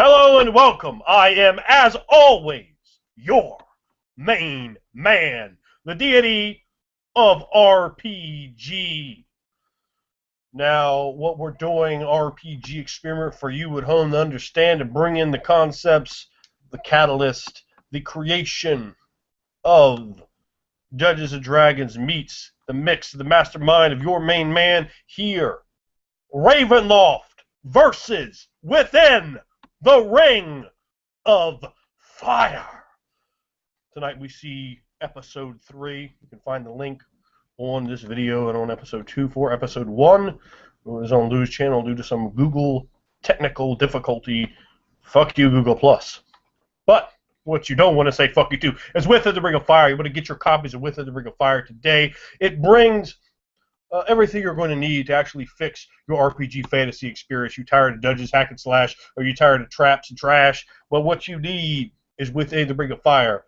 Hello and welcome. I am, as always, your main man, the deity of RPG. Now, what we're doing, RPG experiment for you at home to understand and bring in the concepts, the catalyst, the creation of Dungeons and Dragons meets the mix, the mastermind of your main man here, Ravenloft versus Within the Ring of Fire. Tonight we see episode 3. You can find the link on this video and on episode 2 for episode 1. It was on Lou's channel due to some Google technical difficulty. Fuck you, Google Plus. But what you don't want to say fuck you to is Within the Ring of Fire. You want to get your copies of Within the Ring of Fire today. It brings everything you're going to need to actually fix your RPG fantasy experience. You tired of dungeons, hack and slash, or you tired of traps and trash? Well, what you need is Within the Ring of Fire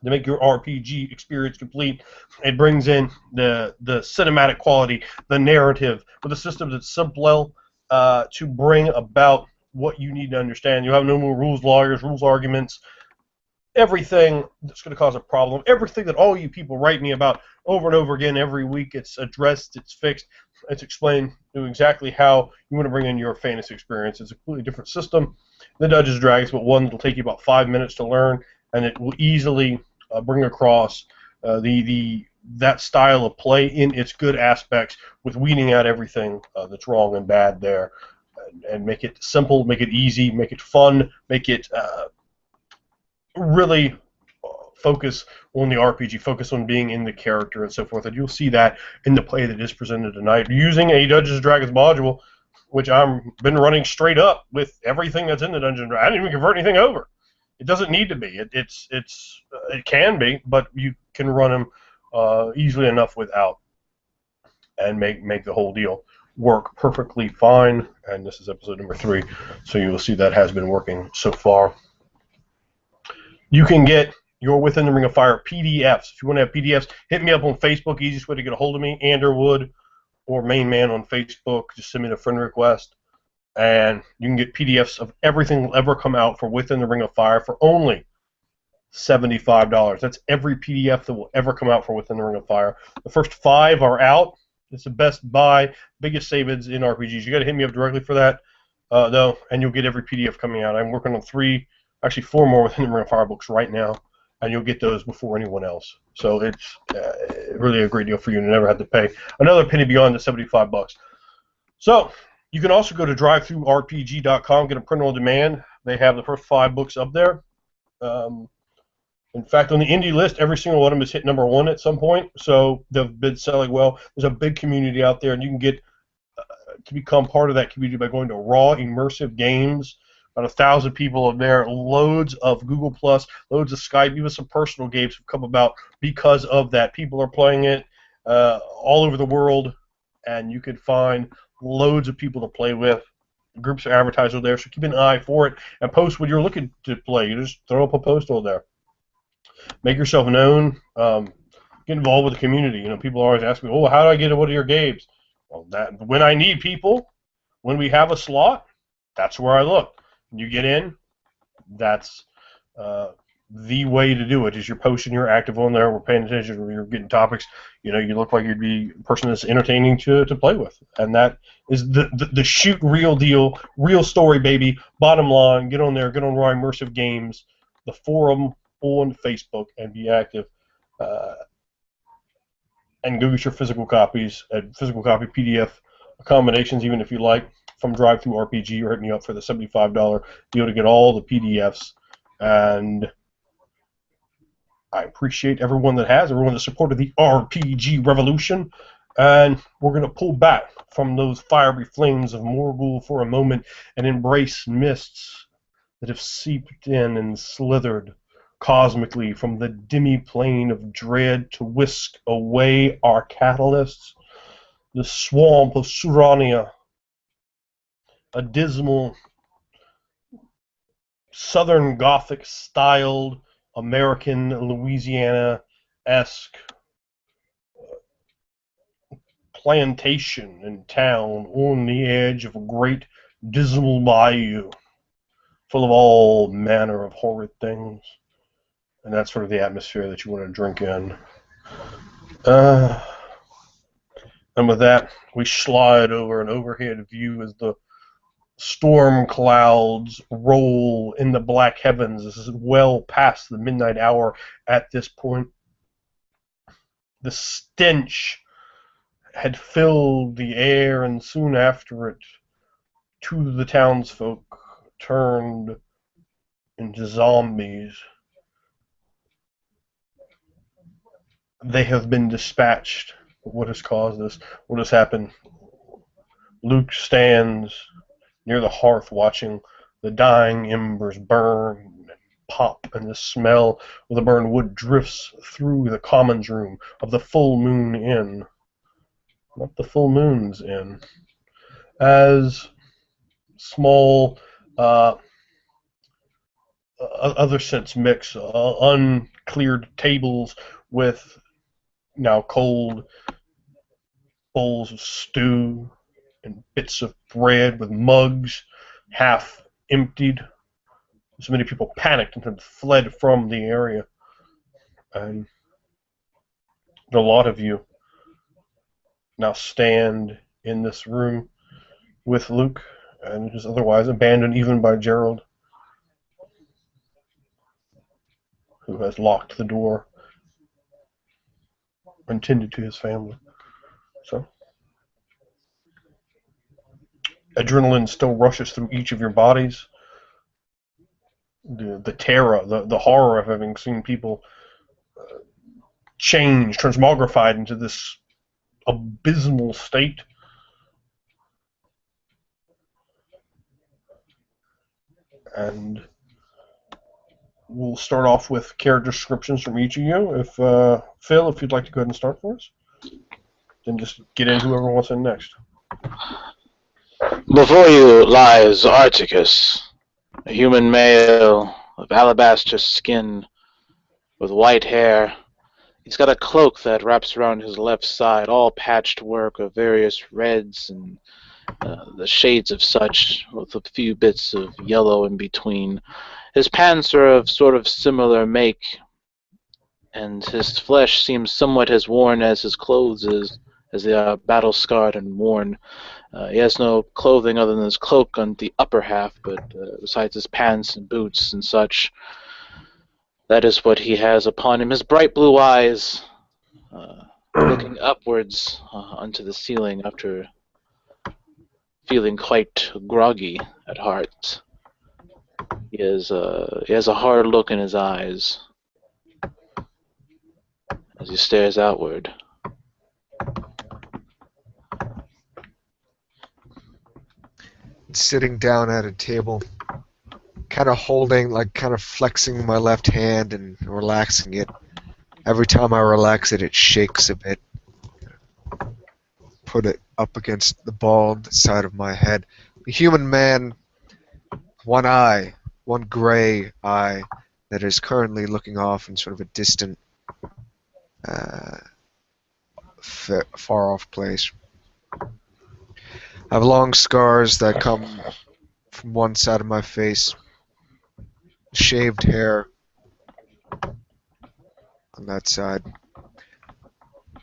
to make your RPG experience complete. It brings in the cinematic quality, the narrative, with a system that's simple to bring about what you need to understand. You have no more rules lawyers, rules arguments, everything that's going to cause a problem, everything that all you people write me about over and over again every week. It's addressed, it's fixed, it's explained to exactly how you want to bring in your fantasy experience. It's a completely different system than Dungeons and Dragons, but one that will take you about 5 minutes to learn, and it will easily bring across that style of play in its good aspects, with weeding out everything that's wrong and bad there, and make it simple, make it easy, make it fun, make it really focus on the RPG, focus on being in the character and so forth, and you'll see that in the play that is presented tonight using a Dungeons and Dragons module, which I've been running straight up with everything that's in the Dungeons and Dragons. I didn't even convert anything over. It doesn't need to be. It can be, but you can run them easily enough without, and make the whole deal work perfectly fine. And this is episode number 3, so you will see that has been working so far. You can get your Within the Ring of Fire PDFs. If you want to have PDFs, hit me up on Facebook. Easiest way to get a hold of me, Anderwood or Main Man on Facebook. Just send me a friend request, and you can get PDFs of everything that will ever come out for Within the Ring of Fire for only $75. That's every PDF that will ever come out for Within the Ring of Fire. The first 5 are out. It's the best buy, biggest savings in RPGs. You got to hit me up directly for that, though, and you'll get every PDF coming out. I'm working on 4 more Within the Ring of Fire books right now, and you'll get those before anyone else. So it's really a great deal for you to never have to pay another penny beyond the $75. So you can also go to drivethrurpg.com, get a print on demand. They have the first 5 books up there. In fact, on the indie list, every single one of them has hit number 1 at some point, so they've been selling well. There's a big community out there, and you can get to become part of that community by going to Raw Immersive Games. About 1,000 people in there, loads of Google Plus, loads of Skype, even some personal games have come about because of that. People are playing it all over the world, and you can find loads of people to play with. Groups are advertised over there, so keep an eye for it and post when you're looking to play. You just throw up a post over there. Make yourself known. Get involved with the community. You know, people always ask me, "Oh, how do I get in one of your games?" Well, when I need people, when we have a slot, that's where I look. You get in, that's the way to do it, is you're posting, you're active on there, we're paying attention, you're getting topics, you know, you look like you'd be a person that's entertaining to play with. And that is the shoot real deal, real story, baby. Bottom line, get on there, get on Raw Immersive Games, the forum on Facebook, and be active. And go get your physical copies, and physical copy PDF accommodations, even if you like, from DriveThruRPG, or hit me up for the $75 deal to get all the PDFs. And I appreciate everyone that supported the RPG revolution. And we're going to pull back from those fiery flames of Morgul for a moment and embrace mists that have seeped in and slithered cosmically from the demi-plane of dread to whisk away our catalysts. The swamp of Surania, a dismal, Southern Gothic-styled, American, Louisiana-esque plantation and town on the edge of a great dismal bayou. full of all manner of horrid things. And that's sort of the atmosphere that you want to drink in. Uh, and with that, we slide over an overhead view as the storm clouds roll in the black heavens. This is well past the midnight hour at this point. The stench had filled the air, and soon after it, two of the townsfolk turned into zombies. They have been dispatched. What has caused this? What has happened? Luke stands near the hearth watching the dying embers burn and pop, and the smell of the burned wood drifts through the commons room of the Full Moon Inn. Not the Full Moon's Inn. As small other scents mix, uncleared tables with now cold bowls of stew and bits of bread with mugs half emptied. So many people panicked and had fled from the area. And a lot of you now stand in this room with Luke, and is otherwise abandoned even by Gerald, who has locked the door and tended to his family. So adrenaline still rushes through each of your bodies. The terror, the horror of having seen people change, transmogrified into this abysmal state. And we'll start off with character descriptions from each of you. If Phil, if you'd like to go ahead and start for us, then just get in whoever wants in next. Before you lies Articus, a human male of alabaster skin with white hair. He's got a cloak that wraps around his left side, all patched work of various reds and the shades of such, with a few bits of yellow in between. His pants are of sort of similar make, and his flesh seems somewhat as worn as his clothes is, as they are battle-scarred and worn. He has no clothing other than his cloak on the upper half, but besides his pants and boots and such, that is what he has upon him. His bright blue eyes looking upwards onto the ceiling after feeling quite groggy at heart. He has a hard look in his eyes as he stares outward. Sitting down at a table, kind of holding, like kind of flexing my left hand and relaxing it. Every time I relax it, it shakes a bit. Put it up against the bald side of my head. A human man, one eye, one gray eye that is currently looking off in sort of a distant, far-off place. I have long scars that come from one side of my face, shaved hair on that side,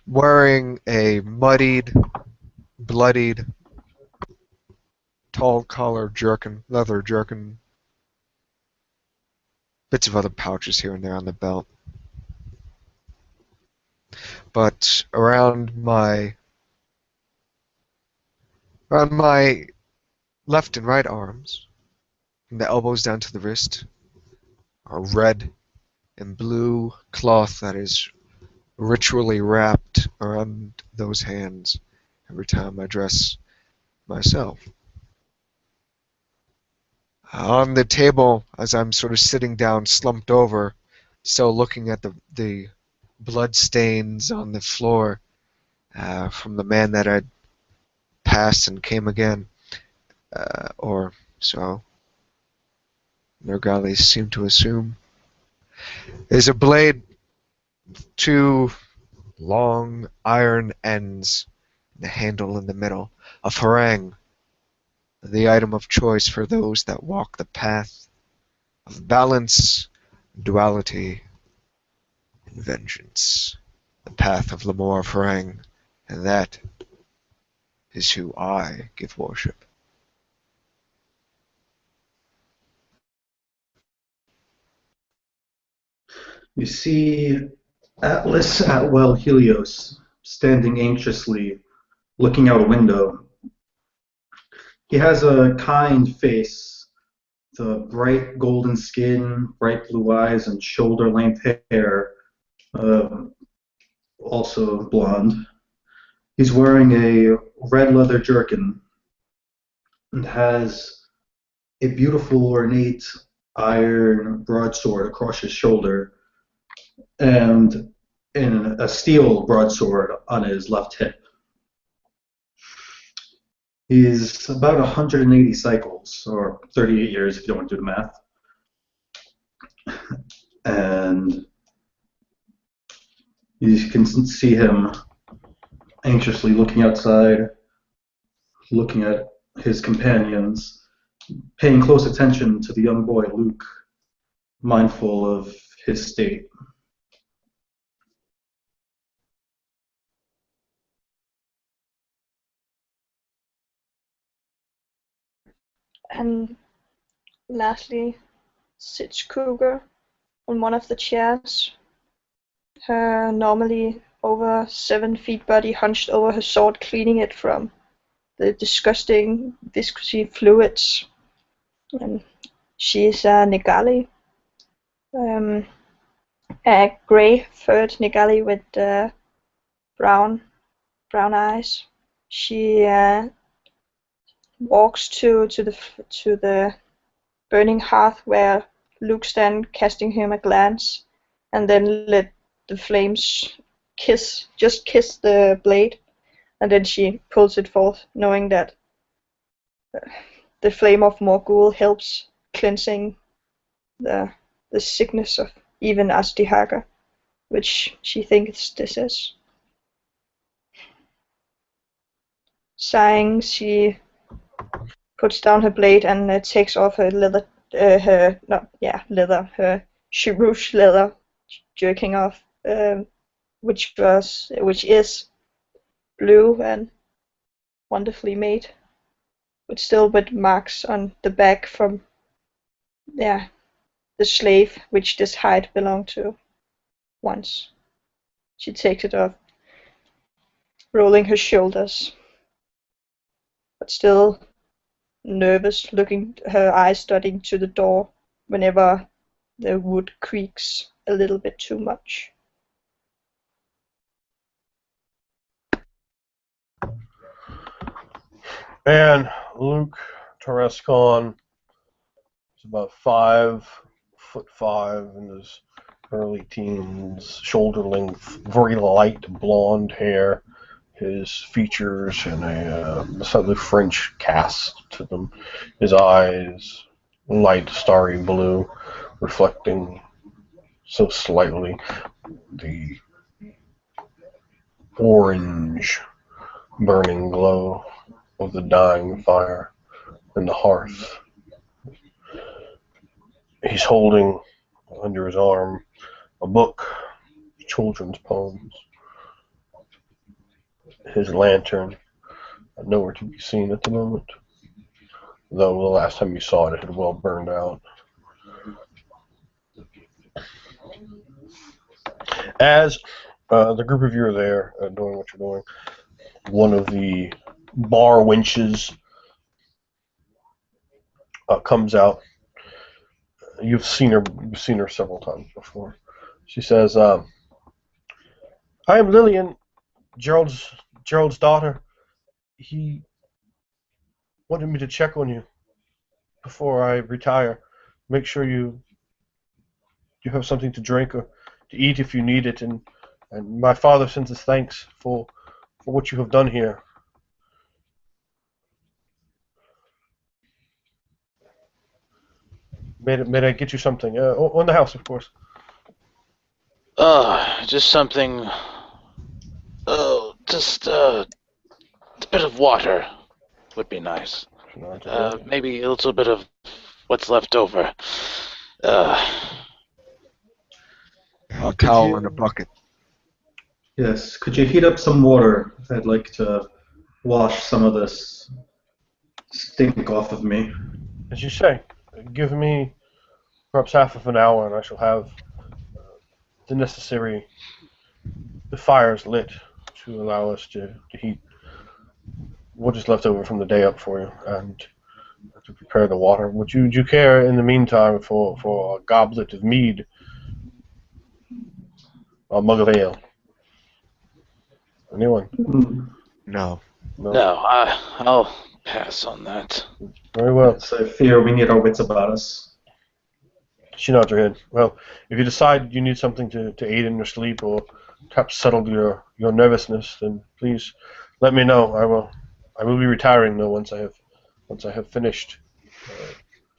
wearing a muddied, bloodied, tall collar jerkin, leather jerkin, bits of other pouches here and there on the belt. But around my left and right arms, from the elbows down to the wrist, are red and blue cloth that is ritually wrapped around those hands every time I dress myself. On the table, as I'm sort of sitting down, slumped over, still looking at the blood stains on the floor from the man that had passed and came again, or so Nergalis seem to assume, is a blade, two long iron ends, the handle in the middle, a farang, the item of choice for those that walk the path of balance, duality, and vengeance. The path of Lamor Farang, and that is who I give worship. You see Atlas Atwell Helios standing anxiously, looking out a window. He has a kind face, the bright golden skin, bright blue eyes, and shoulder-length hair, uh, also blonde. He's wearing a red leather jerkin and has a beautiful ornate iron broadsword across his shoulder and in a steel broadsword on his left hip. He's about 180 cycles, or 38 years if you don't want to do the math. And you can see him anxiously looking outside, looking at his companions, paying close attention to the young boy Luke, mindful of his state. And lastly, sits Cougar on one of the chairs, her normally over 7 feet body hunched over her sword, cleaning it from the disgusting viscosy fluids. And she is a Nigali, a grey-furred Nigali with brown eyes. She walks to the burning hearth where Luke stands, casting him a glance, and then let the flames kiss the blade, and then she pulls it forth, knowing that the flame of Morgul helps cleansing the sickness of even Azdihaga, which she thinks this is. Sighing, she puts down her blade and takes off her her Shirush leather jerking off, which is blue and wonderfully made, but still with marks on the back from the slave which this hide belonged to once. She takes it off, rolling her shoulders, but still nervous, looking her eyes starting to the door whenever the wood creaks a little bit too much. And Luke Terescon is about 5'5" in his early teens, shoulder length, very light blonde hair. His features and a slightly French cast to them. His eyes, light starry blue, reflecting so slightly the orange burning glow of the dying fire in the hearth. He's holding under his arm a book, children's poems. His lantern, nowhere to be seen at the moment, though the last time you saw it, it had well burned out. As the group of you are there doing what you're doing, one of the bar wenches comes out. You've seen her several times before. She says, "I am Lillian, Gerald's daughter. He wanted me to check on you before I retire. Make sure you have something to drink or to eat if you need it, and my father sends his thanks for what you have done here." May I get you something? On the house, of course. Just something. Just a bit of water would be nice. Maybe a little bit of what's left over. A Could towel and a you? bucket. Yes. Could you heat up some water? I'd like to wash some of this stink off of me. As you say, give me perhaps half of an hour, and I shall have the necessary the fires lit to allow us to heat what is left over from the day up for you, and to prepare the water. Would you care in the meantime for a goblet of mead, a mug of ale? Anyone? Mm, No. No. No, I'll pass on that. Very well. yes, I fear we need our wits about us. She nods her head. Well, if you decide you need something to aid in your sleep or perhaps settle your nervousness, then please let me know. I will be retiring though once I have finished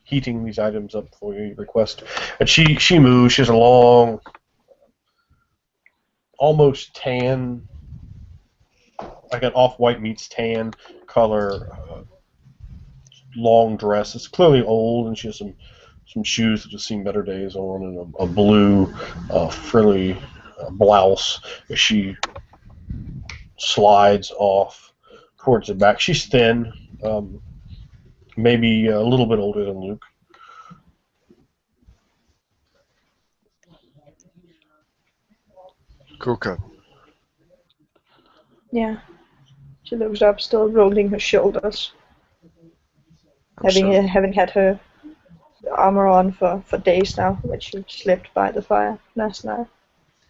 heating these items up for your request. And she moves. She has a long, almost tan, like an off-white meets tan color, long dress. It's clearly old, and she has some shoes that have seen better days on, and a blue frilly blouse as she slides off towards the back. She's thin, maybe a little bit older than Luke. Kuka. Yeah. She looks up, still rolling her shoulders, I'm sorry. having had her armor on for days now, when she slept by the fire last night.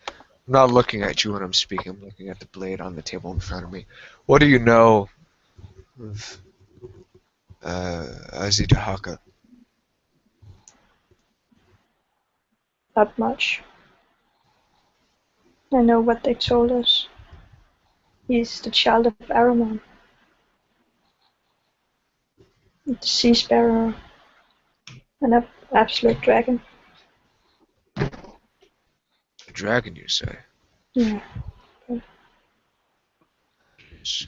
I'm not looking at you when I'm speaking. I'm looking at the blade on the table in front of me. What do you know of Azidahaka? Not much. I know what they told us. He's the child of Aramon, the sea sparrow, an absolute dragon. A dragon, you say? Yeah. Yes.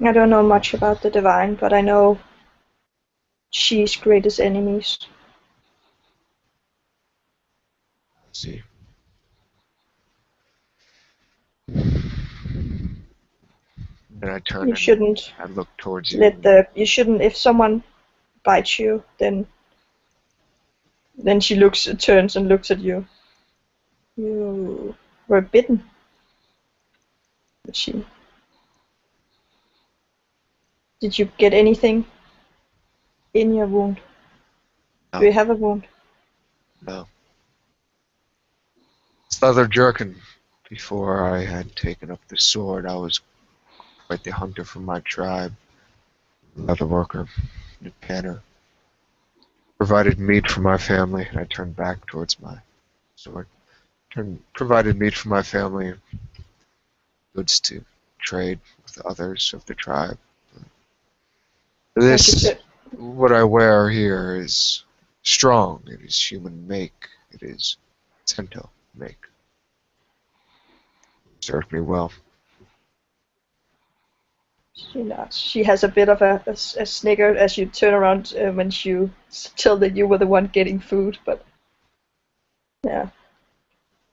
I don't know much about the divine, but I know she's greatest enemies. See. Then I turn You and shouldn't I look towards you. you shouldn't, if someone bites you, then she turns and looks at you. You were bitten. But did you get anything in your wound? No. Do you have a wound? No. It's leather jerkin. Before I had taken up the sword, I was quite the hunter for my tribe. Leather worker, a tanner. Provided meat for my family, and I turned back towards my sword. Provided meat for my family, goods to trade with others of the tribe. Like you This, said. what I wear here, is strong. It is human make. It is Tento make. Served me well. She nods. She has a bit of a snigger as you turn around when you tell that you were the one getting food, but yeah,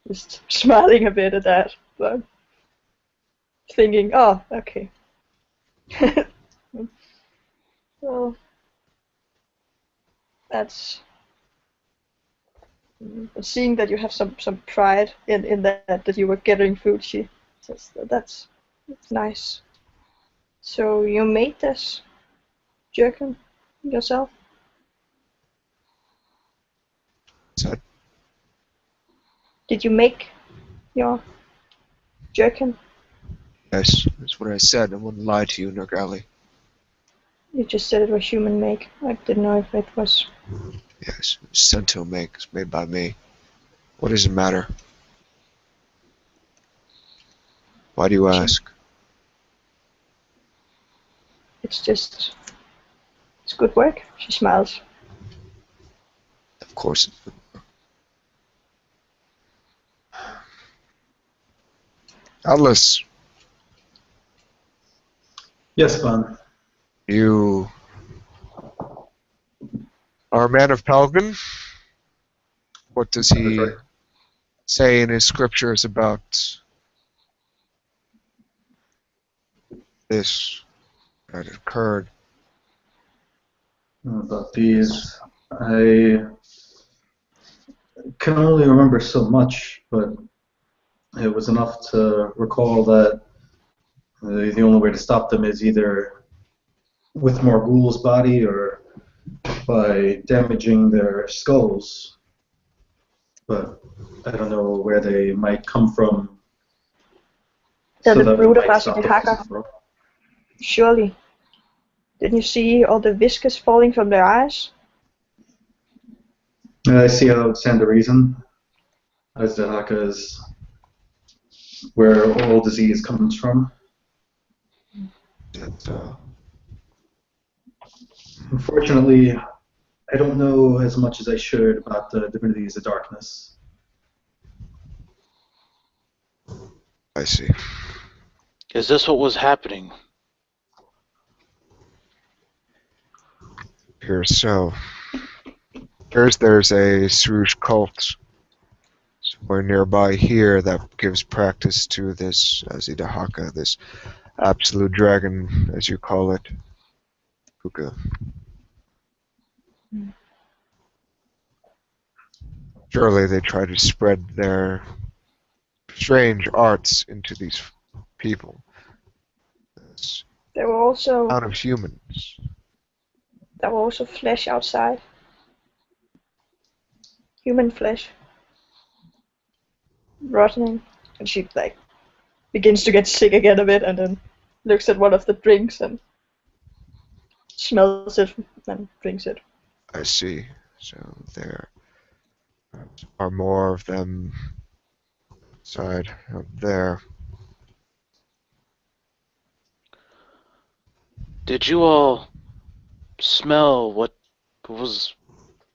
just smiling a bit at that, but thinking, oh, okay. Well, that's seeing that you have some pride in that you were getting food. She says that's nice. So you made this jerkin yourself? So, Did you make your jerkin? yes, that's what I said. I wouldn't lie to you, Nergali. You just said it was human make. I didn't know if it was. Yes, Sento make. It's made by me. What does it matter? Why do you ask? It's good work. She smiles. Of course. Atlas, Yes, Ban. you Our man of Pelgan, what does That is he right. say in his scriptures about this that occurred? About these, I can only remember so much, but it was enough to recall that the only way to stop them is either with Morgul's body or by damaging their skulls. But I don't know where they might come from, They're so the that we brood of might stop them. Asahaka. Surely. Didn't you see all the whiskers falling from their eyes? I see Alexander reason. Azahaka is where all disease comes from. That, Unfortunately, I don't know as much as I should about the divinities of darkness. I see. Is this what was happening? Appears so. Appears there's a Surush cult somewhere nearby here that gives practice to this Azidahaka, this absolute dragon, as you call it. Kuka. Surely they try to spread their strange arts into these people. This There were also town of humans. flesh outside. Human flesh. Rotting. And she like begins to get sick again a bit and then looks at one of the drinks and smells it and drinks it. I see. So there are more of them side up there. Did you all smell what was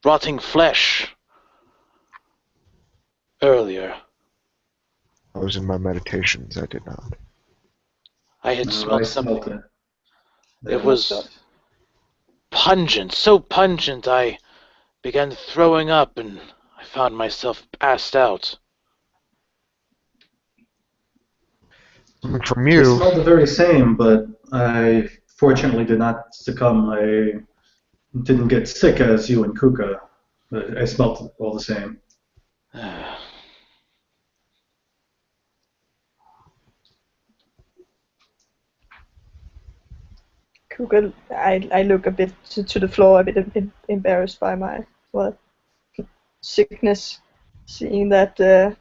rotting flesh earlier? I was in my meditations, I did not. I had No, smelled I something. smelt it. It was pungent, so pungent I began throwing up and I found myself passed out. Coming from They you, smelled the very same, but I fortunately did not succumb. I didn't get sick as you and Kuka, but I smelt it all the same. Google, I look a bit to the floor, a bit embarrassed by my sickness, seeing that that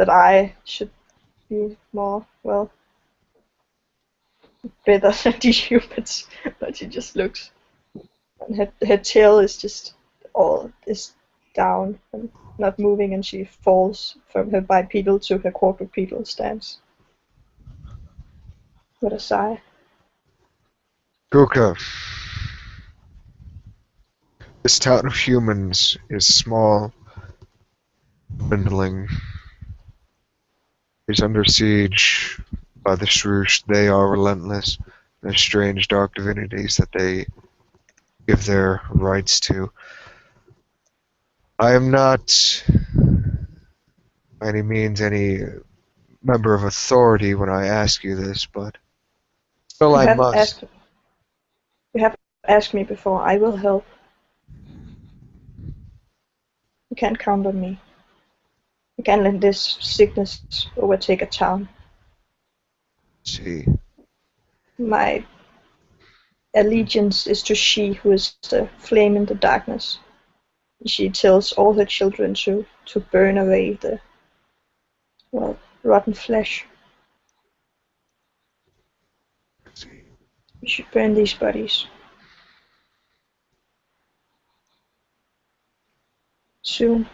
I should be more better than these humans. But she just looks, and her tail is just all is down and not moving, and she falls from her bipedal to her quadrupedal stance. With a sigh. Kuka. This town of humans is small, dwindling. Is under siege by the Shrush. They are relentless. They're strange dark divinities that they give their rights to. I am not, by any means, any member of authority when I ask you this, but still I must. You have asked me before. I will help. You can't count on me. You can't let this sickness overtake a town. See, My allegiance is to she who is the flame in the darkness. She tells all her children to burn away the rotten flesh. We should burn these bodies. Soon.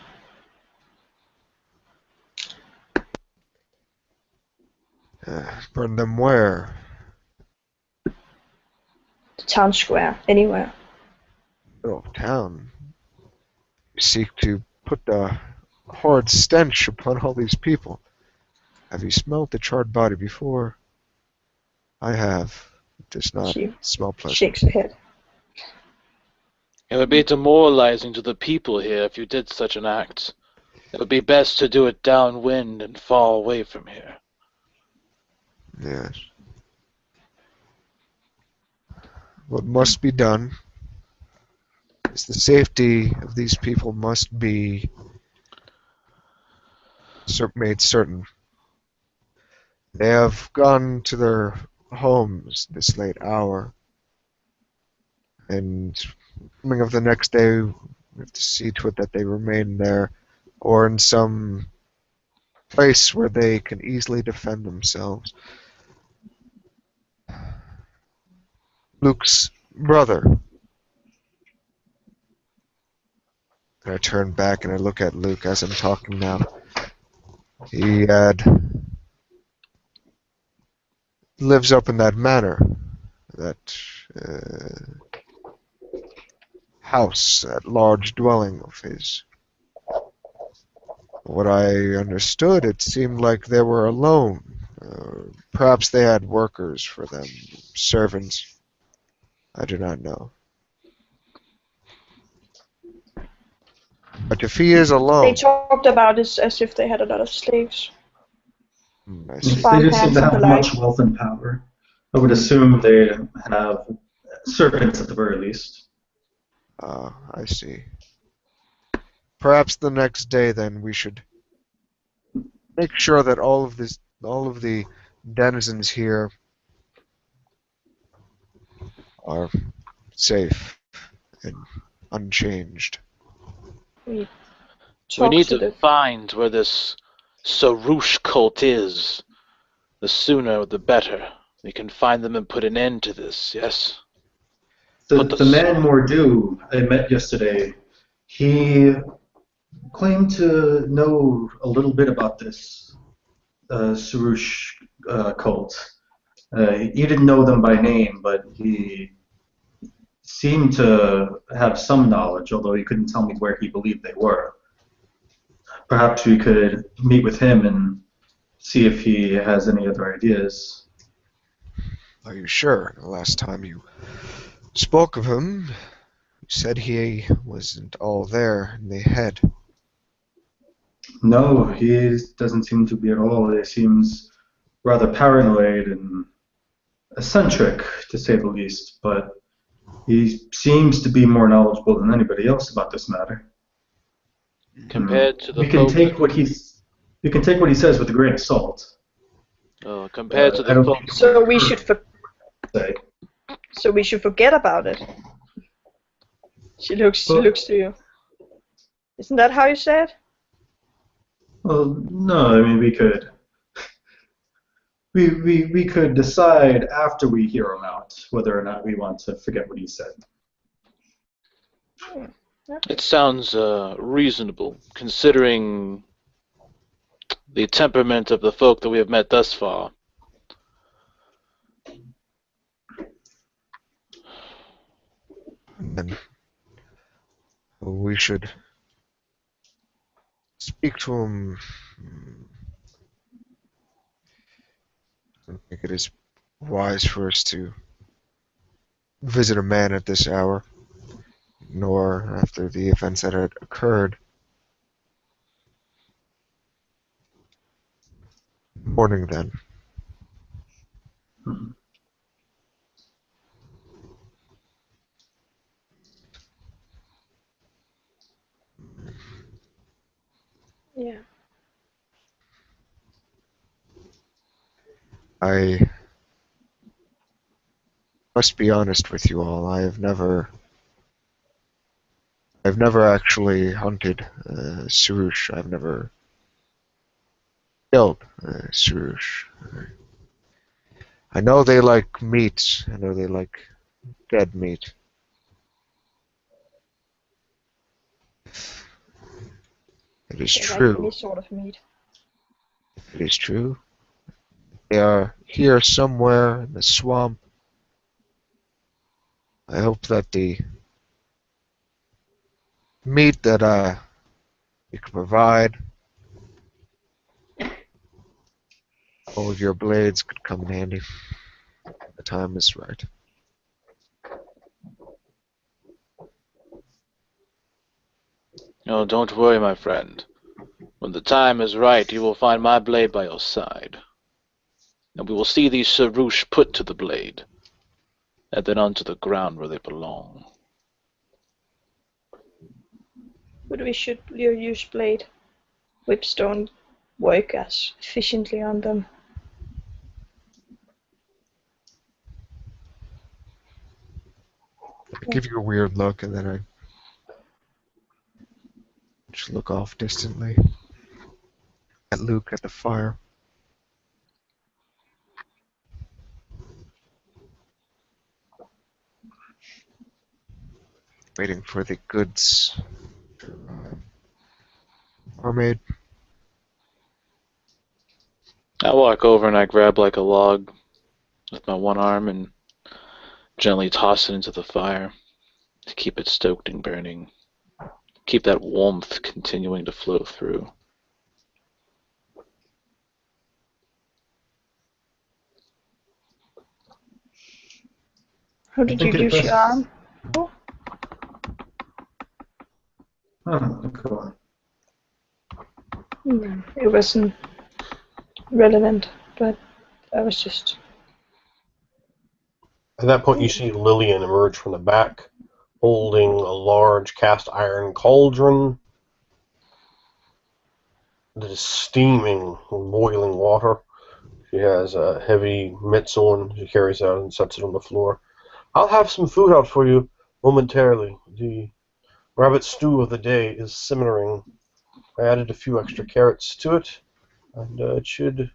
burn them where? The town square. Anywhere. Middle of town. You seek to put a horrid stench upon all these people. Have you smelled the charred body before? I have. It does not She smell pleasant. shakes her head. It would be demoralizing to the people here if you did such an act. It would be best to do it downwind and far away from here. Yes. What must be done is the safety of these people must be made certain. They have gone to their homes this late hour, and coming of the next day, we have to see to it that they remain there, or in some place where they can easily defend themselves. Luke's brother. And I turn back and I look at Luke as I'm talking now. He lives up in that manor, that house, that large dwelling of his. What I understood, it seemed like they were alone. Perhaps they had workers for them, servants. I do not know. But if he is They alone, talked about it as if they had a lot of slaves, I see. They do seem farmhands to and the have like. much wealth and power. I would assume they have servants at the very least. I see. Perhaps the next day, then, we should make sure that all of the denizens here are safe and unchanged. We We talked need to to the. find where this Sarouche cult is. The sooner the better. We can find them and put an end to this, yes? The man Mordu I met yesterday, he claimed to know a little bit about this Sarush cult. He didn't know them by name, but he seemed to have some knowledge, although he couldn't tell me where he believed they were. Perhaps we could meet with him and see if he has any other ideas. Are you sure? The last time you spoke of him, you said he wasn't all there in the head. No, he doesn't seem to be at all. He seems rather paranoid and eccentric, to say the least, but he seems to be more knowledgeable than anybody else about this matter. Compared to the We can folk take what he says with a grain of salt. compared to I the don't folk think So we should say. so we should forget about it. She looks Well- to you. Isn't that how you said? Well, no, I mean we could decide after we hear him out whether or not we want to forget what he said. It sounds reasonable, considering the temperament of the folk that we have met thus far. And then we should speak to him. I don't think it is wise for us to visit a man at this hour, nor after the events that had occurred. Morning then. Yeah. I must be honest with you all. I've never actually hunted Surush. I've never killed Surush. I know they like meat. I know they like dead meat. It is They like true. any sort of meat. It is true. They are here somewhere in the swamp. I hope that the meat that you can provide, all of your blades could come in handy. The time is right. No, don't worry, my friend. When the time is right, you will find my blade by your side. And we will see these Sarouche put to the blade, and then onto the ground where they belong. But we should use blade. Whips don't work as efficiently on them. I give you a weird look, and then I just look off distantly at Luke at the fire. Waiting for the goods are made. I walk over and I grab like a log with my one arm and gently toss it into the fire to keep it stoked and burning. Keep that warmth continuing to flow through. How did you use your arm? Oh, cool. It wasn't relevant, but I was just... At that point, you see Lillian emerge from the back, holding a large cast iron cauldron that is steaming with boiling water. She has a heavy mitts on. She carries it out and sets it on the floor. I'll have some food out for you momentarily. The rabbit stew of the day is simmering. I added a few extra carrots to it, and it should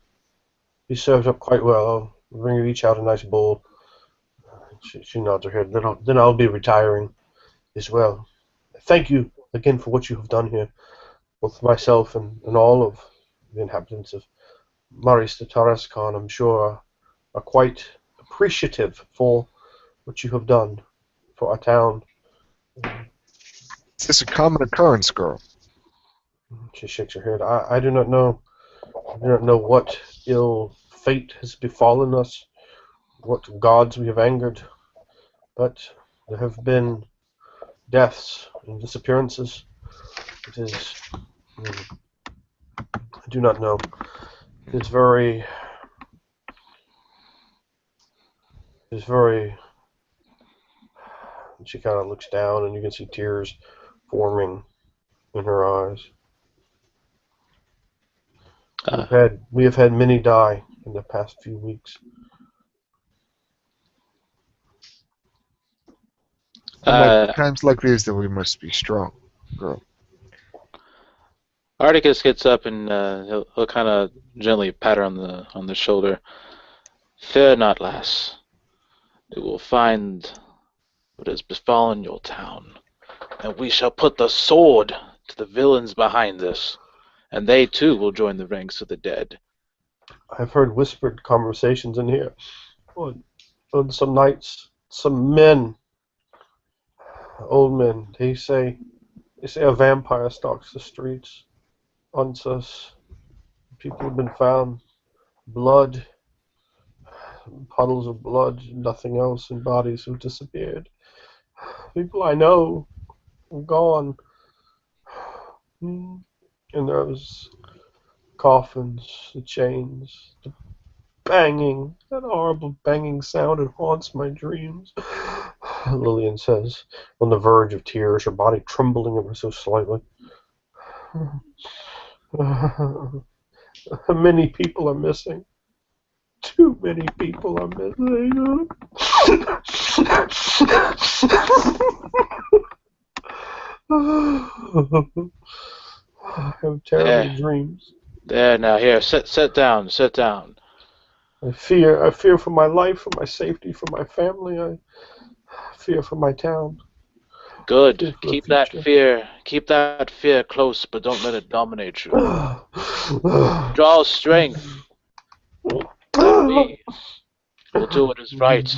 be served up quite well. I'll bring you each out a nice bowl. She nods her head. Then I'll be retiring as well. Thank you again for what you have done here, both myself and all of the inhabitants of Maris de Tarascon, I'm sure, are quite appreciative for what you have done for our town. Is this a common occurrence, girl? She shakes her head. I do not know. I do not know what ill fate has befallen us, what gods we have angered, but there have been deaths and disappearances. It is... I do not know. It's very... She kind of looks down, and you can see tears forming in her eyes. We have had many die in the past few weeks. Times like these that we must be strong, girl. Articus gets up and he'll kind of gently pat her on the shoulder. Fear not, lass. We will find what has befallen your town, and we shall put the sword to the villains behind this, and they too will join the ranks of the dead. I've heard whispered conversations in here. On some nights, some men, old men, they say a vampire stalks the streets, hunts us. People have been found, blood, puddles of blood, nothing else, and bodies have disappeared. People I know are gone. And those coffins, the chains, the banging, that horrible banging sound, it haunts my dreams. Lillian says, on the verge of tears, her body trembling ever so slightly. Many people are missing. Too many people are missing. I have terrible dreams. There, now, here, sit down. I fear for my life, for my safety, for my family. I fear for my town. Good. Keep that fear close, but don't let it dominate you. Draw strength. We will do what is right.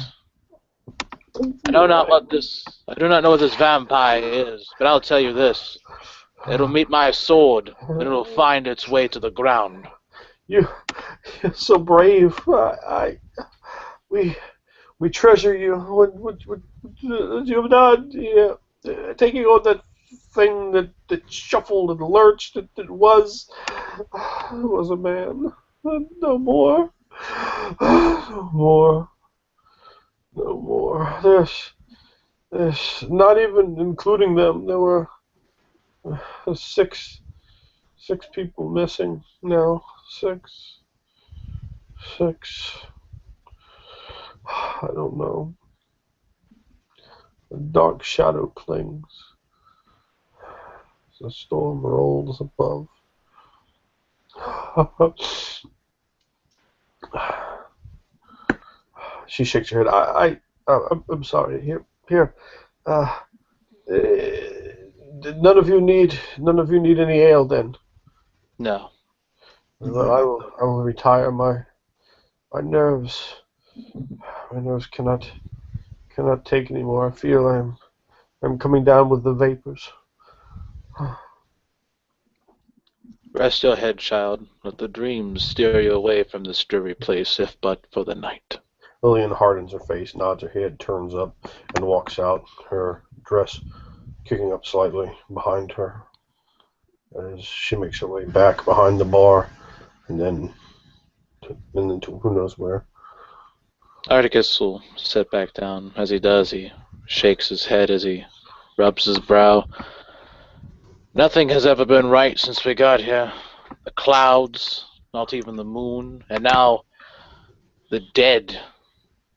I do not know what this vampire is, but I'll tell you this. It'll meet my sword, and it'll find its way to the ground. You're so brave. We treasure you. What you have done, taking on that thing that shuffled and lurched. It was a man. No more. No more. No more. There's not even including them. There were six people missing now. Six. I don't know. A dark shadow clings. The storm rolls above. She shakes her head. I'm sorry. Here. None of you need any ale then. No. Well, I will retire. My nerves cannot take anymore. I feel I'm coming down with the vapors. Rest your head, child. Let the dreams steer you away from this dreary place, if but for the night. Lillian hardens her face, nods her head, turns up, and walks out, her dress kicking up slightly behind her as she makes her way back behind the bar, and then to who knows where. Articus will sit back down. As he does, he shakes his head as he rubs his brow. Nothing has ever been right since we got here. The clouds, not even the moon, and now the dead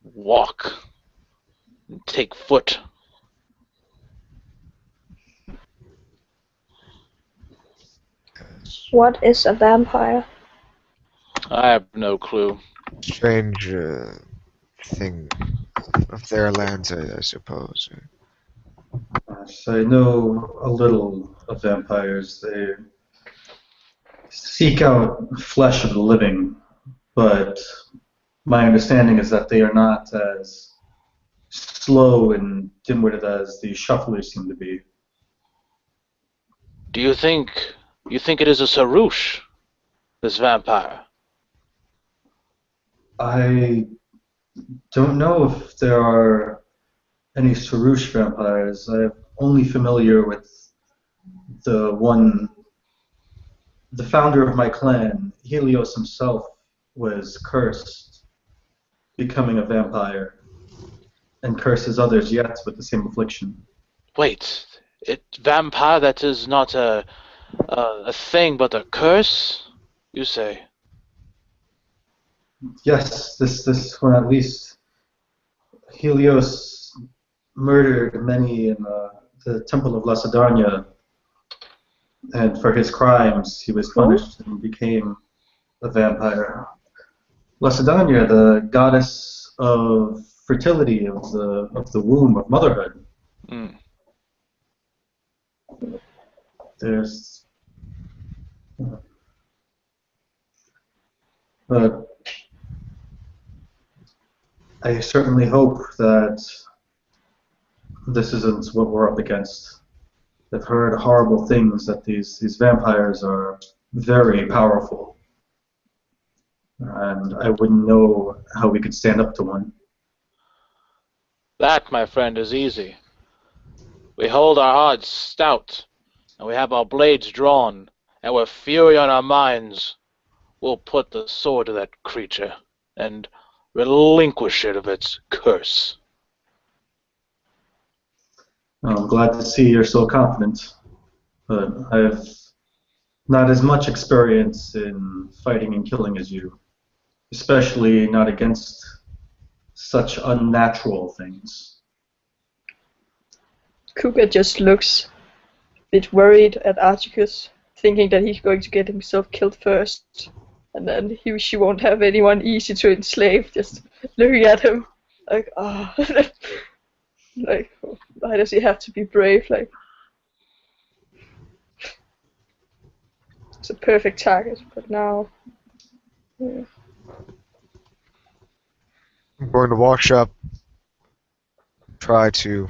walk and take foot. What is a vampire? I have no clue. Strange thing of their lands, I suppose. Yes, I know a little of vampires. They seek out flesh of the living, but my understanding is that they are not as slow and dim-witted as the shufflers seem to be. Do you think it is a Sarouche, this vampire? I don't know if there are any Sarouche vampires. I'm only familiar with the founder of my clan, Helios himself, was cursed, becoming a vampire, and curses others yet with the same affliction. Wait, vampire that is not a thing but a curse, you say? Yes, this one at least. Helios murdered many in the Temple of Lacedarnia, and for his crimes he was punished and became a vampire. Lacedarnia, the goddess of fertility, of the womb, of motherhood. Mm. There's, but I certainly hope that this isn't what we're up against. I've heard horrible things that these vampires are very powerful, and I wouldn't know how we could stand up to one. That, my friend, is easy. We hold our hearts stout, and we have our blades drawn, and with fury on our minds, we'll put the sword to that creature, and relinquish it of its curse. I'm glad to see you're so confident, but I've not as much experience in fighting and killing as you, especially not against such unnatural things. Kuga just looks a bit worried at Articus, thinking that he's going to get himself killed first, and then she won't have anyone easy to enslave, just looking at him like, ah. Like, why does he have to be brave? Like, it's a perfect target, but now... Yeah. I'm going to wash up, try to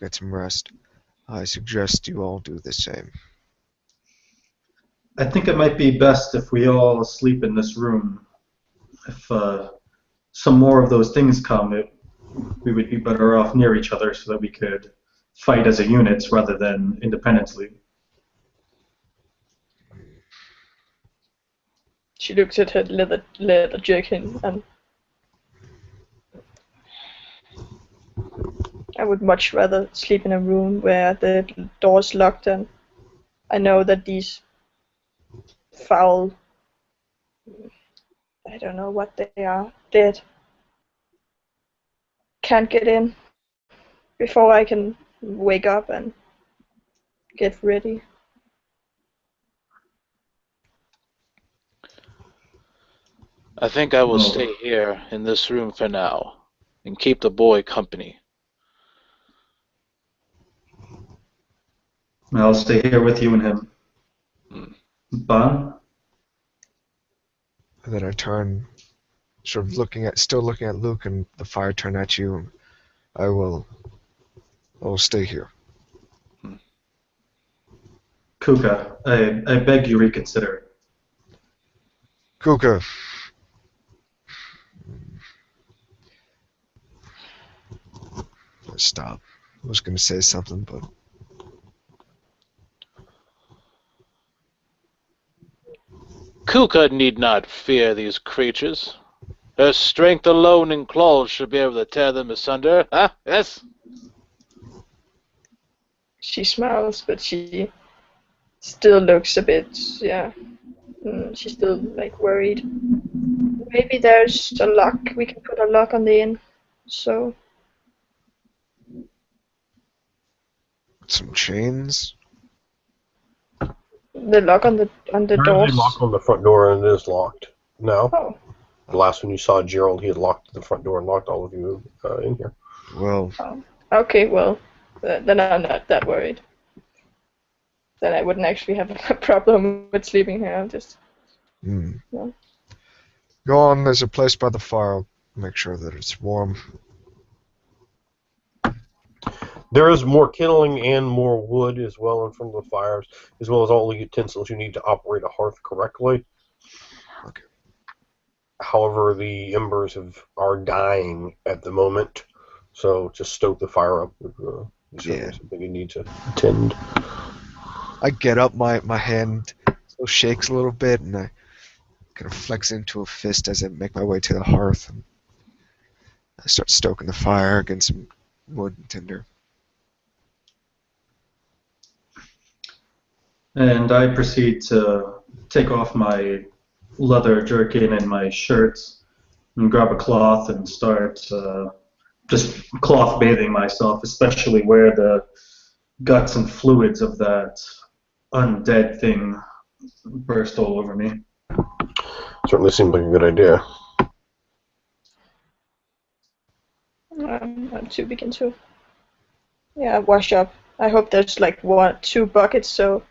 get some rest. I suggest you all do the same. I think it might be best if we all sleep in this room. If some more of those things come, we would be better off near each other so that we could fight as a unit rather than independently. She looks at her leather jerkin, and I would much rather sleep in a room where the door's locked and I know that these foul, I don't know what they are, dead, can't get in before I can wake up and get ready. I think I will Oh. stay here in this room for now and keep the boy company. I'll stay here with you and him. Ban? And then I turn, sort of still looking at Luke, and the fire turn at you. I will stay here. Kuka, I beg you reconsider. Kuka. Stop. I was going to say something, but Kuka need not fear these creatures. Her strength alone in claws should be able to tear them asunder. Huh? Yes? She smiles, but she still looks a bit, yeah. She's still like worried. Maybe there's a lock. We can put a lock on the inn. So some chains. the lock on the There is doors. a lock on the front door, and it is locked. No. Oh, The last one you saw, Gerald, he had locked the front door and locked all of you in here. Well, okay. Well, then I'm not that worried. Then I wouldn't actually have a problem with sleeping here. I'm just. No. Go on. There's a place by the fire. I'll make sure that it's warm. There is more kindling and more wood as well in front of the fires, as well as all the utensils you need to operate a hearth correctly. Okay. However, the embers are dying at the moment, so to stoke the fire up is something you need to attend. I get up, my hand still shakes a little bit, and I kind of flex into a fist as I make my way to the hearth. And I start stoking the fire against some wood and tinder. And I proceed to take off my leather jerkin and my shirts and grab a cloth and start just cloth bathing myself, especially where the guts and fluids of that undead thing burst all over me. Certainly seems like a good idea. I'm too begin to. Yeah, wash up. I hope there's like 2 buckets, so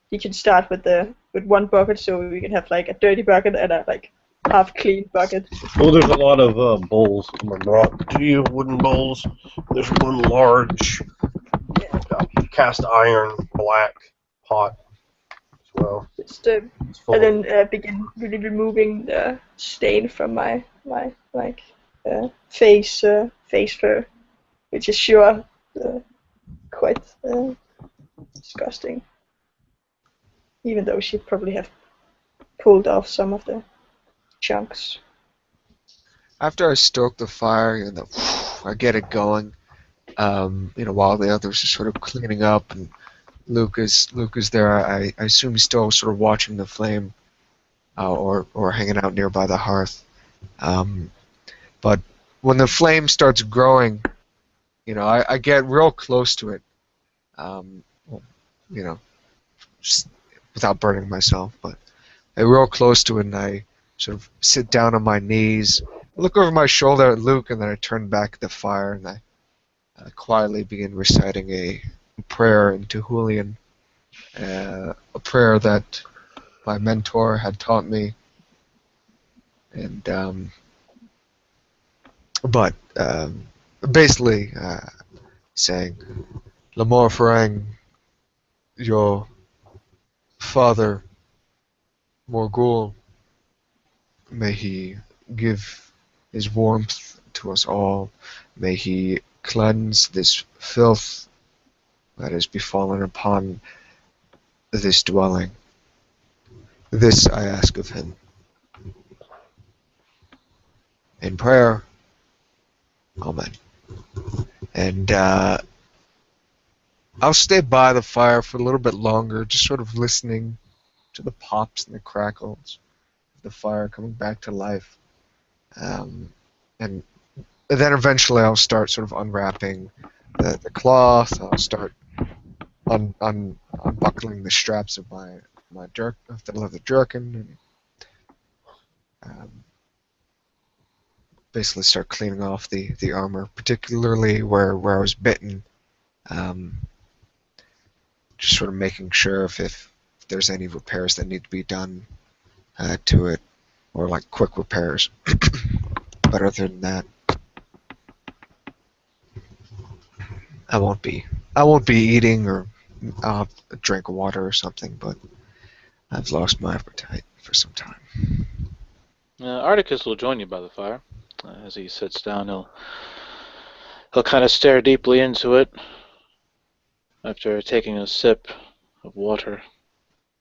you can start with one bucket, so we can have like a dirty bucket and a like half clean bucket. Well, there's a lot of bowls that were brought to you, wooden bowls. There's one large cast iron black pot as well. Just and then begin really removing the stain from my face fur, which is sure quite disgusting. Even though she probably have pulled off some of the chunks. After I stoke the fire, I get it going. While the others are sort of cleaning up, and Luke is there. I assume he's still sort of watching the flame, or hanging out nearby the hearth. But when the flame starts growing, I get real close to it. Just without burning myself, but I real close to it, and I sort of sit down on my knees, look over my shoulder at Luke, and then I turn back at the fire, and I quietly begin reciting a prayer in Tehulian, a prayer that my mentor had taught me, and basically saying, Lamor Farang, your father, Morgul, may he give his warmth to us all. May he cleanse this filth that has befallen upon this dwelling. This I ask of him. In prayer, Amen. And I'll stay by the fire for a little bit longer, just sort of listening to the pops and the crackles of the fire coming back to life. And then eventually I'll start sort of unwrapping the cloth. I'll start unbuckling the straps of the leather jerkin, and basically start cleaning off the armor, particularly where I was bitten. Just sort of making sure if there's any repairs that need to be done to it, or like quick repairs. But other than that, I won't be eating, or I'll have a drink of water or something. But I've lost my appetite for some time. Articus will join you by the fire. As he sits down, he'll kind of stare deeply into it. After taking a sip of water,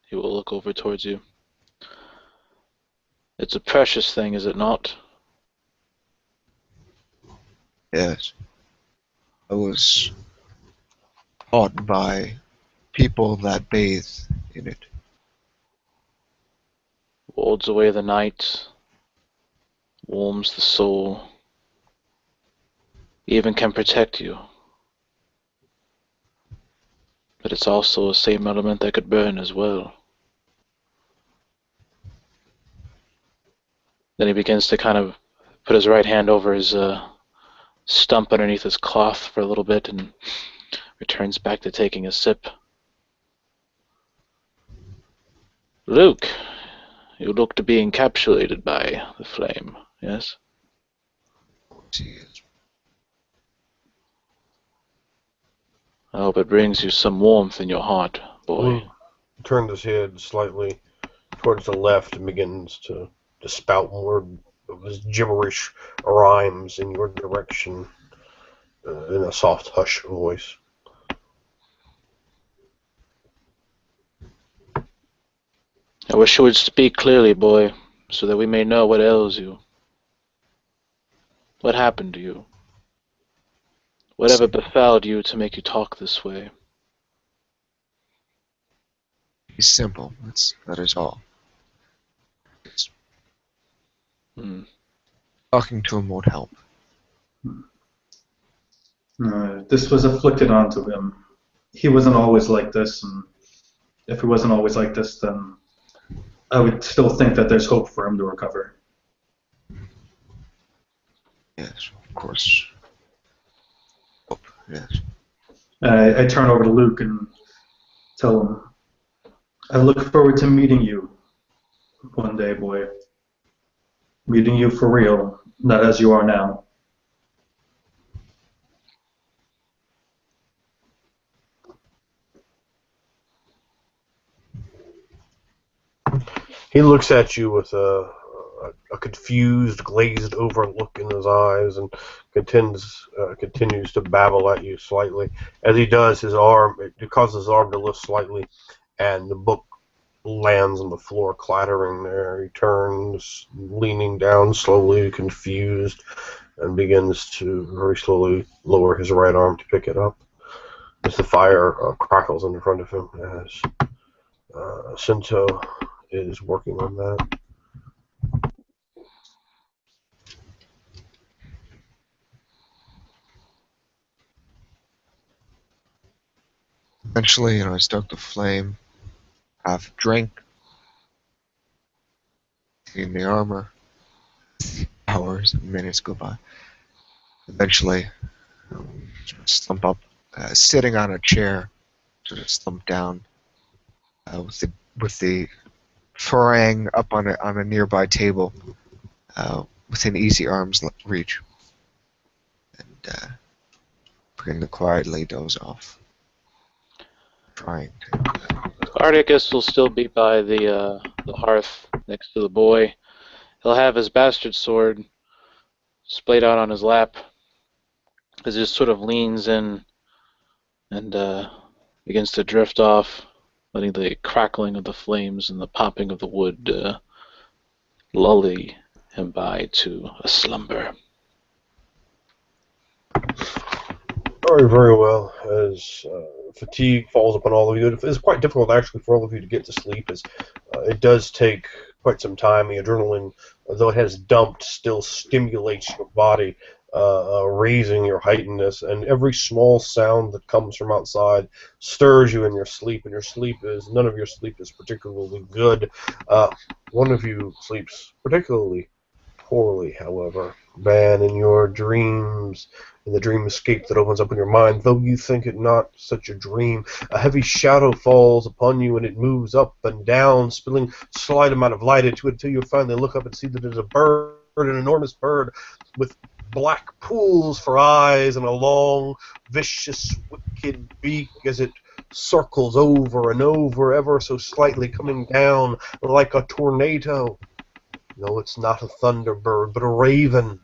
he will look over towards you. It's a precious thing, is it not? Yes. I was taught by people that bathe in it. Wards away the night, warms the soul, even can protect you. But it's also a same element that could burn as well. Then he begins to kind of put his right hand over his stump underneath his cloth for a little bit and returns back to taking a sip. Luke, you look to be encapsulated by the flame, yes? Jeez. I hope it brings you some warmth in your heart, boy. Luke turned his head slightly towards the left and begins to spout more of his gibberish rhymes in your direction in a soft hush voice. I wish you would speak clearly, boy, so that we may know what ails you. What happened to you? Whatever befell you to make you talk this way? He's simple. That is all. Talking to him won't help. This was afflicted onto him. He wasn't always like this, and if he wasn't always like this, then I would still think that there's hope for him to recover. Yes, of course. Hope, yes. I turn over to Luke and tell him, I look forward to meeting you one day, boy. Meeting you for real, not as you are now. He looks at you with a confused, glazed-over look in his eyes and continues to babble at you slightly. As he does, it causes his arm to lift slightly, and the book lands on the floor, clattering there. He turns, leaning down slowly, confused, and begins to very slowly lower his right arm to pick it up as the fire crackles in front of him, as Shinto is working on that. Eventually, I stoke the flame, have a drink, clean the armor. Hours and minutes go by. Eventually, slump up, sitting on a chair, sort of slump down, with the farang up on a nearby table, within easy arm's reach, and begin to quietly doze off. Trying to. Articus will still be by the hearth next to the boy. He'll have his bastard sword splayed out on his lap as he just sort of leans in and begins to drift off, letting the crackling of the flames and the popping of the wood lully him by to a slumber. Very, very well. As fatigue falls upon all of you, it's quite difficult actually for all of you to get to sleep. As it does take quite some time. The adrenaline, though it has dumped, still stimulates your body, raising your heightenedness. And every small sound that comes from outside stirs you in your sleep. And none of your sleep is particularly good. One of you sleeps particularly poorly, however. Van, in your dreams, in the dream escape that opens up in your mind, though you think it not such a dream, a heavy shadow falls upon you and it moves up and down, spilling a slight amount of light into it until you finally look up and see that it is a bird, an enormous bird with black pools for eyes and a long, vicious, wicked beak as it circles over and over, ever so slightly coming down like a tornado. No, it's not a thunderbird, but a raven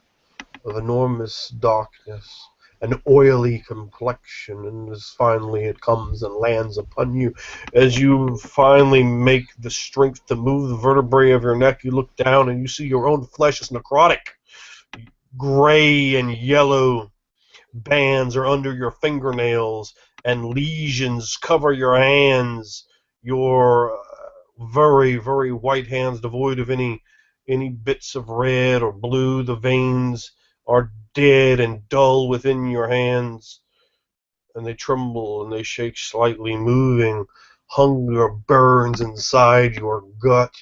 of enormous darkness, an oily complexion, and as finally it comes and lands upon you. As you finally make the strength to move the vertebrae of your neck, you look down and you see your own flesh is necrotic. Gray and yellow bands are under your fingernails, and lesions cover your hands. Your very, very white hands, devoid of any bits of red or blue. The veins are dead and dull within your hands, and they tremble and they shake slightly, moving. Hunger burns inside your gut,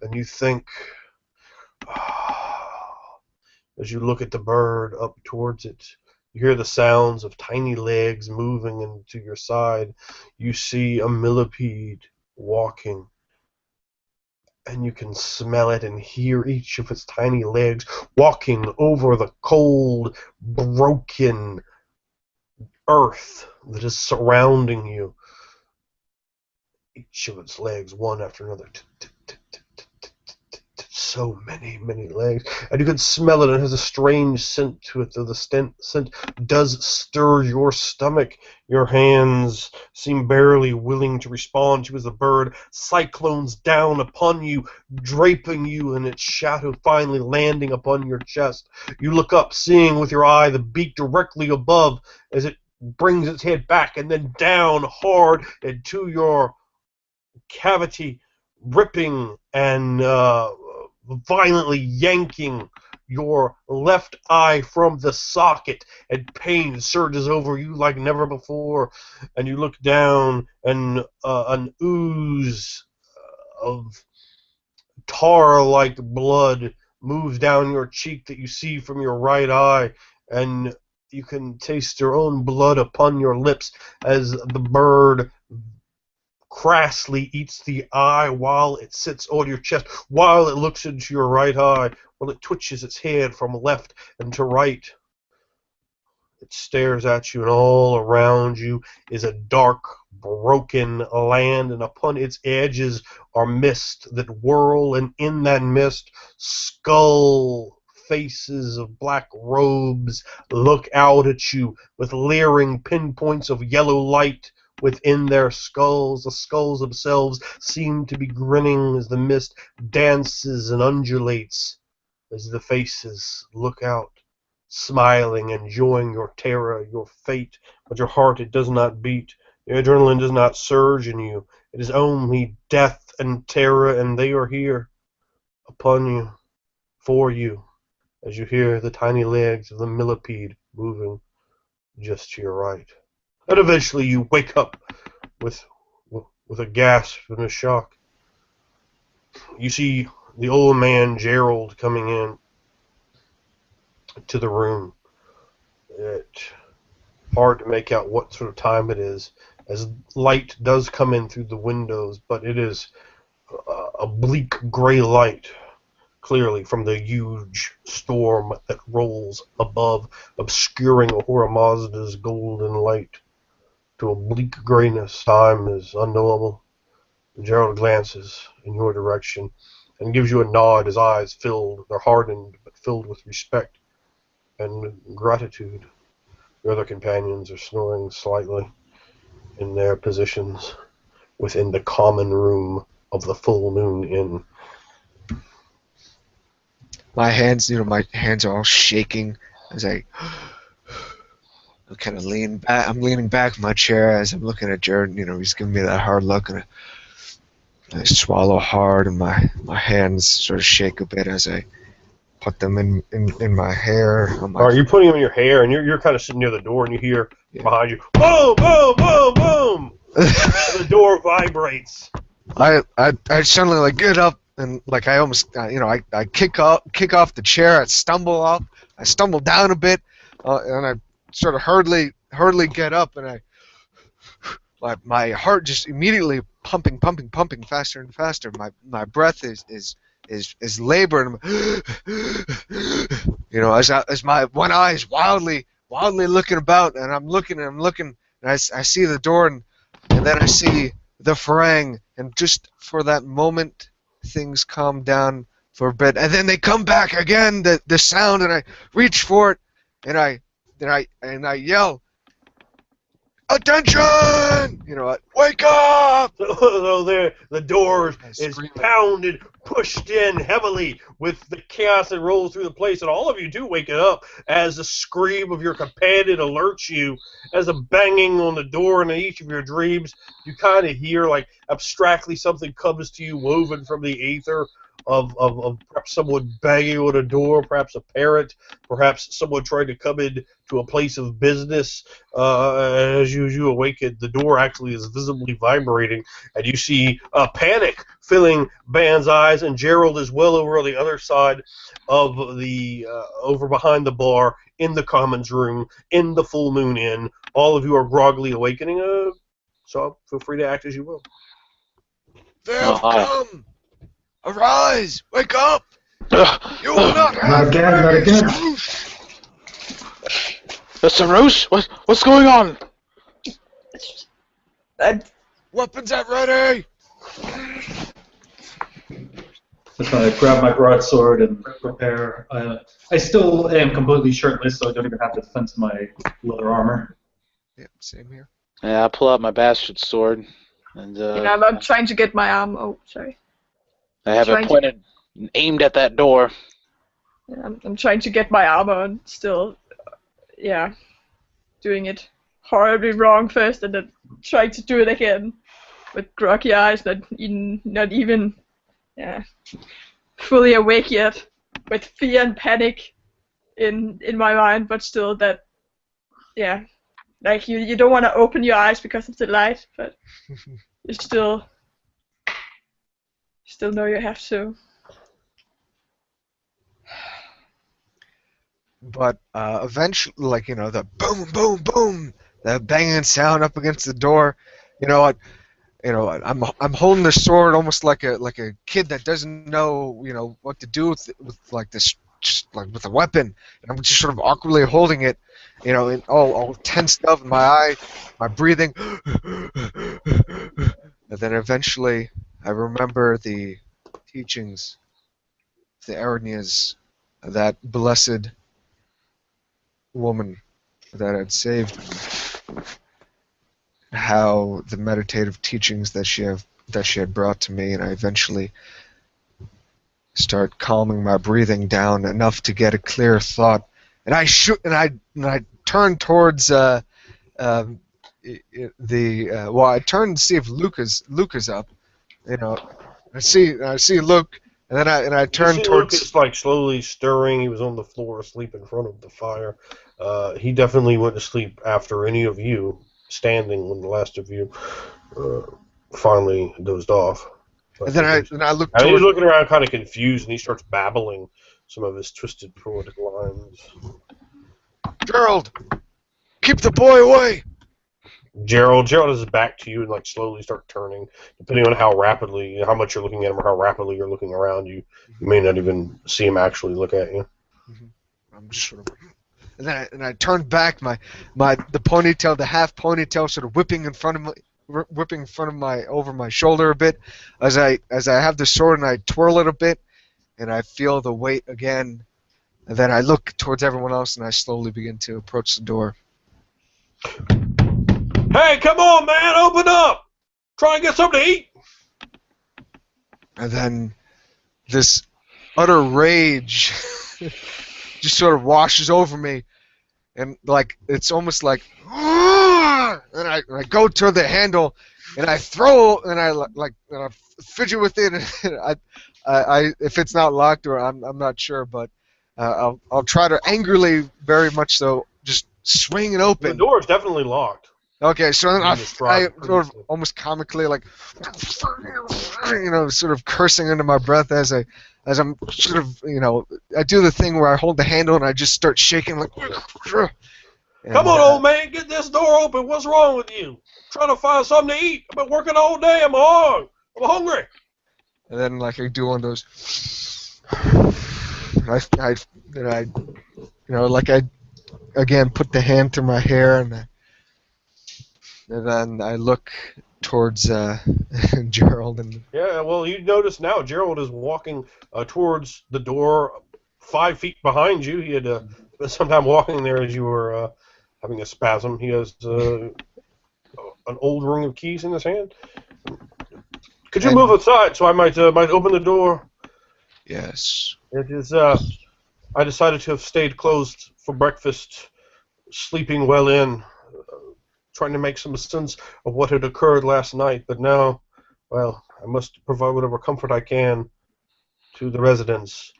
and you think, as you look at the bird up towards it, you hear the sounds of tiny legs moving into your side. You see a millipede walking, and you can smell it and hear each of its tiny legs walking over the cold, broken earth that is surrounding you. Each of its legs, one after another. So many, many legs. And you can smell it. It has a strange scent to it, though the scent does stir your stomach. Your hands seem barely willing to respond to as the bird cyclones down upon you, draping you in its shadow, finally landing upon your chest. You look up, seeing with your eye the beak directly above as it brings its head back and then down hard into your cavity, ripping and violently yanking your left eye from the socket, and pain surges over you like never before. And you look down, and an ooze of tar-like blood moves down your cheek that you see from your right eye, and you can taste your own blood upon your lips as the bird crassly eats the eye while it sits on your chest, while it looks into your right eye, while it twitches its head from left and to right. It stares at you, and all around you is a dark, broken land, and upon its edges are mists that whirl, and in that mist, skull faces of black robes look out at you with leering pinpoints of yellow light within their skulls. The skulls themselves seem to be grinning as the mist dances and undulates as the faces look out, smiling, enjoying your terror, your fate. But your heart, it does not beat. The adrenaline does not surge in you. It is only death and terror, and they are here upon you, for you, as you hear the tiny legs of the millipede moving just to your right. And eventually you wake up with a gasp and a shock. You see the old man Gerald coming in to the room. It's hard to make out what sort of time it is, as light does come in through the windows, but it is a bleak gray light, clearly from the huge storm that rolls above, obscuring Ahura Mazda's golden light to a bleak grayness. Time is unknowable. Gerald glances in your direction and gives you a nod, his eyes filled, they're hardened, but filled with respect and gratitude. Your other companions are snoring slightly. in their positions within the common room of the Full Moon Inn. My hands, my hands are all shaking as I kind of lean back. I'm leaning back in my chair as I'm looking at Jared. He's giving me that hard look, and I swallow hard, and my hands sort of shake a bit as I put them in my hair. All right, you're putting them in your hair, and you're kind of sitting near the door, and you hear behind you, boom, boom, boom, boom. And the door vibrates. I suddenly get up and I almost I kick off the chair. I stumble down a bit, and I sort of hurriedly get up, and my heart just immediately pumping faster and faster. My breath is labored. As my one eye is wildly looking about, and I'm looking, and I see the door, and then I see the farang, and just for that moment, things calm down for a bit, and then they come back again, the sound, and I reach for it, and I yell, "Attention! Wake up!" So there, the door is pounded, pushed in heavily with the chaos that rolls through the place, and all of you do wake up as the scream of your companion alerts you. As a banging on the door in each of your dreams, you kind of hear, abstractly something comes to you woven from the aether of perhaps someone banging on a door, perhaps a parent, perhaps someone trying to come in to a place of business. As you awaken, the door actually is visibly vibrating, and you see panic filling Ban's eyes, and Gerald is well over on the other side of the, over behind the bar, in the Commons room, in the Full Moon Inn. All of you are groggily awakening, so feel free to act as you will. They have come! Arise! Wake up! You will not have Not again, not again. Mr. Roche, what's going on? Weapons at ready! Just gonna grab my broadsword and prepare. I still am completely shirtless, so I don't even have to defense my leather armor. Yep, same here. Yeah, I pull out my bastard sword, and I'm trying to get my arm. Oh, sorry. I have it pointed and aimed at that door. Yeah, I'm trying to get my armor and still, doing it horribly wrong first, and then trying to do it again with groggy eyes, not even fully awake yet, with fear and panic in my mind, but still that, you don't want to open your eyes because of the light, but you still know you have to. But eventually, the boom, boom, boom, the banging sound up against the door, I'm holding the sword almost like a kid that doesn't know, what to do with this, just with a weapon, and I'm just sort of awkwardly holding it, and all tensed up in my eye, my breathing, and then eventually I remember the teachings, the Aranyas, that blessed woman that had saved me, how the meditative teachings that she had brought to me, and I eventually start calming my breathing down enough to get a clear thought, and I turn towards I turn to see if Luca's up, I see Luke. And then I turned towards. Luke is slowly stirring. He was on the floor asleep in front of the fire. He definitely went to sleep after any of you standing when the last of you finally dozed off. And then I looked. And he's looking around, kind of confused, and he starts babbling some of his twisted poetic lines. Gerald, keep the boy away. Gerald is back to you and slowly start turning, depending on how much you're looking at him or how rapidly you're looking around you. You may not even see him actually look at you. Mm-hmm. I'm just sort of, and I turned back, the ponytail, the half ponytail, sort of whipping in front of my over my shoulder a bit, as I have the sword and I twirl it a bit, and I feel the weight again, and then I look towards everyone else and I slowly begin to approach the door. Hey, come on, man, open up! Try and get something to eat! And then this utter rage just sort of washes over me, and like it's almost like, and I go to the handle, and I throw, and I fidget with it, and I if it's not locked or I'm not sure, but I'll try to angrily, very much so, just swing it The open. door is definitely locked. Okay, so then I Described sort of previously. almost comically like, sort of cursing under my breath as I'm sort of, I do the thing where I hold the handle and I just start shaking like. And, Come on, old man, get this door open. What's wrong with you? Trying to find something to eat. I've been working all day. I'm hungry. And then like I do one of those. Like I again put the hand through my hair and then I look towards Gerald and. Yeah, well, you notice now Gerald is walking towards the door 5 feet behind you. He had spent some time walking there as you were having a spasm. He has an old ring of keys in his hand. Could you move aside so I might open the door? Yes. It is. I decided to have stayed closed for breakfast, sleeping well in, trying to make some sense of what had occurred last night. But now, well, I must provide whatever comfort I can to the residents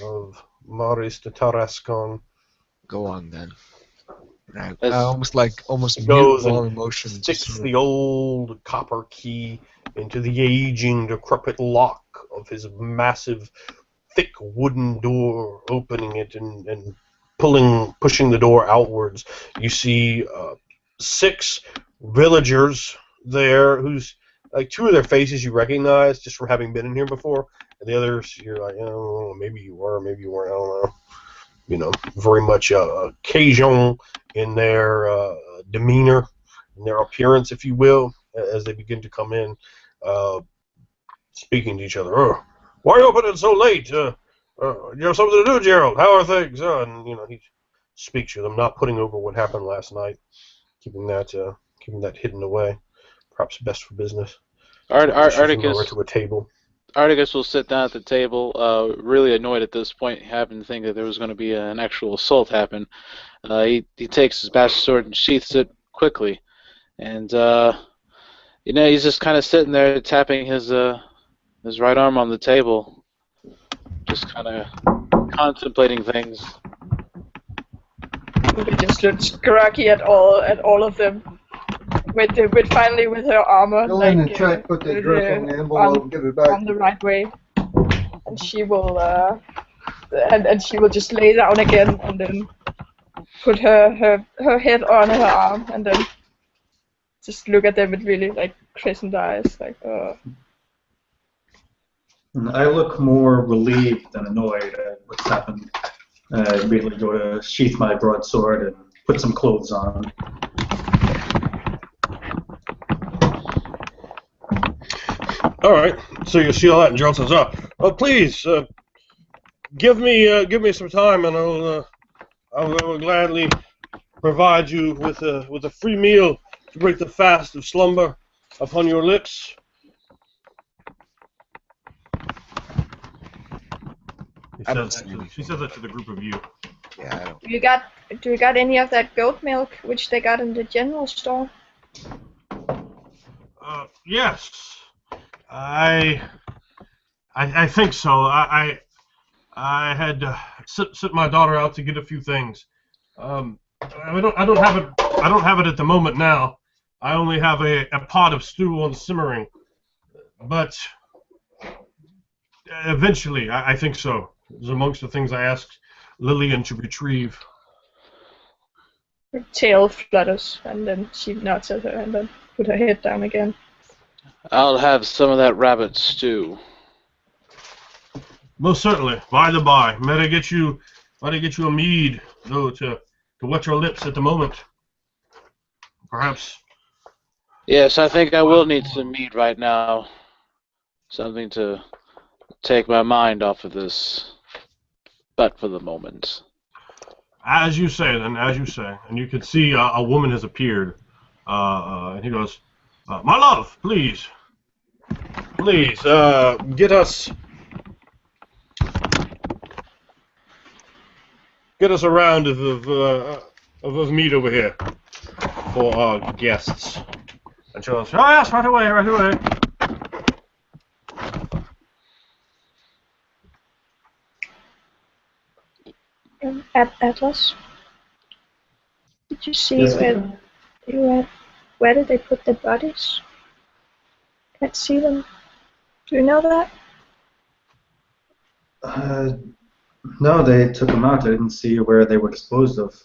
of Maris de Tarascon. Go on then. I almost mute Goes all and emotion. sticks the old copper key into the aging, decrepit lock of his massive, thick wooden door, opening it and pushing the door outwards. You see 6 villagers there who's like 2 of their faces you recognize just from having been in here before, and the others you're like, oh, maybe you were, maybe you weren't, I don't know. Very much Cajun in their demeanor, in their appearance, if you will, as they begin to come in, speaking to each other. Oh, why are you opening so late? You have something to do, Gerald. How are things? And he speaks to them, not putting over what happened last night, keeping that hidden away. Perhaps best for business. Over to a table. Articus will sit down at the table, really annoyed at this point, having to think that there was going to be an actual assault happen. He takes his bastard sword and sheaths it quickly, and he's just kind of sitting there tapping his right arm on the table, just kind of contemplating things. He just looks groggy at all of them. With her armor Go in and try to put the dress on the envelope and give it back. on the right way, and she will and she will just lay down again and then put her head on her arm and then just look at them with really like crescent eyes, like. I look more relieved than annoyed at what's happened. I immediately go to sheath my broadsword and put some clothes on. All right. So you see all that, and Gerald says, "Oh, please, give me some time, and I will gladly provide you with a free meal to break the fast of slumber upon your lips." She says that to the group of you. Yeah, I don't. Do you got any of that goat milk which they got in the general store? Yes. I think so. I had sent my daughter out to get a few things. I don't have it at the moment now. I only have a pot of stew on simmering, but eventually I think so. It was amongst the things I asked Lillian to retrieve. Her tail flutters and then she nods at her and then put her head down again. I'll have some of that rabbit stew. Most certainly. By the by, might I get you a mead, though, to wet your lips at the moment? Perhaps. Yes, I think I will need some meat right now. Something to take my mind off of this. But for the moment. As you say, then, as you say. And you can see a woman has appeared And he goes, "My love, please, get us a round of meat over here for our guests." And she goes, "Oh yes, right away, right away." Atlas, did you see Yes, where did they put the bodies? Can't see them. Do you know that? no, they took them out. I didn't see where they were disposed of.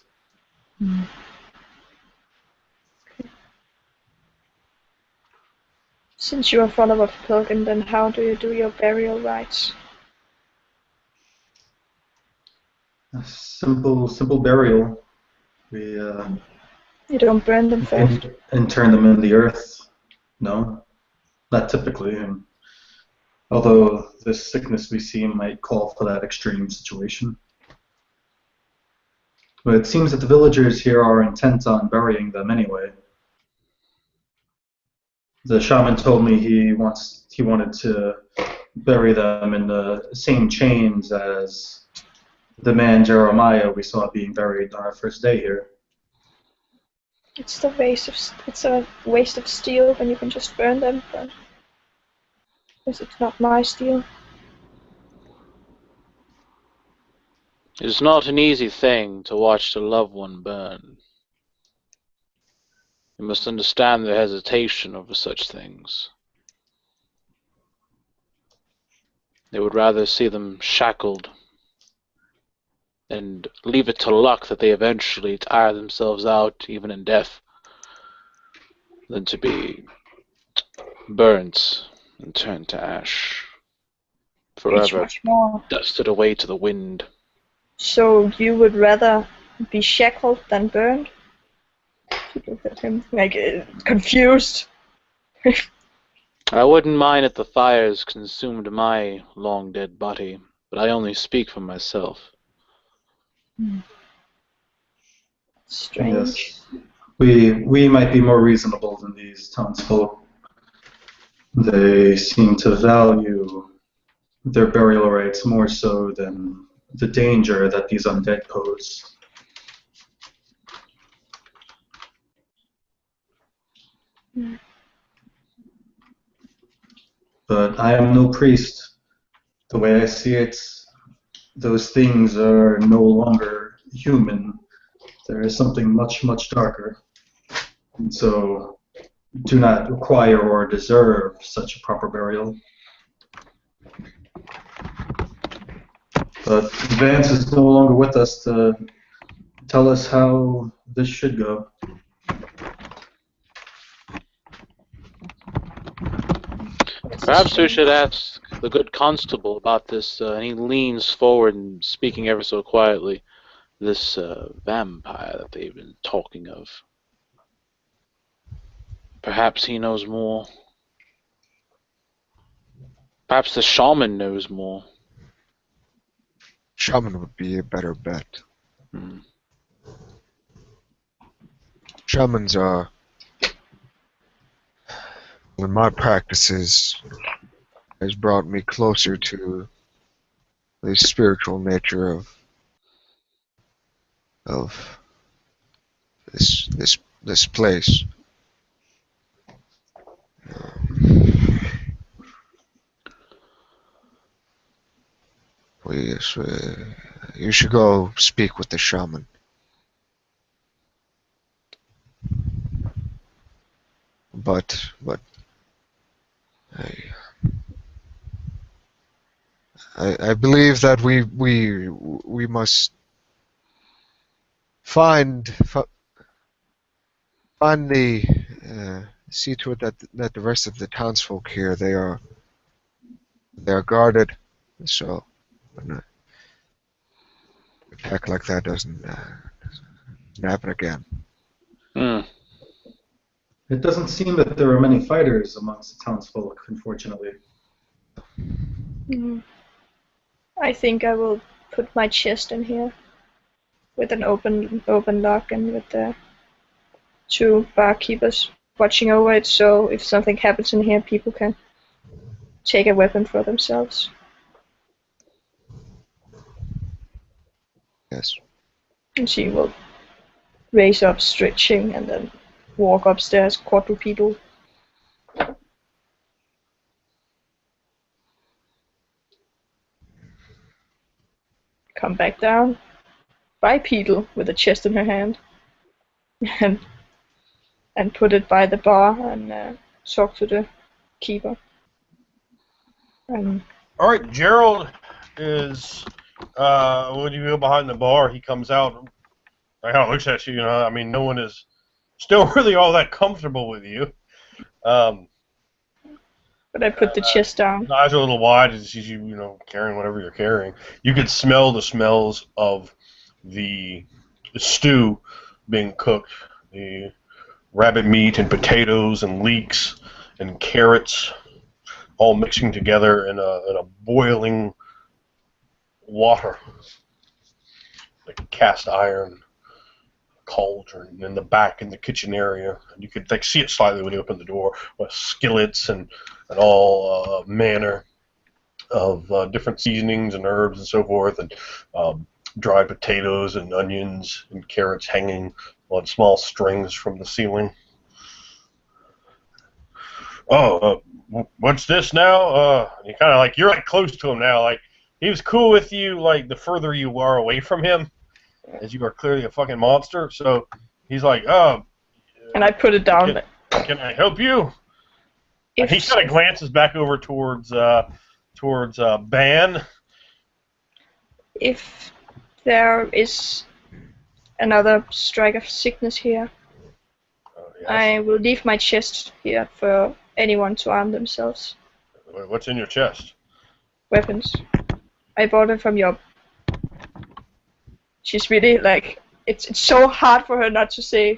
Since you are follower of Pilgrim, then how do you do your burial rites? A simple burial. We You don't burn them first. intern them in the earth. No, not typically. And although this sickness we see might call for that extreme situation. But it seems that the villagers here are intent on burying them anyway. The shaman told me he wanted to bury them in the same chains as the man Jeremiah we saw being buried on our first day here. It's a waste of steel when you can just burn them, but because it's not my steel. It's not an easy thing to watch the loved one burn. You must understand their hesitation over such things. They would rather see them shackled and leave it to luck that they eventually tire themselves out, even in death, than to be burnt and turned to ash, It's forever much more. dusted away to the wind. So you would rather be shackled than burned? She looked at him like confused. I wouldn't mind if the fires consumed my long-dead body, but I only speak for myself. Strange. Yes. We might be more reasonable than these townsfolk. They seem to value their burial rites more so than the danger that these undead pose. But I am no priest. The way I see it, those things are no longer human. There is something much, much darker. And so do not require or deserve such a proper burial. But Vance is no longer with us to tell us how this should go. Perhaps we should ask the good constable about this, and he leans forward and speaking ever so quietly, this vampire that they've been talking of. Perhaps he knows more. Perhaps the shaman knows more. Shaman would be a better bet. Hmm. Shamans are, in my practices, has brought me closer to the spiritual nature of this place. You should go speak with the shaman. But I believe that we must find the see to it that the rest of the townsfolk here they are guarded, so an attack like that doesn't happen again. Hmm. It doesn't seem that there are many fighters amongst the townsfolk, unfortunately. I think I will put my chest in here with an open lock and with the 2 barkeepers watching over it, so if something happens in here, people can take a weapon for themselves. Yes. And she will raise up, stretching, and then walk upstairs quadrupedal. Come back down, bipedal, with a chest in her hand, and put it by the bar and talk to the keeper. All right, Gerald is when you go behind the bar, he comes out and kind of looks at you. I mean, no one is still really all that comfortable with you. But I put the chest down. His eyes are a little wide as he sees you, carrying whatever you're carrying. You could smell the smells of the stew being cooked, the rabbit meat and potatoes and leeks and carrots, all mixing together in a boiling water, like a cast iron cauldron in the back in the kitchen area. And you could see it slightly when you open the door, with skillets and all manner of different seasonings and herbs and so forth, and dried potatoes and onions and carrots hanging on small strings from the ceiling. Oh, what's this now? You kind of you're close to him now. He was cool with you, the further you are away from him, as you are clearly a fucking monster. So he's like, oh. And I put it down. Can I help you? And he kind of glances back over towards Ban. If there is another strike of sickness here, Yes. I will leave my chest here for anyone to arm themselves. What's in your chest? Weapons. I bought them from your... She's really it's so hard for her not to say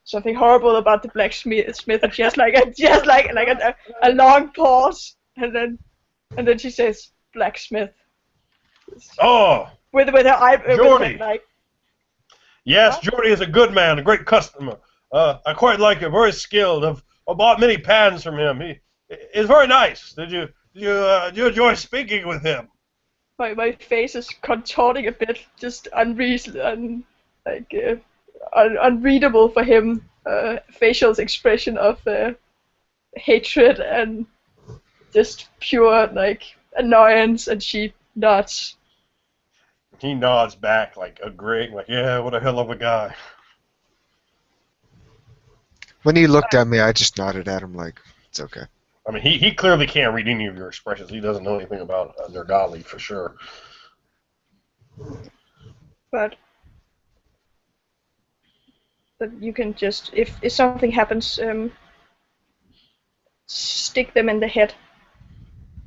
something horrible about the blacksmith, and she has a long pause, and then she says blacksmith. Oh, with her eye. Jordy. Yes, What? Jordy is a good man, a great customer. I quite like him, very skilled. I've bought many pans from him. He's very nice. Did you enjoy speaking with him? My face is contorting a bit, just unreadable for him. Facial expression of hatred and just pure annoyance, and she nods. He nods back, agreeing, yeah, what a hell of a guy. When he looked at me, I just nodded at him it's okay. I mean, he clearly can't read any of your expressions. He doesn't know anything about Nergali, for sure. But you can just, if something happens, stick them in the head.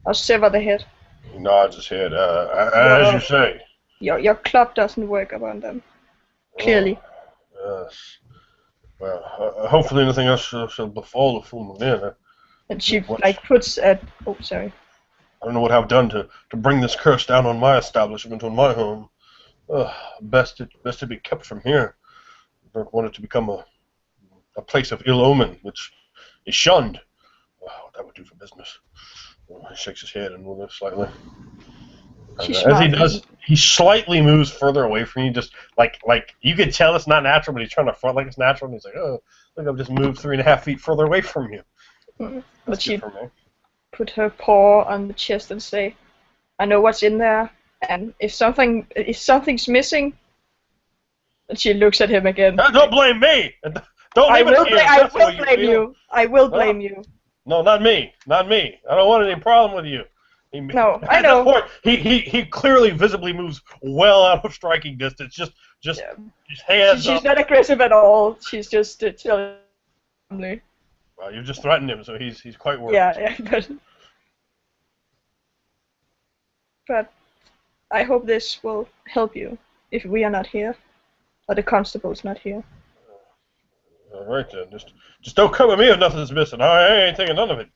Or sever the head. He nods his head. As you say. Your club doesn't work upon them. Clearly. Yes. Well, hopefully nothing else shall befall the full moon. And she puts at... Oh, sorry. I don't know what I've done to bring this curse down on my establishment, on my home. Best to be kept from here. I don't want it to become a place of ill omen, which is shunned. What that would do for business. He shakes his head and moves slightly. As he does, he slightly moves further away from you, just like you could tell it's not natural, but he's trying to front like it's natural, and he's like, oh, look, I've just moved 3.5 feet further away from you. But she put her paw on the chest and say, I know what's in there, and if something's missing, and she looks at him again. Don't blame me! Don't I will blame you. I will blame you. No, not me. Not me. I don't want any problem with you. No, I know. At that point, he clearly visibly moves well out of striking distance. Just his hands up. She's not aggressive at all. She's just chilling. Well, you just threatened him, so he's quite worried. Yeah, but I hope this will help you if we are not here, or the constable's not here. All right then, just don't come at me if nothing's missing. I ain't taking none of it.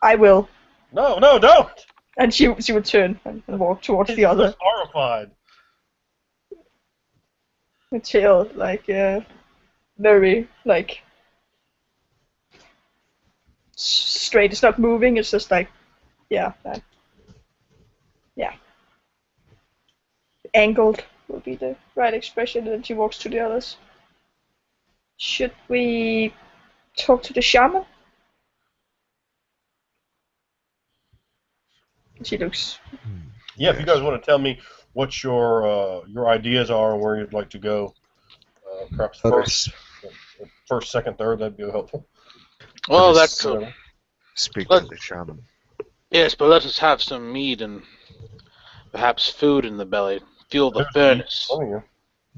I will. No, don't. And she would turn and walk towards the other. He's horrified. Until very straight. It's not moving. It's just like, yeah, yeah, angled would be the right expression. And she walks to the others. Should we talk to the shaman? She looks. Yeah, if you guys want to tell me what your ideas are and where you'd like to go, perhaps Let us first, second, third, that'd be helpful. Well, Let that us could. speak Let, to the shaman. yes, but let us have some meat and perhaps food in the belly. Fuel the There's meat in furnace. front of you.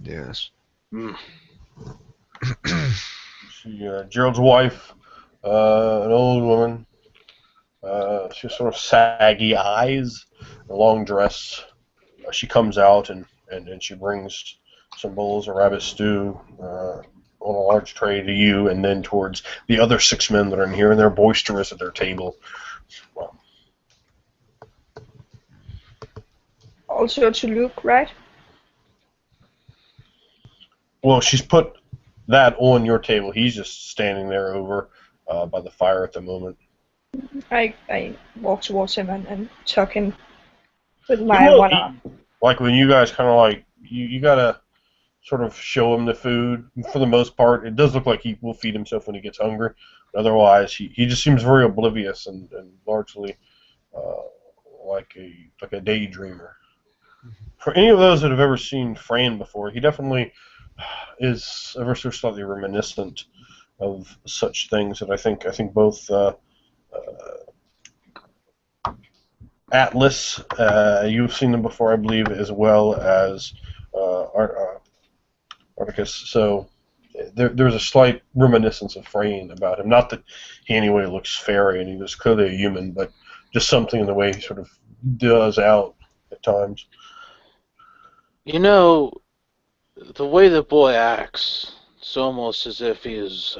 Yes. Mm. See, Gerald's wife, an old woman. She has sort of saggy eyes, a long dress. She comes out and she brings some bowls of rabbit stew on a large tray to you, and then towards the other 6 men that are in here, and they're boisterous at their table. Well, Also to Luke, right? well, she's put that on your table. He's just standing there over by the fire at the moment. I walk towards him and tuck him with He my will one eat. arm. Like when you guys kind of like you gotta sort of show him the food. For the most part, it does look like he will feed himself when he gets hungry. But otherwise, he just seems very oblivious and largely uh, like a daydreamer. For any of those that have ever seen Fran before, he definitely is ever so slightly reminiscent of such things. And I think both Atlas, you've seen them before, I believe, as well as Articus. So there's a slight reminiscence of Frayne about him. Not that he anyway looks fairy and he was clearly a human, but just something in the way he sort of does out at times. You know, the way the boy acts, it's almost as if he is.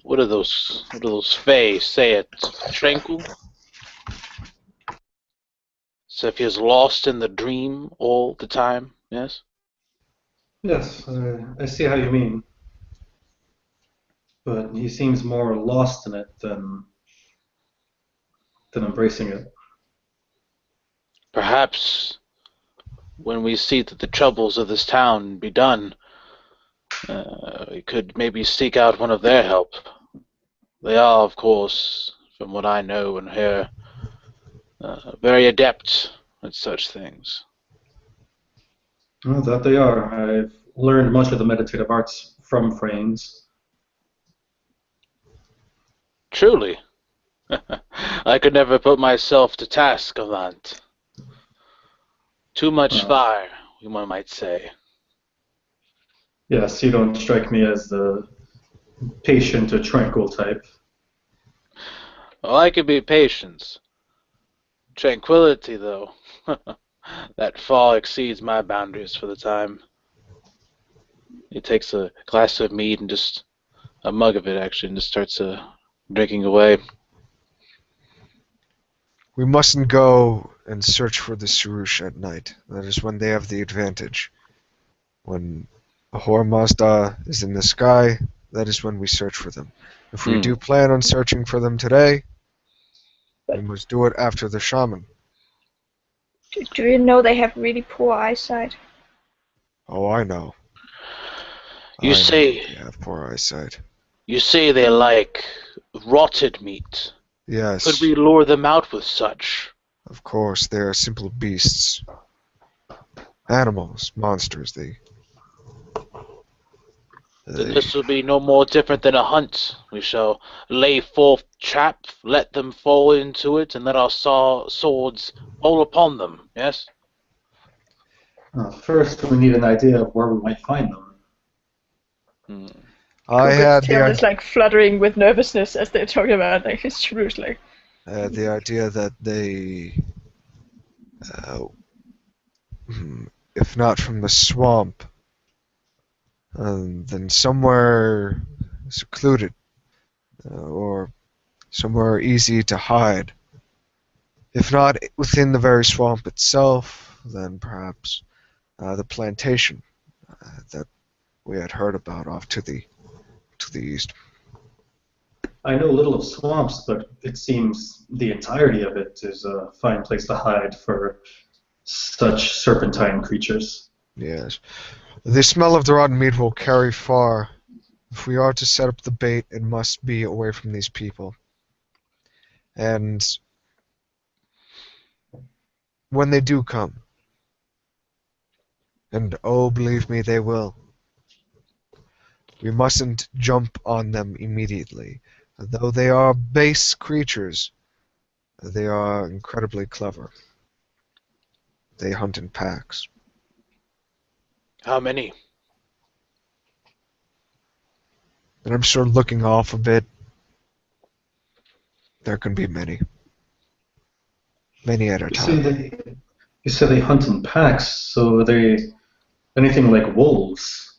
What are those? What are those fae? Say it. Tranquil. So if he is lost in the dream all the time. Yes. Yes, I see how you mean, but he seems more lost in it than embracing it. Perhaps when we see that the troubles of this town be done, we could maybe seek out one of their help. They are, of course, from what I know and hear, very adept at such things. Well, that they are. I've learned much of the meditative arts from Frames. Truly. I could never put myself to task of that. Too much Uh, fire, one might say. yes, you don't strike me as the patient or tranquil type. Well, I could be patient. Tranquility, though, that far exceeds my boundaries for the time. He takes a glass of mead and just a mug of it, actually, and just starts drinking away. We mustn't go and search for the Surush at night. That is when they have the advantage. When Ahura Mazda is in the sky, that is when we search for them. If we do plan on searching for them today, we must do it after the shaman. Do you know they have really poor eyesight? Oh, I know. You I say know they have poor eyesight. you say they like rotted meat. Yes, Could we lure them out with such? of course, they are simple beasts. Animals, monsters, Then this will be no more different than a hunt. We shall lay forth trap, let them fall into it, and let our swords fall upon them. Yes. First, we need an idea of where we might find them. I Kuka's had tail is like fluttering with nervousness as they're talking about like his truth, like. the idea that they, uh, if not from the swamp, then somewhere secluded or somewhere easy to hide. If not within the very swamp itself, then perhaps the plantation that we had heard about off to the east. I know little of swamps, but it seems the entirety of it is a fine place to hide for such serpentine creatures. Yes. The smell of the rotten meat will carry far. If we are to set up the bait, it must be away from these people. And when they do come, and oh, believe me, they will, we mustn't jump on them immediately. Though they are base creatures, they are incredibly clever. They hunt in packs. How many? And I'm sort of looking off a bit. There can be many. Many at a You say time. they hunt in packs, so are they anything like wolves?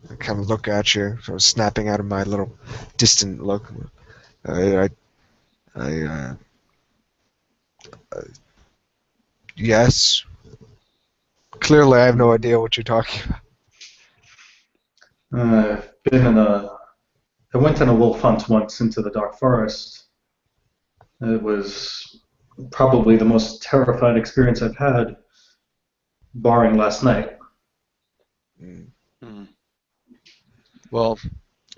I kind of look at you, sort of snapping out of my little distant look. I, I, yes. Clearly, I have no idea what you're talking about. I've been I went on a wolf hunt once into the dark forest. It was probably the most terrifying experience I've had, barring last night. Hmm. Well,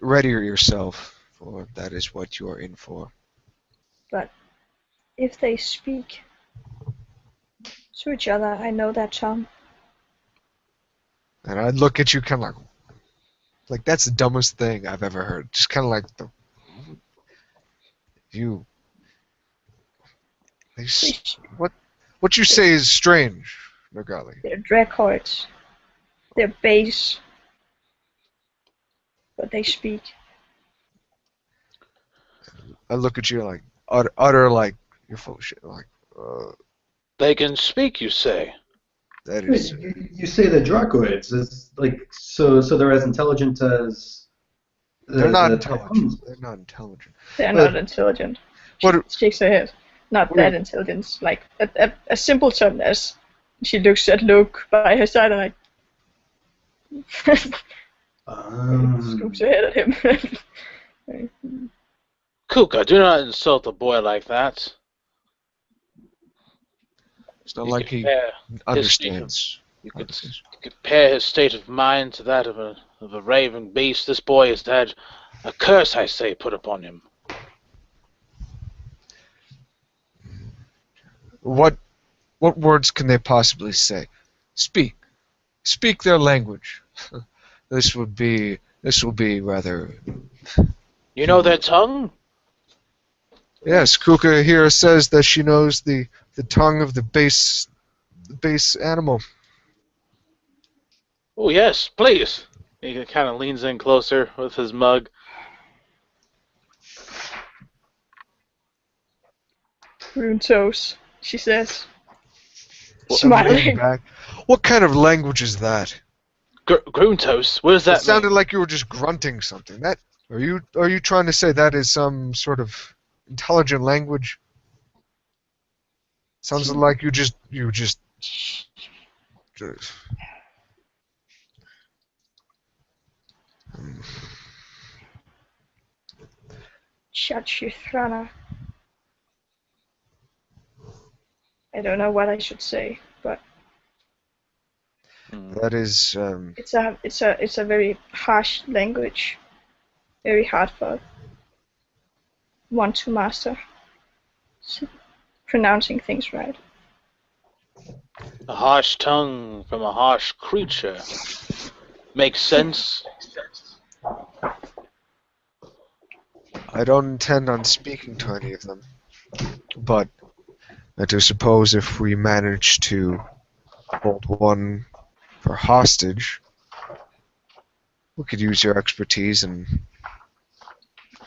ready yourself, for that is what you are in for. But if they speak to each other, I know that tongue. And I look at you kind of like that's the dumbest thing I've ever heard. Just kind of like you. What you say is strange, Nogali. They're dracoids. They're base. But they speak. I look at you like utter like you're full of shit. Like They can speak, you say? that Wait, is. you say they're dracoids. It's like so they're as intelligent as They're not the intelligent. They're not intelligent. They're But not intelligent. what? Shakes her head. Not that intelligent. Like a simpleton as she looks at Luke by her side and like scoops her head at him. Kuka, do not insult a boy like that. It's not You like he compare understands. You could compare his state of mind to that of a raving beast. This boy has had a curse, I say, put upon him. What words can they possibly say? Speak their language. This will be rather. You know their tongue? Yes, Kuka here says that she knows the tongue of the base animal. Oh, yes, please. He kind of leans in closer with his mug. Rune toes, she says. I'm Smiling. leaning back. What kind of language is that? Gruntos? What does that It sounded mean? like you were just grunting something. That are you trying to say that is some sort of intelligent language? Sounds like you just Chachithrana. I don't know what I should say, but that is it's a very harsh language, very hard for one to master. Pronouncing things right. A harsh tongue from a harsh creature. Makes sense. I don't intend on speaking to any of them, but I do suppose if we manage to hold one for hostage, we could use your expertise in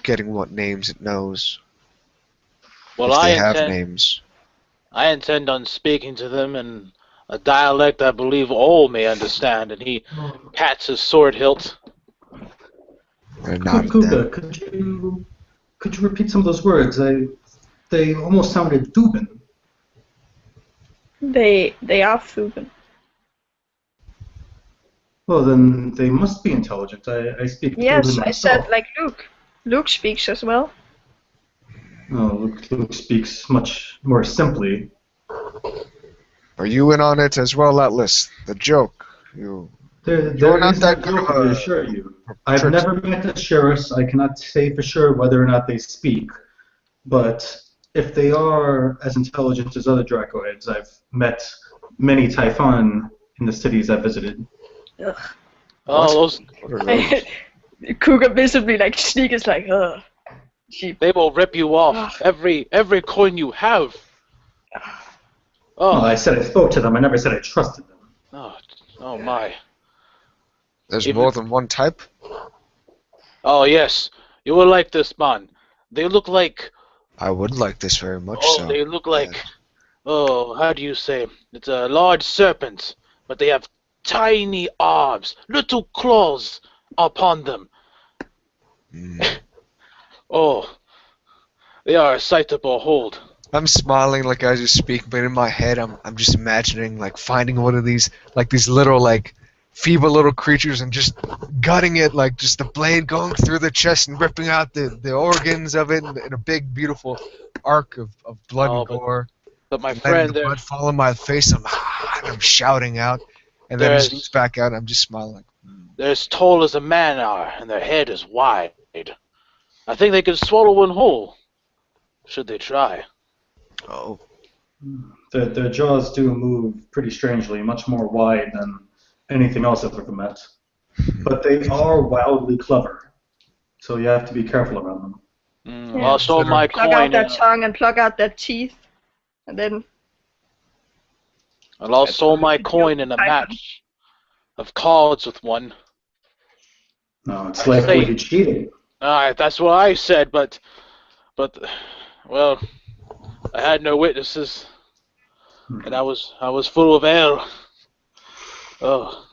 getting what names it knows. Well, If they have names. I intend on speaking to them in a dialect I believe all may understand, and he pats his sword hilt. They're not Kuga, them. could you repeat some of those words? They almost sounded Dubin. They are Thuban. Well, then they must be intelligent. I speak fluently Yes, I said myself. like Luke. Luke speaks as well. Oh, Luke speaks much more simply. Are you in on it as well, Atlas? The joke. You're There not is no that good joke, of I assure you. a I've trickster. never met the sheriffs. I cannot say for sure whether or not they speak, but if they are as intelligent as other Dracoids, I've met many Typhon in the cities I've visited. Ugh. Oh, those What are those? Cougar visibly like Sneak is like, ugh. She. they will rip you off. Ugh. Every coin you have. Well, I Oh, said I spoke to them. I never said I trusted them. oh, oh my. There's Even more than one type? oh yes, you will like this man. They look like I would like this very much oh, so. they look like oh, how do you say? It's a large serpent, but they have tiny arms, little claws upon them. Mm. Oh, they are a sight to behold. I'm smiling like as you speak, but in my head I'm just imagining like finding one of these little like feeble little creatures and just gutting it, like just the blade going through the chest and ripping out the organs of it in a big beautiful arc of blood Oh, and gore. but my And letting the friend, they're blood fall on my face, I'm shouting out, and then they're it zooms back out. I'm just smiling like, they're as tall as a man are, and their head is wide. I think they could swallow one whole, should they try. oh, Their jaws do move pretty strangely, much more wide than anything else I've ever met. But they are wildly clever, so you have to be careful around them. Yeah. I'll show my Plug out coin, that tongue and plug out that teeth, and then. and I'll sow my coin in a match of cards with one. No, it's I likely say- he cheated. That's what I said, but, well, I had no witnesses, and I was full of ale. Oh,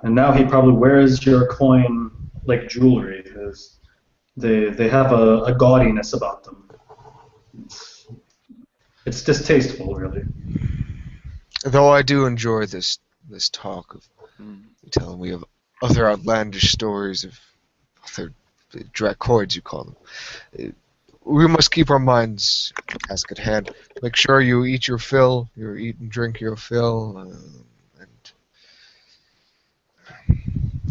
And now he probably wears your coin like jewelry. They have a gaudiness about them. It's distasteful, really. though I do enjoy this talk of mm. telling me of other outlandish stories of other dracoids, you call them. We must keep our minds task at hand. Make sure you eat your fill, you eat and drink your fill, and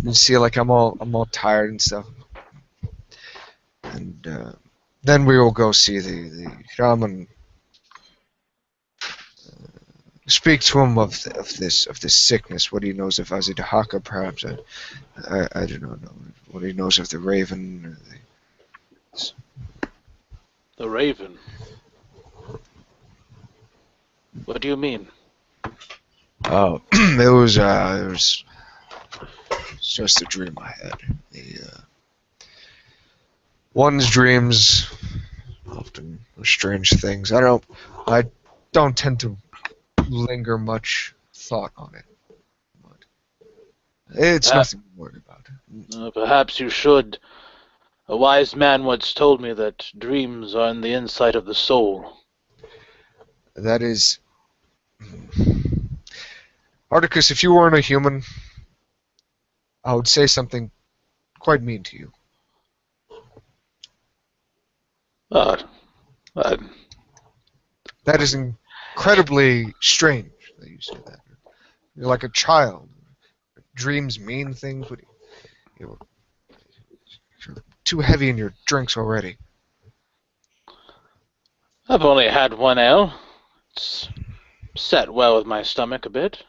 you see, like I'm all tired and stuff. And then we will go see the Raman. Speak to him of this sickness. What he knows of Azidahaka, perhaps. I do not know what he knows of the Raven. The Raven. What do you mean? Oh, it was just a dream I had. One's dreams often are strange things. I don't tend to linger much thought on it. But it's nothing to worry about. Perhaps you should. A wise man once told me that dreams are in the inside of the soul. That is... Articus, if you weren't a human, I would say something quite mean to you. Uh, That is incredibly strange that you say that. You're like a child. Dreams mean things, but you're too heavy in your drinks already. I've only had one ale. It's set well with my stomach a bit.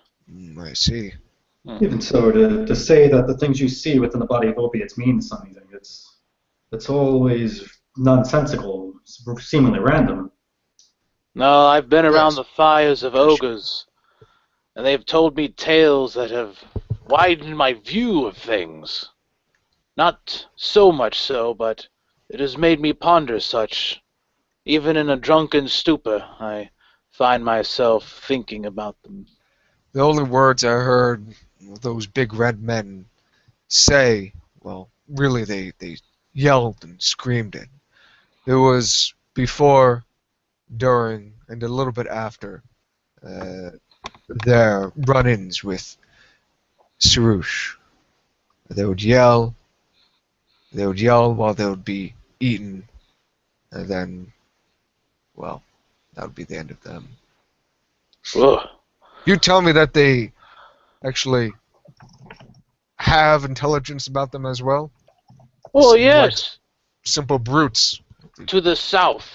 I see. Even so, to say that the things you see within the body of opiates mean something, it's always nonsensical, seemingly random. No, I've been around Yes. the fires of ogres, and they've told me tales that have widened my view of things. Not so much so, but it has made me ponder such. Even in a drunken stupor, I find myself thinking about them. The only words I heard those big red men say, well, really they yelled and screamed it. It was before, during, and a little bit after their run-ins with Sarouche. They would yell. They would yell while they would be eaten, and then, well, that would be the end of them. Ugh. You tell me that they actually have intelligence about them as well? Well, Seems like yes. simple brutes. To the south,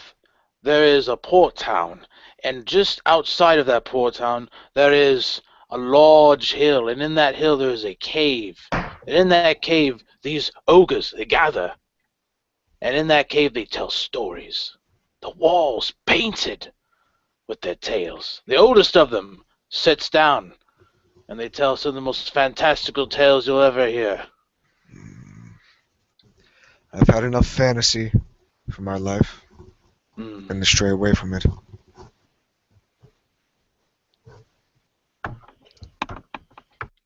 there is a port town, and just outside of that port town, there is a large hill, and in that hill there is a cave. And in that cave, these ogres, they gather. And in that cave, they tell stories. The walls painted with their tales. The oldest of them sits down, and they tell some of the most fantastical tales you'll ever hear. I've had enough fantasy for my life, Mm. and to stray away from it.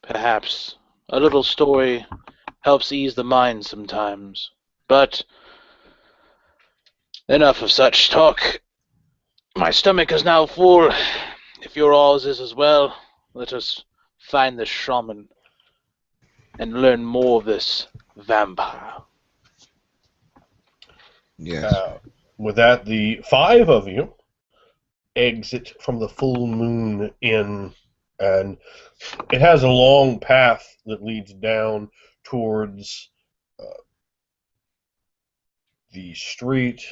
Perhaps a little story helps ease the mind sometimes. But enough of such talk. My stomach is now full. If your all's is as well, let us find the shaman and learn more of this vampire. Yes. With that, the 5 of you exit from the Full Moon Inn, and it has a long path that leads down towards the street,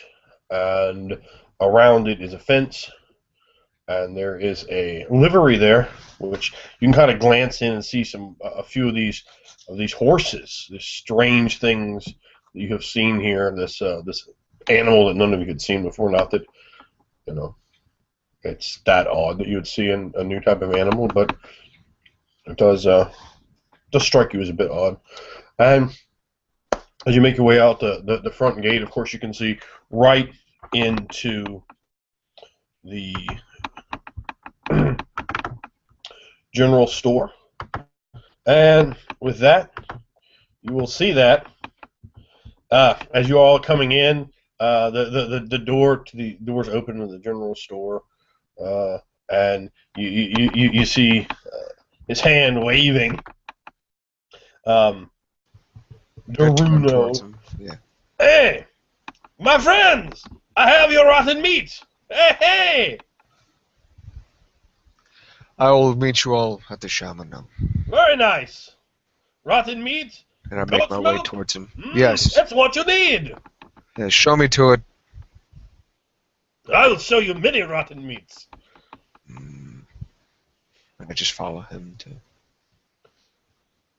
and around it is a fence, and there is a livery there, which you can kind of glance in and see a few of these horses, these strange things that you have seen here. This animal that none of you had seen before. Not that it's that odd that you would see in a new type of animal, but it does strike you as a bit odd. And as you make your way out the front gate, of course, you can see right into the general store. And with that, you will see that as you all are coming in, the doors open to the general store, and you see his hand waving. I turn towards Daruno. him. Yeah. Hey, my friends! I have your rotten meat! Hey, hey! I will meet you all at the shaman now. Very nice. Rotten meat? And I make Goat's my way milk? towards him. Yes. That's what you need! Yeah, show me to it. I will show you many rotten meats. And I just follow him to.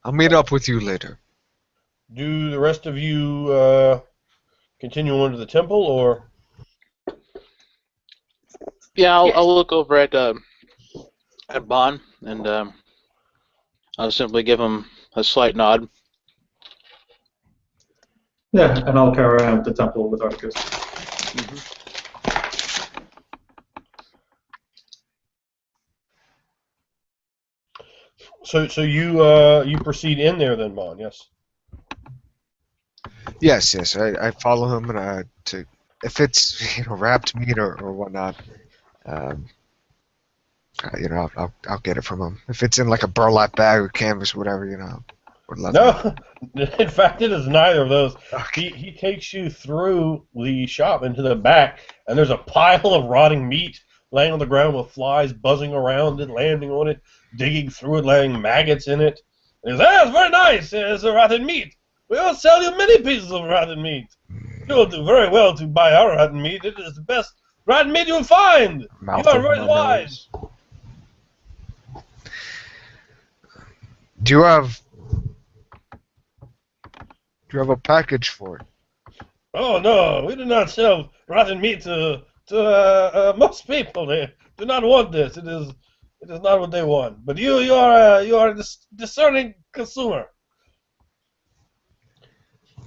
I'll meet up with you later. Do the rest of you continue on to the temple, or? Yeah, I'll look over at Bon, and I'll simply give him a slight nod. Yeah, and I'll carry around the temple with Arcus. So you proceed in there then, Mon? Yes. Yes. I follow him, and if it's wrapped meat or whatnot, I'll get it from him. If it's in like a burlap bag or canvas, or whatever, would love No, in fact, it is neither of those. Okay. He takes you through the shop into the back, and there's a pile of rotting meat laying on the ground with flies buzzing around it, landing on it, digging through it, laying maggots in it. And he says, "Ah, it's very nice. It's a rotten meat. We will sell you many pieces of rotten meat. You will do very well to buy our rotten meat. It is the best rotten meat you'll find. Mouth You are over very my wise." nose. Do you have a package for it? Oh no, we do not sell rotten meat to most people. They do not want this. It is not what they want. But you are a discerning consumer.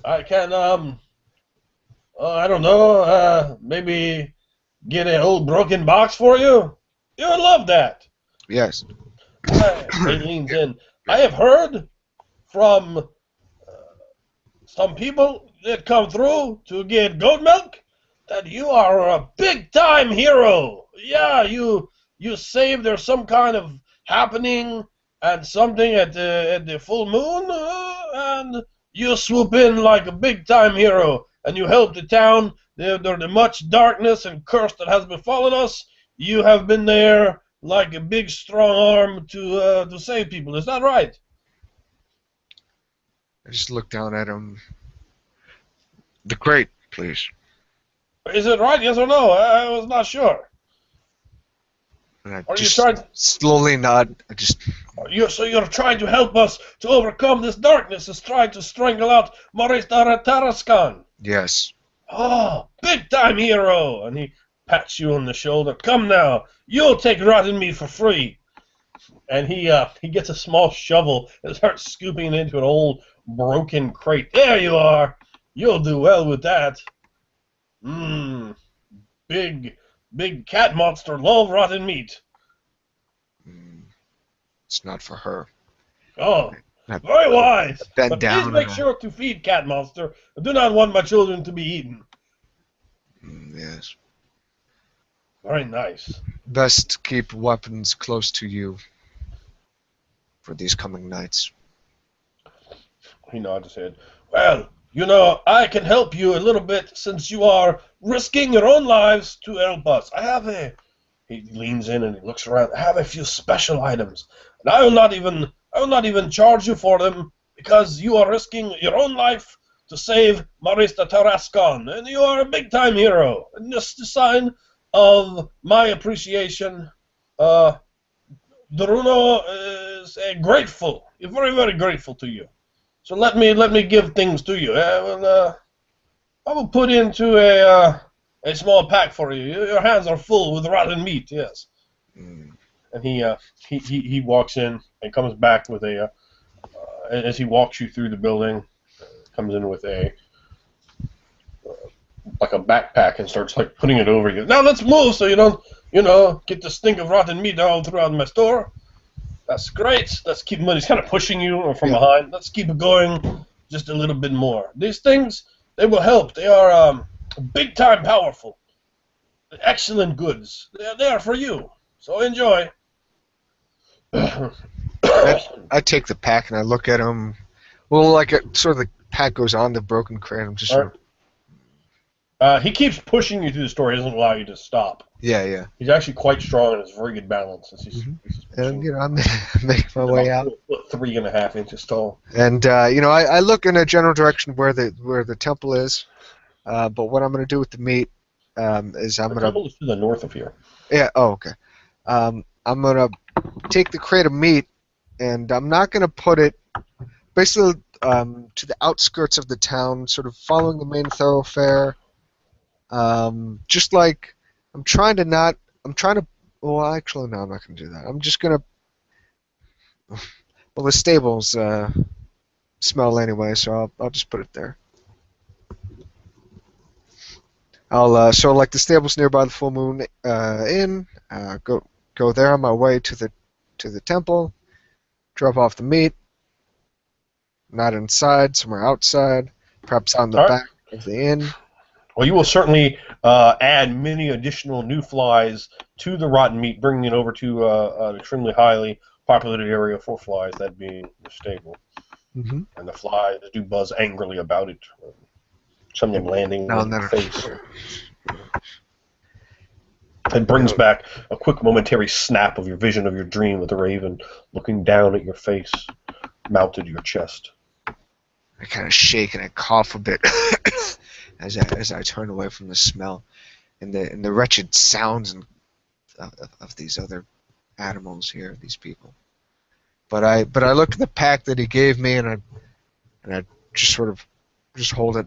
I can I don't know, maybe get an old broken box for you. You would love that. Yes. He leans in. I have heard from some people that come through to get goat milk that you are a big-time hero. Yeah, you saved. There's some kind of happening, and something at the full moon, and you swoop in like a big-time hero, and you help the town. There the much darkness and curse that has befallen us. You have been there like a big, strong arm to save people. Is that right? I just look down at him. The crate, please. Is it right? Yes or no? I was not sure. And I Are you just trying? slowly nod. I just So you're trying to help us to overcome this darkness, is trying to strangle out Maurice Tarascan. yes. Oh, big time hero! And he pats you on the shoulder. Come now, you'll take rotten meat for free. And he gets a small shovel and starts scooping it into an old broken crate. There you are. You'll do well with that. Mmm, big cat monster love rotten meat. It's not for her. Oh, I very wise. bend But down please make and sure to feed cat monster. I do not want my children to be eaten. yes. Very nice. Best keep weapons close to you for these coming nights. He nodded his head. Well, you know, I can help you a little bit since you are risking your own lives to help us. He leans in and he looks around. I have a few special items, and I will not even charge you for them because you are risking your own life to save Maurice de Tarascon, and you are a big-time hero. And just a sign of my appreciation, Druno is grateful, very, very grateful to you. So let me give things to you. I will put into a small pack for you. Your hands are full with rotten meat. Yes. And he walks in and comes back with as he walks you through the building, comes in with like a backpack and starts like putting it over you. Now let's move so you don't get the stink of rotten meat all throughout my store. That's great. Let's keep moving. He's kind of pushing you from behind. Let's keep it going just a little bit more. These things, they will help. They are big time powerful. Excellent goods. They are for you. So enjoy. I take the pack and I look at him. Well, like sort of the pack goes on the broken crate. I'm just sort of, he keeps pushing you through the store. He doesn't allow you to stop. yeah. He's actually quite strong and has very good balance. He's And I'm making my way out. 3.5 inches tall. And I look in a general direction where the temple is. But what I'm going to do with the meat is I'm The going to. temple is to the north of here. Yeah. Oh, okay. I'm going to take the crate of meat, and I'm not going to put it basically to the outskirts of the town, sort of following the main thoroughfare. Just like I'm trying to. Well, actually, no, I'm not going to do that. I'm just going to. Well, the stables smell anyway, so I'll just put it there. I'll so like the stables nearby the Full Moon Inn. Go there on my way to the temple. Drop off the meat. Not inside, somewhere outside. Perhaps on the back of the inn. Well, you will certainly add many additional new flies to the rotten meat, bringing it over to an extremely highly populated area for flies, that being the stable. Mm-hmm. And the flies do buzz angrily about it. Some of them landing on your face. It brings back a quick momentary snap of your vision of your dream with the raven looking down at your face, mounted to your chest. I kind of shake and I cough a bit as I turn away from the smell and the wretched sounds of these other animals here, these people. But I look at the pack that he gave me and I just sort of just hold it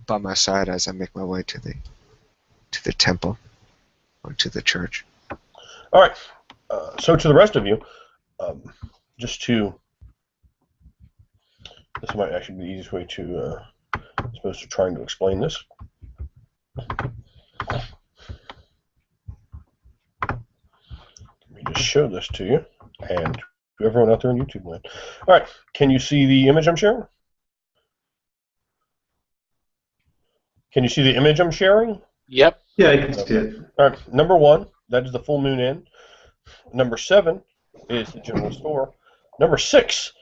by my side as I make my way to the temple or to the church. All right. So to the rest of you, this might actually be the easiest way to, as opposed to trying to explain this. Let me just show this to you, and to everyone out there in YouTube land. All right. Can you see the image I'm sharing? Can you see the image I'm sharing? Yep. Yeah, I can see it. All right. Number 1, that is the Full Moon Inn. Number 7 is the general store. Number 6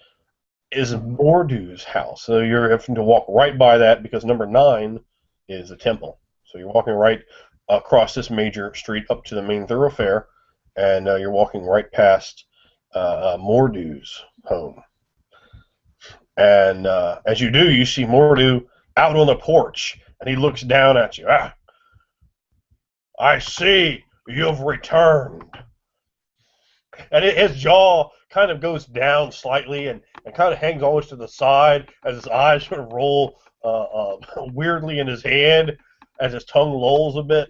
is Mordou's house. So you're having to walk right by that because number 9 is a temple. So you're walking right across this major street up to the main thoroughfare, and you're walking right past Mordou's home. And as you do, you see Mordou out on the porch, and he looks down at you. Ah, I see you've returned. And his jaw kind of goes down slightly and kind of hangs always to the side as his eyes sort of roll weirdly in his head as his tongue lolls a bit.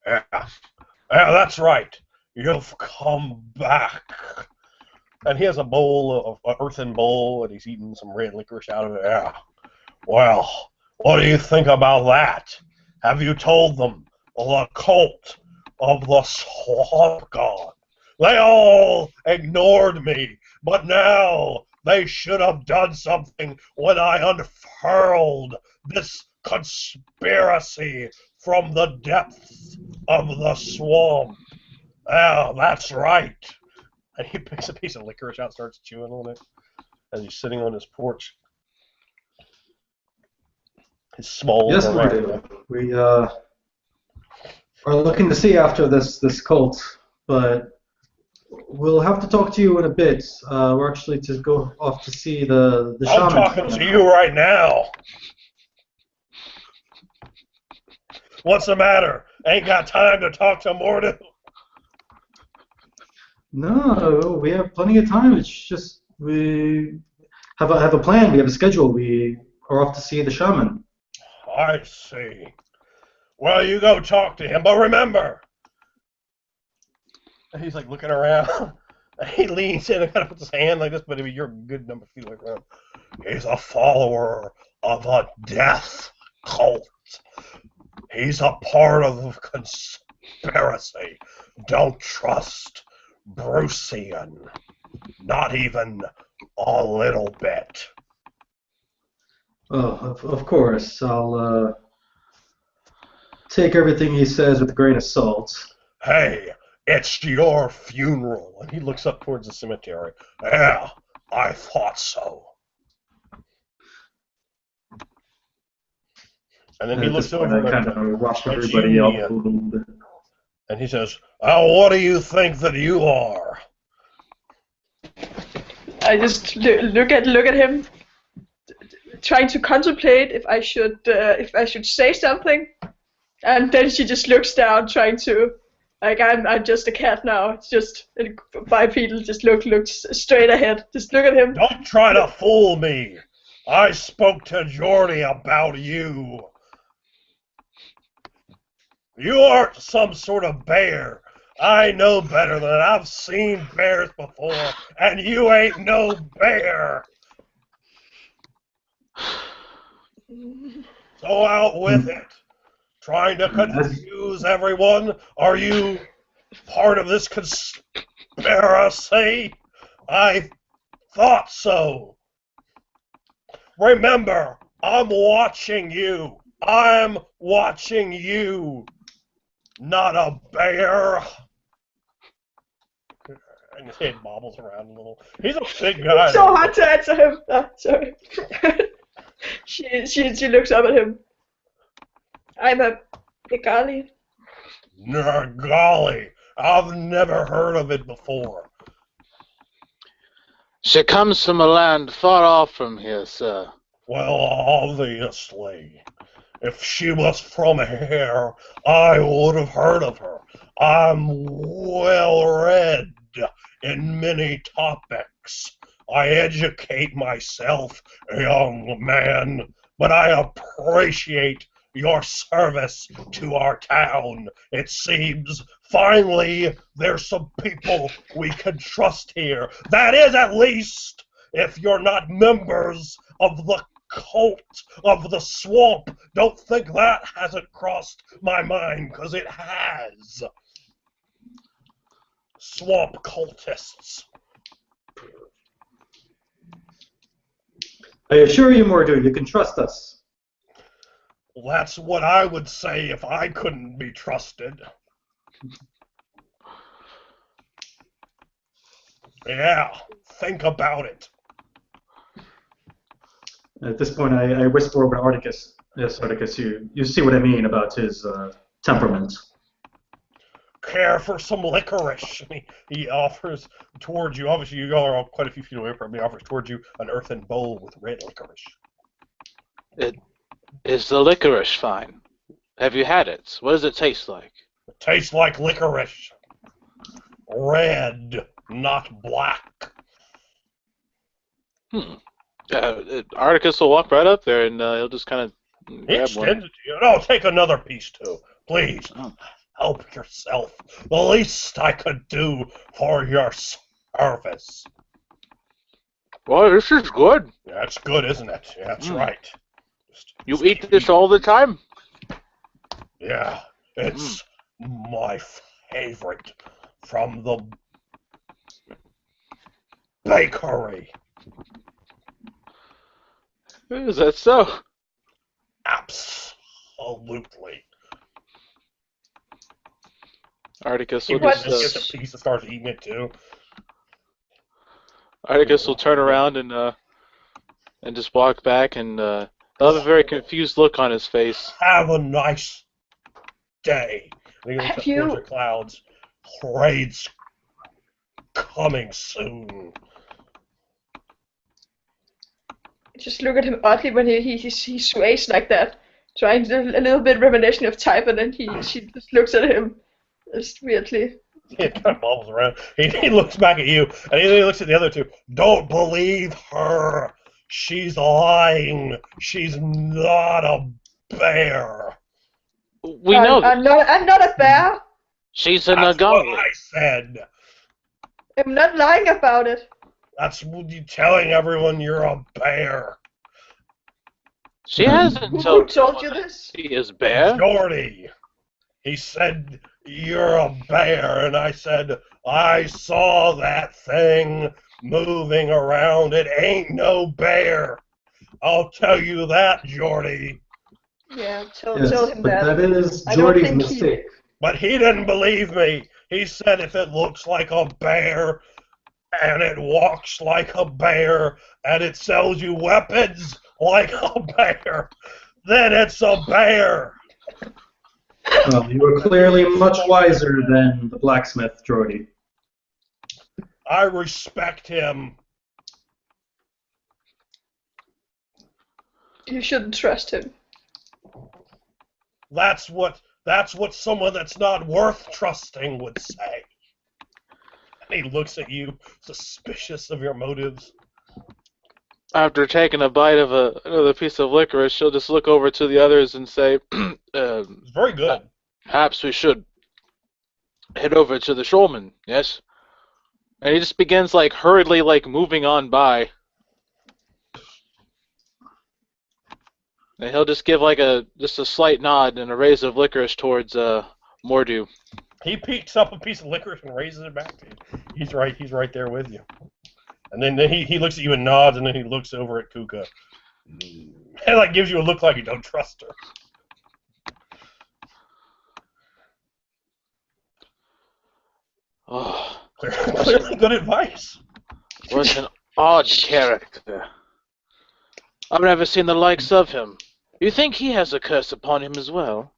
Yeah, that's right. You've come back. And he has a bowl, an earthen bowl, and he's eating some red licorice out of it. Yeah. Well, what do you think about that? Have you told them the cult of the swamp god? They all ignored me, but now they should have done something when I unfurled this conspiracy from the depths of the swamp. Yeah, that's right. And he picks a piece of licorice out and starts chewing on it as he's sitting on his porch. His small Yes, little Mordou. We are looking to see after this cult, but we'll have to talk to you in a bit. We're actually to go off to see the I'm shaman. talking to you right now. What's the matter? Ain't got time to talk to Mordou? No, we have plenty of time. It's just we have a plan. We have a schedule. We are off to see the shaman. I see. Well, you go talk to him, but remember. And he's like looking around. He leans in and kind of puts his hand like this, but you're good enough to feel like around. He's a follower of a death cult. He's a part of the conspiracy. Don't trust Brucian. Not even a little bit. Oh, of course. I'll take everything he says with a grain of salt. Hey, it's your funeral. And he looks up towards the cemetery. Yeah, I thought so. And then he At looks this point, over I kind at of rough at everybody you, up Ian, a little bit. and he says, "Oh, what do you think that you are?" I just look at him, trying to contemplate if I should say something, and then she just looks down, trying to, like, I'm just a cat now. It's just bipedal. Just looks straight ahead. Just look at him. Don't try to fool me. I spoke to Jordy about you. You aren't some sort of bear. I know better than that. I've seen bears before, and you ain't no bear. So out with it. Trying to confuse everyone? Are you part of this conspiracy? I thought so. Remember, I'm watching you. I'm watching you. Not a bear. And his head bobbles around a little. He's a big guy. It's so hard to answer him. Sorry. she looks up at him. I'm a Pigali. Golly, I've never heard of it before. She comes from a land far off from here, sir. Well, obviously. If she was from here, I would have heard of her. I'm well read in many topics. I educate myself, young man, but I appreciate your service to our town. It seems finally there's some people we can trust here. That is, at least, if you're not members of the cult of the swamp. Don't think that hasn't crossed my mind, because it has. Swamp cultists. I assure you, Mordou, you can trust us. Well, that's what I would say if I couldn't be trusted. Yeah, think about it. At this point, I whisper over to Articus. Yes, Articus, you see what I mean about his temperament. Care for some licorice? And he offers towards you. Obviously, you all are all quite a few feet away from him. He offers towards you an earthen bowl with red licorice. Is the licorice fine? Have you had it? What does it taste like? It tastes like licorice. Red, not black. Articus will walk right up there and he'll just kind of He grab extends one. it to you. No, take another piece too. Please, Oh. help yourself. The least I could do for your service. Well, this is good. That's good, isn't it? Yeah, that's right. You Just eat keep this all the time? Yeah, it's my favorite from the bakery. Is that so? Absolutely. Articus He will What? just just gets a piece and starts eating it too. Articus will turn around and just walk back and he'll have a very confused look on his face. Have a nice day. And he looks Have up you- towards the clouds. Raid's coming soon. Just look at him oddly when he sways like that, trying to a little bit reminiscent of type, and then she just looks at him just weirdly. He kind of bobbles around. He looks back at you, and he looks at the other two. Don't believe her. She's lying. She's not a bear. We know that I'm not a bear. she's a That's what Nagami. I said. I'm not lying about it. That's what you telling everyone you're a bear. She hasn't Who told told you this? she is bear. Jordy. He said, you're a bear, and I said, I saw that thing moving around. It ain't no bear. I'll tell you that, Jordy. Yeah, tell Yes, him but that. that is I don't Jordy's think he- mistake. But he didn't believe me. He said if it looks like a bear, and it walks like a bear, and it sells you weapons like a bear, then it's a bear. Well, you were clearly much wiser than the blacksmith, Jordy. I respect him. You shouldn't trust him. That's what someone that's not worth trusting would say. And he looks at you, suspicious of your motives. After taking a bite of another piece of licorice, she'll just look over to the others and say, It's very good. perhaps we should head over to the showman, yes? And he just begins like hurriedly like moving on by. And he'll just give like just a slight nod and a raise of licorice towards Mordu. He picks up a piece of licorice and raises it back to you. He's right there with you. And then he looks at you and nods, and then he looks over at Kuka. And like gives you a look like you don't trust her. Oh, Clearly good advice. what an odd character. I've never seen the likes of him. You think he has a curse upon him as well?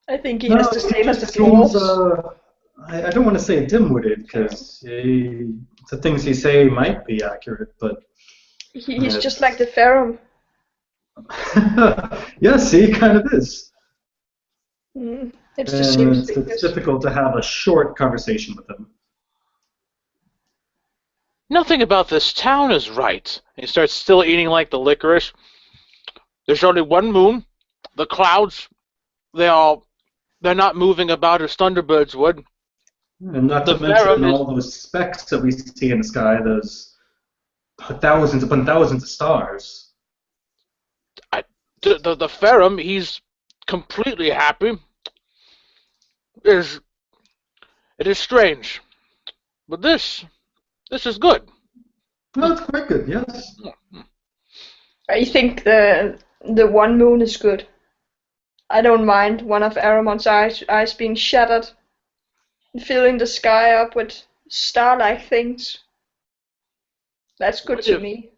I think he has the he same as the just seems, dwarves. I don't want to say dim-witted, because the things he say might be accurate, but... He's just like the Pharaoh. Yes, he kind of is. It And just seems it's difficult to have a short conversation with him. Nothing about this town is right. He starts still eating like the licorice. There's only one moon. The clouds, they're not moving about as thunderbirds would. And not to The Pharaoh mention all those specks that we see in the sky, those thousands upon thousands of stars. The Pharaoh, he's completely happy. It is strange. But this is good. No, it's quite good, yes. I think the one moon is good. I don't mind one of Aramon's eyes being shattered, filling the sky up with star-like things. That's good What to if- me.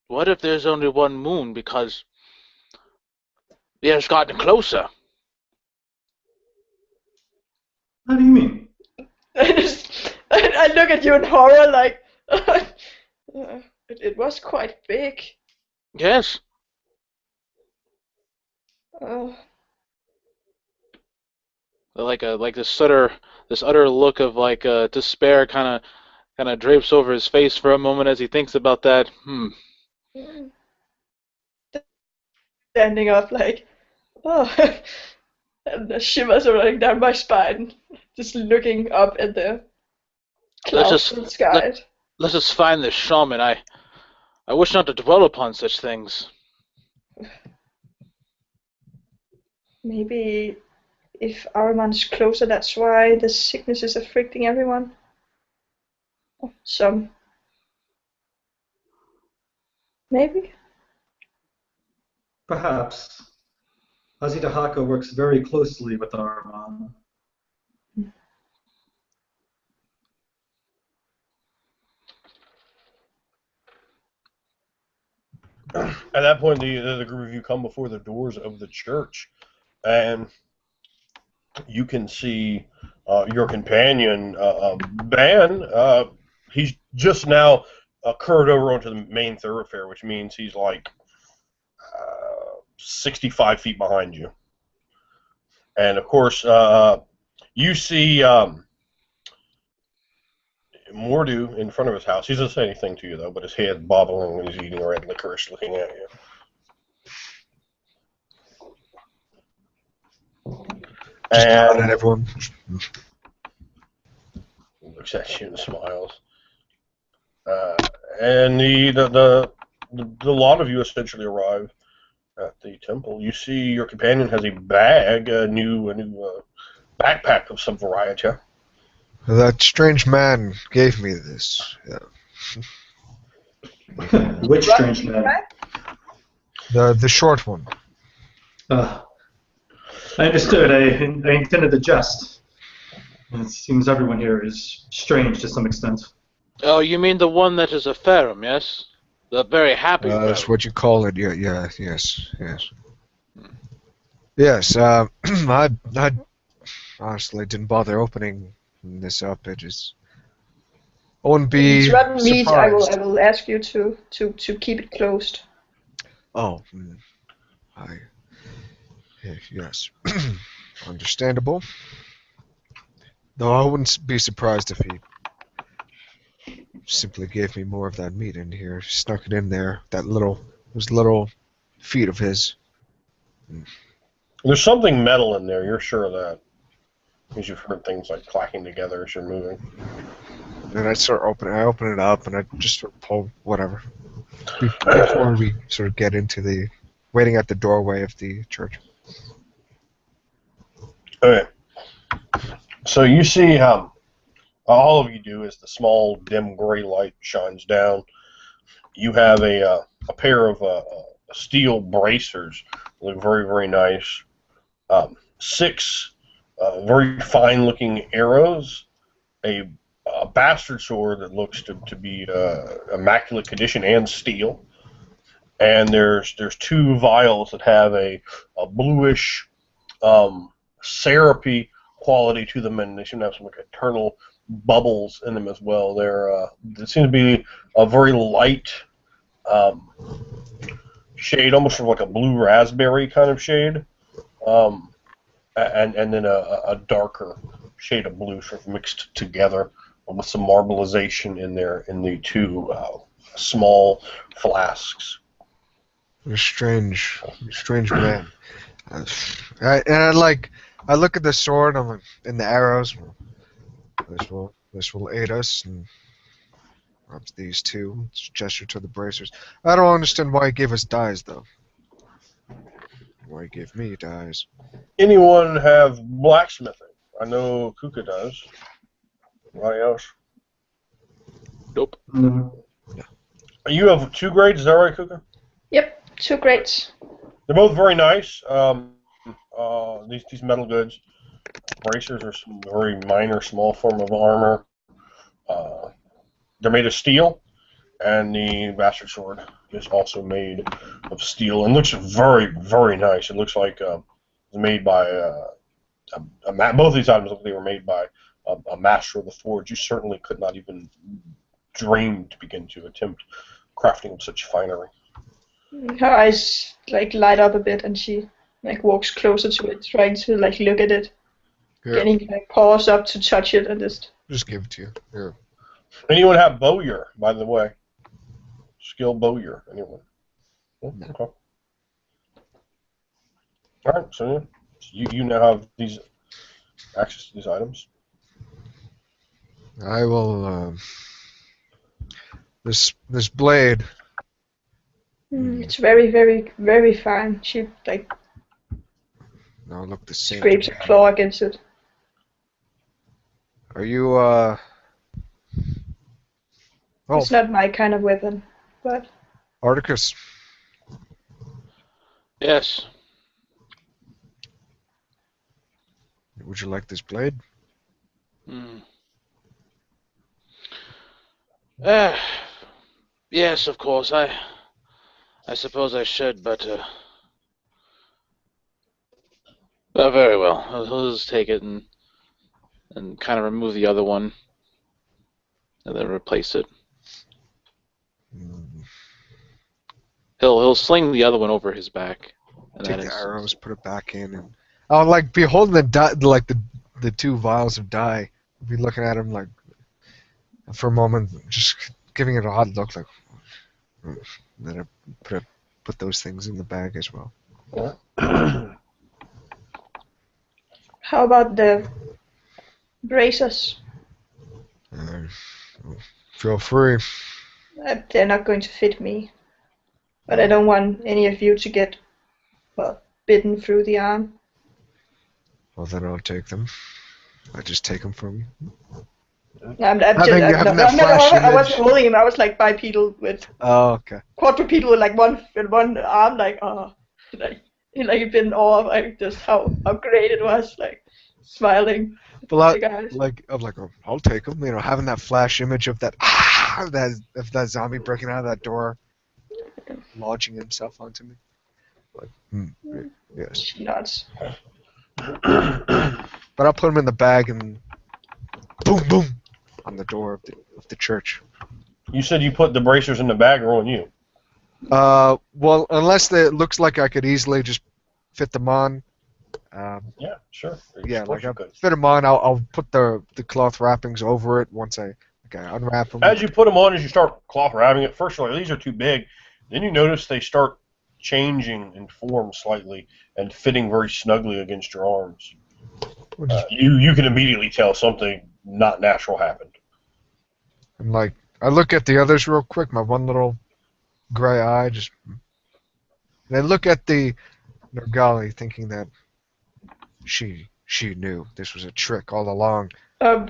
What if there's only one moon because it has gotten closer? How do you mean? I look at you in horror, like it was quite big. Yes. Oh, Like this utter look of despair kind of drapes over his face for a moment as he thinks about that. standing up, like oh, and the shivers are running down my spine, just looking up at the Let's clouds just and skies. let's just find this shaman. I wish not to dwell upon such things. Maybe if Ahriman's closer, that's why the sickness is affecting everyone. Some. Maybe. Perhaps. Azitahaka works very closely with Ahriman. At that point, the group of you come before the doors of the church, and you can see your companion, Ban. He's just now curved over onto the main thoroughfare, which means he's like 65 feet behind you. And of course, you see Mordu in front of his house. He doesn't say anything to you, though, but his head bobbling when he's eating red licorice looking at you. Just nod And at everyone. looks at you and smiles. And the lot of you essentially arrive at the temple. You see your companion has a bag, a new backpack of some variety. That strange man gave me this. Yeah. Which strange man? The short one. I understood. I intended to jest. It seems everyone here is strange to some extent. Oh, you mean the one that is a Ferrum, yes? The very happy That's Ferrum. what you call it. Yeah. Yes. Yes. I honestly didn't bother opening this up. I wouldn't If be it's rotten meat, I surprised. will ask you to keep it closed. Oh, yes. Understandable. Though I wouldn't be surprised if he simply gave me more of that meat in here, snuck it in there. Those little feet of his. There's something metal in there, you're sure of that. Because you've heard things like clacking together as you're moving. And I open it up, and I just sort of pull whatever. Before we sort of get into waiting at the doorway of the church. Okay. So you see how all of you do is the small dim gray light shines down. You have a pair of steel bracers, look very, very nice. 6 very fine-looking arrows, a bastard sword that looks to be immaculate condition and steel, and there's 2 vials that have a bluish syrupy quality to them, and they seem to have some like eternal bubbles in them as well. They seem to be a very light shade, almost sort of like a blue raspberry kind of shade, and then a darker shade of blue sort of mixed together with some marbleization in there in the 2 small flasks. What a strange man. I look at the sword and the arrows. This will aid us, and perhaps these 2. Gesture to the bracers. I don't understand why he gave us dyes, though. Why he gave me dyes. Anyone have blacksmithing? I know Kuka does. Anybody else? Nope. No. You have 2 grades, is that right, Kuka? Yep, 2 grades. They're both very nice. These metal goods. Bracers are some very minor, small form of armor. They're made of steel, and the bastard sword is also made of steel and looks very, very nice. It looks like it's made by both of these items look like they were made by a master of the forge. You certainly could not even dream to begin to attempt crafting of such finery. Her eyes like light up a bit, and she like walks closer to it, trying to like look at it, Here, getting like paws up to touch it, and just give it to you. Here. Anyone have bowyer, by the way? Skill bowyer, anyone? Oh, No. okay. All right, so yeah, you now have these access to these items. I will. This blade. it's very, very, very fine. She like No, look the same. scrapes a claw against it. Are you Oh, It's not my kind of weapon, but Articus? Yes. Would you like this blade? Hmm. Yes, of course. I suppose I should, but very well. He'll just take it and kind of remove the other one, and then replace it. Mm. He'll sling the other one over his back. And Take the arrows, put it back in, and I'll like be holding the two vials of dye. Be looking at him like for a moment, just giving it a odd look, like. Then I put those things in the bag as well. how about the bracers? Feel free. They're not going to fit me, but I don't want any of you to get bitten through the arm. Well, then I'll take them. I just take them from you. I wasn't holding him. I was like bipedal with quadrupedal with like one arm, like like a bit in awe of like just how great it was, like smiling. Well, I'm like, oh, I'll take them. You know, having that flash image of that zombie breaking out of that door, launching himself onto me. Like, yes. She nods. But I'll put him in the bag and boom, boom, on the door of the church. You said you put the bracers in the bag or on you? Well, unless it looks like I could easily just fit them on. Yeah, sure. Yeah, like I'll fit them on. I'll put the cloth wrappings over it once I unwrap them. As you put them on, as you start cloth wrapping it, first of all, these are too big. Then you notice they start changing in form slightly and fitting very snugly against your arms. You can immediately tell something not natural happened. And like, I look at the others real quick, my one little gray eye just... And I look at the Nergali thinking that she knew this was a trick all along.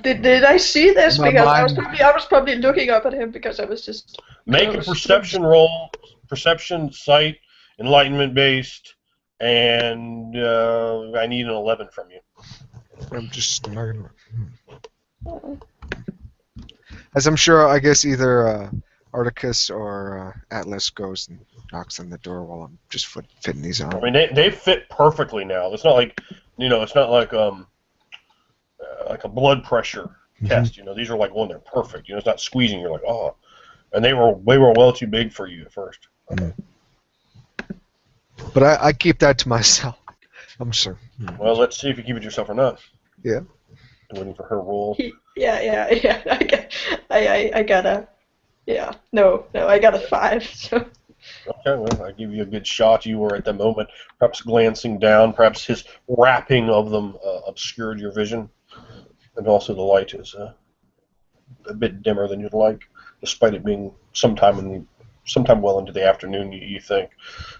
Did I see this? My Because mind... I was probably looking up at him because I was just... Make a perception roll, perception, sight, enlightenment based, and I need an 11 from you. I'm just... As I'm sure, I guess either Articus or Atlas goes and knocks on the door while I'm just fitting these on. I mean, they fit perfectly now. It's not like, it's not like a blood pressure test. These are like when they're perfect. It's not squeezing. You're like, oh, and they were well too big for you at first. But I keep that to myself. I'm sure. Well, let's see if you keep it to yourself or not. Yeah. Waiting for her roll. Yeah. I got a... Yeah, no, I got a 5, so... Okay, well, I give you a good shot. You were at the moment perhaps glancing down. Perhaps his wrapping of them obscured your vision. And also the light is a bit dimmer than you'd like, despite it being sometime well into the afternoon, you think.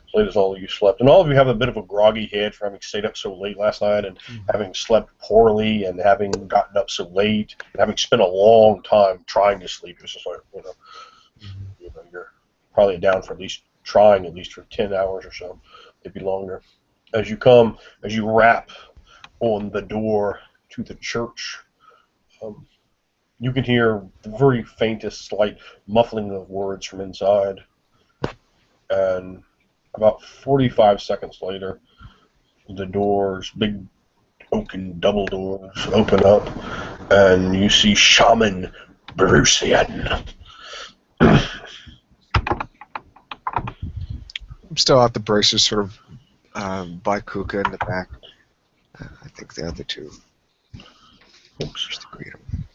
As late as all of you slept. And all of you have a bit of a groggy head for having stayed up so late last night and having slept poorly and having gotten up so late and having spent a long time trying to sleep. It's just like, you're probably down for at least 10 hours or so, maybe longer. As you rap on the door to the church, You can hear the very faintest slight muffling of words from inside. And about 45 seconds later, the doors, big oaken double doors, open up, and you see Shaman Brucian. I'm still at the braces, sort of by Kuka in the back. I think the other two. Oops. Just to greet him.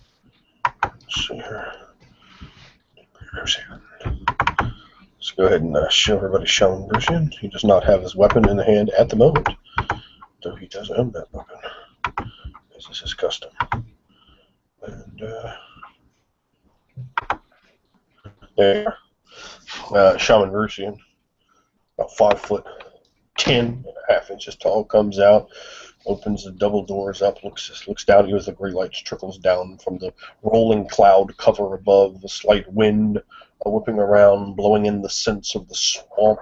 Let's see here. Brucian. Let's go ahead and show everybody Shaman Brucian. He does not have his weapon in the hand at the moment, though he does own that weapon, as is his custom. And there, Shaman Brucian, about 5'10.5" tall, comes out, opens the double doors up, looks down. He was the gray light trickles down from the rolling cloud cover above, the slight wind whipping around, blowing in the scents of the swamp,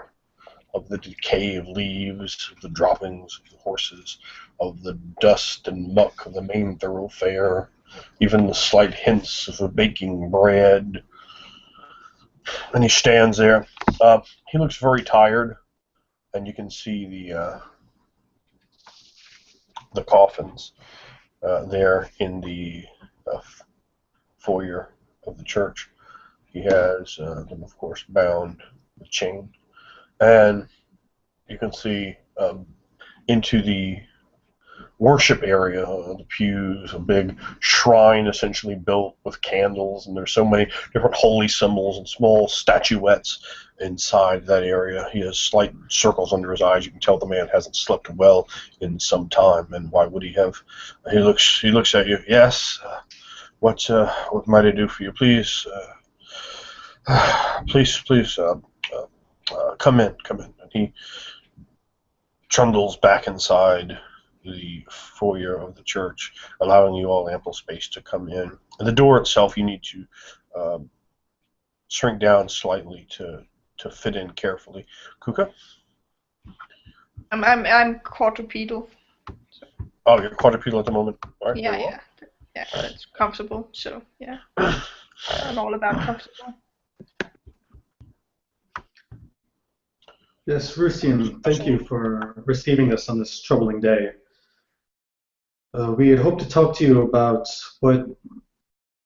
of the decay of leaves, of the droppings of the horses, of the dust and muck of the main thoroughfare, even the slight hints of the baking bread. And he stands there. He looks very tired, and you can see the coffins there in the foyer of the church. He has them, of course, bound with chain. And you can see into the worship area, the pews, a big shrine essentially built with candles, and there's so many different holy symbols and small statuettes inside that area. He has slight circles under his eyes. You can tell the man hasn't slept well in some time, and why would he have? He looks at you. Yes. What might I do for you? Please, please, come in. And he trundles back inside the foyer of the church, allowing you all ample space to come in. And the door itself, you need to shrink down slightly to fit in carefully. Kuka? I'm quadrupedal. Oh, you're quadrupedal at the moment. All right, Yeah, it's comfortable. So yeah, I'm all about comfortable. Yes, Rusian, thank you for receiving us on this troubling day. We had hoped to talk to you about what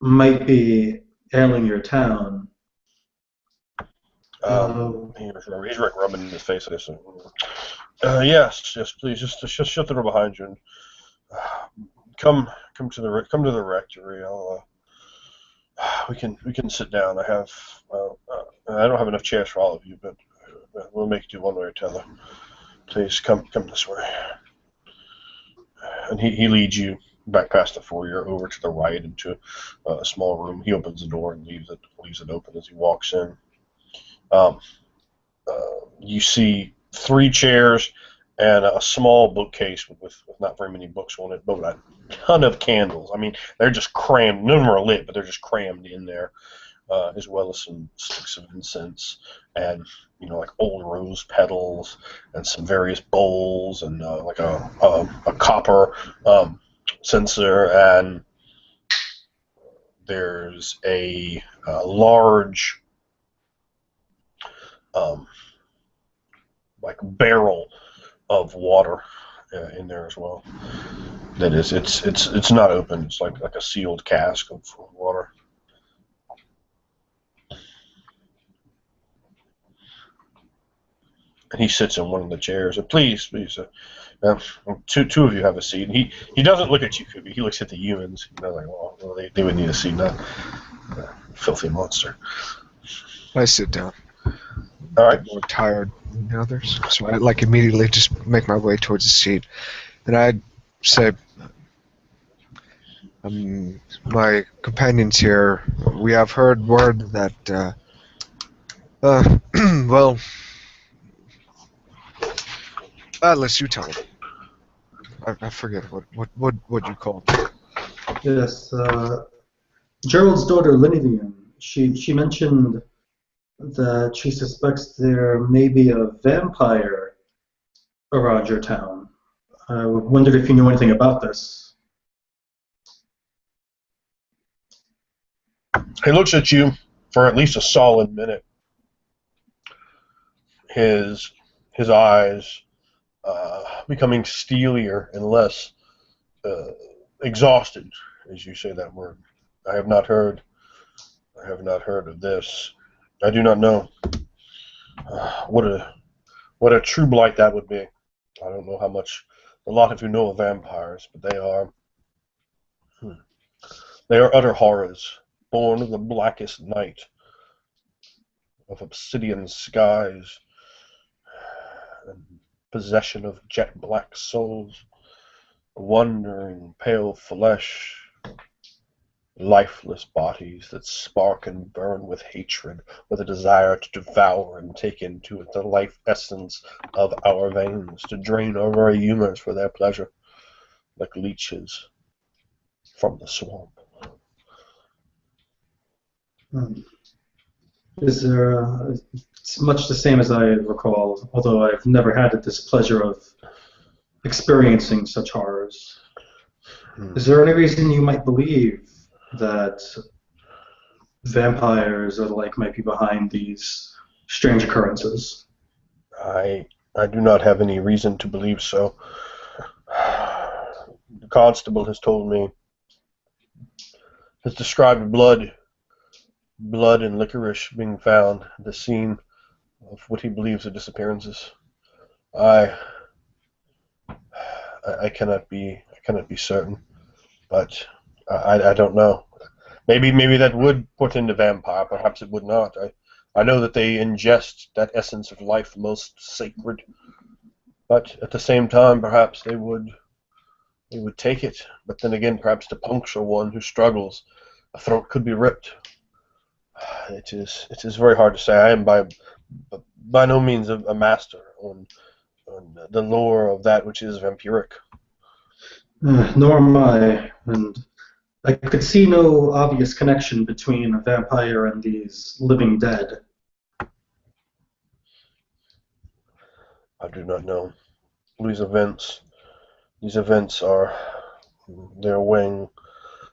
might be ailing your town. He's rubbing his face. Yes, please, just shut the door behind you and come to the rectory. We can sit down. I don't have enough chairs for all of you, but we'll make do one way or t'other. Please come this way. And he leads you back past the foyer over to the right into a small room. He opens the door and leaves it open as he walks in. You see 3 chairs and a small bookcase with not very many books on it, but a ton of candles. I mean, they're just crammed. None of them are lit, but they're just crammed in there, as well as some sticks of incense and like old rose petals and some various bowls and like a copper censer, and there's a large like barrel of water in there as well. That is, it's not open. It's like a sealed cask of water. And he sits in one of the chairs. And please, two of you have a seat. And he doesn't look at you, Kubi. He looks at the humans. Like, well, they would need a seat, not filthy monster. I sit down. All right. More tired than the others, so I immediately just make my way towards the seat, and I say, "My companions here, we have heard word that, well, Atlas, you tell them. I forget what you call it." Yes, Gerald's daughter, Linivian, she mentioned that she suspects there may be a vampire around your town. I wondered if you knew anything about this. He looks at you for at least a solid minute. His eyes becoming steelier and less exhausted, as you say that word. I have not heard of this. I do not know. What a true blight that would be. I don't know how much a lot of you know of vampires, but they are utter horrors, born of the blackest night, of obsidian skies, and possession of jet black souls, wandering pale flesh, lifeless bodies that spark and burn with hatred, with a desire to devour and take into it the life essence of our veins, to drain our very humors for their pleasure, like leeches from the swamp. Is there? It's much the same as I recall, although I've never had the displeasure of experiencing such horrors. Is there any reason you might believe that vampires or the like might be behind these strange occurrences? I do not have any reason to believe so. The constable has told me, has described blood and licorice being found at the scene of what he believes are disappearances. I cannot be certain, but I don't know. Maybe that would portend a vampire. Perhaps it would not. I know that they ingest that essence of life most sacred, but at the same time, perhaps they would take it. But then again, perhaps to puncture one who struggles, a throat could be ripped. It is very hard to say. I am by no means a master on the lore of that which is vampiric. Nor am I, and I could see no obvious connection between a vampire and these living dead. I do not know. These events are, they're weighing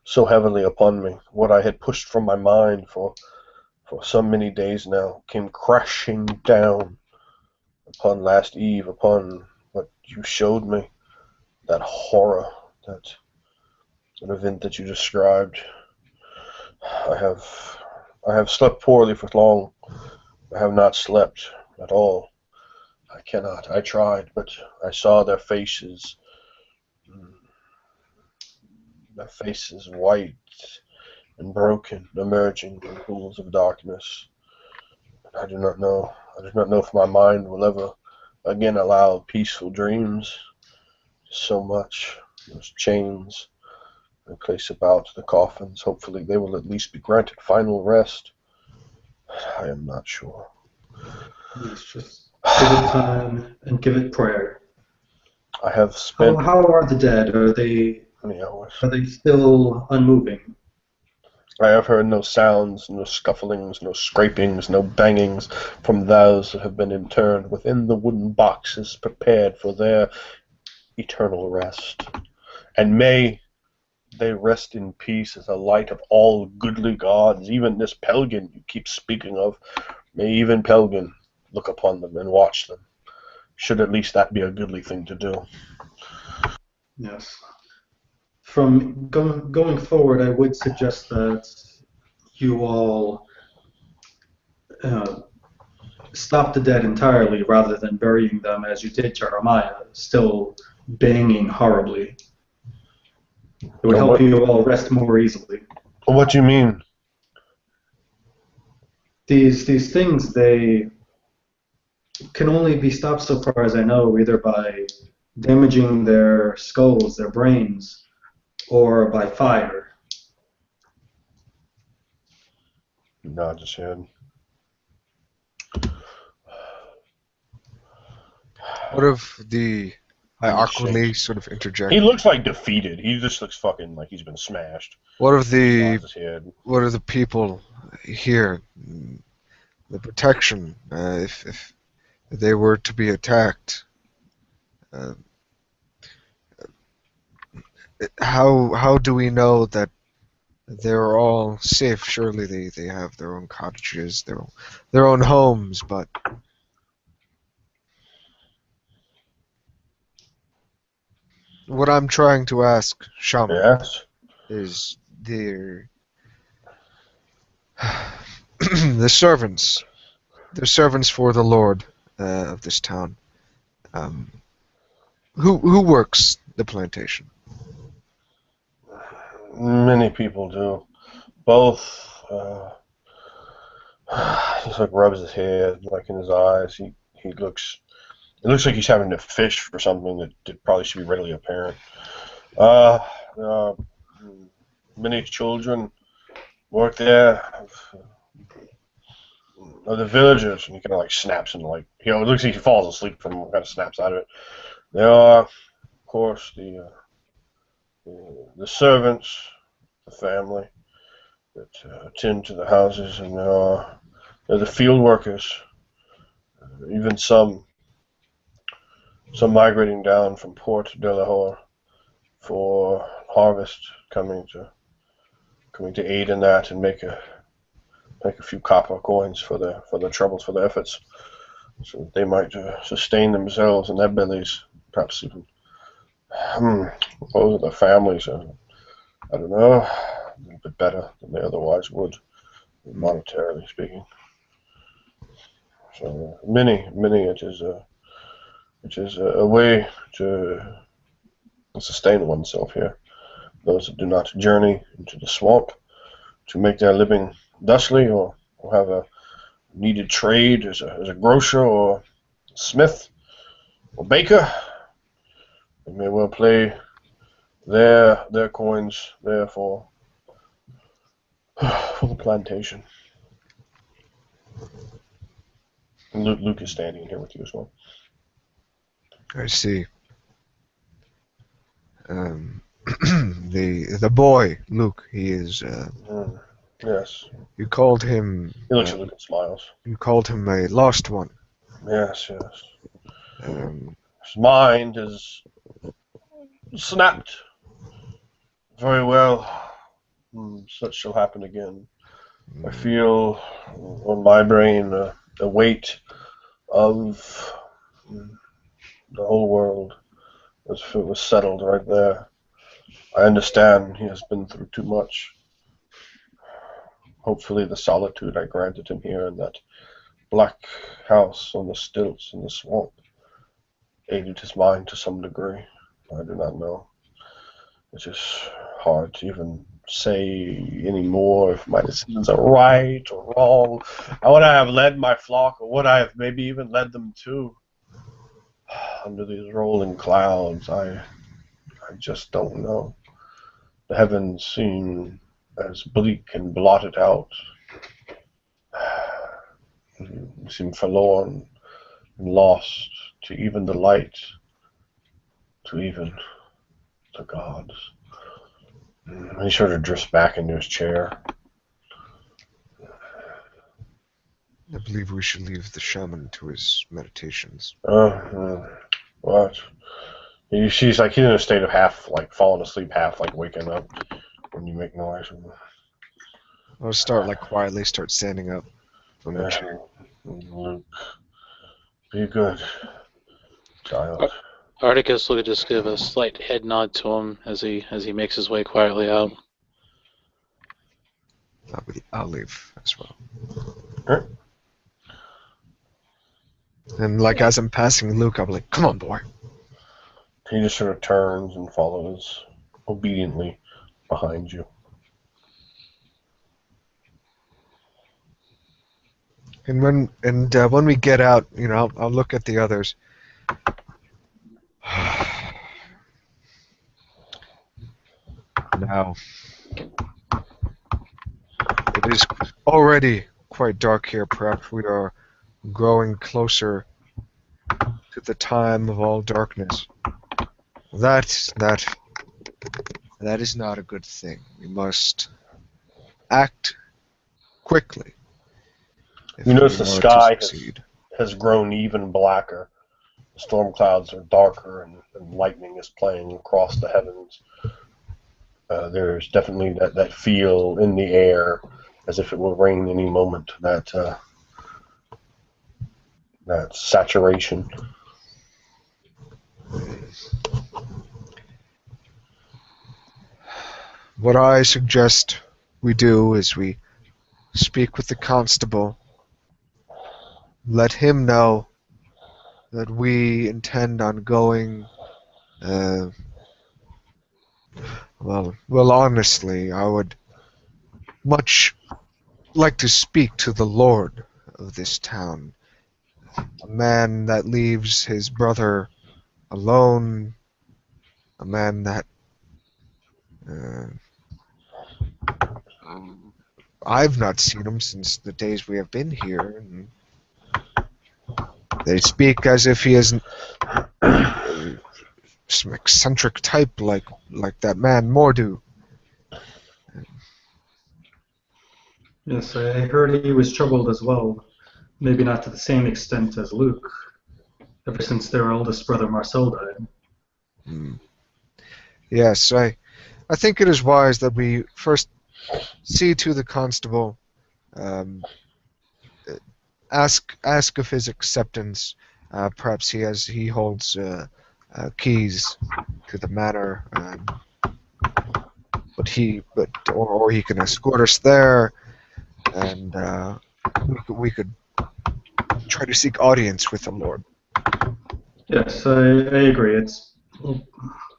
so heavily upon me. What I had pushed from my mind for so many days now came crashing down upon last eve, upon what you showed me, that horror, that event that you described. I have slept poorly for long. I have not slept at all. I cannot. I tried, but I saw their faces white and broken, emerging from pools of darkness. I do not know. If my mind will ever again allow peaceful dreams. So much. Those chains they place about the coffins. Hopefully they will at least be granted final rest. I am not sure. Let's just give it time and give it prayer. I have spent How are the dead? Are many hours. they still unmoving? I have heard no sounds, no scufflings, no scrapings, no bangings from those that have been interned within the wooden boxes prepared for their eternal rest. And may they rest in peace as a light of all goodly gods, even this Pelgin you keep speaking of. May even Pelgin look upon them and watch them. Should at least that be a goodly thing to do. Yes. From going forward, I would suggest that you all stop the dead entirely rather than burying them as you did Jeremiah, still banging horribly. It would help you all rest more easily. What do you mean? These things, they can only be stopped so far as I know, either by damaging their skulls, their brains, or by fire. Nod his head. What if I awkwardly sort of interject. He looks like defeated. He just looks fucking like he's been smashed. What if Nods his head. what are the people here? The protection, if they were to be attacked, how do we know that They're all safe. Surely they have their own cottages, their own homes, but what I'm trying to ask, Shaman, Yes. is the servants, the servants for the Lord of this town. Um, who works the plantation? Many people do. Both. He like rubs his head, like in his eyes. He looks. It looks like he's having to fish for something that probably should be readily apparent. Uh, uh, Many children work there. The villagers, and he kind of like snaps and like it looks like he falls asleep from kind of snaps out of it. There are, of course, the servants, the family that attend to the houses, and there are the field workers, even some migrating down from Port de Lahore for harvest, coming to aid in that and make a few copper coins for their troubles, for their efforts, so that they might sustain themselves and their bellies, perhaps even those of their families. I don't know, a little bit better than they otherwise would, monetarily speaking. So many, it is a way to sustain oneself here. Those that do not journey into the swamp to make their living thusly, or have a needed trade as a grocer or smith or baker, they may well play their coins there for the plantation. And Luke is standing here with you as well. I see. The boy Luke, he is. Yes. You called him. He looks at Luke and smiles. You called him a lost one. Yes. Um, His mind is snapped. Very well. Such shall happen again. I feel on my brain the weight of the whole world as if it was settled right there. I understand he has been through too much. Hopefully the solitude I granted him here in that black house on the stilts in the swamp aided his mind to some degree. I do not know. It's just hard to even say anymore if my decisions are right or wrong. Would I have led my flock, or would I have maybe even led them to? Under these rolling clouds, I just don't know. The heavens seem as bleak and blotted out. Seem forlorn and lost to even the light, to even the gods. He sort of drifts back into his chair. I believe we should leave the shaman to his meditations. What? She's like he's in a state of half like falling asleep, half like waking up when you make noise. I'll start quietly standing up from the chair. Luke, be good, child. Articus will just give a slight head nod to him as he makes his way quietly out. I'll leave as well. Right. And as I'm passing Luke, I'll be like, "Come on, boy." He just sort of turns and follows obediently behind you. And when we get out, I'll look at the others. Now, it is already quite dark here. Perhaps we are growing closer to the time of all darkness. That is not a good thing. We must act quickly. You notice the sky has grown even blacker. The storm clouds are darker, and lightning is playing across the heavens. There's definitely that feel in the air, as if it will rain any moment. That saturation. What I suggest we do is we speak with the constable, let him know that we intend on going. Well, honestly, I would much like to speak to the lord of this town, a man that leaves his brother alone, a man that uh, I've not seen him since the days we have been here. And they speak as if he is some eccentric type like that man Mordu. Yes, I heard he was troubled as well. Maybe not to the same extent as Luke, ever since their oldest brother Marcel died. Yes, I think it is wise that we first see to the constable, um, ask of his acceptance. Perhaps he holds keys to the manor, or he can escort us there, and we could try to seek audience with the Lord. Yes, I agree. It's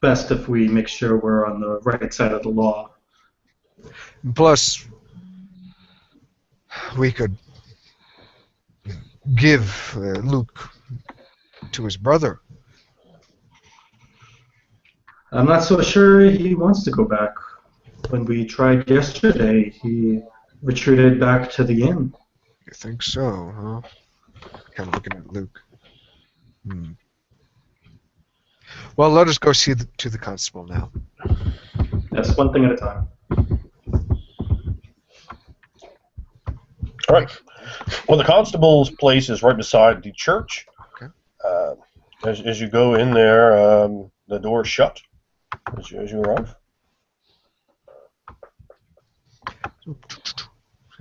best if we make sure we're on the right side of the law. Plus, we could give Luke to his brother. I'm not so sure he wants to go back. When we tried yesterday, he retreated back to the inn. You think so, huh? Kind of looking at Luke. Well, let us go see to the constable now. Yes, one thing at a time. All right. Well, the constable's place is right beside the church. Okay. As you go in there, the door is shut as you arrive.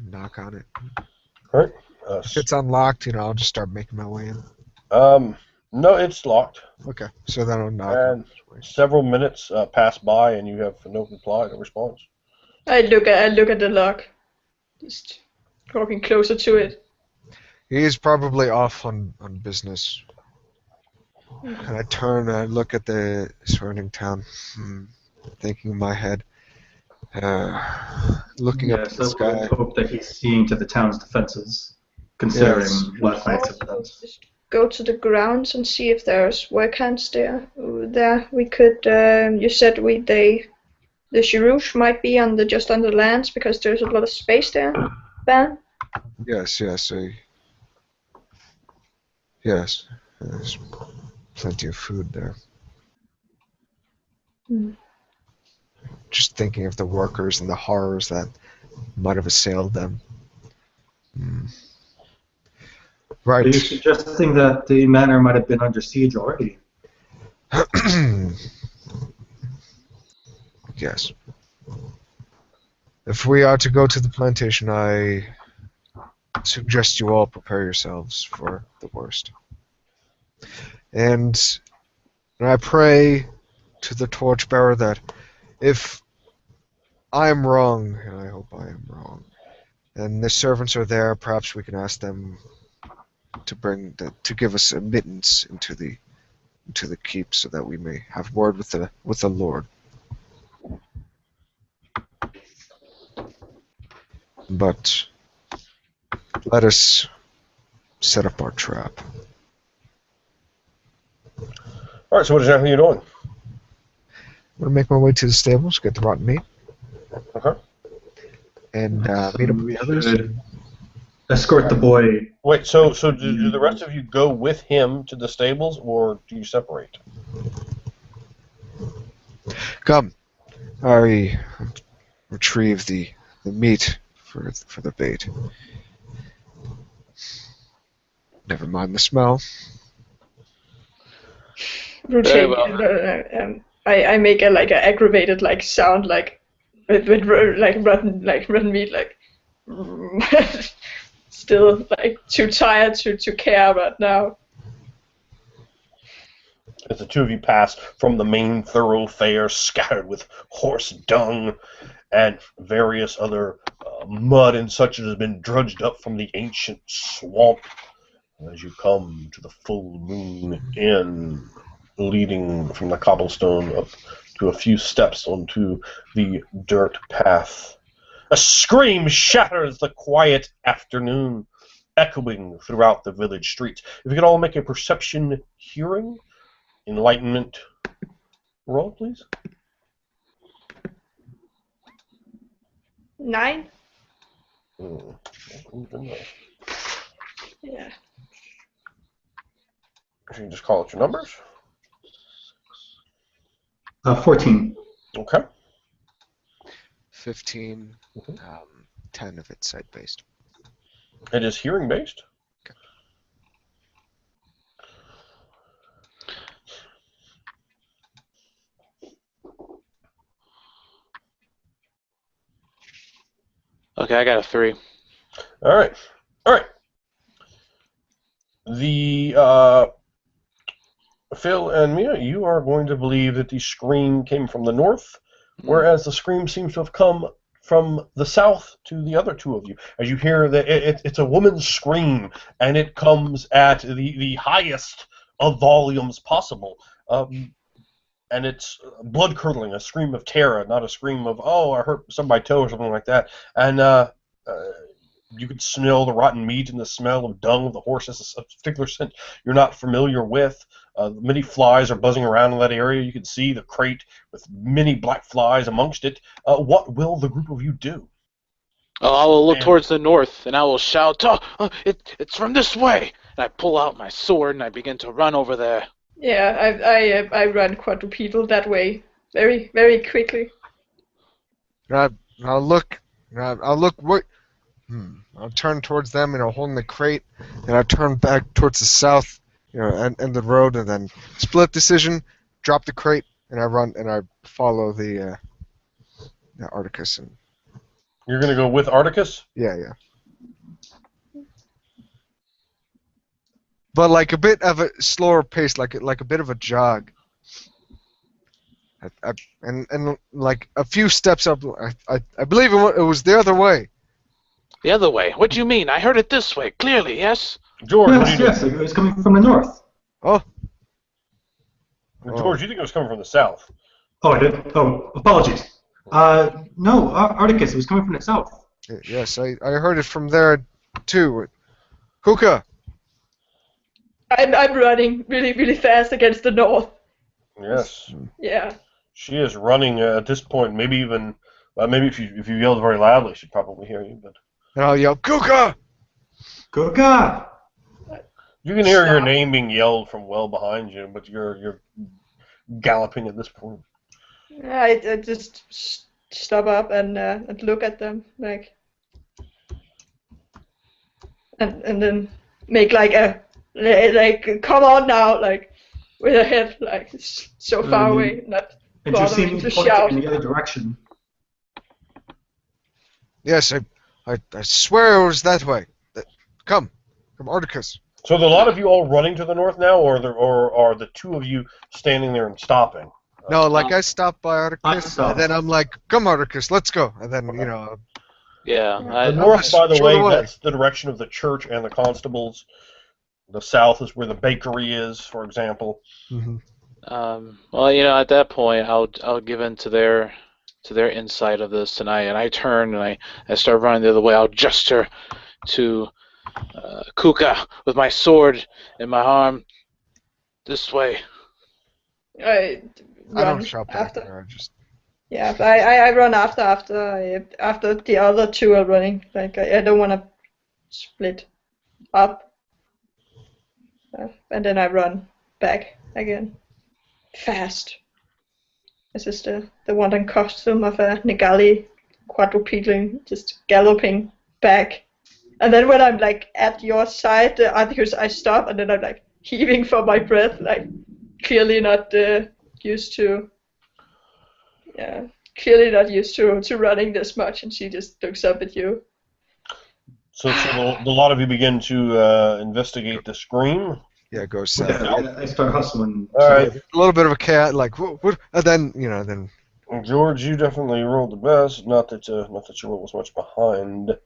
Knock on it. All right. If it's unlocked, I'll just start making my way in. No, it's locked. Okay, so then I'll knock. And several minutes pass by, and you have no reply, no response. I look at the lock, just walking closer to it. He is probably off on business. And I turn and I look at the surrounding town, thinking in my head, looking up at the sky. I would hope that he's seeing to the town's defenses, considering last night's Also, events. just go to the grounds and see if there's work hands there. There we could. You said the Chirouche might be just on the lands because there's a lot of space there. Ben? Yes. Yes, there's plenty of food there. Just thinking of the workers and the horrors that might have assailed them. Right. Are you suggesting that the manor might have been under siege already? Yes. If we are to go to the plantation, I suggest you all prepare yourselves for the worst. And I pray to the torchbearer that if I am wrong, and I hope I am wrong, and the servants are there, perhaps we can ask them to give us admittance into the keep, so that we may have word with the Lord. But let us set up our trap. All right. So what exactly are you doing? I'm gonna make my way to the stables, get the rotten meat, Okay. and meet up with the others. should escort the boy. Wait. So do the rest of you go with him to the stables, or do you separate? Come, I retrieve the meat for the bait. Never mind the smell. Very well. I make a aggravated sound with like rotten meat, like still like too tired to care right now. As the two of you pass from the main thoroughfare scattered with horse dung and various other mud and such that has been drudged up from the ancient swamp, as you come to the Full Moon Inn, leading from the cobblestone up to a few steps onto the dirt path. A scream shatters the quiet afternoon, echoing throughout the village streets. If you could all make a perception, hearing, enlightenment roll, please. 9. Good enough. Yeah. So you just call out your numbers. 14. Okay. 15. 10 if it's sight-based. It is hearing based. Okay, I got a 3. All right. The Phil and Mia, you are going to believe that the scream came from the north, whereas the scream seems to have come from the south to the other two of you. As you hear that it's a woman's scream, and it comes at the highest of volumes possible. And it's blood-curdling, a scream of terror, not a scream of, oh, I hurt somebody's toe or something like that. And you could smell the rotten meat and the smell of dung of the horse. It's a particular scent you're not familiar with. Many flies are buzzing around in that area. You can see the crate with many black flies amongst it. What will the group of you do? Oh, I will look towards the north, and I will shout, it's from this way! And I pull out my sword, and I begin to run over there. Yeah, I run quadrupedal that way very, very quickly. I'll look. What? I'll turn towards them, holding the crate, and I'll turn back towards the south, and the road, and then split decision, drop the crate, and I run, and I follow the Articus. And You're going to go with Articus? yeah. But like a bit of a slower pace, like a bit of a jog. And like a few steps up, I believe it was the other way. The other way? What do you mean? I heard it this way, clearly, yes? George, what do you Yes, it was coming from the north. Oh. George, you think it was coming from the south? Oh, I did. Oh, apologies. No, Articus, it was coming from the south. Yes, I heard it from there too. Kuka. I'm running really, really fast against the north. Yes. Yeah. She is running at this point. Maybe even, maybe if you yelled very loudly, she'd probably hear you. But and I'll yell, Kuka! Kuka! You can hear your name being yelled from well behind you, but you're galloping at this point. I just stop up and look at them, like, and then make like come on now, like, with a head like so far away, not And you see bothering me to pointing shout. in the other direction. Yes, I swear it was that way. Come, Articus. So are a lot of you all running to the north now, or are the two of you standing there and stopping? No, I stopped by Articus, and then I'm like, come Articus, let's go. And then, Yeah. The north, by the Short way, away. that's the direction of the church and the constables. The south is where the bakery is, for example. Mm-hmm. Well, at that point, I'll give in to their insight of this tonight, and I turn and I start running the other way. I'll gesture to Kuka with my sword in my arm. This way. I don't shout back after. there. I just. Yeah, I run after the other two are running. Like I don't want to split up, and then I run back again, fast. This is the wandering costume of a Nigali quadrupeding, just galloping back. And then when I'm like at your side, I stop, and then I'm like heaving for my breath, like clearly not used to clearly not used to running this much, and she just looks up at you. So the lot of you begin to investigate the scream. Yeah, go south. Yeah, I start hustling. All right, A little bit of a chaos, like what? And then then. George, you definitely rolled the best. Not that your roll was much behind.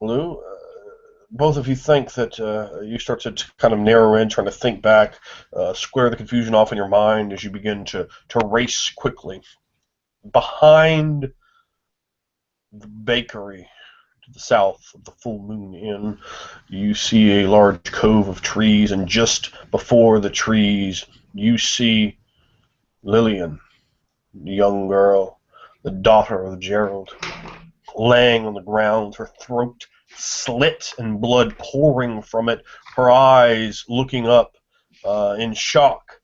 Lou, both of you think that you start to kind of narrow in, trying to think back, square the confusion off in your mind as you begin to race quickly. Behind the bakery, to the south of the Full Moon Inn, you see a large cove of trees, and just before the trees, you see Lillian, the young girl, the daughter of Gerald, laying on the ground, her throat slit and blood pouring from it, her eyes looking up in shock.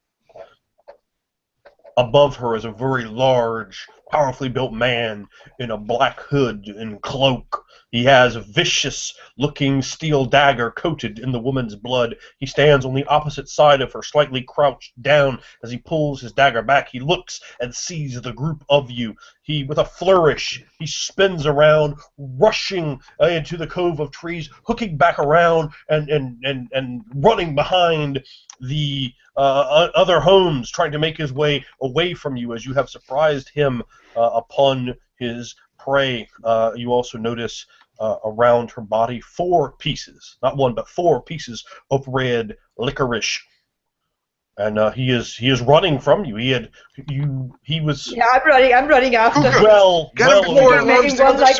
Above her is a very large, powerfully built man in a black hood and cloak. He has a vicious-looking steel dagger coated in the woman's blood. He stands on the opposite side of her, slightly crouched down. As he pulls his dagger back, he looks and sees the group of you. He, with a flourish, he spins around, rushing into the cove of trees, hooking back around and running behind the other homes, trying to make his way away from you as you have surprised him upon his prey. You also notice around her body 4 pieces, not one, but 4 pieces of red licorice. And he is running from you. He was. Yeah, I'm running after. Well before making one like.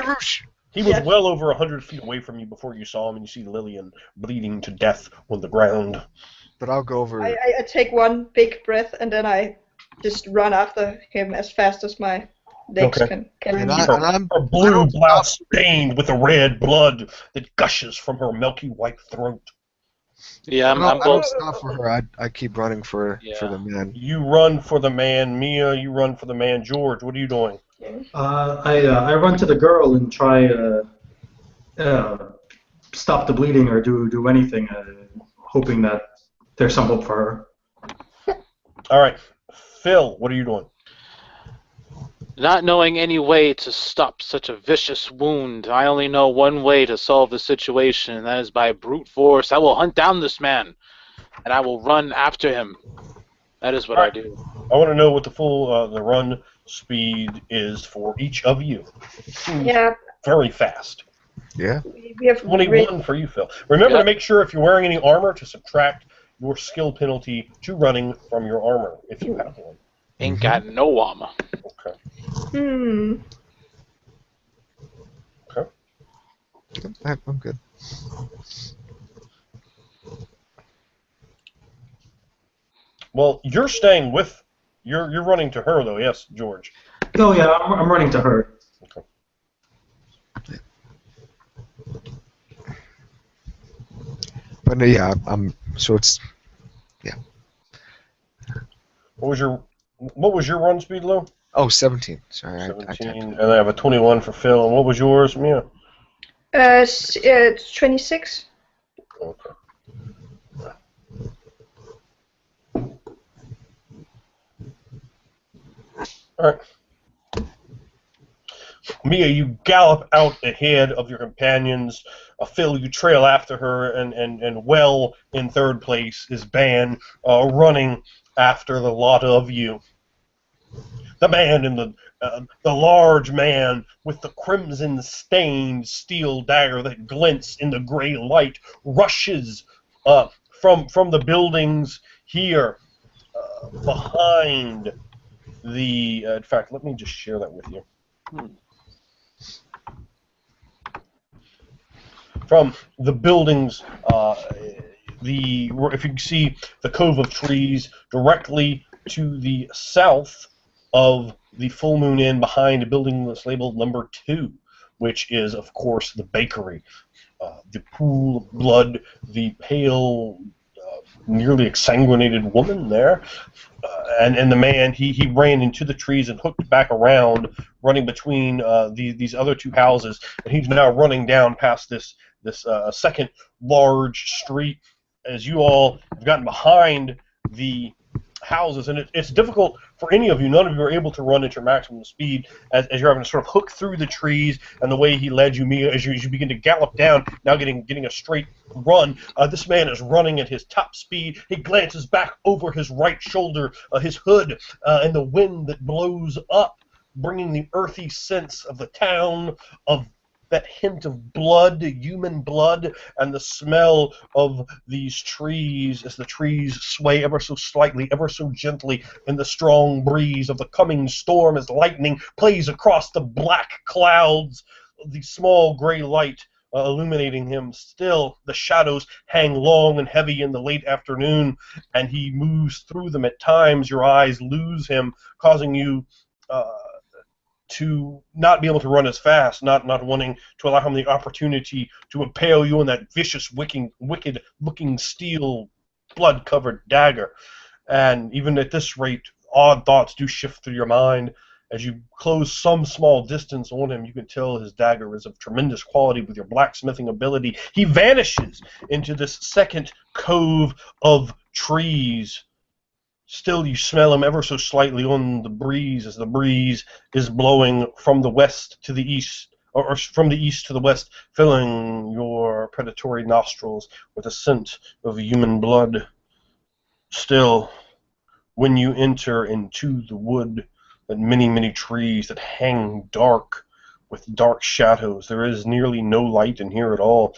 He was well over 100 feet away from you before you saw him, and you see Lillian bleeding to death on the ground. But I'll go over. I take one big breath, and then I just run after him as fast as my legs can And reach. Her blue blouse stained with the red blood that gushes from her milky white throat. Yeah, I don't stop for her. I keep running for the man. You run for the man, Mia. You run for the man, George. What are you doing? I run to the girl and try stop the bleeding or do anything, hoping that there's some hope for her. All right, Phil. What are you doing? Not knowing any way to stop such a vicious wound, I only know one way to solve the situation, and that is by brute force. I will hunt down this man, and I will run after him. That is what I do. I want to know what the full the run speed is for each of you. Yeah. Very fast. Yeah. We have 21 for you, Phil. Remember to make sure if you're wearing any armor to subtract your skill penalty to running from your armor if you have one. Ain't got no armor. Okay. Okay. I'm good. Well, you're staying with. You're running to her though, yes, George. Oh yeah, I'm running to her. Okay. But yeah, so it's What was your run speed, Lou? Oh, 17. Sorry, 17, and I have a 21 for Phil. And what was yours, Mia? It's 26. Okay. All right. Mia, you gallop out ahead of your companions. Phil, you trail after her, and well in third place is Ban, running after the lot of you. The man in the large man with the crimson-stained steel dagger that glints in the gray light rushes from the buildings here behind the. In fact, let me just share that with you. From the buildings, if you can see the cove of trees directly to the south of the Full Moon Inn, behind a building that's labeled number 2, which is, of course, the bakery. The pool of blood, the pale, nearly exsanguinated woman there, and the man, he ran into the trees and hooked back around, running between these other 2 houses, and he's now running down past this second large street. As you all have gotten behind the houses, and it's difficult for any of you. None of you are able to run at your maximum speed as you're having to sort of hook through the trees. And the way he led you, Mia, as you begin to gallop down, now getting a straight run. This man is running at his top speed. He glances back over his right shoulder, his hood, and the wind that blows up, bringing the earthy sense of the town, of that hint of blood, human blood, and the smell of these trees as the trees sway ever so slightly, ever so gently in the strong breeze of the coming storm as lightning plays across the black clouds, the small gray light illuminating him. Still, the shadows hang long and heavy in the late afternoon, and he moves through them. At times, your eyes lose him, causing you to not be able to run as fast, not wanting to allow him the opportunity to impale you in that vicious, wicked-looking steel, blood-covered dagger. And even at this rate, odd thoughts do shift through your mind. As you close some small distance on him, you can tell his dagger is of tremendous quality with your blacksmithing ability. He vanishes into this second cove of trees. Still, you smell him ever so slightly on the breeze as the breeze is blowing from the west to the east, or from the east to the west, filling your predatory nostrils with a scent of human blood. Still, when you enter into the wood, and many trees that hang dark with dark shadows, there is nearly no light in here at all,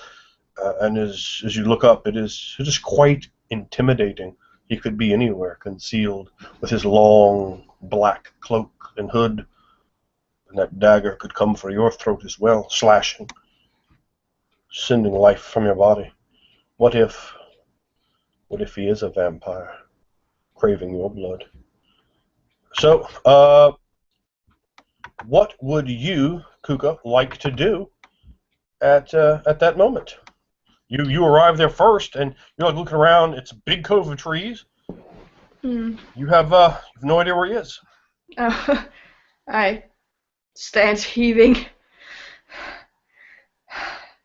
and as you look up, it is quite intimidating. He could be anywhere, concealed with his long black cloak and hood, and that dagger could come for your throat as well, slashing, sending life from your body. What if he is a vampire, craving your blood? So, what would you, Kuka, like to do at that moment? You arrive there first, and you're like looking around. It's a big cove of trees. You have no idea where he is. I stand heaving,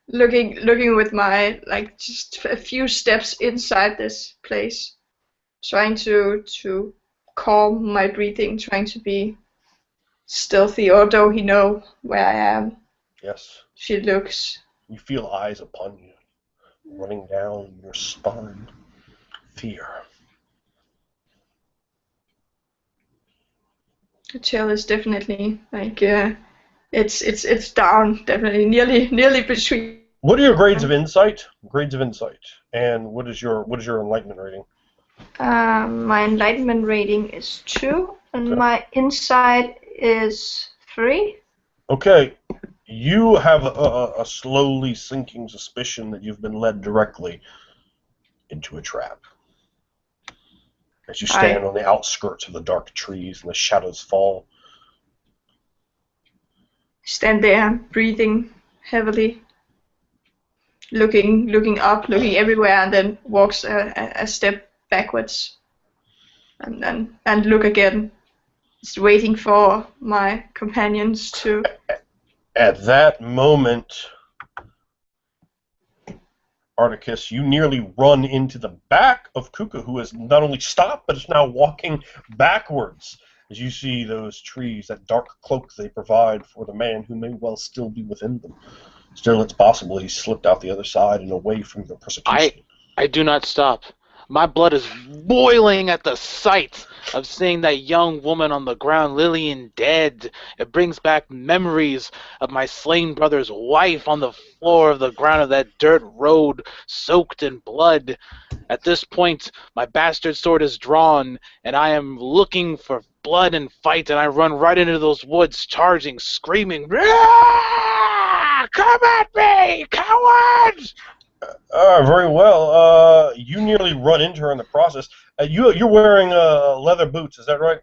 looking with my just a few steps inside this place, trying to calm my breathing, trying to be stealthy, although he knows where I am. Yes. She looks. You feel eyes upon you, running down your spine. Fear. The tail is definitely it's down, definitely nearly between. What are your grades of insight? And what is your enlightenment rating? My enlightenment rating is 2, and my insight is 3. Okay. You have a slowly sinking suspicion that you've been led directly into a trap. As you stand on the outskirts of the dark trees and the shadows fall. Stand there, breathing heavily, looking up, looking everywhere, and then walks a step backwards, and look again, just waiting for my companions to. At that moment, Articus, you nearly run into the back of Kuka, who has not only stopped, but is now walking backwards. As you see those trees, that dark cloak they provide for the man who may well still be within them. Still, it's possible he slipped out the other side and away from the persecution. I do not stop. My blood is boiling at the sight of seeing that young woman on the ground, Lillian, dead. It brings back memories of my slain brother's wife on the floor of the ground of that dirt road, soaked in blood. At this point, my bastard sword is drawn, and I am looking for blood and fight, and I run right into those woods, charging, screaming, "Ah! Come at me, cowards!" Very well. You nearly run into her in the process. You're wearing leather boots, is that right?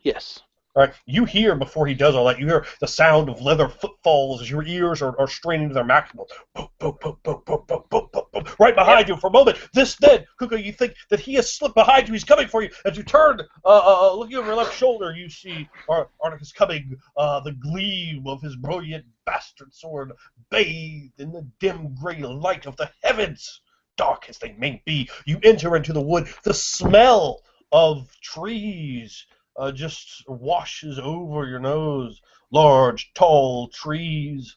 Yes. All right. You hear, before he does all that, you hear the sound of leather footfalls as your ears are straining to their maximum. Boop, boop, boop, boop, boop, boop, boop, boop, boop. Right behind you for a moment. Then, Kuka, you think that he has slipped behind you. He's coming for you. As you turn, looking over your left shoulder, you see Articus coming, the gleam of his brilliant bastard sword bathed in the dim gray light of the heavens. Dark as they may be, you enter into the wood. The smell of trees just washes over your nose. Large, tall trees,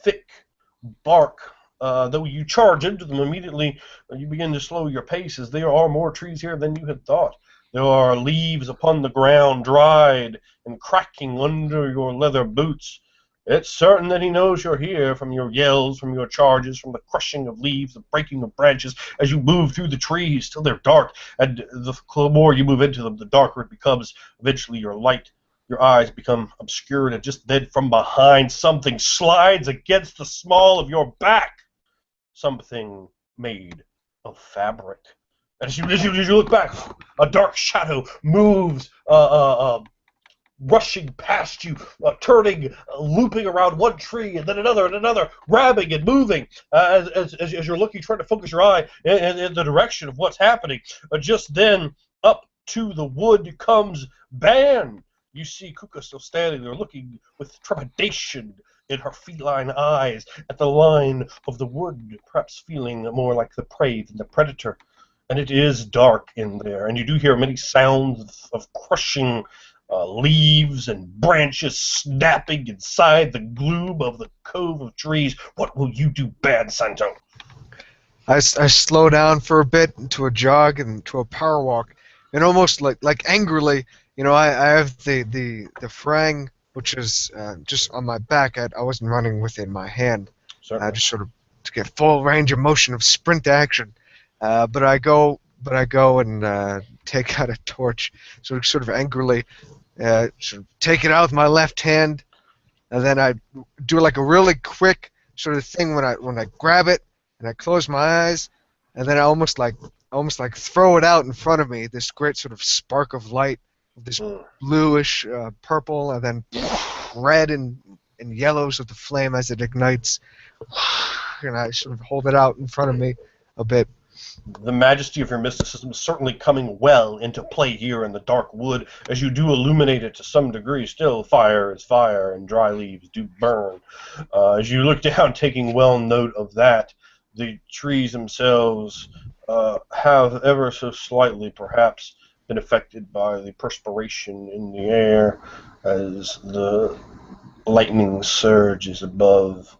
thick bark. Though you charge into them immediately, you begin to slow your pace, as there are more trees here than you had thought. There are leaves upon the ground, dried and cracking under your leather boots. It's certain that he knows you're here from your yells, from your charges, from the crushing of leaves, the breaking of branches as you move through the trees till they're dark. And the more you move into them, the darker it becomes. Eventually your light, your eyes become obscured, and just then from behind something slides against the small of your back. Something made of fabric. As you look back, a dark shadow moves, rushing past you, turning, looping around one tree and then another, grabbing and moving as you're looking, trying to focus your eye in the direction of what's happening. Just then, up to the wood comes Ban. You see Kuka still standing there, looking with trepidation in her feline eyes at the line of the wood, perhaps feeling more like the prey than the predator. And it is dark in there, and you do hear many sounds of crushing leaves and branches snapping inside the gloom of the cove of trees. What will you do, Bad Santo? I slow down for a bit into a jog and to a power walk, and almost like angrily, I have the frang, which is just on my back. I wasn't running with it in my hand. Certainly. I just sort of to get full range of motion of sprint action. But I go and take out a torch, sort of angrily, sort of take it out with my left hand, and then I do like a really quick sort of thing when I grab it and I close my eyes, and then I almost like throw it out in front of me. This great sort of spark of light, this bluish purple, and then red and yellows of the flame as it ignites, and I sort of hold it out in front of me a bit. The majesty of your mysticism is certainly coming well into play here in the dark wood, as you do illuminate it to some degree. Still, fire is fire, and dry leaves do burn. As you look down, taking well note of that, the trees themselves have ever so slightly, perhaps, been affected by the perspiration in the air, as the lightning surges above,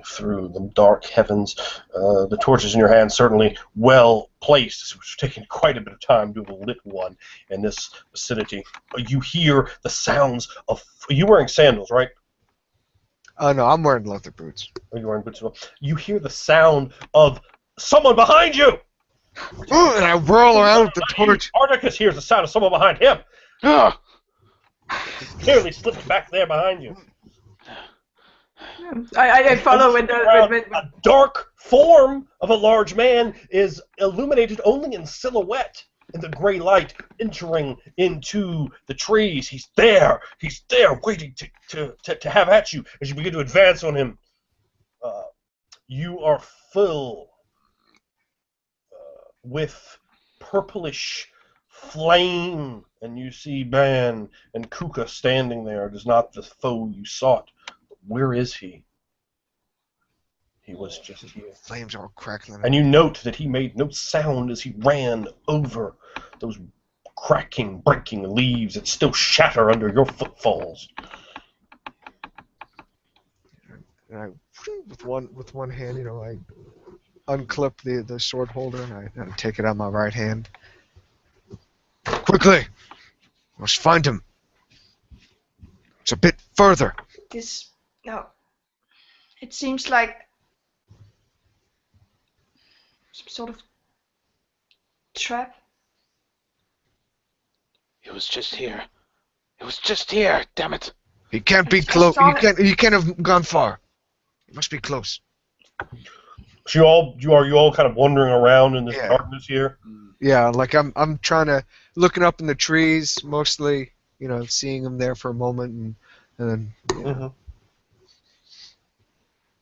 through the dark heavens. The torches in your hand certainly well placed, which has taken quite a bit of time to have lit one in this vicinity. You hear the sounds of... Are you wearing sandals, right? No, I'm wearing leather boots. Are you wearing boots as well? You hear the sound of someone behind you! Ooh, and I whirl around with the torch. Articus hears the sound of someone behind him. Ah! Clearly slipped back there behind you. I follow with A dark form of a large man is illuminated only in silhouette in the gray light, entering into the trees. He's there, waiting to have at you. As you begin to advance on him, you are full with purplish flame, and you see Ban and Kuka standing there. It is not the foe you sought. Where is he? He was just here. Flames are crackling. And you note that he made no sound as he ran over those cracking, breaking leaves that still shatter under your footfalls. And I, with one hand, I unclip the sword holder and I take it out of my right hand. Quickly! Must find him. It's a bit further. No. It seems like some sort of trap. It was just here. It was just here. Damn it! He can't be close. He can't have gone far. He must be close. So you all kind of wandering around in this darkness here? Yeah, like I'm trying to looking up in the trees, mostly, seeing him there for a moment, and then. Mm-hmm.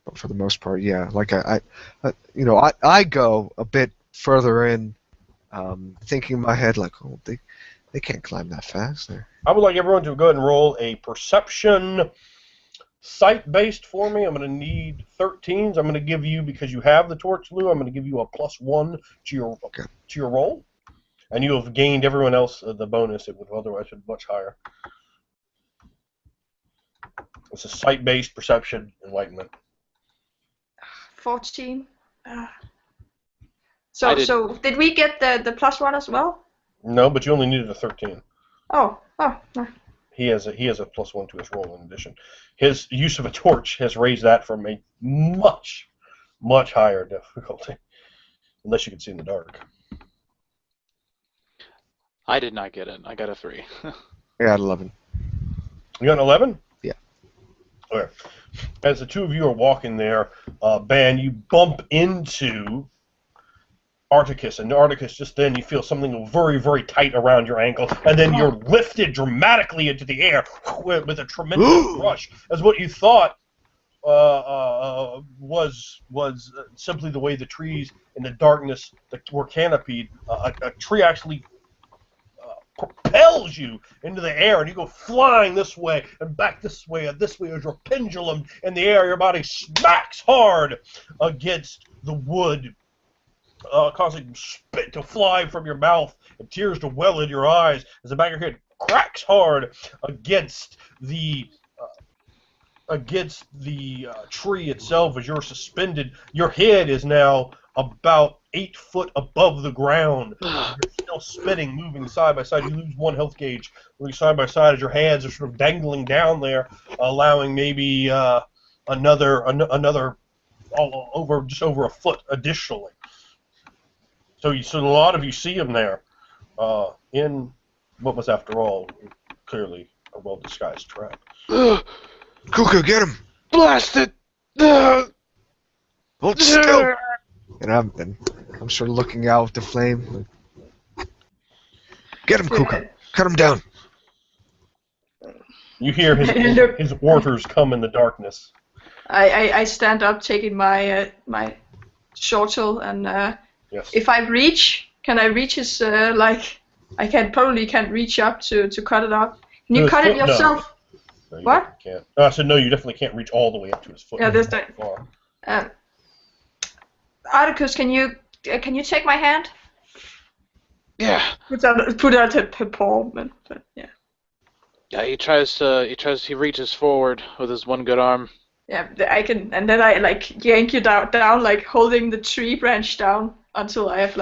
But for the most part, yeah. Like I go a bit further in, thinking in my head like, oh, they can't climb that fast. I would like everyone to go ahead and roll a perception Sight-based for me, I'm going to need 13s. I'm going to give you, because you have the torch, Lou, I'm going to give you a +1 to your roll. And you have gained everyone else the bonus. It would otherwise be much higher. It's a sight-based perception enlightenment. 14. So did we get the +1 as well? No, but you only needed a 13. Oh. No. He has a +1 to his roll in addition. His use of a torch has raised that from a much, much higher difficulty. Unless you can see in the dark. I did not get it. I got a 3. I got 11. You got an 11? Yeah. Okay. As the two of you are walking there, Ban, you bump into Articus, and Articus, just then you feel something very, very tight around your ankle, and then you're lifted dramatically into the air with a tremendous rush, as what you thought was simply the way the trees in the darkness that were canopied. A tree actually propels you into the air, and you go flying this way and back this way and this way as your pendulum in the air. Your body smacks hard against the wood, causing spit to fly from your mouth and tears to well in your eyes as the back of your head cracks hard against the tree itself as you're suspended. Your head is now about 8 foot above the ground. You're still spinning, moving side by side. You lose 1 health gauge, moving side by side as your hands are sort of dangling down there, allowing maybe another just over a foot additionally. So a lot of you see him there in what was, after all, clearly a well-disguised trap. Kuka, get him! Blast it! Hold still! And I'm sort of looking out at the flame. Get him, Kuka! Cut him down! You hear his orders come in the darkness. I stand up, taking my my shortel, and Yes. if I can I reach his I probably can't reach up to cut it up. Can you cut it yourself? No, you What? Can't. I said no. You definitely can't reach all the way up to his foot. Yeah, there's that far. Articus, can you take my hand? Yeah. Put out a paw, but yeah. Yeah, he reaches forward with his one good arm. Yeah, I can, and then I yank you down, like holding the tree branch down until I have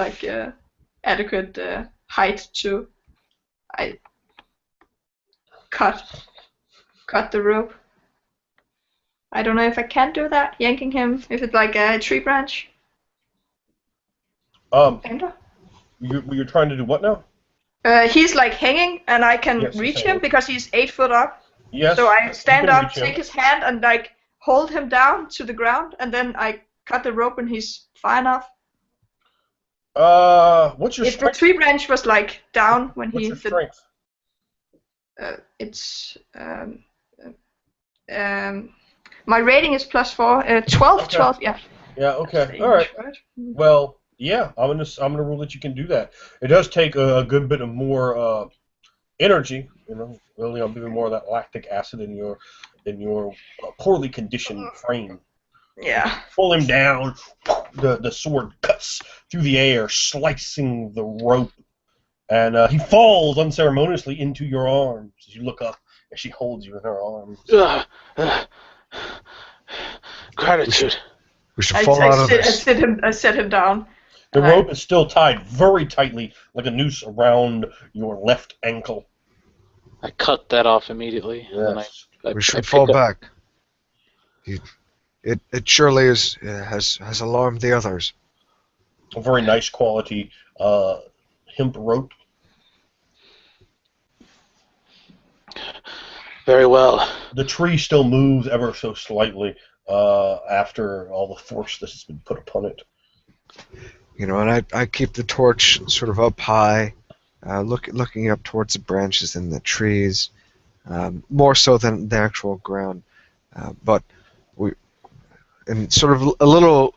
adequate height to cut the rope. I don't know if I can do that, yanking him, if it's like a tree branch. You're trying to do what now? He's hanging, and I can reach him because he's 8 foot up. Yes. So I stand up, take his hand, and hold him down to the ground, and then I cut the rope, and he's far enough. What's your If strength? the tree branch was down when What's he. your strength? It's my rating is +4. 12. Okay. 12. Yeah. Yeah. Okay. All right. Well, yeah. I'm gonna rule that you can do that. It does take a good bit of more energy. Really, I'm giving more of that lactic acid in your poorly conditioned frame. Yeah. Pull him down. The sword cuts through the air, slicing the rope, and he falls unceremoniously into your arms as you look up as she holds you in her arms. Gratitude. We should fall out of this. I set him down. The rope is still tied very tightly, like a noose around your left ankle. I cut that off immediately. Yes. And then We should fall back. It surely has alarmed the others. A very nice quality hemp rope. Very well. The tree still moves ever so slightly after all the force that has been put upon it. And I keep the torch sort of up high, looking up towards the branches and the trees, more so than the actual ground. But and sort of a little.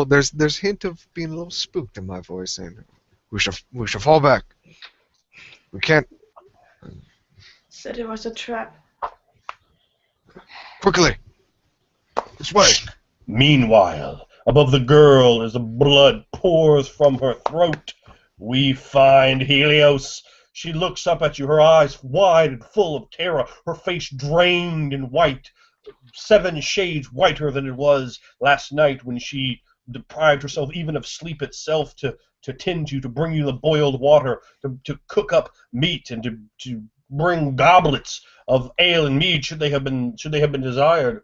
There's hint of being a little spooked in my voice, saying, "We should fall back. We can't." Said it was a trap. Quickly! This way! Meanwhile, above the girl, as the blood pours from her throat, we find Helios. She looks up at you, her eyes wide and full of terror, her face drained and white, 7 shades whiter than it was last night when she deprived herself even of sleep itself to tend you, to bring you the boiled water, to cook up meat, and to bring goblets of ale and mead should they have been desired.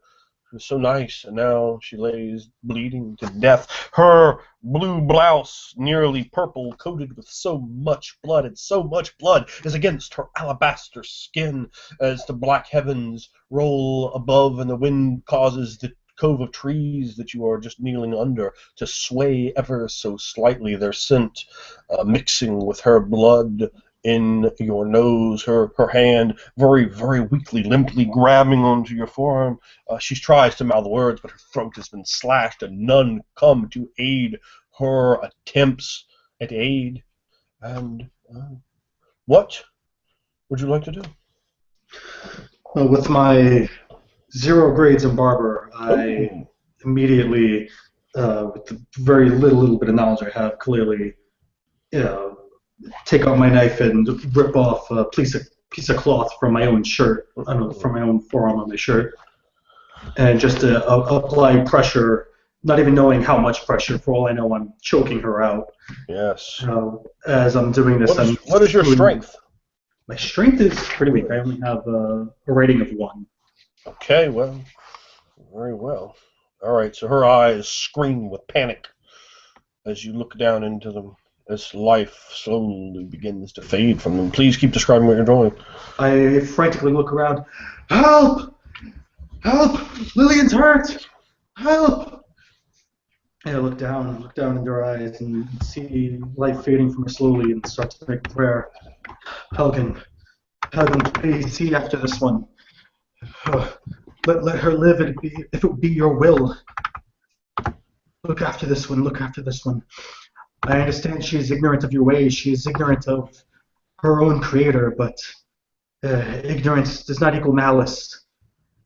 It was so nice, and now she lays bleeding to death. Her blue blouse, nearly purple, coated with so much blood, and so much blood is against her alabaster skin as the black heavens roll above, and the wind causes the cove of trees that you are just kneeling under to sway ever so slightly, their scent mixing with her blood in your nose, her hand very, very weakly, limply grabbing onto your forearm. She tries to mouth words, but her throat has been slashed, and none come to aid her attempts at aid. And what would you like to do? With my 0 grades in barber, I Ooh. immediately, with the very little bit of knowledge I have, clearly, take out my knife and rip off a piece of cloth from my own shirt, from my own forearm on my shirt, and just apply pressure, not even knowing how much pressure. For all I know, I'm choking her out. Yes. As I'm doing this, What is your strength? My strength is pretty weak. I only have a rating of 1. Okay, well, very well. All right, so her eyes scream with panic as you look down into them, as life slowly begins to fade from them. Please keep describing what you're doing. I frantically look around. Help! Help! Lillian's hurt! Help! And I look down into her eyes and see life fading from her slowly and start to make a prayer. Helgen, please see after this one. Let her live if it be your will. Look after this one. I understand she is ignorant of your ways. She is ignorant of her own creator, but ignorance does not equal malice.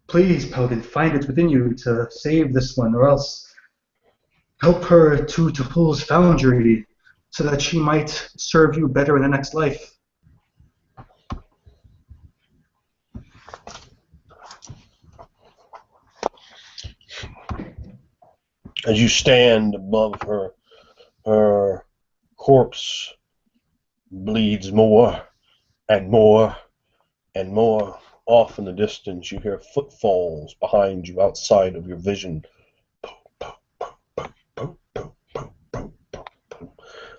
Please, Pelgan, find it within you to save this one, or else help her to Pool's foundry so that she might serve you better in the next life. As you stand above her, her corpse bleeds more and more and more. Off in the distance, you hear footfalls behind you outside of your vision.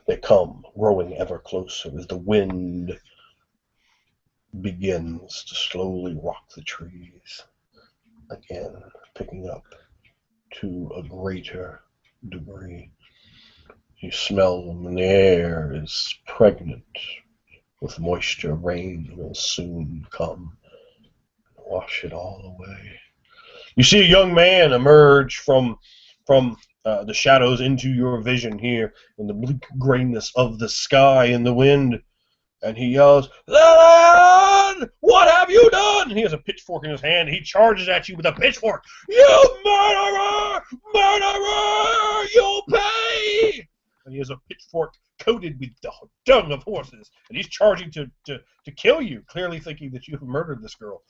They come, growing ever closer as the wind begins to slowly rock the trees again, picking up to a greater degree. You smell them, and the air is pregnant with moisture. Rain will soon come and wash it all away. You see a young man emerge from the shadows into your vision here in the bleak grayness of the sky and the wind, and he yells, "Lillian! What have you done?" He has a pitchfork in his hand. He charges at you with a pitchfork. "You murderer! Murderer! You'll pay!" And he has a pitchfork coated with the dung of horses, and he's charging to kill you, clearly thinking that you have murdered this girl.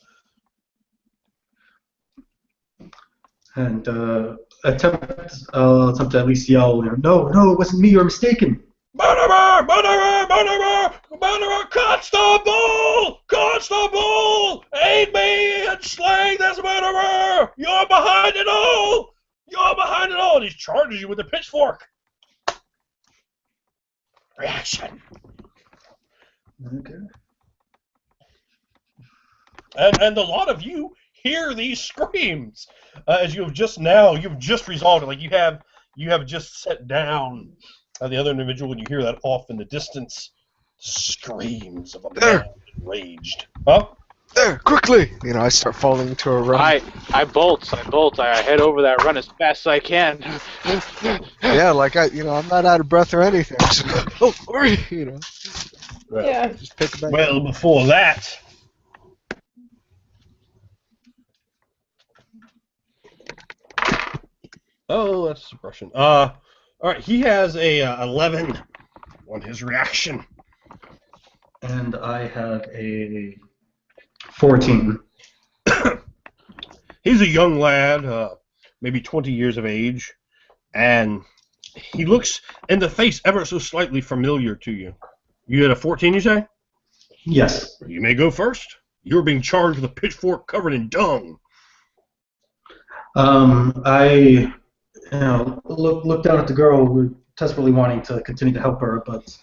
And attempt to at least yell, "No, it wasn't me. You're mistaken." "Murderer! Murderer! Murderer! Murderer! Constable! Constable! Aid me in slaying this murderer! You're behind it all! You're behind it all!" And he charges you with a pitchfork. Reaction. Okay. And a lot of you hear these screams as you've just resolved it. Like you have just set down the other individual, and you hear that off in the distance. Screams of a man enraged. Huh? There, quickly! I start falling to a run. I bolt. I head over that run as fast as I can. Yeah, like I'm not out of breath or anything. So, hurry, Right. Yeah. Just pick it back. Well, before that, Oh, that's suppression. All right. He has a 11 on his reaction. And I have a 14. He's a young lad, maybe 20 years of age, and he looks in the face ever so slightly familiar to you. You had a 14, you say? Yes. You may go first. You're being charged with a pitchfork covered in dung. I look down at the girl, who desperately wanting to continue to help her, but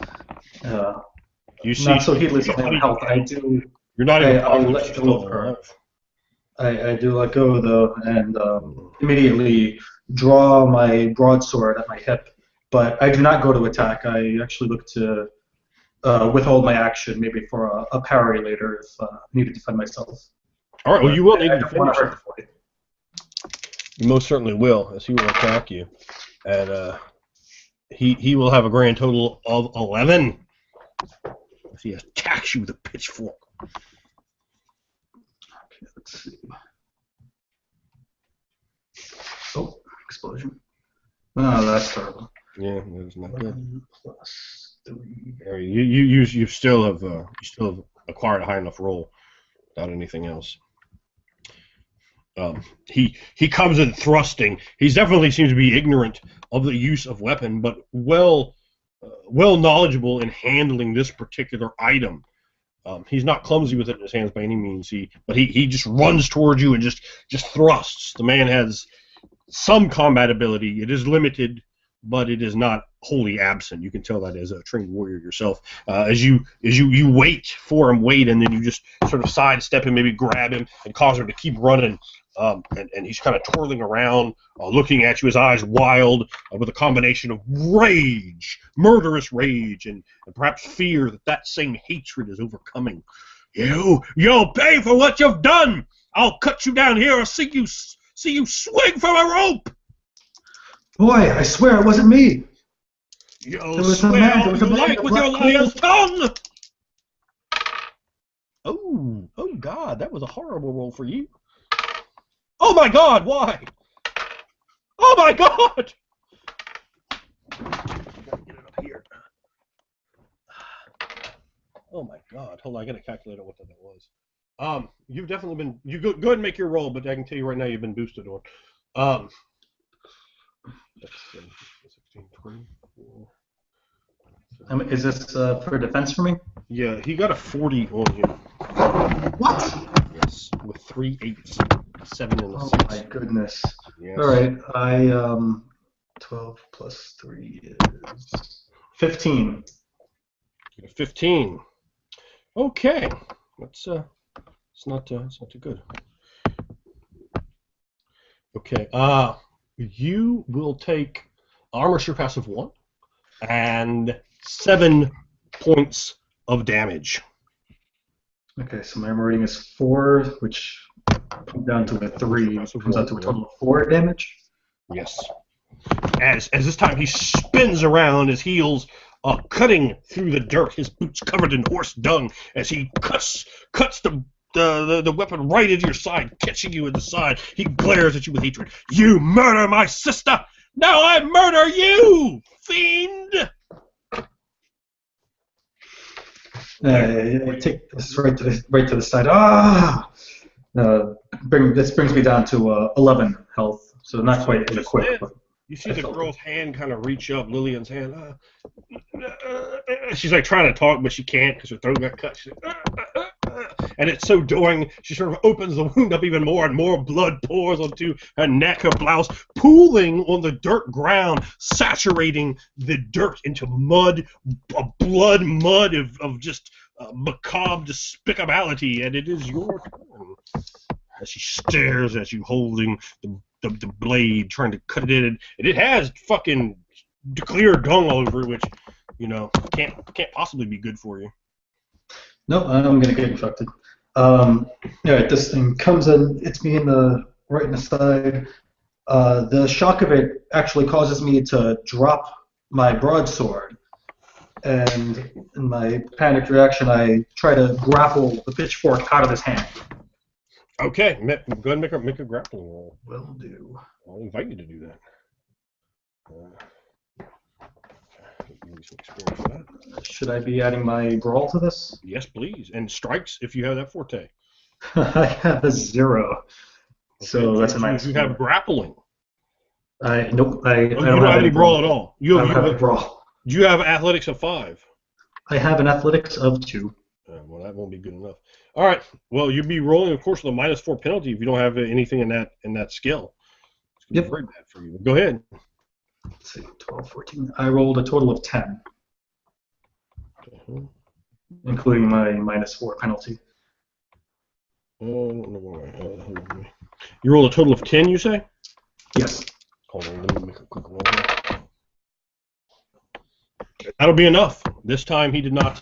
You see, not so heedless of my own health. You're not even I positive let she's go still of her. alive. I do let go though, and immediately draw my broadsword at my hip. But I do not go to attack. I actually look to withhold my action, maybe for a parry later if I need to defend myself. All right, well, you will need I to don't defend want to hurt yourself. the boy. You most certainly will, as he will attack you. And he will have a grand total of 11. As he attacks you with a pitchfork. Okay, let's see. Oh, explosion. Oh, that's terrible. Yeah, that's not good. 1 plus 3. You still have acquired a high enough roll without anything else. He comes in thrusting. He definitely seems to be ignorant of the use of weapon, but well knowledgeable in handling this particular item. He's not clumsy with it in his hands by any means. But he just runs towards you and just thrusts. The man has some combat ability. It is limited, but it is not wholly absent. You can tell that as a trained warrior yourself. As you wait for him, and then you just sort of sidestep him, maybe grab him, and cause him to keep running. And he's kind of twirling around, looking at you, his eyes wild, with a combination of rage, murderous rage, and perhaps fear that same hatred is overcoming. You'll pay for what you've done. I'll cut you down here. I'll see you swing from a rope. Boy, I swear it wasn't me. You'll swear all you like with your liar's tongue. Oh God, that was a horrible roll for you. Oh my God, why? Oh my God! Gotta get it up here. Oh my God, hold on, I gotta calculate what that was. You've definitely been. You go ahead and make your roll, but I can tell you right now you've been boosted on. 16, 24. Is this for defense for me? Yeah, he got a 40 on you. What? Yes, with 3 8s, 7 and a 6. Oh my goodness. Yes. All right, 12 plus 3 is 15. 15. Okay, it's not too good. Okay, you will take armor surpass of 1 and 7 points of damage. Okay, so my armor rating is 4, which comes down to a 3. Comes out to a total of 4 damage. Yes. As this time he spins around, his heels cutting through the dirt, his boots covered in horse dung, as he cuts the weapon right into your side, catching you in the side. He glares at you with hatred. You murder my sister! Now I murder you, fiend! I take this right to the side. This brings me down to 11 health, so not quite as quick. But you see the girl's hand kind of reach up, Lillian's hand. She's like trying to talk, but she can't because her throat got cut. She's like, and it's so doing, she sort of opens the wound up even more, and more blood pours onto her neck, her blouse, pooling on the dirt ground, saturating the dirt into mud, a blood mud of just macabre despicability, and it is your turn. As she stares at you, holding the blade, trying to cut it in, and it has fucking clear dung all over it, which, can't possibly be good for you. No, I'm gonna get infected. Alright, this thing comes in, hits me right in the side. The shock of it actually causes me to drop my broadsword, and in my panicked reaction, I try to grapple the pitchfork out of his hand. Okay, go ahead and make a grappling roll. Will do. I'll invite you to do that. Give me some experience for that. Should I be adding my brawl to this? Yes, please. And strikes if you have that forte. I have a 0. So that's a you minus 4. have grappling. Nope. You don't have any brawl at all. I don't have a brawl. Do you have athletics of 5? I have an athletics of 2. Well, that won't be good enough. All right. Well, you'd be rolling, of course, with a -4 penalty if you don't have anything in that skill. It's going to be very bad for you. Go ahead. Let's see, 12, 14. I rolled a total of 10, including my -4 penalty. You rolled a total of 10, you say? Yes. Hold on, let me make a quick roll here. That'll be enough. This time he did not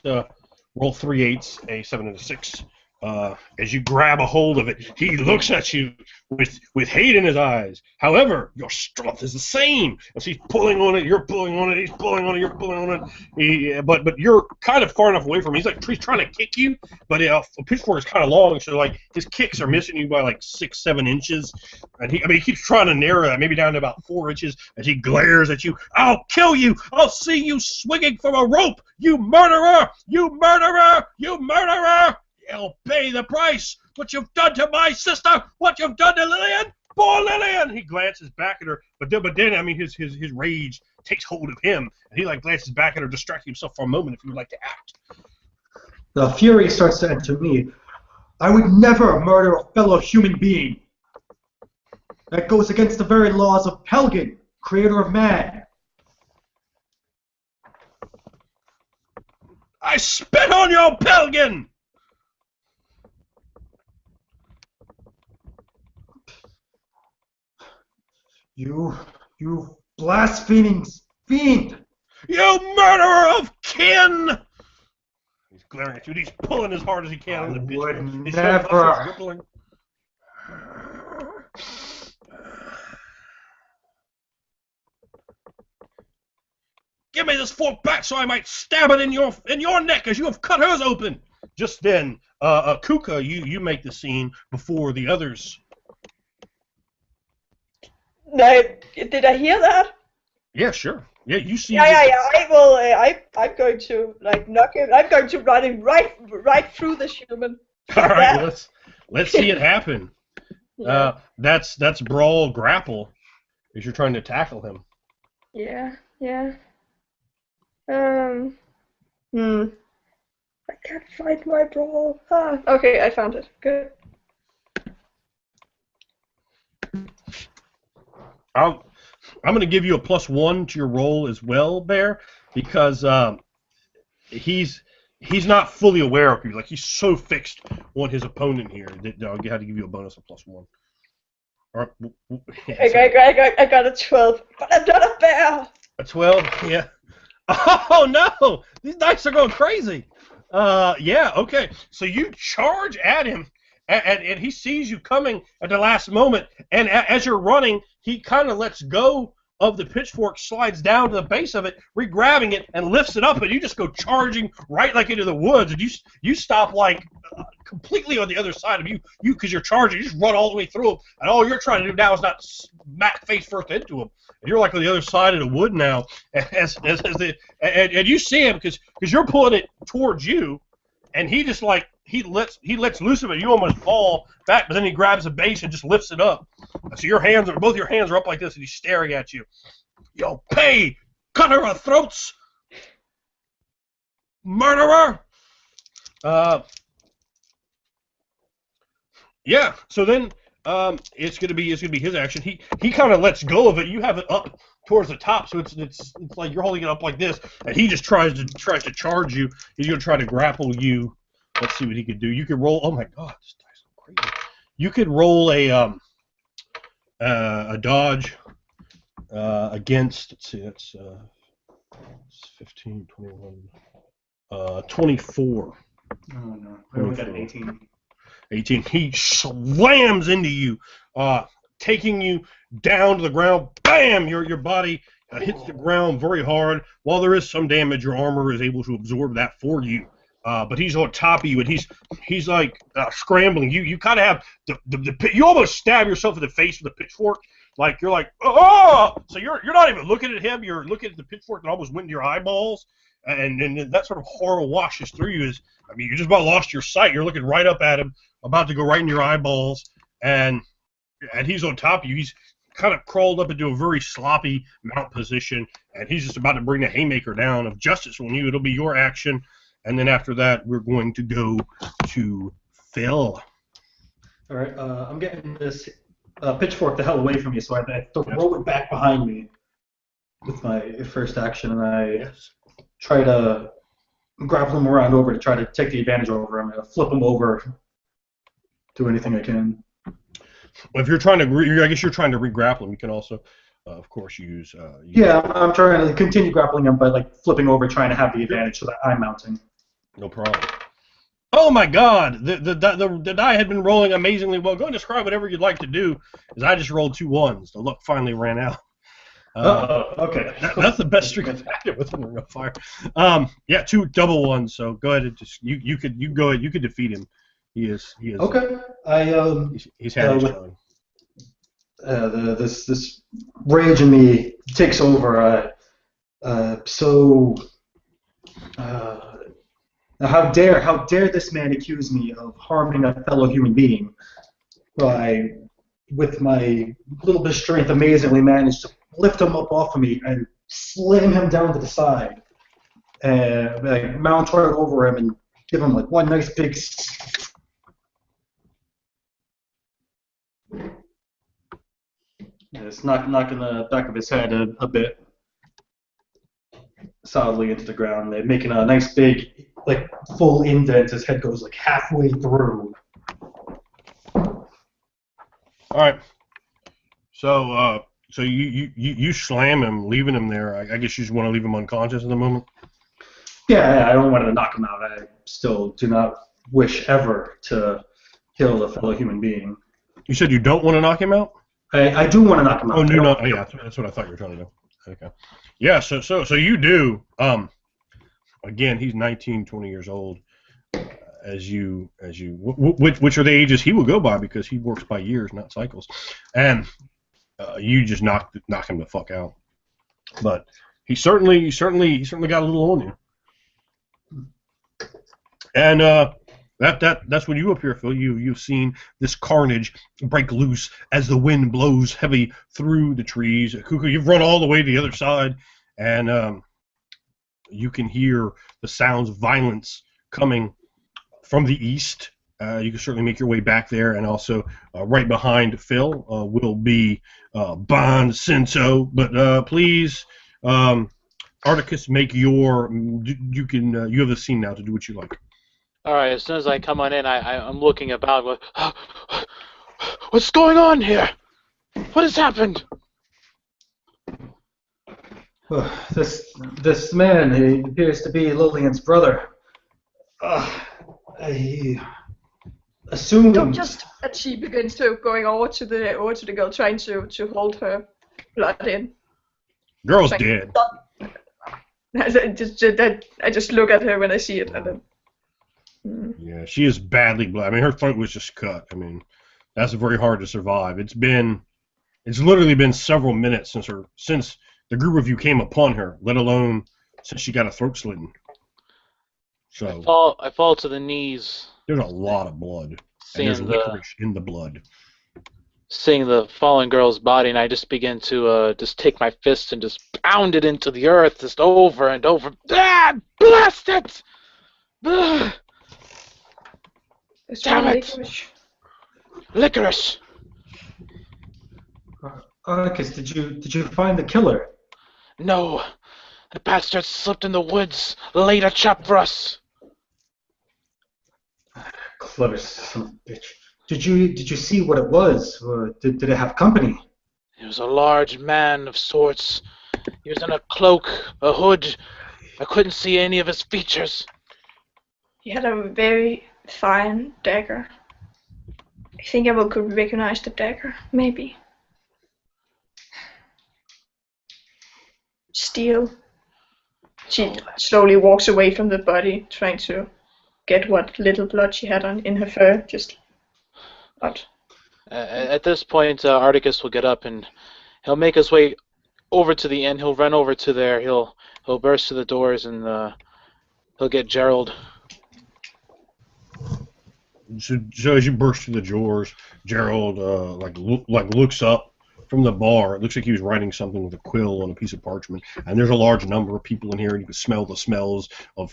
roll 3 8s, a 7 and a 6. As you grab a hold of it, he looks at you with hate in his eyes. However, your strength is the same. As he's pulling on it, you're pulling on it, he's pulling on it, you're pulling on it. But you're kind of far enough away from him. He's trying to kick you, but a pitchfork is kind of long, so like his kicks are missing you by like 6, 7 inches. And he keeps trying to narrow that, maybe down to about 4 inches, as he glares at you. I'll kill you! I'll see you swinging from a rope! You murderer! You murderer! You murderer! You'll pay the price! What you've done to my sister! What you've done to Lillian! Poor Lillian! He glances back at her, but then I mean, his rage takes hold of him, and he like glances back at her, distracting himself for a moment. If you would like to act, the fury starts to enter me. I would never murder a fellow human being. That goes against the very laws of Pelgin, creator of man. I spit on your Pelgin! You blaspheming fiend! You murderer of kin! He's glaring at you. He's pulling as hard as he can on the bitch. Would His never. muscles rippling. Give me this fork back so I might stab it in your neck as you have cut hers open. Just then, Kuka, you make the scene before the others. No, did I hear that? Yeah, sure. Yeah, you see. Yeah. I will. I'm going to like knock him. I'm going to run him right through this human. All right, let's see it happen. Yeah. That's brawl grapple, as you're trying to tackle him. Yeah. I can't find my brawl. Okay, I found it. Good. I'm going to give you a +1 to your roll as well, Bear, because he's not fully aware of you. Like, he's so fixed on his opponent here that I'll have to give you a bonus of +1. All right. I got a 12, but I'm not a bear. A 12, yeah. Oh no! These dice are going crazy. Yeah, okay. So you charge at him, and he sees you coming at the last moment, and as you're running, he kind of lets go of the pitchfork, slides down to the base of it, re-grabbing it, and lifts it up, and you just go charging right like into the woods, and you stop like completely on the other side of you because you're charging. You just run all the way through him, and all you're trying to do now is not smack face first into him. And you're like on the other side of the wood now, and you see him because you're pulling it towards you, and he just like he lets loose of it. You almost fall back, but then he grabs a base and just lifts it up. So both your hands are up like this, and he's staring at you. Yo, pay! Cut her throats! Murderer! Yeah. So then, it's gonna be his action. He kind of lets go of it. You have it up towards the top, so it's like you're holding it up like this, and he just tries to charge you. He's gonna try to grapple you. Let's see what he could do. You could roll. Oh my God, this dice is crazy. You could roll a dodge against. Let's see. That's 15, 21, 24. Oh no, I only got an 18. 18. He slams into you, taking you down to the ground. Bam! Your body hits the ground very hard. While there is some damage, your armor is able to absorb that for you. But he's on top of you, and he's like scrambling. You kind of have you almost stab yourself in the face with a pitchfork. like you're like, oh! So you're not even looking at him. You're looking at the pitchfork that almost went in your eyeballs, and that sort of horror washes through you. You just about lost your sight. You're looking right up at him, about to go right in your eyeballs, and he's on top of you. He's kind of crawled up into a very sloppy mount position, and he's just about to bring the haymaker down of justice on you. It'll be your action, and then after that, we're going to go to Phil. All right, I'm getting this pitchfork the hell away from me, so I throw it back behind me with my first action, and I try to grapple him around over to try to take the advantage over him, flip him over, do anything I can. If you're trying to, I guess you're trying to re-grapple him. You can also, of course, use. Yeah, I'm trying to continue grappling him by flipping over, trying to have the advantage so that I'm mounting. No problem. Oh my God! The die had been rolling amazingly well. Go and describe whatever you'd like to do, because I just rolled 2 1s. The luck finally ran out. Okay. That's the best streak I've had with Ring of Fire. 2 double 1s. So go ahead and just you could defeat him. He is. Okay. He's had his time. This rage in me takes over. How dare this man accuse me of harming a fellow human being? Well, with my little bit of strength, amazingly managed to lift him up off of me and slam him down to the side, and mount right over him and give him one nice big. It's knocking the back of his head a bit solidly into the ground, making a nice big full indent. His head goes halfway through. All right. So you slam him, leaving him there. I guess you just want to leave him unconscious at the moment. Yeah, I don't want to knock him out. I still do not wish ever to kill a fellow human being. You said you don't want to knock him out? I do want to knock him out. Oh, yeah, that's what I thought you were trying to do. Okay. Yeah, so you do. Again, he's 19, 20 years old. Which are the ages he will go by, because he works by years, not cycles. And you just knock him the fuck out. But he certainly got a little on you. And that's when you appear, Phil. You've seen this carnage break loose as the wind blows heavy through the trees. Cuckoo, you've run all the way to the other side, and you can hear the sounds of violence coming from the east. You can certainly make your way back there, and also right behind Phil will be Bon Senso. But please, Articus, make your. You have the scene now to do what you like. All right. As soon as I come on in, I'm looking about. What's going on here? What has happened? Well, this man, he appears to be Lillian's brother. I assumed. Don't just. And she begins to going over to the girl, trying to hold her blood in. Girl's dead. I just look at her when I see it, and then. Yeah, she is badly bloody. Her throat was just cut. That's very hard to survive. It's literally been several minutes since the group of you came upon her, let alone since she got a throat slitting. So I fall to the knees. There's a lot of blood. And there's licorice in the blood. Seeing the fallen girl's body, and I just begin to just take my fist and just pound it into the earth, just over and over. Ah, blast it! Ah. Damn it! Licorice! Arcus, did you find the killer? No, the bastard slipped in the woods, laid a trap for us. Clever son of a bitch. Did you see what it was? Or did it have company? He was a large man of sorts. He was in a cloak, a hood. I couldn't see any of his features. He had a very fine dagger. I think I could recognize the dagger, maybe. Steel. She slowly walks away from the body, trying to get what little blood she had in her fur, just out. At this point, Articus will get up and he'll make his way over to the inn. He'll run over to there. He'll burst to the doors and he'll get Gerald. So as you burst through the doors, Gerald looks up from the bar. It looks like he was writing something with a quill on a piece of parchment. And there's a large number of people in here, and you can smell the smells of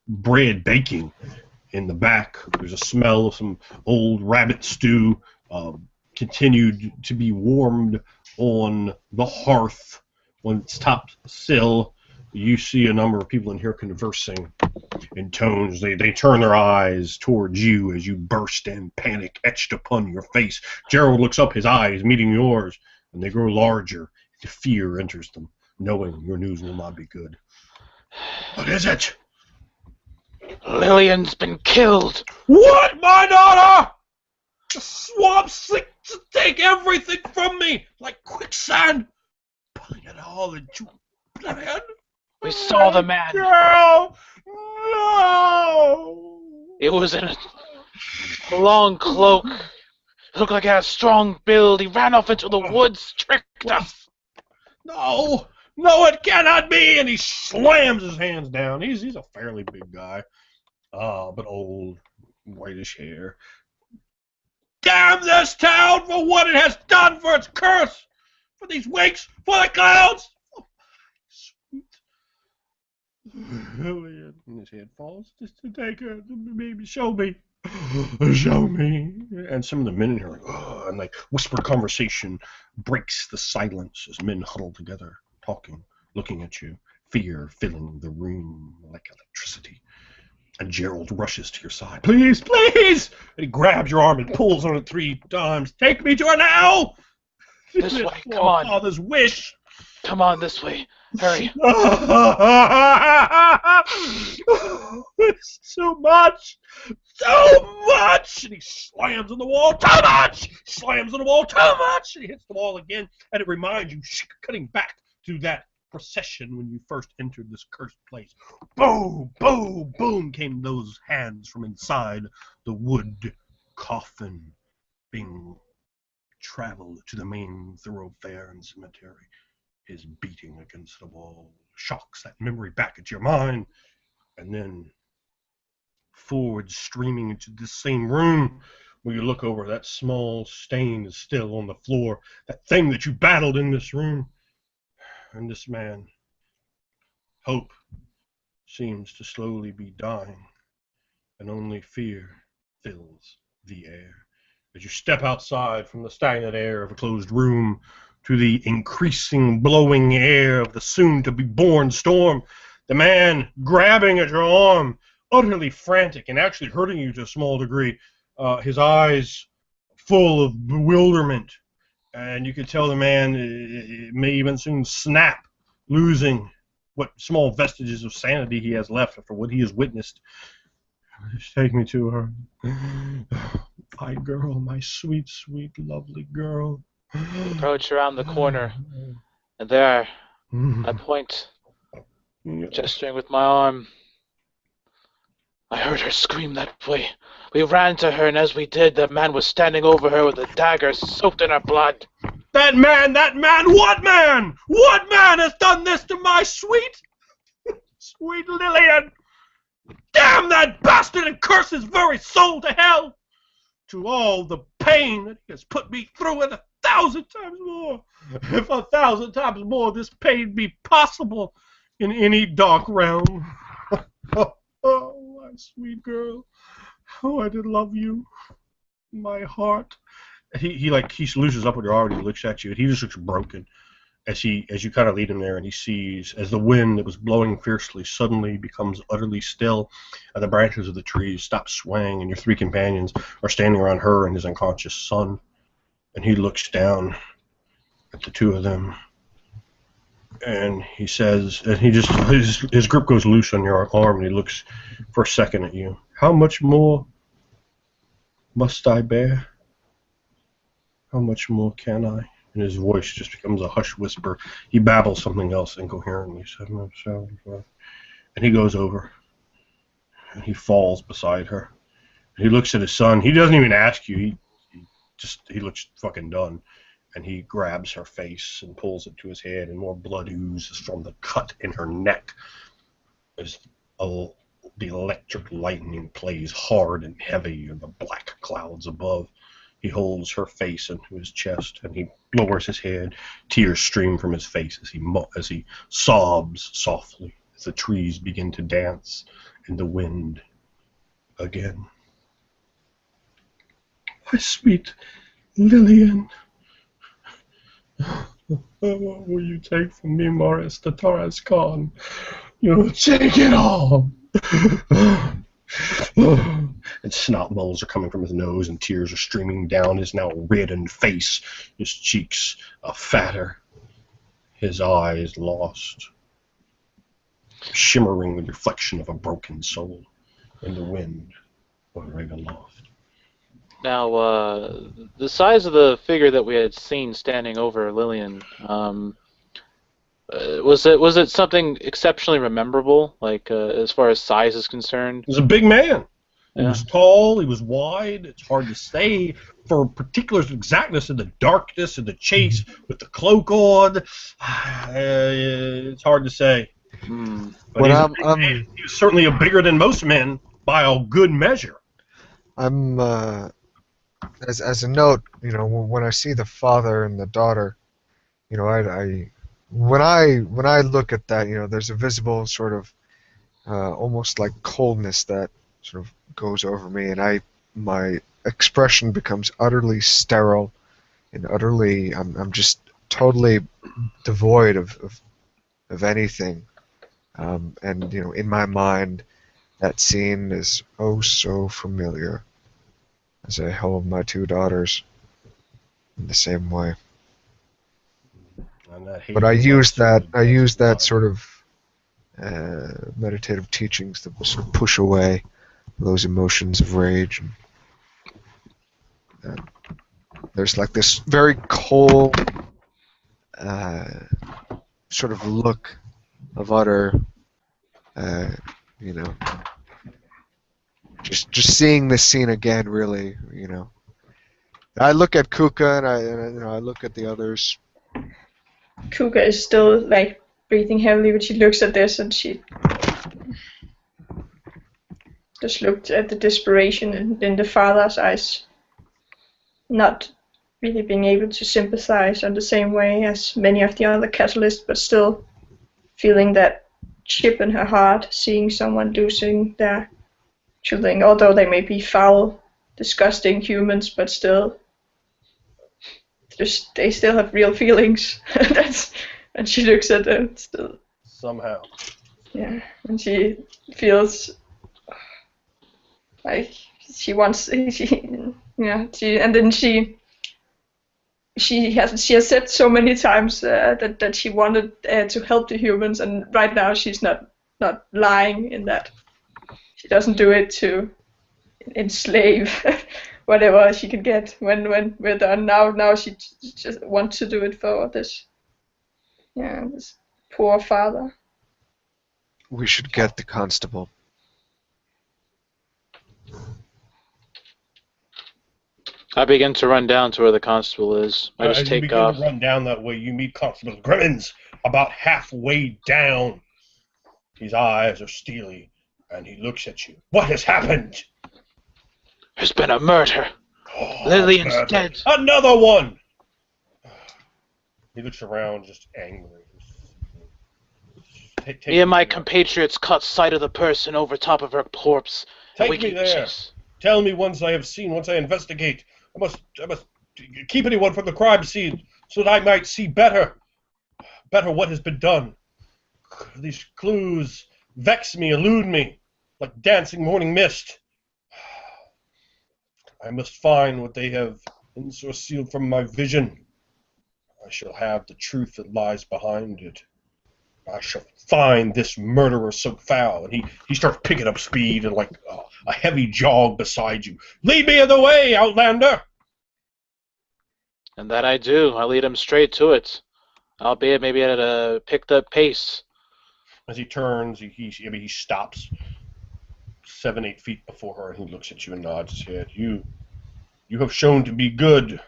bread baking in the back. There's a smell of some old rabbit stew continued to be warmed on the hearth on its top sill. You see a number of people in here conversing in tones. They turn their eyes towards you as you burst in, panic etched upon your face. Gerald looks up, his eyes meeting yours, and they grow larger. The fear enters them, knowing your news will not be good. What is it? Lillian's been killed. What, my daughter? The swamp seeks to take everything from me, like quicksand, pulling it all into oblivion. We saw the man. Girl, no! It was in a long cloak. It looked like he had a strong build. He ran off into the woods, tricked us. No, it cannot be! And he slams his hands down. He's a fairly big guy, but old, whitish hair. Damn this town for what it has done, for its curse, for these wakes, for the clouds. And his head falls just to take her, maybe show me. Show me. And some of the men in here are like, oh, and like whispered conversation breaks the silence as men huddle together, talking, looking at you, fear filling the room like electricity. And Gerald rushes to your side. Please, please! And he grabs your arm and pulls on it 3 times. Take me to her now! This way, come on. Father's wish. Come on, this way. Hurry. It's so much! So much! And he slams on the wall. Too much! Slams on the wall. Too much! And he hits the wall again. And it reminds you, cutting back to that procession when you first entered this cursed place. Boom, boom, boom came those hands from inside the wood coffin being traveled to the main thoroughfare and cemetery. His beating against the wall shocks that memory back at your mind, and then forward streaming into the same room where you look over, that small stain is still on the floor, that thing that you battled in this room. And this man, hope, seems to slowly be dying, and only fear fills the air. As you step outside from the stagnant air of a closed room to the increasing blowing air of the soon-to-be-born storm, the man grabbing at your arm, utterly frantic and actually hurting you to a small degree, his eyes full of bewilderment. And you could tell the man may even soon snap, losing what small vestiges of sanity he has left after what he has witnessed. Just take me to her. My girl, my sweet, sweet, lovely girl. Approach around the corner, and there, I point, gesturing with my arm. I heard her scream that way. We ran to her, and as we did, the man was standing over her with a dagger soaked in her blood. That man, what man? What man has done this to my sweet, sweet Lillian? Damn that bastard and curse his very soul to hell! To all the pain that he has put me through, and 1,000 times more, if 1,000 times more this pain be possible in any dark realm. Oh, my sweet girl. Oh, I did love you. My heart. He loses up with your arm and he looks at you, and he just looks broken as you kind of lead him there, and he sees as the wind that was blowing fiercely suddenly becomes utterly still, and the branches of the trees stop swaying, and your 3 companions are standing around her and his unconscious son, and he looks down at the 2 of them, and he says, and he just his grip goes loose on your arm, and he looks for a second at you. How much more must I bear? How much more can I? And his voice just becomes a hushed whisper. He babbles something else incoherently. And he goes over, and he falls beside her. And he looks at his son. He doesn't even ask you. he looks fucking done. And he grabs her face and pulls it to his head, and more blood oozes from the cut in her neck as the electric lightning plays hard and heavy in the black clouds above. He holds her face into his chest, and he lowers his head. Tears stream from his face as he sobs softly as the trees begin to dance in the wind again. My sweet Lillian. What will you take from me, Morris, the Torres Khan? You'll take it all. And snot bubbles are coming from his nose, and tears are streaming down his now reddened face. His cheeks are fatter, his eyes lost, shimmering with the reflection of a broken soul in the wind of Ravenloft. Now, the size of the figure that we had seen standing over Lillian, was it something exceptionally memorable, like as far as size is concerned? He was a big man. He Yeah. was tall, he was wide. It's hard to say for particulars of exactness in the darkness and the chase with the cloak on. It's hard to say. But When he's a big man. He was certainly bigger than most men by a good measure. I'm as a note, when I see the father and the daughter, when I look at that, there's a visible sort of almost like coldness that sort of goes over me, and my expression becomes utterly sterile and utterly I'm just totally devoid of anything. And in my mind, that scene is oh so familiar, as I hold my two daughters in the same way. But I use that sort of meditative teachings to sort of push away those emotions of rage. And there's like this very cold sort of look of utter, just seeing this scene again, really, I look at Kuka and I look at the others. Kuka is still like breathing heavily when she looks at this, and she just looked at the desperation in the father's eyes, not really being able to sympathize on the same way as many of the other catalysts, but still feeling that chip in her heart, seeing someone losing their children, although they may be foul, disgusting humans, but still, they still have real feelings. And she looks at them still. Somehow. Yeah, and she feels like she wants, and then she has said so many times that she wanted to help the humans, and right now she's not lying in that. She doesn't do it to enslave whatever she can get when we're done. Now she just wants to do it for this poor father. We should get the constable. I begin to run down to where the constable is. I just as you take begin off. to run down that way, you meet Constable Grimmins about halfway down. His eyes are steely, and he looks at you. What has happened? There's been a murder. Lillian's dead. Another one! He looks around just angry. Me and my compatriots caught sight of the person over top of her corpse. Take me there. Tell me once I investigate. I must keep anyone from the crime scene so that I might see better what has been done. These clues vex me, elude me, like dancing morning mist. I must find what they have concealed from my vision. I shall have the truth that lies behind it. I shall find this murderer so foul. And he starts picking up speed and like a heavy jog beside you. Lead me in the way, Outlander! And that I do. I lead him straight to it, albeit maybe at a picked up pace. As he turns, he stops 7-8 feet before her, and he looks at you and nods his head. You You have shown to be good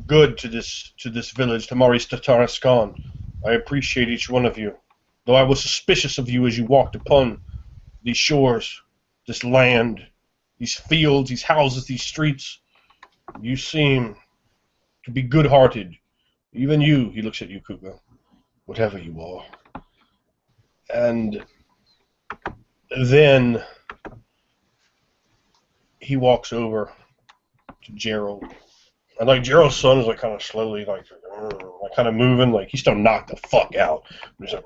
to this village, to Maurice Tataraskan. I appreciate each one of you. Though I was suspicious of you as you walked upon these shores, this land, these fields, these houses, these streets, you seem to be good-hearted. Even you, he looks at you, Kuka, whatever you are. And then he walks over to Gerald. And like Gerald's son is like kind of slowly like kind of moving, like he's still knocked the fuck out. He's like,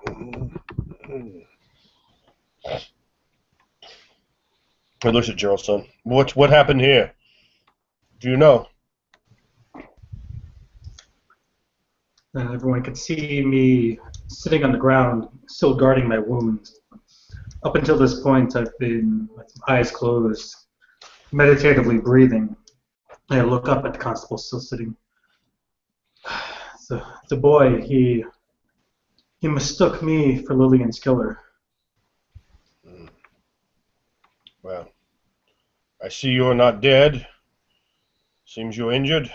He looks at Gerald's son. What happened here? Do you know? And everyone could see me sitting on the ground, still guarding my wound. Up until this point, I've been with my eyes closed, meditatively breathing. I look up at the constable still sitting. The boy, he mistook me for Lillian's killer. Well, I see you're not dead. Seems you're injured.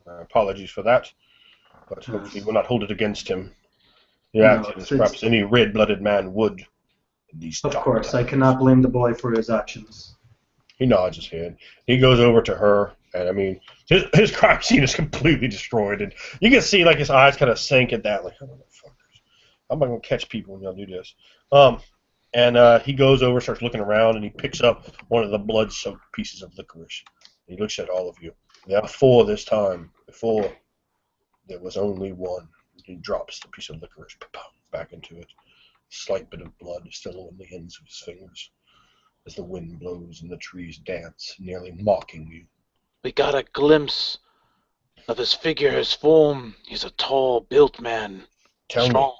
Apologies for that. But hopefully we'll not hold it against him. He acted as perhaps any red-blooded man would. In these of course, times. I cannot blame the boy for his actions. He nods his head. He goes over to her, and I mean, his crime scene is completely destroyed, and you can see like his eyes kind of sink at that, like, oh, motherfuckers, I'm not gonna catch people when y'all do this. And he goes over, starts looking around, and he picks up one of the blood-soaked pieces of licorice. He looks at all of you. There are 4 this time. Before, there was only 1. He drops the piece of licorice back into it. A slight bit of blood still on the ends of his fingers as the wind blows and the trees dance, nearly mocking you. We got a glimpse of his figure, his form. He's a tall, built man. Strong.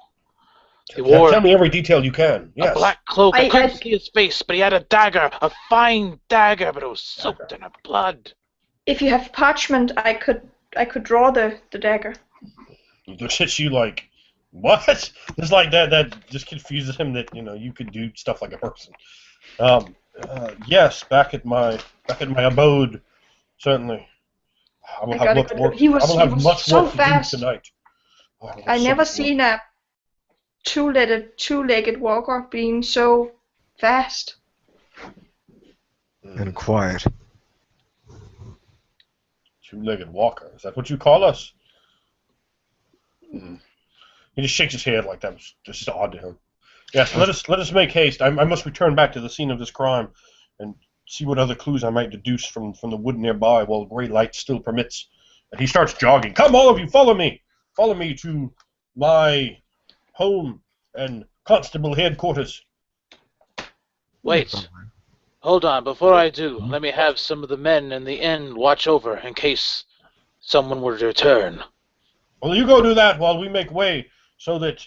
Tell me every detail you can. Yes. A black cloak. I couldn't see his face, but he had a dagger, a fine dagger, but it was soaked in blood. If you have parchment, I could draw the dagger. He looks at you like, what? Just like that just confuses him that, you could do stuff like a person. Yes, back at my abode, certainly. I will have much work. He was much so work fast. to do tonight. I never seen a two-legged walker being so fast. And quiet. Two-legged walker. Is that what you call us? He just shakes his head like that was just odd to him. Yes, let us make haste. I must return back to the scene of this crime and see what other clues I might deduce from the wood nearby while gray light still permits. And he starts jogging. Come, all of you, follow me. Follow me to my home and constable headquarters. Wait. Hold on. Before I do, let me have some of the men in the inn watch over in case someone were to return. Well, you go do that while we make way so that...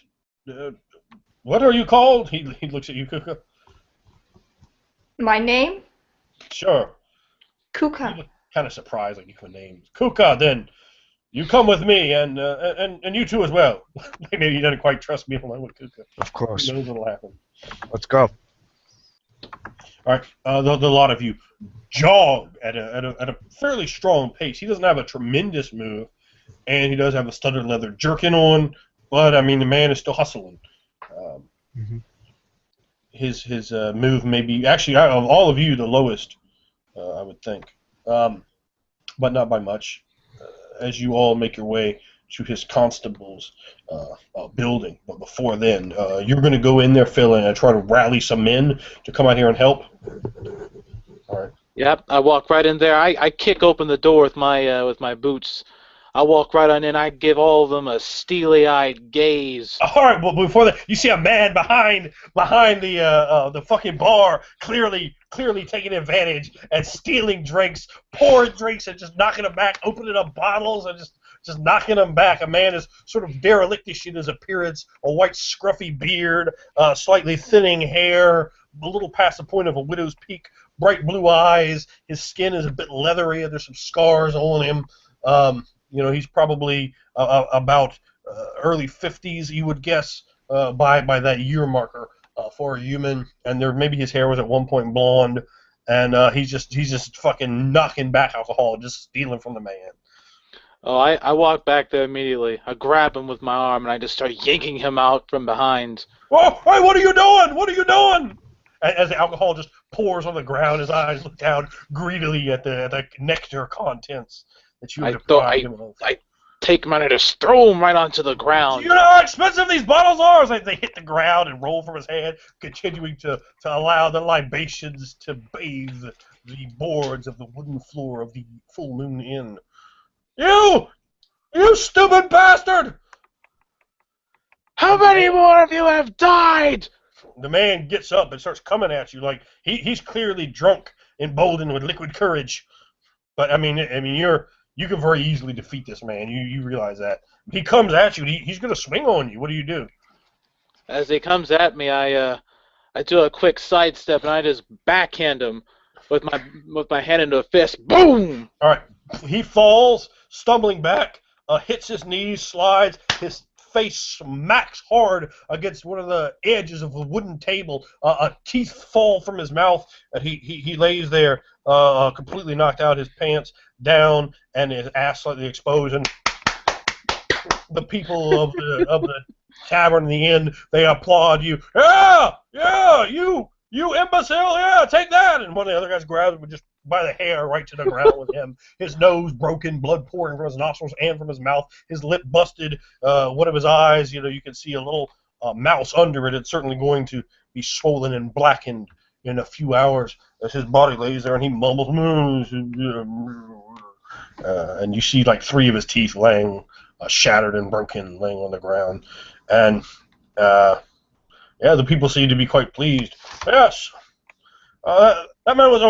what are you called? He looks at you, Kuka. My name? Sure. Kuka. You look kind of surprised, like you have a name. Kuka, then. You come with me, and you too as well. Maybe he doesn't quite trust me along with Kuka. Of course. Who knows what'll happen. Let's go. All right, the lot of you jog at a fairly strong pace. He doesn't have a tremendous move, and he does have a studded leather jerkin on, but I mean the man is still hustling. His move may be actually of all of you the lowest, I would think, but not by much. As you all make your way to his constable's building, but before then, you're going to go in there, Phil, and try to rally some men to come out here and help. All right. Yep, I walk right in there. I kick open the door with my boots. I walk right on in. I give all of them a steely-eyed gaze. All right. Well, before that, you see a man behind the fucking bar, clearly taking advantage and stealing drinks, pouring drinks, and just knocking them back, opening up bottles and just knocking them back. A man is sort of derelictish in his appearance, a white scruffy beard, slightly thinning hair, a little past the point of a widow's peak, bright blue eyes. His skin is a bit leathery, and there's some scars on him. He's probably about early 50s, you would guess, by that year marker for a human. And maybe his hair was at one point blonde, and he's just fucking knocking back alcohol, just stealing from the man. Oh, I walk back there immediately. I grab him with my arm and I just start yanking him out from behind. Oh, hey, what are you doing? What are you doing? As the alcohol just pours on the ground, his eyes look down greedily at the nectar contents that you have deprived him of. I take him and I just throw him right onto the ground. Do you know how expensive these bottles are? As they hit the ground and roll from his hand, continuing to allow the libations to bathe the boards of the wooden floor of the Full Moon Inn. You stupid bastard! How many more of you have died? The man gets up and starts coming at you like he's clearly drunk, emboldened with liquid courage. But I mean, you can very easily defeat this man. You realize that. He comes at you. He's going to swing on you. What do you do? As he comes at me, I do a quick sidestep and I just backhand him with my hand into a fist. Boom! All right. He falls, stumbling back, hits his knees, slides. His face smacks hard against one of the edges of a wooden table. Teeth fall from his mouth, and he lays there, completely knocked out, his pants down, and his ass slightly exposed. And the people of the tavern in the inn, they applaud you. Yeah, you imbecile, yeah, take that. And one of the other guys grabs him and just by the hair right to the ground with him. His nose broken, blood pouring from his nostrils and from his mouth. His lip busted. One of his eyes, you can see a little mouse under it. It's certainly going to be swollen and blackened in a few hours as his body lays there and he mumbles. And you see like 3 of his teeth laying shattered and broken, laying on the ground. And the people seem to be quite pleased. Yes, that man was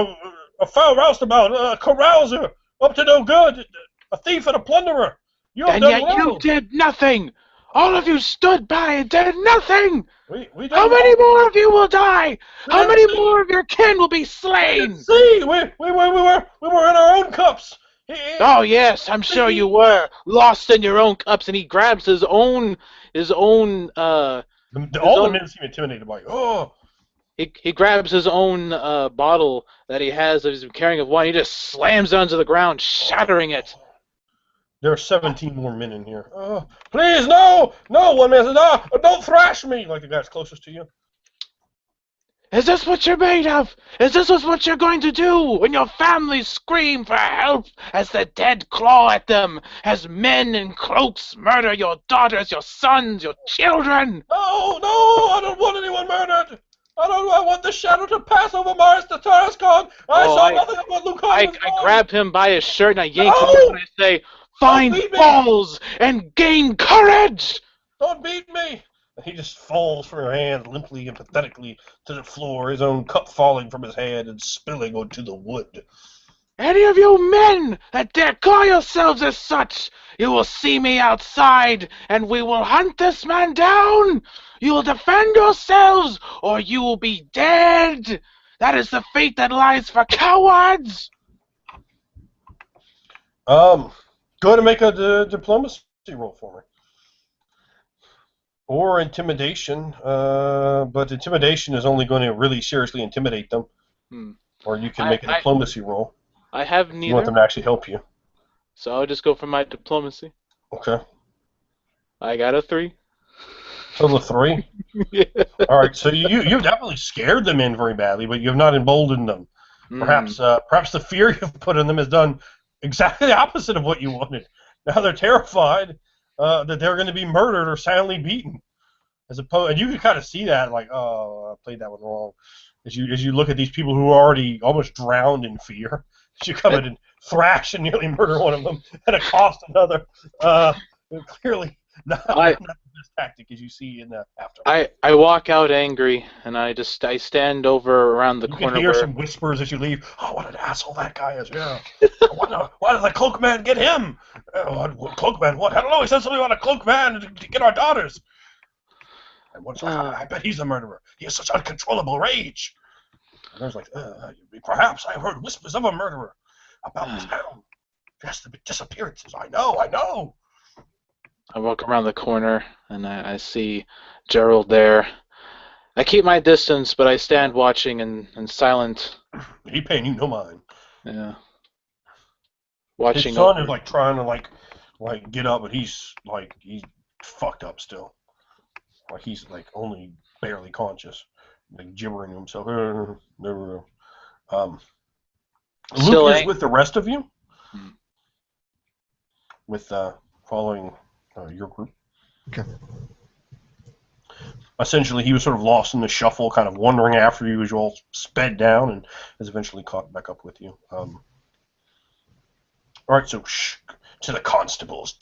a foul roustabout, a carouser, up to no good, a thief and a plunderer. And yet you did nothing. All of you stood by and did nothing. How many more of you will die? How many more of your kin will be slain? See, we were in our own cups. Oh yes, I'm sure you were lost in your own cups. And he grabs his own. All the men seem intimidated by you. Oh. He grabs his own bottle that he has that he's carrying of wine. He just slams it onto the ground, shattering it. There are 17 more men in here. Please, no! One man says, no, don't thrash me! Like the guy's closest to you. Is this what you're made of? Is this what you're going to do when your families scream for help as the dead claw at them, as men in cloaks murder your daughters, your sons, your children? No, I don't want anyone murdered! I want the shadow to pass over Mars to Tarascon. I saw nothing of what Lucan was doing. I grab him by his shirt and I yank him and I say, find balls and gain courage! Don't beat me! And he just falls from your hands limply and pathetically to the floor, his own cup falling from his hand and spilling onto the wood. Any of you men that dare call yourselves as such, you will see me outside, and we will hunt this man down. You will defend yourselves, or you will be dead. That is the fate that lies for cowards. Go ahead and make a diplomacy roll for me. Or intimidation, but intimidation is only going to really seriously intimidate them. Or you can make a diplomacy roll. I have neither. You want them to actually help you. So I'll just go for my diplomacy. Okay. I got a 3. Total of 3? Yeah. All right, so you've definitely scared them in very badly, but you have not emboldened them. Perhaps the fear you've put in them has done exactly the opposite of what you wanted. Now they're terrified that they're going to be murdered or soundly beaten. And you can kind of see that, like, oh, I played that one wrong. As you look at these people who are already almost drowned in fear, as you come in and thrash and nearly murder one of them and accost another. Clearly not the best tactic, as you see in the aftermath. I walk out angry, and I stand over around the corner. You can hear some whispers as you leave. Oh, what an asshole that guy is! Yeah. Why did the cloak man get him? Cloak man? What? I don't know. He said something about a cloak man to get our daughters. And one's like, I bet he's a murderer. He has such uncontrollable rage. And there's like, perhaps I heard whispers of a murderer about this town. Yes, the disappearances. I know. I walk around the corner, and I see Gerald there. I keep my distance, but I stand watching in silent He paying you no mind. Yeah. His Watching son over. is like trying to like get up, but he's fucked up still. Like he's like only barely conscious, like gibbering to himself. Um, Luke Still is angry. with the rest of you, Hmm. with following your group. Okay. Essentially, he was sort of lost in the shuffle, kind of wandering after you as you all sped down, and has eventually caught back up with you. All right, so to the constables.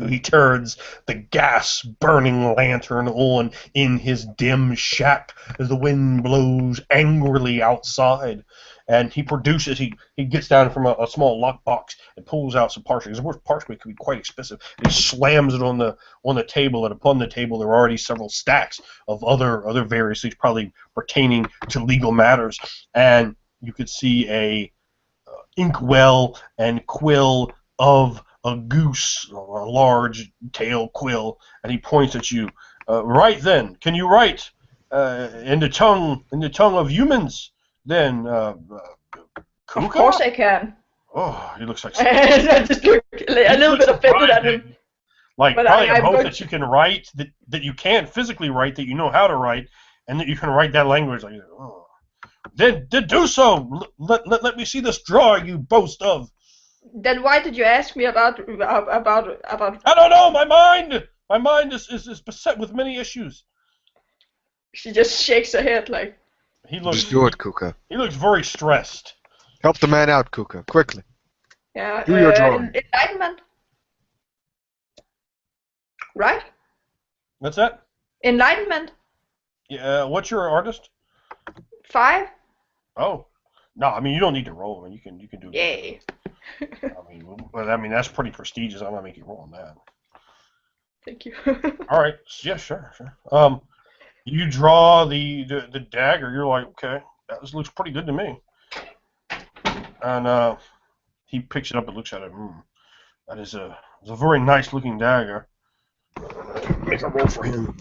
He turns the gas-burning lantern on in his dim shack as the wind blows angrily outside. And he produces, he gets down from a small lockbox and pulls out some parchment. Because parchment can be quite expensive. And he slams it on the table, and upon the table there are already several stacks of other various things, probably pertaining to legal matters. And you could see a inkwell and quill of a goose, or a large tail quill, and he points at you. Right then, can you write in the tongue of humans? Then, Kuka? Of course I can. Oh, he looks like I just look a little bit offended at him. like But probably I'm both going that you can write, that you can't physically write, that you know how to write, and that you can write that language. Like, oh. Then do so. Let me see this drawing you boast of. Then why did you ask me about? I don't know. My mind is beset with many issues. She just shakes her head like. He looks Just do it, Kuka. he looks very stressed. Help the man out, Kuka, quickly. Yeah. Do your drawing. Enlightenment. Right. What's that? Enlightenment. Yeah. What's your artist? 5. Oh, no. I mean, you don't need to roll. I mean, you can do it. Yay. I mean that's pretty prestigious. I'm not making you roll on that. Thank you. All right. Yeah. Sure. You draw the dagger. You're like, okay, that looks pretty good to me. And he picks it up and looks at it. That is a very nice looking dagger. Make a roll for him.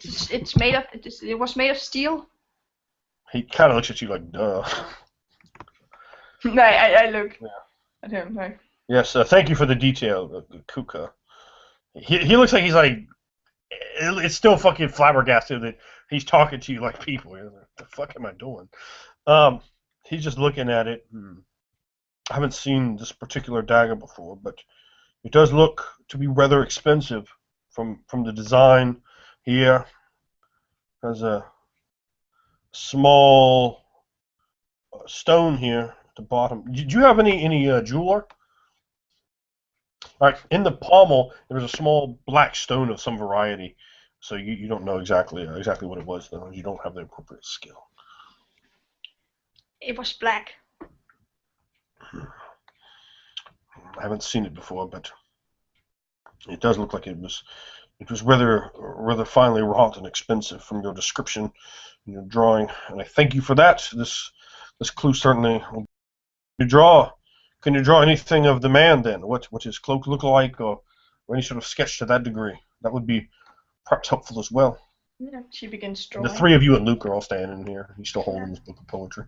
It's made of. It was made of steel. He kind of looks at you like, duh. I look at him like. Yes, thank you for the detail, Kuka. He looks like he's like, it's still fucking flabbergasted that he's talking to you like people. What the fuck am I doing? He's just looking at it. I haven't seen this particular dagger before, but it does look to be rather expensive from the design here. There's a small stone here at the bottom. Did you have any jeweler? All right, in the pommel there's a small black stone of some variety, so you don't know exactly what it was, though. You don't have the appropriate skill. It was black. I haven't seen it before, but it does look like it was rather finely wrought and expensive from your description and your drawing, and I thank you for that. This clue certainly will. Can you draw anything of the man then? What his cloak look like, or any sort of sketch to that degree? That would be perhaps helpful as well. Yeah, she begins The drawing. 3 of you and Luke are all standing here. He's still holding his book of poetry.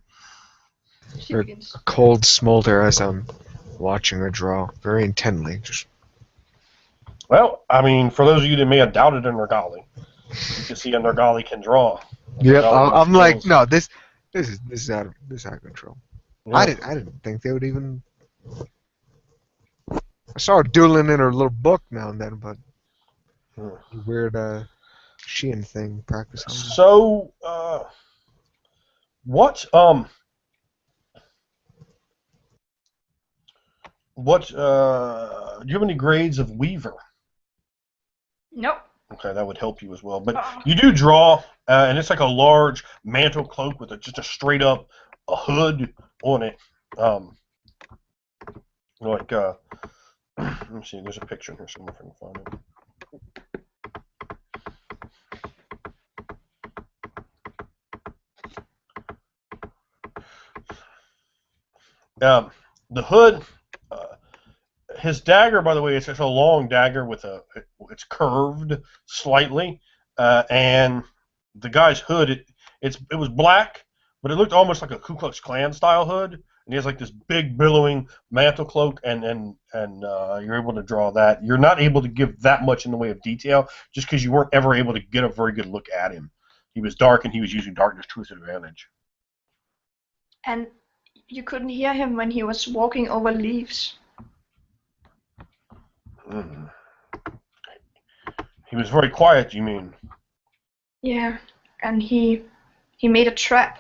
She Or begins. a cold smolder as I'm watching her draw very intently. Just Well, I mean, for those of you that may have doubted a Nergali, you can see a Nergali can draw. yep, Nergali I'm like, skills. no, this is out of control. Yeah. I didn't think they would even. I saw her doodling in her little book now and then, but weird Sheehan thing practice. So, what do you have any grades of Weaver? Nope. Okay, that would help you as well. But you do draw, and it's like a large mantle cloak with just a straight up a hood on it. Let me see. There's a picture in here somewhere if I can find it. The hood, his dagger, by the way, it's a long dagger it's curved slightly, and the guy's hood, it was black, but it looked almost like a Ku Klux Klan style hood, and he has like this big billowing mantle cloak, and you're able to draw that. You're not able to give that much in the way of detail, just because you weren't ever able to get a very good look at him. He was dark, and he was using darkness to his advantage. And you couldn't hear him when he was walking over leaves. Mm. He was very quiet, you mean? Yeah, and he made a trap.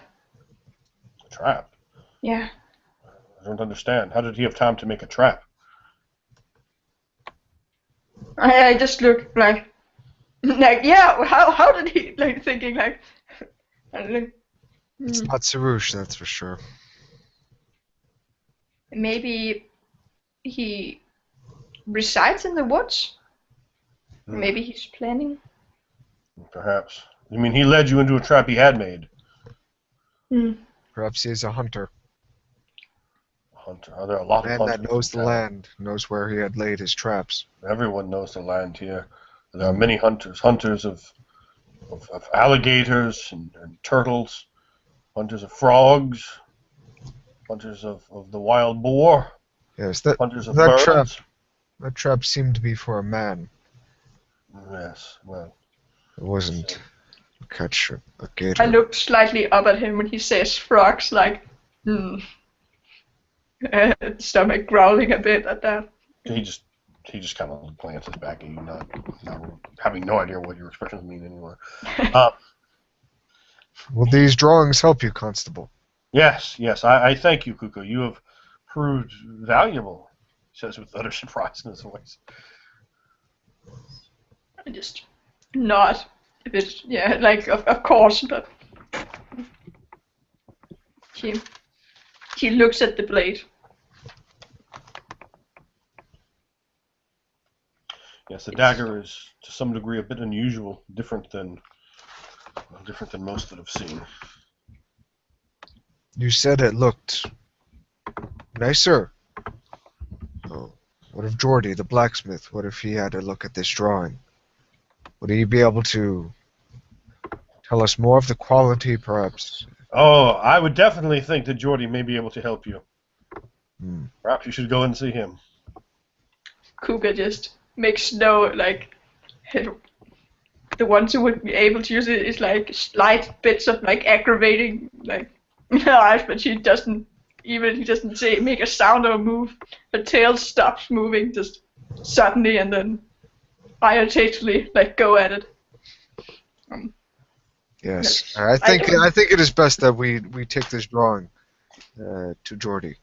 A trap? Yeah. I don't understand. How did he have time to make a trap? I just looked like yeah. How did he like thinking like? It's not Sarouche, that's for sure. Maybe he resides in the woods. Maybe he's planning. Perhaps. You mean he led you into a trap he had made? Perhaps he is a hunter. Hunter. Are there a lot of Man hunters? that knows the land, knows where he had laid his traps. Everyone knows the land here. There are many hunters. Hunters of alligators and turtles. Hunters of frogs. Hunters of the wild boar. Yes, Hunters of that birds. That trap seemed to be for a man. Yes, well. It wasn't catch a gator. I looked slightly up at him when he says frogs, like, stomach growling a bit at that. He just kind of glances back at you, not having no idea what your expressions mean anymore. Will these drawings help you, Constable? Yes, I thank you, Kuko. You have proved valuable, he says with utter surprise in his voice. I just nod. If it's, yeah, like, of course, but he looks at the blade. Yes, the dagger is to some degree a bit unusual, different than most that I've seen. You said it looked nicer. Oh, what if Geordie, the blacksmith, what if he had a look at this drawing? Would he be able to tell us more of the quality, perhaps? Oh, I would definitely think that Geordie may be able to help you. Hmm. Perhaps you should go and see him. Kuga just makes no, like, the ones who would be able to use it is like slight bits of like aggravating, like, eyes, but he doesn't say make a sound or move. Her tail stops moving just suddenly, and then irritatedly like go at it. Yes, I think it is best that we take this drawing to Geordie.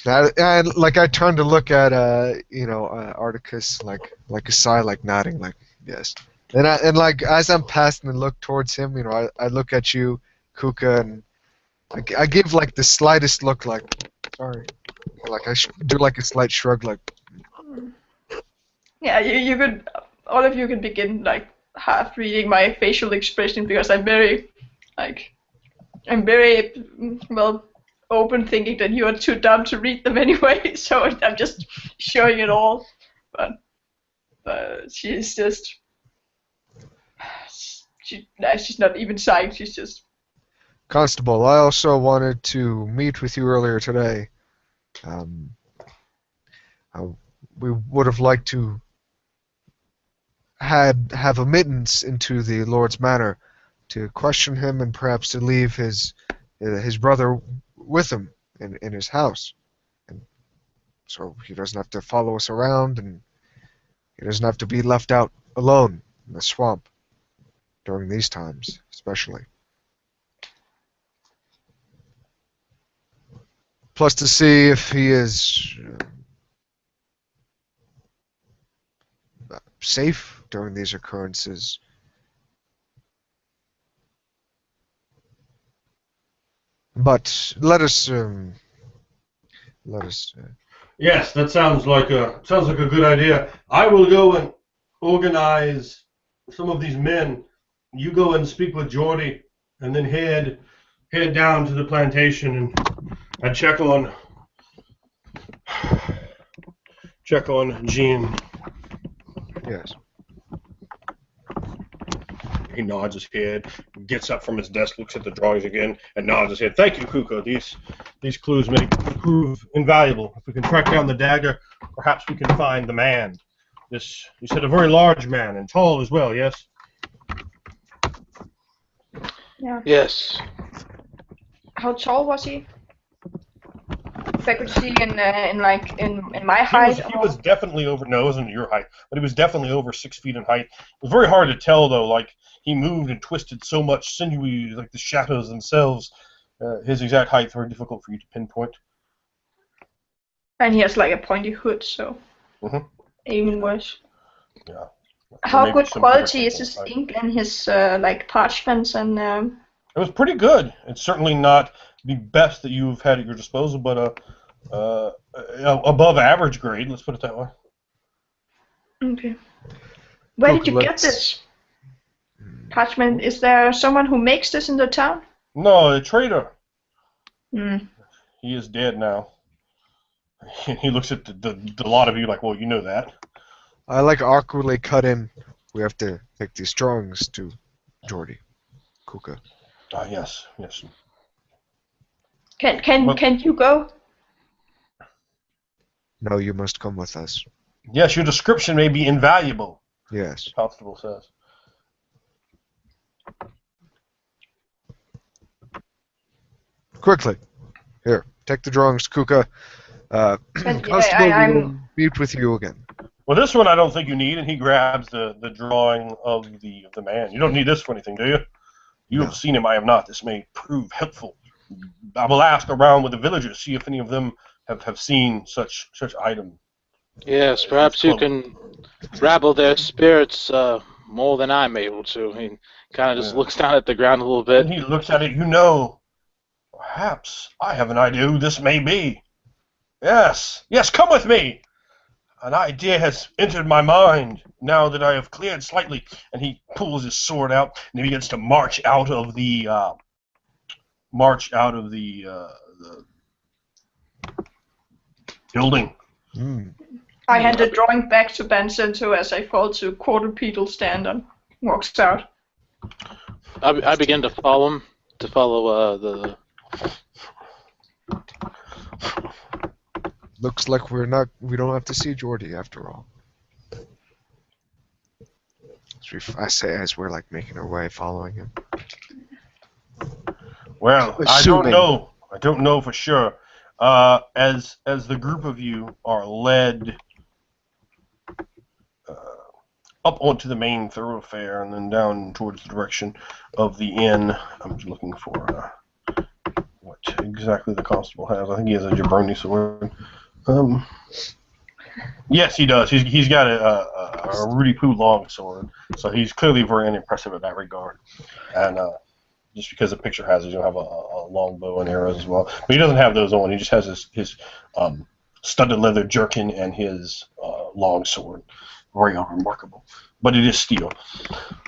And like I turned to look at Articus like a sigh, like nodding, like yes. And like as I'm passing and look towards him, I look at you, Kuka, and I give like the slightest look, like sorry, like I do like a slight shrug, like. Yeah, you could, all of you can begin like half reading my facial expression because I'm very well open, thinking that you are too dumb to read them anyway. So I'm just showing it all, but she's just she's not even sighing. She's just. Constable, I also wanted to meet with you earlier today. We would have liked to have admittance into the Lord's Manor to question him and perhaps to leave his brother with him in his house, and so he doesn't have to follow us around and he doesn't have to be left out alone in the swamp during these times, especially. Plus to see if he is safe during these occurrences. But let us. Yes, that sounds like a good idea. I will go and organize some of these men. You go and speak with Geordie, and then head down to the plantation and check on Jean. Yes. He nods his head, gets up from his desk, looks at the drawings again, and nods his head. Thank you, Kuko. These clues may prove invaluable. If we can track down the dagger, perhaps we can find the man. This, you said, a very large man, and tall as well, yes? Yeah. Yes. How tall was he? If I could see in my height. He was definitely over. No, it wasn't your height, but he was definitely over 6 feet in height. It was very hard to tell, though. Like, he moved and twisted so much sinewy, like the shadows themselves. His exact height very difficult for you to pinpoint. And he has like a pointy hood, so even worse. Yeah. How good quality is his ink and his like parchments and? It was pretty good. It's certainly not the best that you've had at your disposal, but above average grade. Let's put it that way. Okay. Where did you get this parchment? Is there someone who makes this in the town? No, a trader. Hmm. He is dead now. He looks at the lot of you like, well, you know that. I like awkwardly cut in. We have to take these drawings to Jordy. Kuka. Yes. Can you go? No, you must come with us. Yes, your description may be invaluable. Yes. Constable says. Quickly. Here, take the drawings, Kuka. Constable will meet with you again. Well, this one I don't think you need, and he grabs the drawing of the man. You don't need this for anything, do you? You have seen him, I have not. This may prove helpful. I will ask around with the villagers, see if any of them have seen such item. Yes, perhaps you can rabble their spirits more than I'm able to. He kind of just looks down at the ground a little bit. And he looks at it, you know, perhaps I have an idea who this may be. Yes, come with me. An idea has entered my mind now that I have cleared slightly. And he pulls his sword out and he begins to march out of the building. I hand the drawing back to Bancento as I fall to quadrupedal stand and walks out. I begin to follow him, the... Looks like we don't have to see Jordy after all. I say as we're like making our way, following him. Well, Assuming. I don't know for sure. As the group of you are led up onto the main thoroughfare and then down towards the direction of the inn, I'm just looking for what exactly the constable has. I think he has a jabroni sword. Yes, he does. He's got a Rudy Poo long sword, so he's clearly very unimpressive in that regard. And just because the picture has it, he'll have a long bow and arrows as well. But he doesn't have those on. He just has his studded leather jerkin and his long sword. Very unremarkable, but it is steel.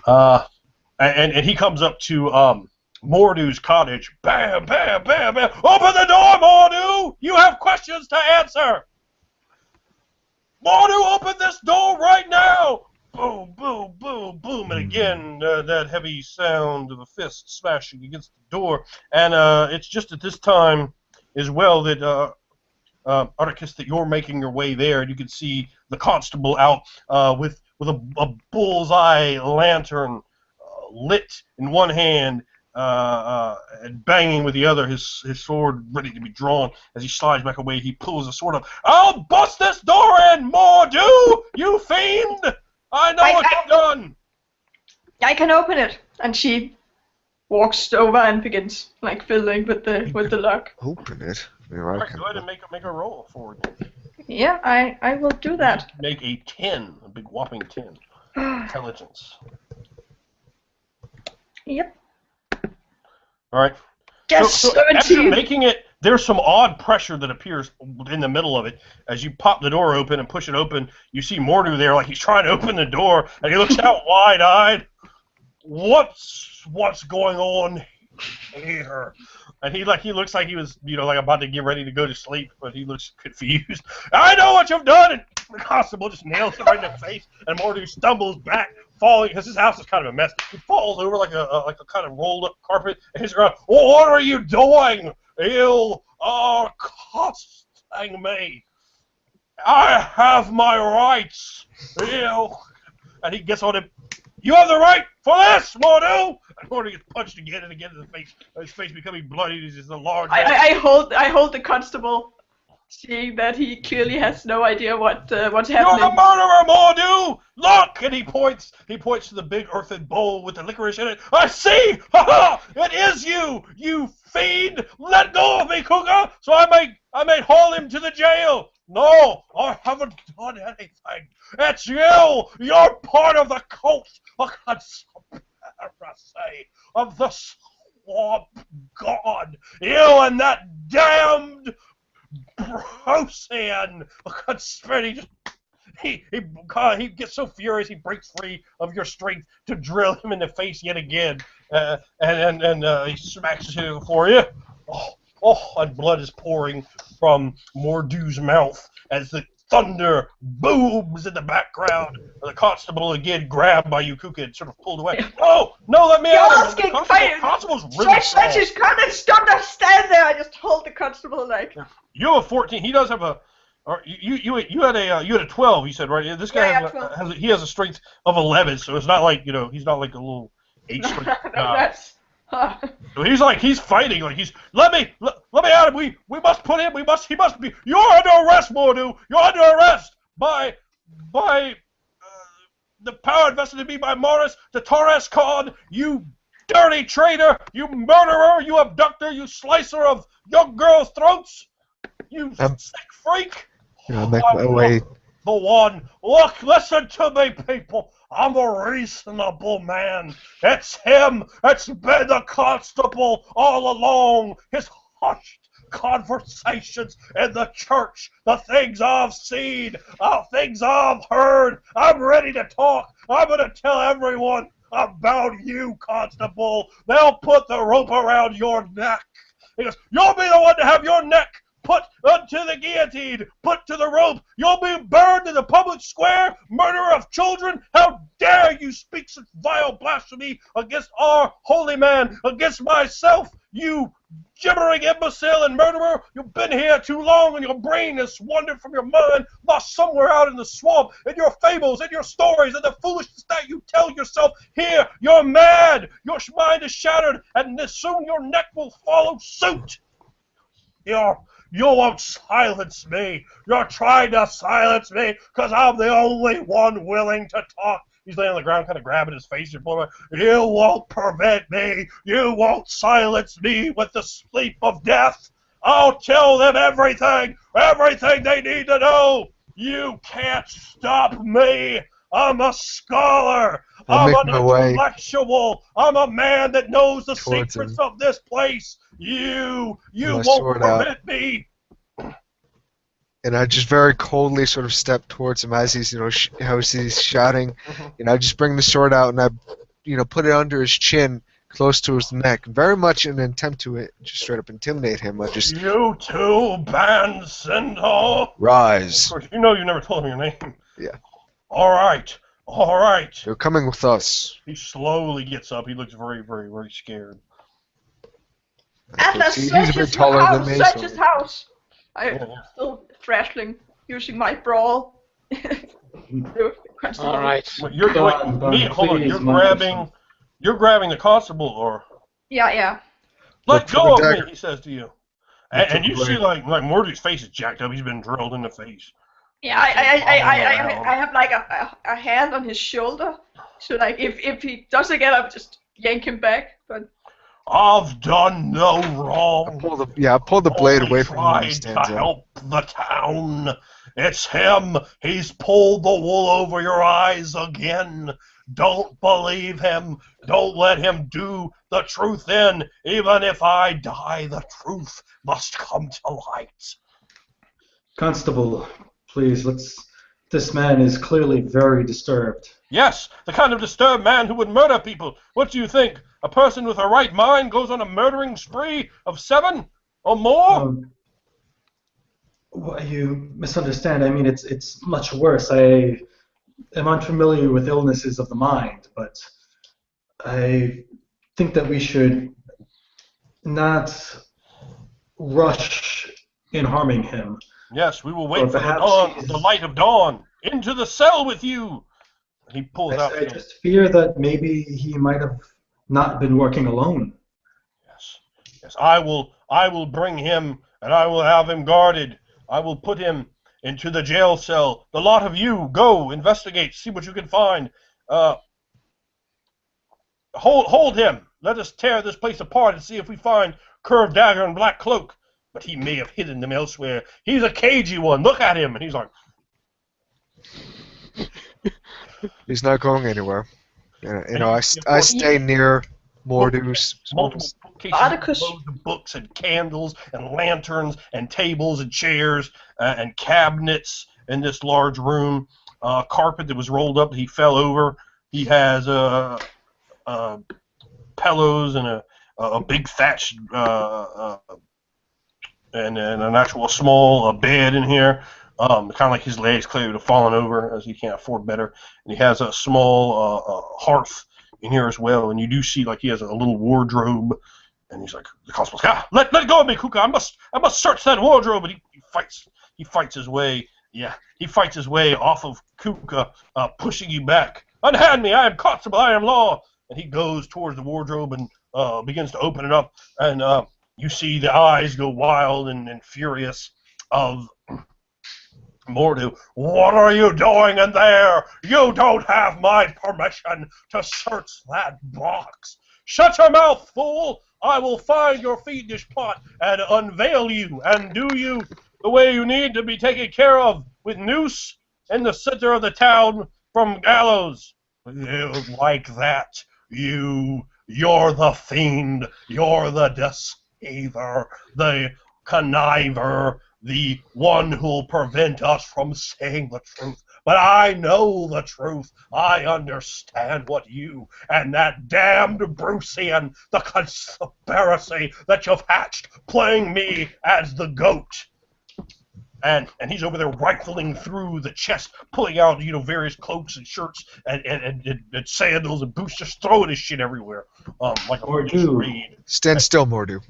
And he comes up to Mordu's cottage. Bam, bam, bam, bam. Open the door, Mordu! You have questions to answer! Mordu, open this door right now! Boom, boom, boom, boom. And again, that heavy sound of a fist smashing against the door. And it's just at this time as well that, Articus, that you're making your way there. And you can see the constable out with a bullseye lantern lit in one hand, and banging with the other, his sword ready to be drawn. As he slides back away, he pulls the sword up. I'll bust this door in, Mordu! You fiend! I know what you've done! I can open it. And she walks over and begins like fiddling with the lock. Open it? Right, go ahead and make a roll for it. Yeah, I will do that. Make a 10, a big whopping 10. Intelligence. Yep. All right. Yes, So as you're 17. making it, there's some odd pressure that appears in the middle of it. As you pop the door open and push it open, you see Mordu there, like he's trying to open the door, and he looks out wide-eyed. What's going on here? And he looks like he was, like about to get ready to go to sleep, but he looks confused. I know what you've done! And the constable just nails him right in the face, and Mordu stumbles back, falling because his house is kind of a mess. He falls over like a kind of rolled up carpet, and he's going, "What are you doing? You are costing me. I have my rights. You." And he gets on him. "You have the right for this, Mordo!" And Mordo gets punched again and again in the face. His face becoming bloody. He's just a large. I hold the constable, seeing that he clearly has no idea what's happening. "You're the murderer, Mordo! Look!" And he points to the big earthen bowl with the licorice in it. "I see! Ha ha! It is you! You fiend! Let go of me, Kuga, so I may haul him to the jail! No, I haven't done anything. It's you! You're part of the cult, a conspiracy of the swamp god. You and that damned Procyon, a conspiracy. He gets so furious he breaks free of your strength to drill him in the face yet again, and he smacks you for you. And blood is pouring from Mordu's mouth as the thunder booms in the background. The constable again grabbed by Yukuka and sort of pulled away. "Oh, no, let me You're out!" asking, The constable's really strong. Such comments, don't stand there. I just hold the constable like. You have a 14. He does have a. Or you had a 12. You said, right? This guy has a strength of 11. So it's not like he's not like a little 8 strength guy. So he's fighting like let me out. We must put him. He must be. You're under arrest, Mordu. You're under arrest by the power invested in me by Morris, the Torres Khan. You dirty traitor. You murderer. You abductor. You slicer of young girls' throats. You sick freak. I make my way. The one. Look, listen to me, people. I'm a reasonable man. It's him. It's been the constable all along. His hushed conversations in the church, the things I've seen, things I've heard. I'm ready to talk. I'm going to tell everyone about you, constable. They'll put the rope around your neck. He goes, "You'll be the one to have your neck put unto the guillotine, put to the rope. You'll be burned in the public square, murderer of children. How dare you speak such vile blasphemy against our holy man, against myself, you gibbering imbecile and murderer. You've been here too long and your brain has wandered from your mind, lost somewhere out in the swamp, in your fables, in your stories, and the foolishness that you tell yourself here. You're mad. Your mind is shattered, and soon your neck will follow suit. You won't silence me. You're trying to silence me because I'm the only one willing to talk." He's laying on the ground, kind of grabbing his face and pulling away. "You won't prevent me. You won't silence me with the sleep of death. I'll tell them everything they need to know. You can't stop me. I'm a scholar. I'm an intellectual. I'm a man that knows the secrets of this place. You won't prevent me." And I just very coldly sort of step towards him as he's, as he's shouting. I just bring the sword out and I, put it under his chin, close to his neck, very much in an attempt to just straight up intimidate him. I just. "You too, Bansendo. Rise." Of course, you never told him your name. Yeah. All right. You're coming with us. He slowly gets up. He looks very, very, very scared. Atlas, he's a bit taller than me. Search his house. I'm still thrashing, using my brawl. All right. Hold on. You're grabbing the constable, or? Yeah. "Let go of me," he says to you. And you see, like Morty's face is jacked up. He's been drilled in the face. Yeah, I have like a hand on his shoulder, so like if he doesn't get up, just yank him back. But I've done no wrong. I pull the blade away from him. He tried to help the town. It's him. He's pulled the wool over your eyes again. Don't believe him. Don't let him do the truth in. Even if I die, the truth must come to light. Constable, please, this man is clearly very disturbed. Yes, the kind of disturbed man who would murder people. What do you think? A person with a right mind goes on a murdering spree of 7 or more? Well, you misunderstand. I mean, it's much worse. I am unfamiliar with illnesses of the mind, but I think that we should not rush in harming him. Yes, we will Or wait for the perhaps dawn, the he's... light of dawn. Into the cell with you. He pulls out I some. just fear that maybe he might have not been working alone. Yes, yes. I will bring him, and I will have him guarded. I will put him into the jail cell. The lot of you, go investigate, see what you can find. Uh, hold him. Let us tear this place apart and see if we find Curved Dagger and Black Cloak. But he may have hidden them elsewhere. He's a cagey one. Look at him. And he's like, He's not going anywhere. You know, and I stay near Mordu's. multiple bookcases Spartacus. loads of books and candles and lanterns and tables and chairs and cabinets in this large room. Carpet that was rolled up that he fell over. He has pillows and a big thatched and an actual small bed in here. Kind of like his legs clearly would have fallen over as he can't afford better. And he has a small hearth in here as well. And you do see like he has a little wardrobe. And he's like, the constable's let go of me, Kuka. I must search that wardrobe. And he fights his way. Yeah, he fights his way off of Kuka, pushing you back. Unhand me! I am constable. I am law. And he goes towards the wardrobe and begins to open it up. And you see the eyes go wild and furious of Mordu. What are you doing in there? You don't have my permission to search that box. Shut your mouth, fool! I will find your fiendish plot and unveil you and do you the way you need to be taken care of, with noose in the center of the town from gallows. You like that? You're the fiend. You're the deceiver, the conniver, the one who'll prevent us from saying the truth. But I know the truth. I understand what you and that damned Brucian, the conspiracy that you've hatched, playing me as the goat. And he's over there rifling through the chest, pulling out various cloaks and shirts and sandals and boots, just throwing his shit everywhere, like a raid. Stand still, Mordu.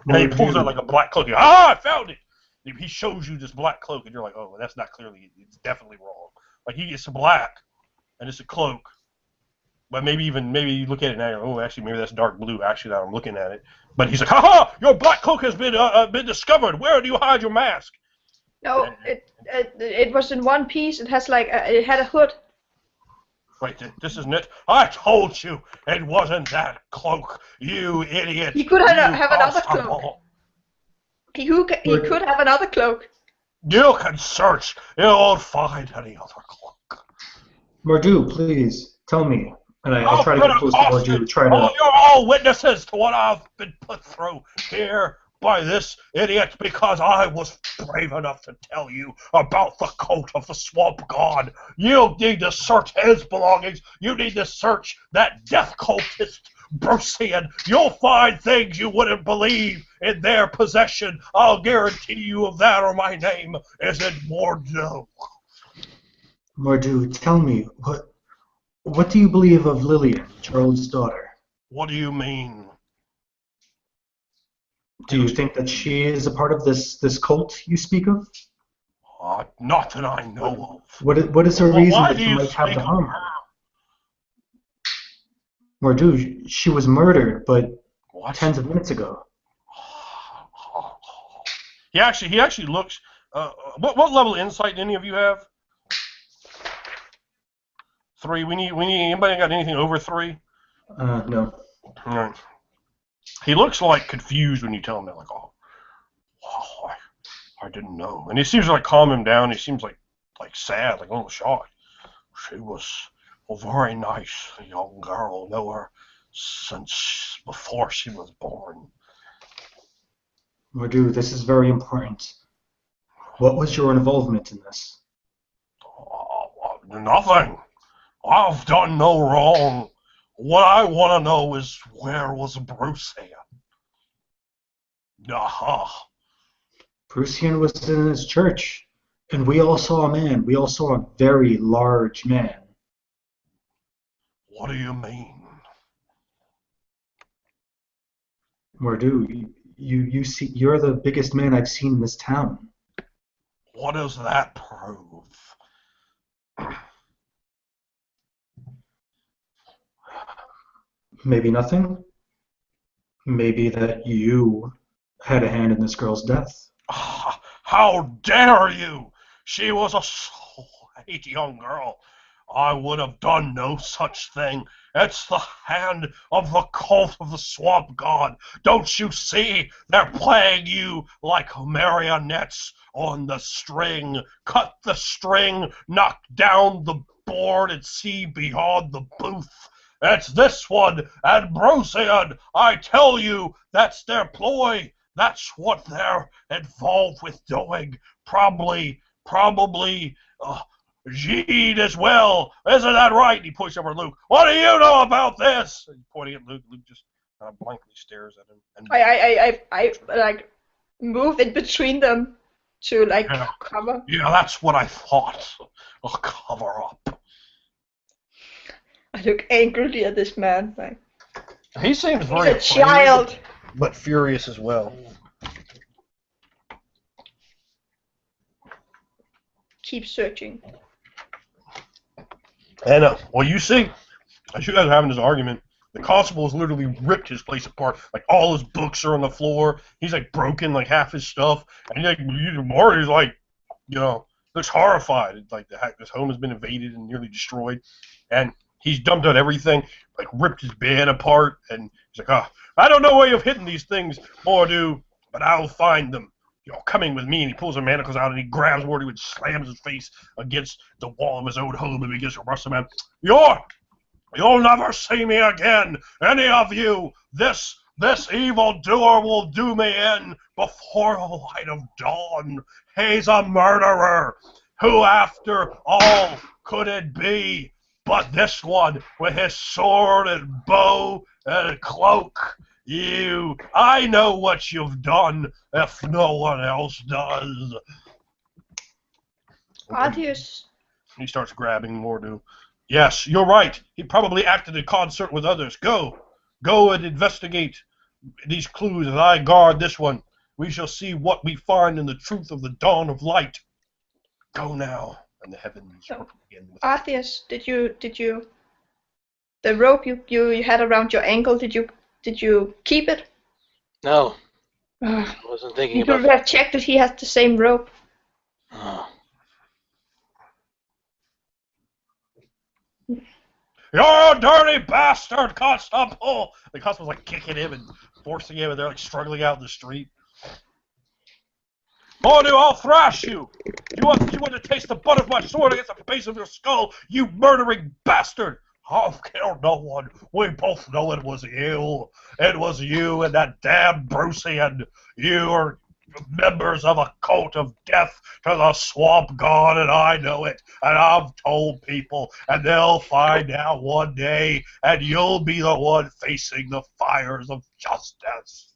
And he pulls out like a black cloak. I found it. He shows you this black cloak, and you're like, oh, that's not clearly. It's definitely wrong. Like it's black, and it's a cloak. But maybe you look at it now, you're like, oh, actually, maybe that's dark blue. Actually, now I'm looking at it. But he's like, ha! Your black cloak has been discovered. Where do you hide your mask? No, it was in one piece. It has it had a hood. Wait, this isn't it. I told you it wasn't that cloak. You idiot. He could have another cloak. He could have another cloak. You can search. You won't find any other cloak. Mordu, please tell me. And I'll try to get close to Mordu. You're all witnesses to what I've been put through here by this idiot, because I was brave enough to tell you about the coat of the swamp god. You need to search his belongings. You need to search that death cultist Brucian. You'll find things you wouldn't believe in their possession. I'll guarantee you of that, or my name isn't Mordu. Mordu, tell me, what do you believe of Lillian, Charles' daughter? What do you mean? Do you think that she is a part of this cult you speak of? Not that I know of. What is her reason that you might have to harm her? Mordu, she was murdered, but tens of minutes ago. He actually looks. What level insight do any of you have? 3. We need. Anybody got anything over 3? No. All right. He looks like confused when you tell him that, like, I didn't know. And he seems to like calm him down. He seems like sad, like a little shocked. She was a very nice young girl. Know her since before she was born. Mordu, this is very important. What was your involvement in this? Nothing. I've done no wrong. What I want to know is, where was Brucian? Brucian was in his church. And we all saw a man. We all saw a very large man. What do you mean? Mordu, you see, you're the biggest man I've seen in this town. What does that prove? Maybe nothing. Maybe that you had a hand in this girl's death. Ah, how dare you! She was a sweet young girl. I would have done no such thing. It's the hand of the cult of the swamp god. Don't you see? They're playing you like marionettes on the string. Cut the string, knock down the board, and see beyond the booth. It's this one and Brocian. I tell you, that's their ploy. That's what they're involved with doing. Probably, Jean as well. Isn't that right? He pushed over Luke. What do you know about this? He's pointing at Luke. Luke just kind of blankly stares at him. And I like move in between them to like Yeah. cover. Yeah, that's what I thought. A cover up. I look angrily at this man. Like, He seems he's very a child. but furious as well. Keep searching. And well, you see, as you guys are having this argument, the constable has literally ripped his place apart. Like all his books are on the floor. He's like broken like half his stuff, and Marty's like, looks horrified. It's like his home has been invaded and nearly destroyed, and he's dumped out everything, like ripped his bed apart, and he's like, I don't know where you've hidden these things, Mordu, but I'll find them. Coming with me, and he pulls the manacles out and he grabs Morty and slams his face against the wall of his own home and begins to rustle him. You'll never see me again, any of you. This evil doer will do me in before the light of dawn. He's a murderer. Who, after all, could it be but this one with his sword and bow and cloak? I know what you've done if no one else does. Artius. He starts grabbing Mordu. Yes, you're right. He probably acted in concert with others. Go and investigate these clues as I guard this one. We shall see what we find in the truth of the dawn of light. Go now, and the heavens will begin with. Artius, did you the rope you had around your ankle, did you keep it? No, Uh, I wasn't thinking you about could have checked that he has the same rope. Oh. You're a dirty bastard, Constable! The constable's like kicking him and forcing him, and they're like struggling out in the street. Mordu, I'll thrash you! You want to taste the butt of my sword against the base of your skull, you murdering bastard! I've killed no one. We both know it was you. It was you and that damn Brucey, and you are members of a cult of death to the swamp god, and I know it. And I've told people, and they'll find out one day, and you'll be the one facing the fires of justice.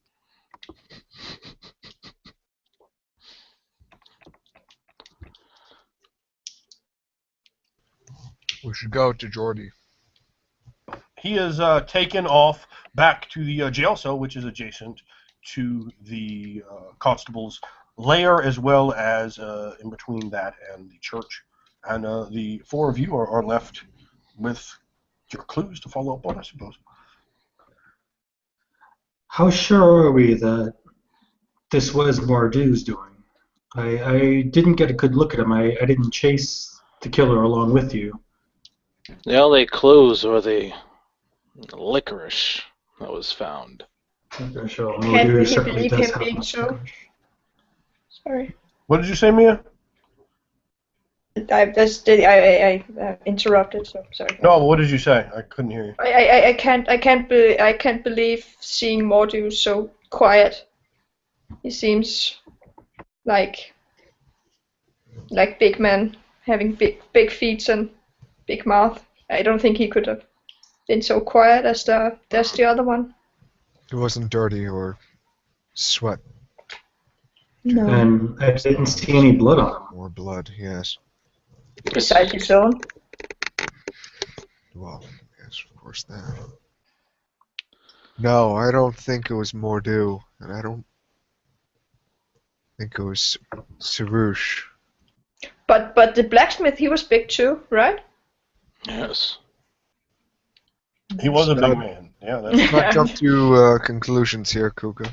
We should go to Jordy. He is taken off back to the jail cell, which is adjacent to the constable's lair, as well as in between that and the church. And the four of you are left with your clues to follow up on, I suppose. How sure are we that this was Mordu's doing? I didn't get a good look at him. I didn't chase the killer along with you. The only clues were the licorice that was found. I'm sure Can't Mordu really certainly believe does him have being much so. licorice. Sorry. What did you say, Mia? I interrupted, so sorry. No, what did you say? I couldn't hear you. I can't believe seeing Mordu so quiet. He seems like big man having big feet and big mouth. I don't think he could have been so quiet as the other one. It wasn't dirty or sweat. No. And I didn't see any blood on him. More blood, yes. Besides his own. Well, yes, of course that. No, I don't think it was Mordu, and I don't think it was Sarush. But the blacksmith, he was big too, right? Yes. He was a So- big man. Yeah, that's Let's not jump to conclusions here, Kuka.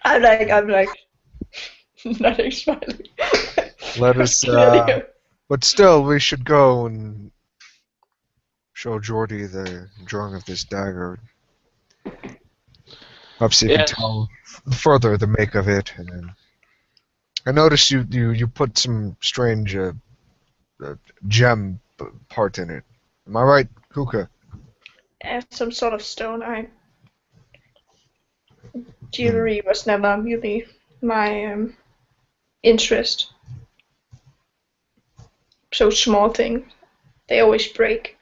I'm like, nothing smiling. Let us, Clearly, but still, we should go and show Jordy the drawing of this dagger. Perhaps you can Yes. tell further the make of it. And then I noticed you put some strange gem part in it. Am I right, Kuka? some sort of stone. Jewelry was never really my interest. So small things, they always break.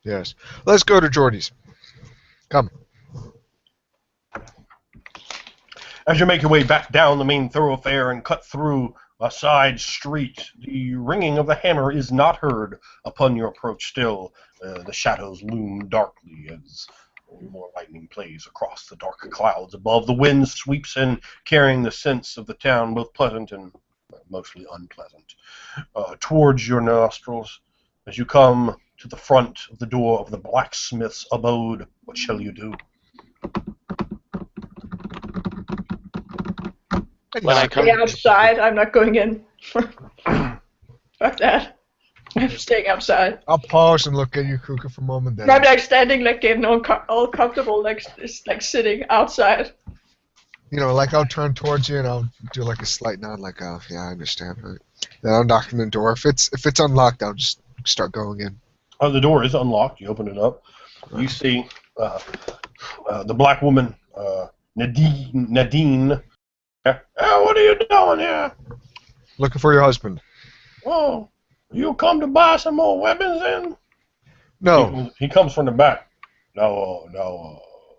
Yes. Let's go to Jordy's. Come. As you make your way back down the main thoroughfare and cut through a side street, the ringing of the hammer is not heard upon your approach still. The shadows loom darkly as more lightning plays across the dark clouds above. The wind sweeps in, carrying the scents of the town, both pleasant and mostly unpleasant, towards your nostrils. As you come to the front of the door of the blacksmith's abode, what shall you do? When I come, Stay outside, I'm not going in. Fuck that. I'm staying outside. I'll pause and look at you, Kuka, for a moment. Then I'm like standing, like getting all comfortable, like sitting outside. like I'll turn towards you and I'll do like a slight nod, like, "Oh, yeah, I understand." Right? Then I'll knock on the door. If it's unlocked, I'll just start going in. The door is unlocked. You open it up. You see the black woman, Nadine. What are you doing here? Looking for your husband. Oh, you come to buy some more weapons then? No. He comes from the back. No.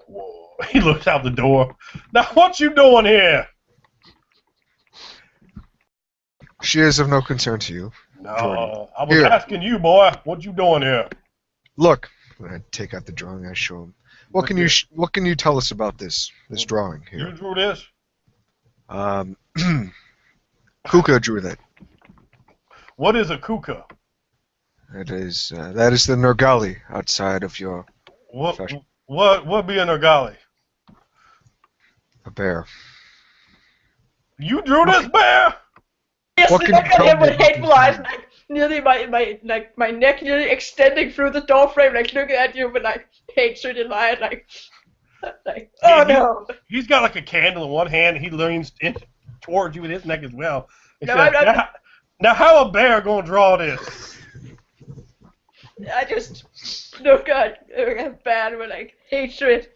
Whoa. He looks out the door. Now, what you doing here? She is of no concern to you. No, Jordan. I was Here. asking you, boy. What you doing here? Look. When I take out the drawing, I show him. What can you tell us about this drawing You here? drew this? Kuka drew that. What is a kuka? That is the Nergali outside of your What Profession. what be a Nergali? a bear. You drew this bear? Yes, What look can you at tell him me with about hateful this eyes, man? like nearly my neck nearly extending through the door frame, like looking at you with like hatred in my eyes, like oh no. He's got like a candle in one hand. And he leans in towards you with his neck as well. He No, says, I'm not- now how a bear gonna draw this? I just look at bad with like hatred.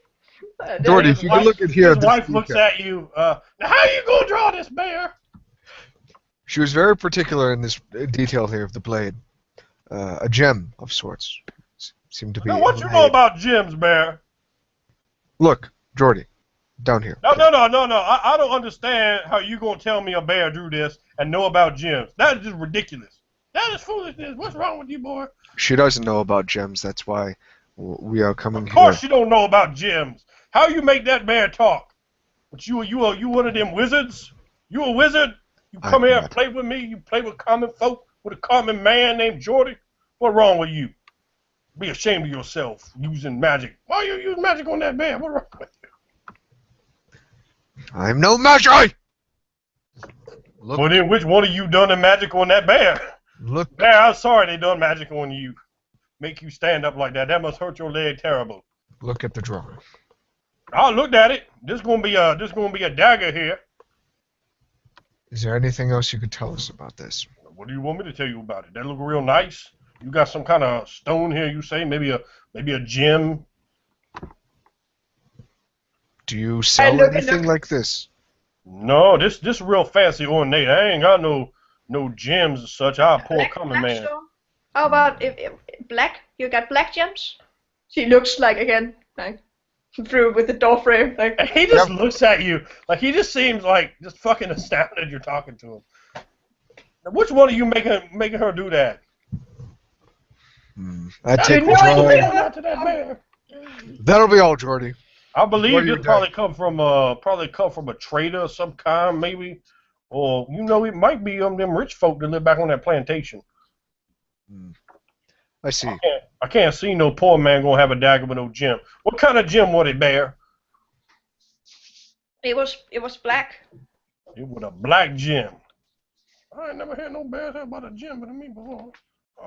Jordy, if you can look at here. His at the wife looks speaker. at you. Now how you gonna draw this bear? She was very particular in this detail here of the blade. A gem of sorts. Seemed to be. Now, what you know inlaid. about gems, bear? Look, Jordy, down here. No. I don't understand how you gonna tell me a bear drew this and know about gems. That is just ridiculous. That is foolishness. What's wrong with you, boy? She doesn't know about gems. That's why we are coming Of course here. you don't know about gems. How you make that bear talk? But you one of them wizards? You a wizard? You come I'm here not. and play with me? You play with common folk? With a common man named Jordy? What wrong with you? Be ashamed of yourself using magic. Why you use magic on that bear? What wrong with you? I'm no magi. Look, Well then, which one of you done the magic on that bear? look. Bear, I'm sorry they done magic on you. Make you stand up like that. That must hurt your leg terrible. Look at the drawing. I looked at it. This gonna be a dagger here. Is there anything else you could tell us about this? What do you want me to tell you about it? That look real nice. You got some kind of stone here, you say? Maybe a gem? Do you sell look, anything look. like this? No, this real fancy ornate. I ain't got no gems as such. I'll pull a common man. stone? How about if black? You got black gems? She looks like again like through with the door frame. Like, And he just looks at you like he just seems like just fucking astounded you're talking to him. Now, which one of you making her do that? I That's take You the know what you you drawing. doing out to that bear. That'll be all, Jordy. I Before believe you this die. probably come from a trader of some kind, maybe, or it might be them rich folk that live back on that plantation. I see. I can't see no poor man gonna have a dagger with no gem. What kind of gem would it bear? it was black. It was a black gem. I ain't never had no bear talk about a gem with me before.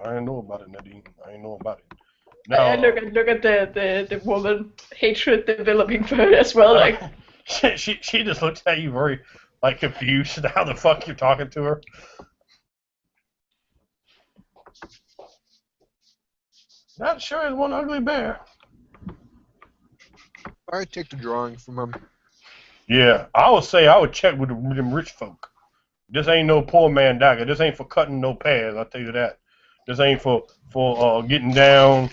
I ain't know about it, Nadine. I ain't know about it. Now, I look at the woman hatred developing for her as well. Like, she just looks at you very like confused. How the fuck you're talking to her? That sure is one ugly bear. I take the drawing from him. Yeah, I would check with them rich folk. This ain't no poor man dagger. This ain't for cutting no pears. I'll tell you that. This ain't for getting down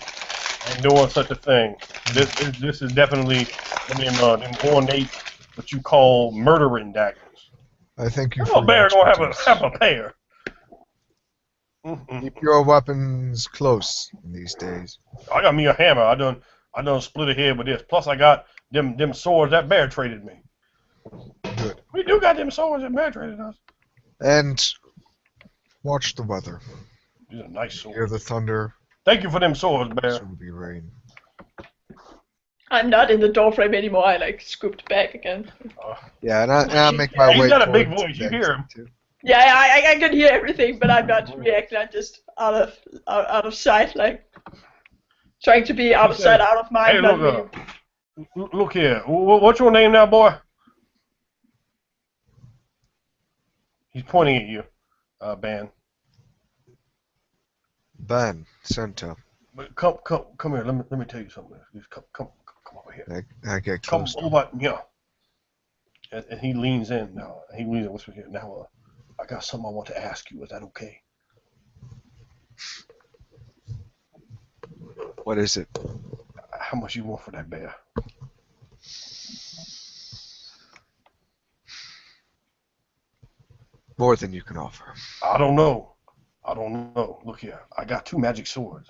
and doing such a thing. This is definitely them ornate what you call murdering daggers. I thank you No for bear your gonna expertise. have a pear. Mm-mm. Keep your weapons close in these days. I got me a hammer. I done split a head with this. Plus I got them swords that bear traded me. Good. We do got them swords that bear traded us. And watch the weather. These are nice swords. Hear the thunder. Thank you for them swords, bear. Soon be rain. I'm not in the door frame anymore. I like scooped back again. Yeah, and I make my He's way got a big towards voice. the You hear him. exit, too. Yeah, I can hear everything, but I'm not reacting. I'm just out of sight, like trying to be out of sight, out of mind. Hey, not look, really. look here. What's your name now, boy? He's pointing at you, Ben. Ben, Santa. But come here. Let me tell you something. Just come over here. I get Come close. over here. And he leans in now. He leans in. Whispers here. Now, I got something I want to ask you. Is that okay? What is it? How much you want for that bear? More than you can offer. I don't know. Look here. I got 2 magic swords.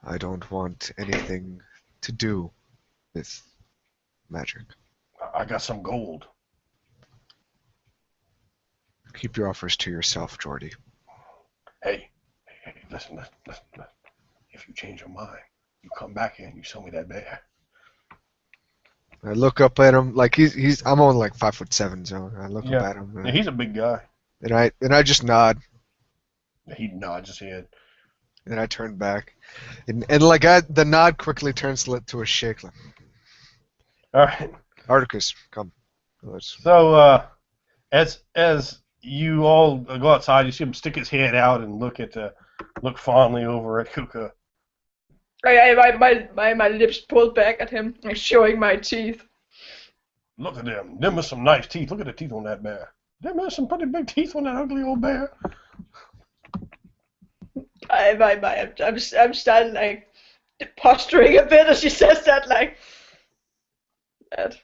I don't want anything to do with magic. I got some gold. Keep your offers to yourself, Jordy. Hey, listen. If you change your mind, you come back here and you sell me that bear. I look up at him like I'm only like 5'7", so I look Yeah. up at him Yeah, he's a big guy. and I just nod He nods his head. and I turn back and like the nod quickly turns to a shake. Like, All right. Articus, come. Let's. So, as you all go outside, you see him stick his head out and look fondly over at Kuka. My lips pulled back at him, like showing my teeth. Look at them. Them are some nice teeth. Look at the teeth on that bear. Them are some pretty big teeth on that ugly old bear. I'm starting like posturing a bit as she says that, like that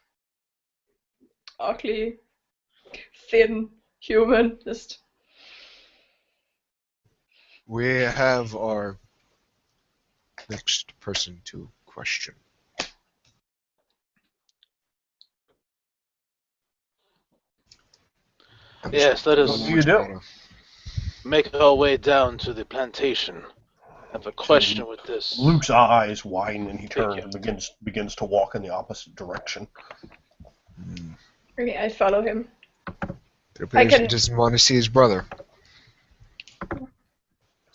ugly, thin human. Just We have our next person to question. Yes, let What us do you do? make our way down to the plantation. I have a question with this. Luke's eyes widen and he turns you. and begins to walk in the opposite direction. okay, I follow him. It appears he can- doesn't want to see his brother.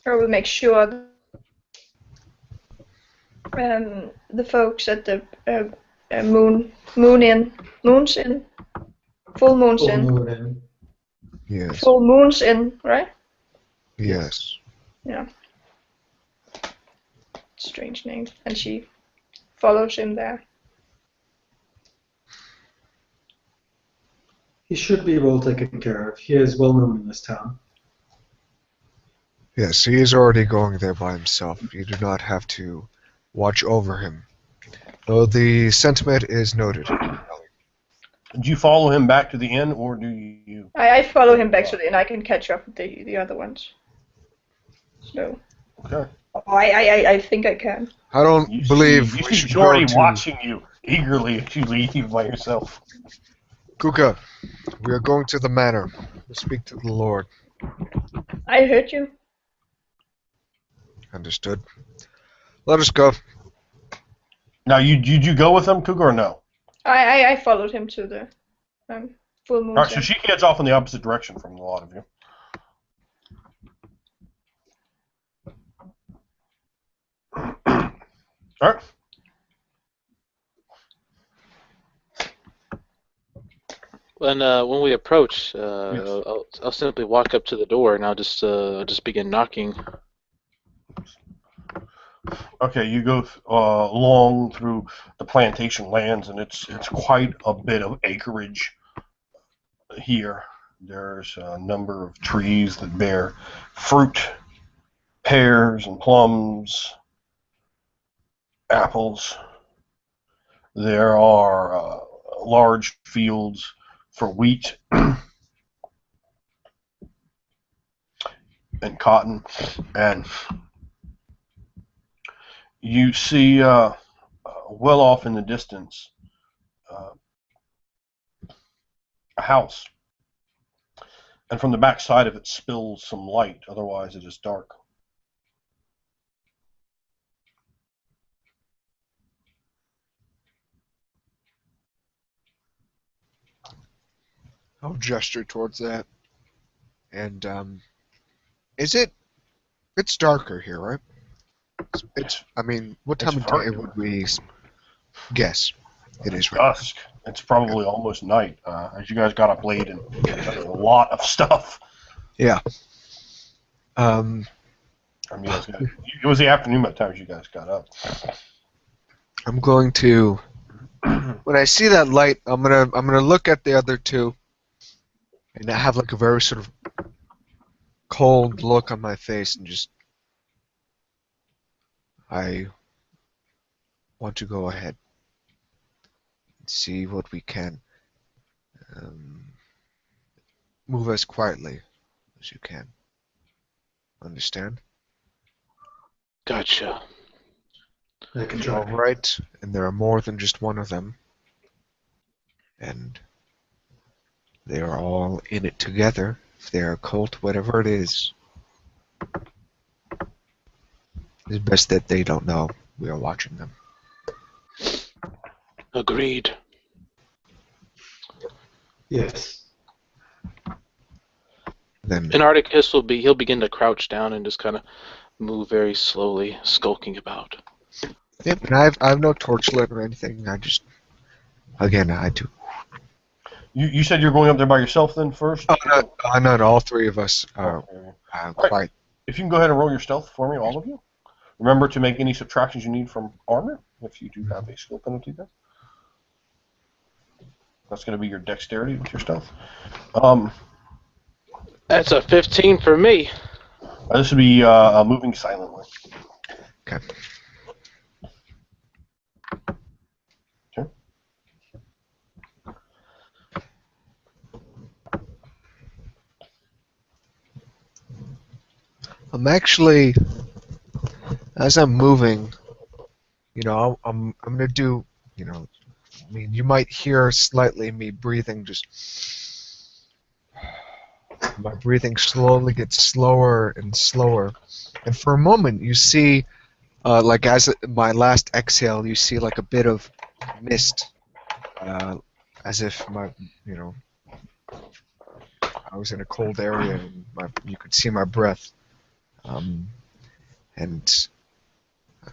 I will make sure the folks at the Moon's Inn, Full Moon's Full Inn, moon in. Yes. Full Moon's Inn, right? Yes. Yeah. Strange name. And she follows him there. He should be well taken care of. He is well known in this town. Yes, he is already going there by himself. You do not have to watch over him. Oh, the sentiment is noted. Do you follow him back to the inn, or do you? I follow him back so that I can catch up with the other ones. So. Okay. I think I can. I don't believe You we see should go Jordy to... watching you eagerly as you leave by yourself. Kuka, we are going to the manor. We'll speak to the Lord. I heard you. Understood. Let us go. Now, did you go with him, Cougar, or no? I followed him to the full moon. All right, so she heads off in the opposite direction from a lot of you. All right. When we approach, Yes. I'll simply walk up to the door and I'll just begin knocking. Okay, you go along through the plantation lands, and it's quite a bit of acreage here. There's a number of trees that bear fruit, pears and plums, apples. There are large fields for wheat and cotton, and you see well off in the distance a house, and from the back side of it spills some light, otherwise it is dark. I'll gesture towards that. And, it's darker here, right? I mean, what time of day would we guess it is right Dusk. It's probably almost night, as you guys got up late and did a lot of stuff. now? Yeah. I mean, it was the afternoon by the time you guys got up. I'm going to... When I see that light, I'm gonna look at the other two, and I have like a very sort of cold look on my face, and just... I want to go ahead and see what we can. Move as quietly as you can. Understand? Gotcha. I can All try. right, and there are more than just one of them, and they are all in it together. If they're a cult, whatever it is, it's best that they don't know we are watching them. Agreed. Yes. Then, And Articus he'll begin to crouch down and just kind of move very slowly, skulking about. yep, and I have no torchlight or anything. I just, again, I do. You said you're going up there by yourself then first? Oh, no, all three of us are Okay. quite. If you can go ahead and roll your stealth for me, all of you. Remember to make any subtractions you need from armor, if you do have a skill penalty there. That's going to be your dexterity with your stealth. That's a 15 for me. This would be moving silently. Okay. Okay. I'm actually, as I'm moving, I'm gonna do, I mean, you might hear slightly me breathing, just my breathing slowly gets slower and slower, and for a moment you see, like as my last exhale, you see like a bit of mist, as if I was in a cold area and you could see my breath, and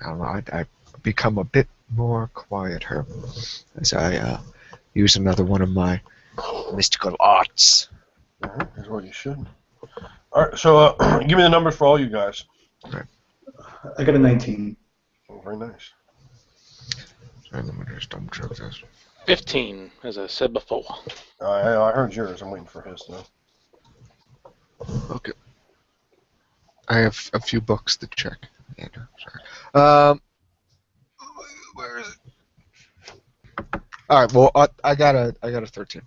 I don't know, I become a bit more quieter as I use another one of my mystical arts. That's what you should. All right, so give me the numbers for all you guys. I got a 19. Oh, very nice. Sorry, let me just double check this. 15, as I said before. I heard yours. I'm waiting for his though. Okay. I have a few books to check. Yeah, no, sorry. Where is it? All right. Well, I got a 13.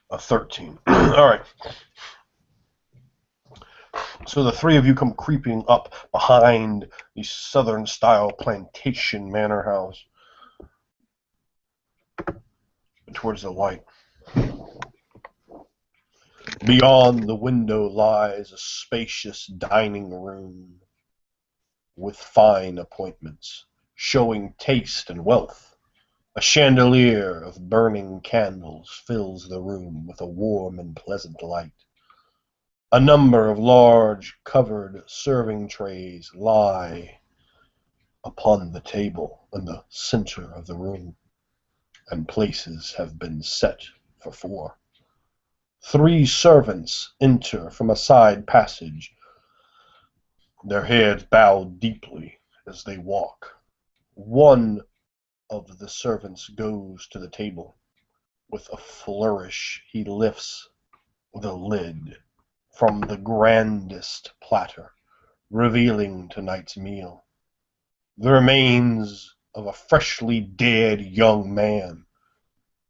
A 13. All right. So the three of you come creeping up behind the southern-style plantation manor house towards the light. Beyond the window lies a spacious dining room with fine appointments, showing taste and wealth. A chandelier of burning candles fills the room with a warm and pleasant light. A number of large covered serving trays lie upon the table in the center of the room, and places have been set for 4. 3 servants enter from a side passage, their heads bowed deeply as they walk. One of the servants goes to the table. With a flourish, he lifts the lid from the grandest platter, revealing tonight's meal. The remains of a freshly dead young man.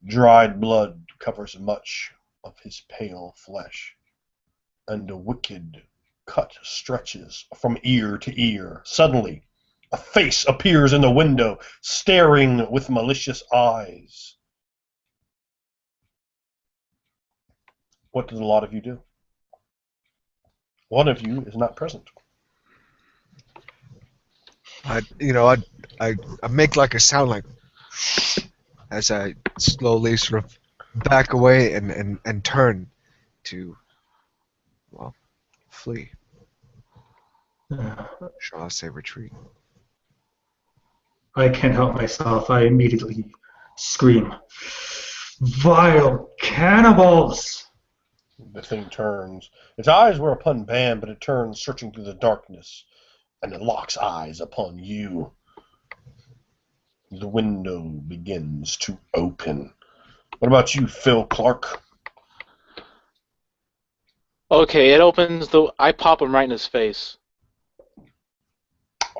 Dried blood covers much of his pale flesh, and a wicked cut stretches from ear to ear. Suddenly, a face appears in the window, staring with malicious eyes. What do the lot of you do? One of you is not present. I make like a sound like as I slowly sort of back away and turn to, well, flee. Shall I say retreat? I can't help myself. I immediately scream, "Vile cannibals!" The thing turns. Its eyes were upon Bam, but it turns, searching through the darkness, and it locks eyes upon you. The window begins to open. What about you, Phil Clark? Okay, it opens. I pop him right in his face.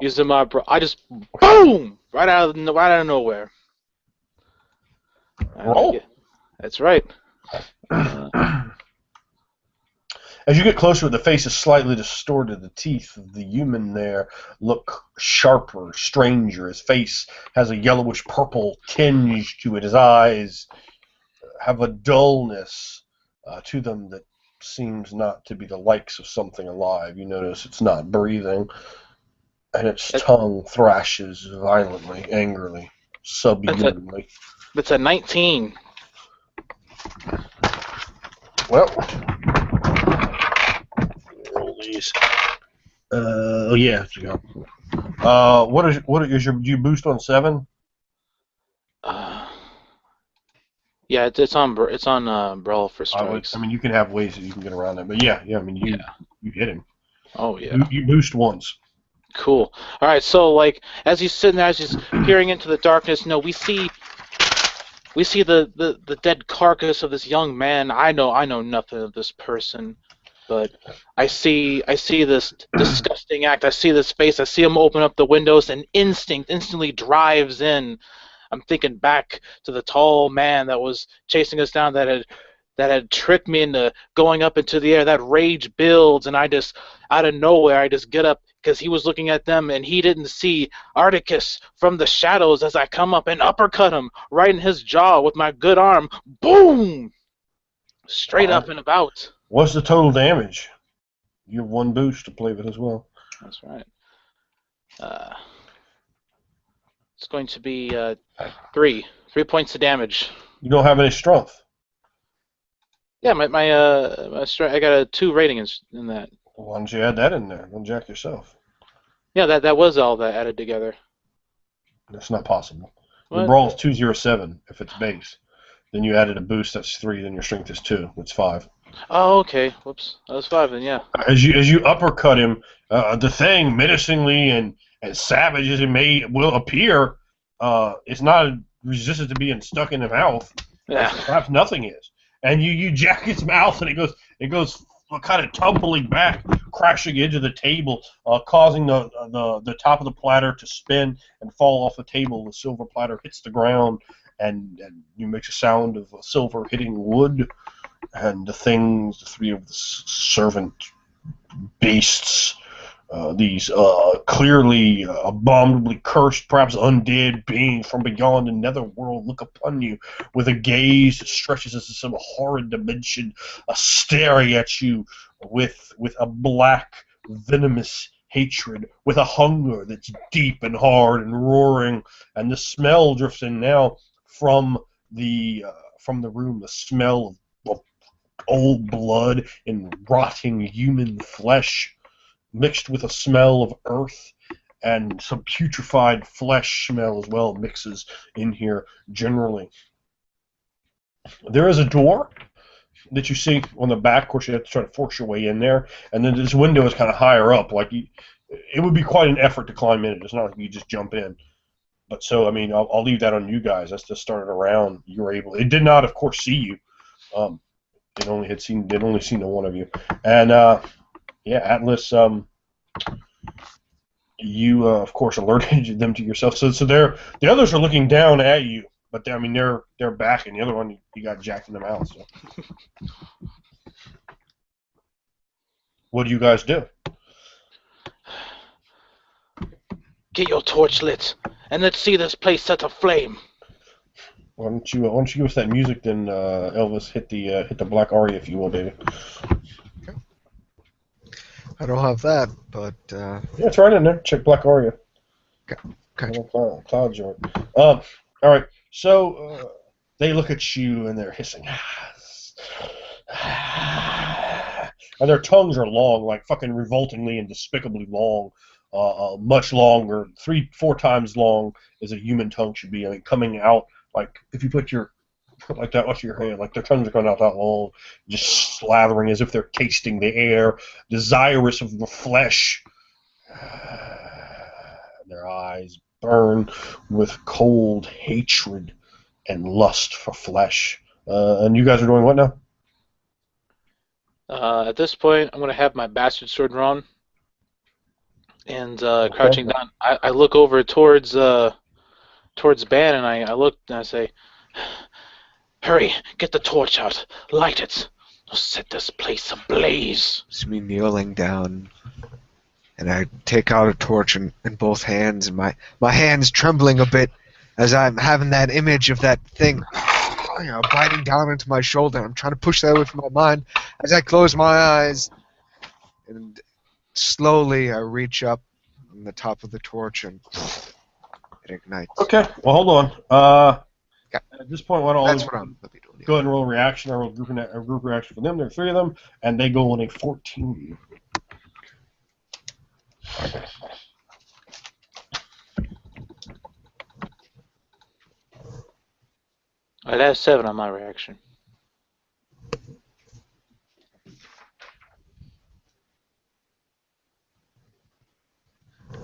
Using my I just boom right out of nowhere. Roll. That's right. As you get closer, the face is slightly distorted. The teeth of the human there look sharper, stranger. His face has a yellowish purple tinge to it. His eyes have a dullness to them that seems not to be the likes of something alive. You notice it's not breathing, and its tongue thrashes violently, angrily, subhumanly. That's a 19. Well, roll these. Oh yeah, you go. What is your? Do you boost on 7? Yeah, it's on Brawl for strikes. I mean, you can have ways that you can get around that, but yeah. I mean, you hit him. Oh yeah. You boost once. Cool. All right. So like, as he's sitting there, as he's peering into the darkness, we see the dead carcass of this young man. I know nothing of this person, but I see this disgusting act. I see this face. I see him open up the windows, and instinct instantly drives in. I'm thinking back to the tall man that was chasing us down, that had tricked me into going up into the air. That rage builds, and I just, out of nowhere, I just get up because he was looking at them, and he didn't see Articus from the shadows as I come up and uppercut him right in his jaw with my good arm. Boom! Straight up and about. What's the total damage? You have 1 boost to play with as well. That's right. It's going to be 3 points of damage. You don't have any strength. Yeah, my strength. I got a 2 rating in that. Why don't you add that in there? Don't jack yourself. Yeah, that was all that added together. That's not possible. What? The brawl is 207 if it's base. Then you added a boost, that's 3. Then your strength is 2. That's 5. Oh, okay. Whoops. That was 5 then. Yeah. As you uppercut him, the thing menacingly and savage as it will appear, it's not resistant to being stuck in the mouth. Yeah. Perhaps nothing is. And you jack its mouth, and it goes kind of tumbling back, crashing into the table, causing the top of the platter to spin and fall off the table. The silver platter hits the ground, and you make a sound of silver hitting wood. And the three of the servant beasts, these clearly abominably cursed, perhaps undead beings from beyond the netherworld, look upon you with a gaze that stretches into some horrid dimension, staring at you with a black, venomous hatred, with a hunger that's deep and hard and roaring, and the smell drifts in now from the room, the smell of old blood and rotting human flesh, mixed with a smell of earth, and some putrefied flesh smell as well mixes in here generally. There is a door that you see on the back. Of course, you have to try to force your way in there, and then this window is kind of higher up. It would be quite an effort to climb in it. It's not like you just jump in. But so, I mean, I'll leave that on you guys. That's just started around. You were able. It did not, of course, see you. It only seen the one of you, and yeah, Atlas. You of course alerted them to yourself. So the others are looking down at you, but they're back, and the other one you got jacking them out. So. What do you guys do? Get your torch lit, and let's see this place set aflame. Why don't you give us that music, then Elvis, hit the black aria, if you will, baby. I don't have that, but yeah, it's right in there. Check black aria. Okay. Cloud joint. All right. So they look at you and they're hissing, and their tongues are long, like fucking revoltingly and despicably long. Much longer, 3-4 times long as a human tongue should be. I mean, coming out. Like, if you put like that onto your hand, like their tongues are going out that long, just slathering as if they're tasting the air, desirous of the flesh. Their eyes burn with cold hatred and lust for flesh. And you guys are doing what now? At this point, I'm going to have my bastard sword drawn. And crouching down, I look over towards Ban, and I look and I say, "Hurry, get the torch out, light it, set this place ablaze." It's me kneeling down, and I take out a torch in both hands, and my hands trembling a bit as I'm having that image of that thing, biting down into my shoulder. I'm trying to push that away from my mind as I close my eyes, and slowly I reach up on the top of the torch and it ignites. Okay, well, hold on. At this point, what That's what I'm doing. Go ahead and roll a reaction. I roll a group reaction for them. There are 3 of them, and they go on a 14. I'd have 7 on my reaction.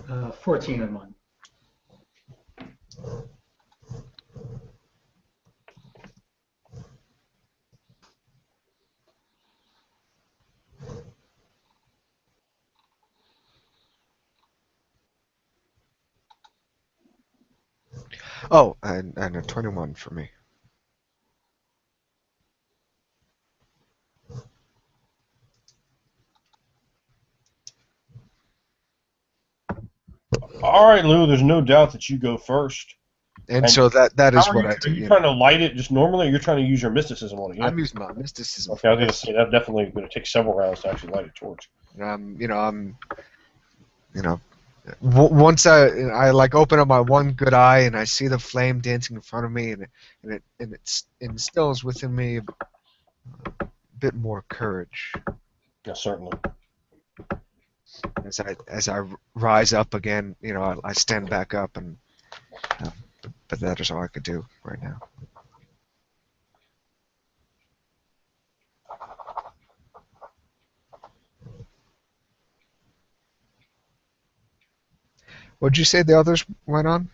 Uh, 14 on mine. Oh, and a 21 for me. All right, Lou, there's no doubt that you go first. And so that is what I do. Are you trying to light it just normally, or you're trying to use your mysticism on it? Yeah? I'm using my mysticism. Okay, I was going to say that's definitely going to take several rounds to actually light a torch. Once I like open up my one good eye and I see the flame dancing in front of me, and it instills within me a bit more courage. Yeah, certainly. As I rise up again, I stand back up, and but that is all I could do right now. What'd you say the others went on?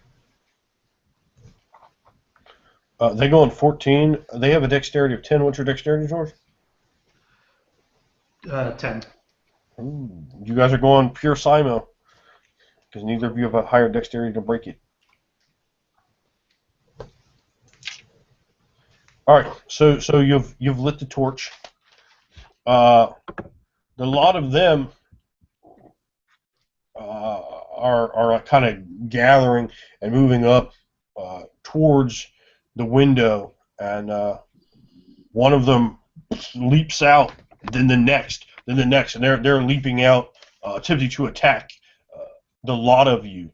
They go on 14. They have a dexterity of 10. What's your dexterity, George? 10. Ooh, you guys are going pure Simo because neither of you have a higher dexterity to break it. All right, so you've lit the torch. A lot of them are kind of gathering and moving up towards the window, and one of them leaps out, then the next, and they're leaping out, attempting to attack the lot of you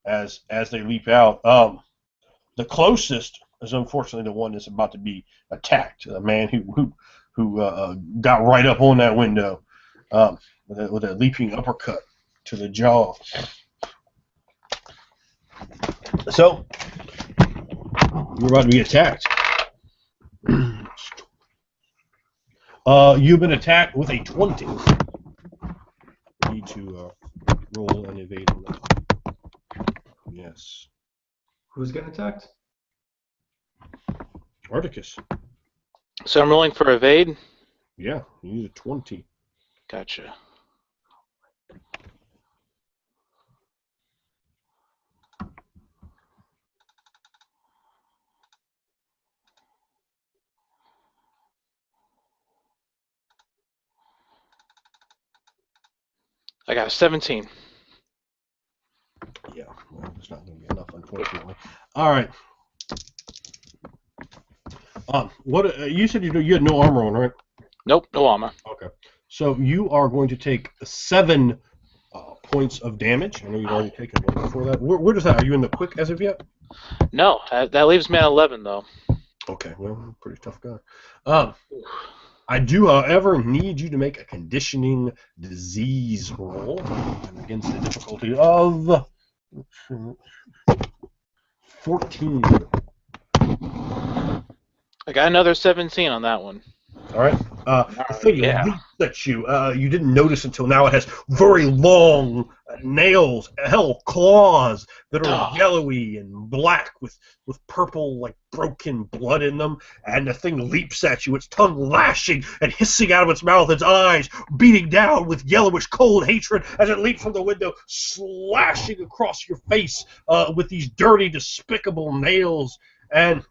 as they leap out. The closest is unfortunately the one that's about to be attacked. A man who got right up on that window with a leaping uppercut to the jaw. So you're about to be attacked. You've been attacked with a 20. You need to roll and evade on that. Yes. Who's getting attacked? Articus. So I'm rolling for evade? Yeah, you need a 20. Gotcha. I got a 17. Yeah, well, it's not going to be enough, unfortunately. All right. What you said you had no armor on, right? Nope, no armor. Okay. So you are going to take 7 points of damage. I know you've already taken one before that. Where does that? Are you in the quick as of yet? No, that leaves me at 11 though. Okay, well, pretty tough guy. I do, however, need you to make a conditioning disease roll against the difficulty of 14. I got another 17 on that one. All right. The thing yeah. leaps at you. You didn't notice until now. It has very long nails, claws that are yellowy and black with purple, like broken blood in them. And the thing leaps at you, its tongue lashing and hissing out of its mouth, its eyes beating down with yellowish cold hatred as it leaps from the window, slashing across your face with these dirty, despicable nails. And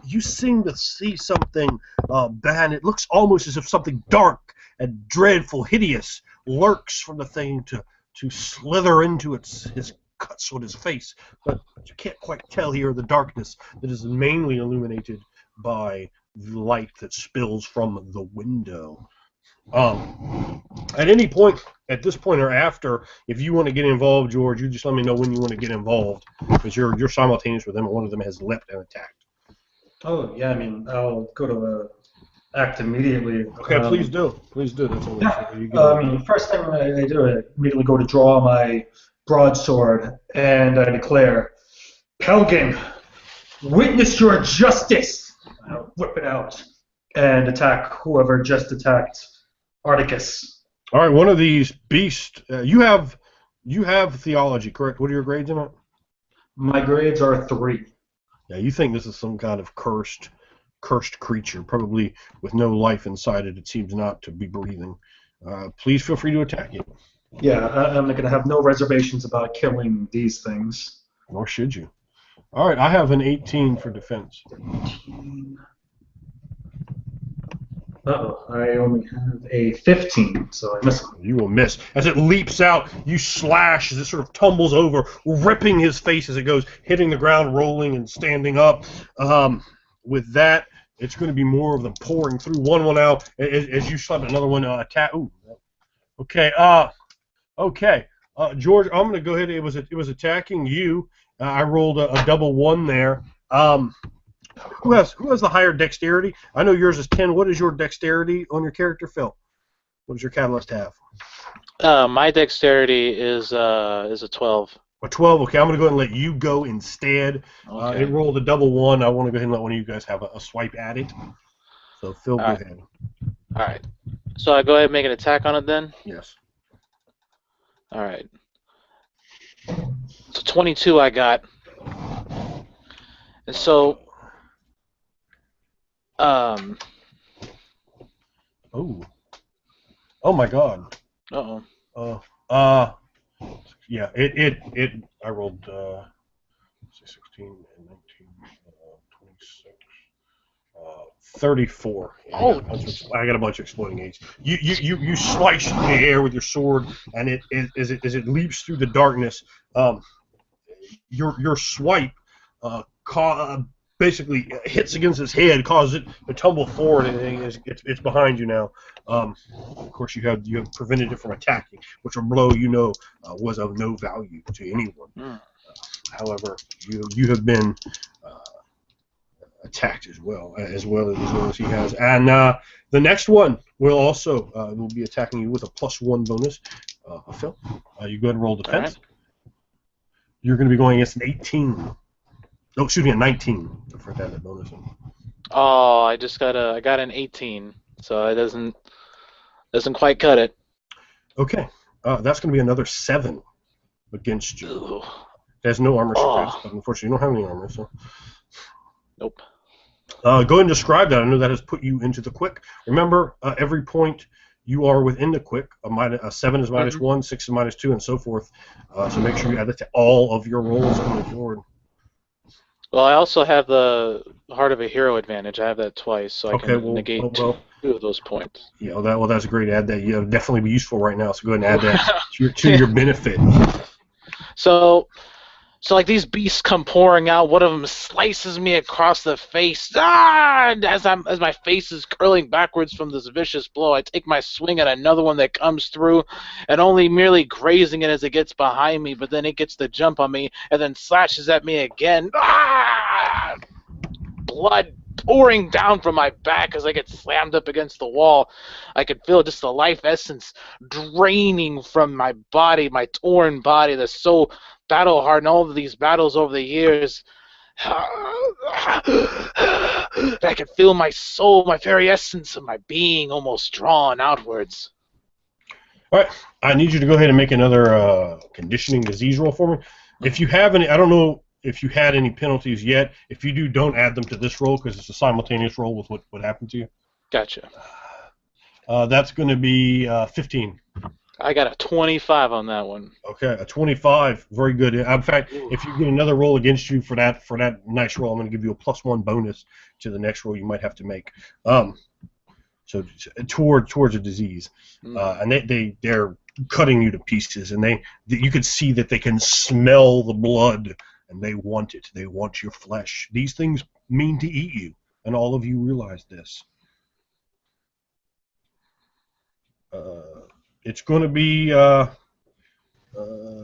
you seem to see something bad. It looks almost as if something dark and dreadful, hideous, lurks from the thing to slither into his cuts on his face. But you can't quite tell here in the darkness that is mainly illuminated by the light that spills from the window. At any point, at this point or after, if you want to get involved, George, you just let me know when you want to get involved, because you're simultaneous with them, and one of them has leapt and attacked. Oh, yeah, I mean, I'll go to act immediately. Okay, please do. Please do. That's all first thing I do, I immediately go to draw my broadsword, and I declare, Pelgin, witness your justice! I'll whip it out and attack whoever just attacked Articus. All right, one of these beasts. You have theology, correct? What are your grades in it? My grades are 3. Yeah, you think this is some kind of cursed creature, probably with no life inside it. It seems not to be breathing. Please feel free to attack it. Yeah, I'm going to have no reservations about killing these things. Nor should you. All right, I have an 18 for defense. 18. Uh-oh, I only have a 15, so I miss him. You will miss. As it leaps out, you slash as it sort of tumbles over, ripping his face as it goes, hitting the ground, rolling and standing up. With that, it's going to be more of them pouring through one out as you slap another one attack. Ooh. Okay. Okay. George, I'm going to go ahead. It was attacking you. I rolled a double 1 there. Who has the higher dexterity? I know yours is 10. What is your dexterity on your character, Phil? What does your catalyst have? My dexterity is a 12. A 12. Okay, I'm going to go ahead and let you go instead. Okay. It rolled a double 1. I want to go ahead and let one of you guys have a swipe at it. So, Phil, go ahead. All right. So I go ahead and make an attack on it then? Yes. All right. So 22 I got. And so... Oh. Oh my God. Uh-oh. Yeah. It. I rolled 16 and 19, 26. 34. Yeah, I got a bunch of exploding eights. You slice through the air with your sword, and as it leaps through the darkness, your swipe basically hits against his head, causes it to tumble forward, and it's behind you now. Of course, you have prevented it from attacking, which a blow was of no value to anyone. However, you have been attacked as well as he has. And the next one will be attacking you with a +1 bonus. Phil, you go ahead and roll defense. Right. You're going to be going against an 18. No, excuse me, a 19 for that bonus. Oh, I got an 18, so it doesn't quite cut it. Okay, that's going to be another 7 against you. Ooh. It has no armor surpass, but unfortunately you don't have any armor, so. Nope. Go ahead and describe that. I know that has put you into the quick. Remember, every point you are within the quick. A 7 is -1, 6 is -2, and so forth. So make sure you add that to all of your rolls going forward. Well, I also have the Heart of a Hero advantage. I have that twice, so I can negate 2 of those points. Yeah, that's a great add. That would definitely be useful right now. So go ahead and add that to your benefit. So like these beasts come pouring out. One of them slices me across the face. And as my face is curling backwards from this vicious blow, I take my swing at another one that comes through, and only merely grazing it as it gets behind me. But then it gets the jump on me, and then slashes at me again. Blood pouring down from my back as I get slammed up against the wall. I could feel just the life essence draining from my body, my torn body that's so battle hardened, all of these battles over the years. I could feel my soul, my very essence of my being almost drawn outwards. All right, I need you to go ahead and make another conditioning disease roll for me. If you have any, I don't know if you had any penalties yet. If you do, don't add them to this roll because it's a simultaneous roll with what happened to you. Gotcha. That's going to be 15. I got a 25 on that one. Okay, a 25. Very good. In fact, if you get another roll against you for that nice roll, I'm going to give you a +1 bonus to the next roll you might have to make. So towards a disease, and they're cutting you to pieces, and you can see that they can smell the blood, and they want it. They want your flesh. These things mean to eat you, and all of you realize this. It's going to be.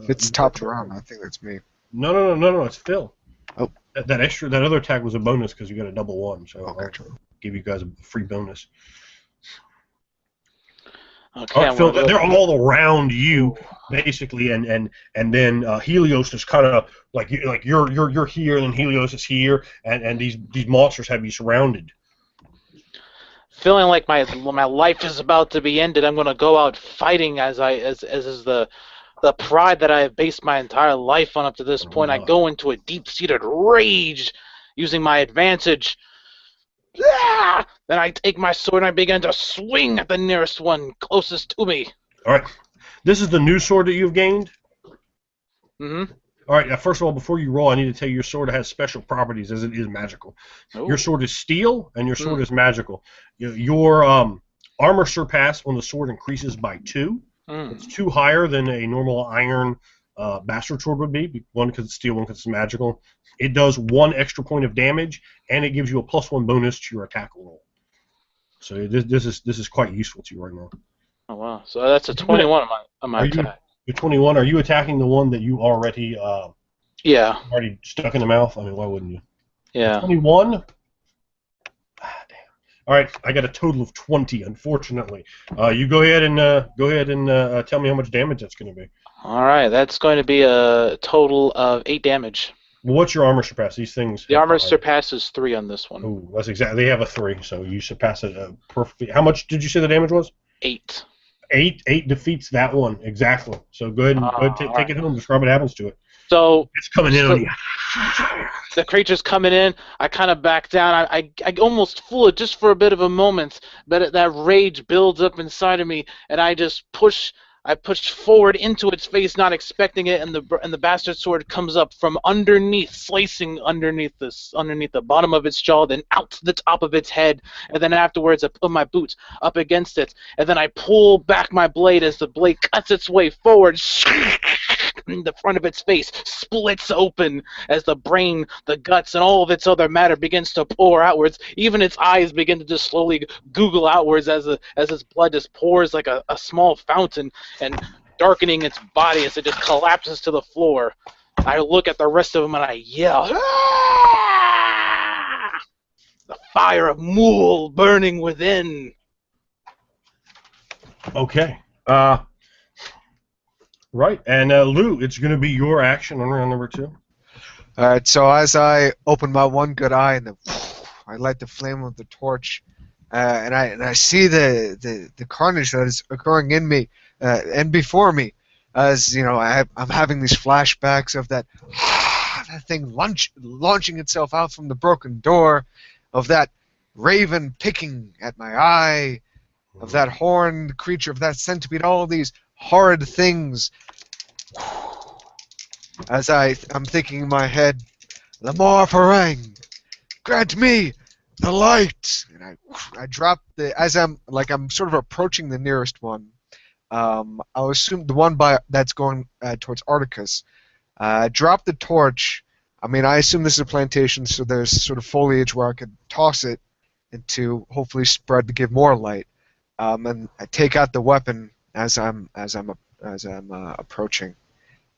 It's top round. I think that's me. No. It's Phil. Oh. That other attack was a bonus because you got a double 1. So Okay. I'll give you guys a free bonus. Okay, right, Phil, they're all around you basically, and then Helios is kind of like you're here, and then Helios is here, and these monsters have you surrounded. Feeling like my life is about to be ended, I'm going to go out fighting as is the pride that I have based my entire life on up to this point. I go into a deep-seated rage, using my advantage. Then I take my sword and I begin to swing at the nearest one closest to me. All right, this is the new sword that you've gained. Mm-hmm. All right, first of all, before you roll, I need to tell you your sword has special properties as it is magical. Ooh. Your sword is steel, and your sword is magical. Your armor surpass on the sword increases by 2. It's 2 higher than a normal iron bastard sword would be. One because it's steel, one because it's magical. It does 1 extra point of damage, and it gives you a +1 bonus to your attack roll. So this is quite useful to you right now. Oh wow! So that's a 21 on my attack. You're 21. Are you attacking the one that you already already stuck in the mouth? I mean, why wouldn't you? Yeah. 21. Damn. All right, I got a total of 20. Unfortunately, you go ahead and tell me how much damage that's going to be. All right, that's going to be a total of 8 damage. Well, what's your armor surpass? These things. The armor surpasses 3 on this one. Oh, that's exactly. They have a 3, so you surpass it perfectly. How much did you say the damage was? 8. 8 defeats that one exactly. So go ahead and take it home. Describe what happens to it. So It's coming in on you. the creature's coming in. I kind of back down. I almost fool it just for a bit of a moment, but that rage builds up inside of me, and I just push. I push forward into its face, not expecting it, and the bastard sword comes up from underneath, slicing underneath the bottom of its jaw, then out to the top of its head, and then afterwards I put my boot up against it, and then I pull back my blade as the blade cuts its way forward. The front of its face splits open as the brain, the guts, and all of its other matter begins to pour outwards. Even its eyes begin to just slowly google outwards as its blood just pours like a small fountain and darkening its body as it just collapses to the floor. I look at the rest of them and I yell, "Ah!" The fire of Mool burning within. Okay. Right, and Lou, it's going to be your action on round number 2. All right. So as I open my one good eye and I light the flame of the torch, and I see the carnage that is occurring in me and before me, as you know, I'm having these flashbacks of that thing launching itself out from the broken door, of that raven picking at my eye, of that horned creature, of that centipede, all these horrid things. As I'm thinking in my head, Lamar Farang, grant me the light, and I drop as I'm sort of approaching the nearest one. I'll assume the one that's going towards Articus. Drop the torch. I mean, I assume this is a plantation, so there's sort of foliage where I could toss it into hopefully spread to give more light. And I take out the weapon as I'm approaching,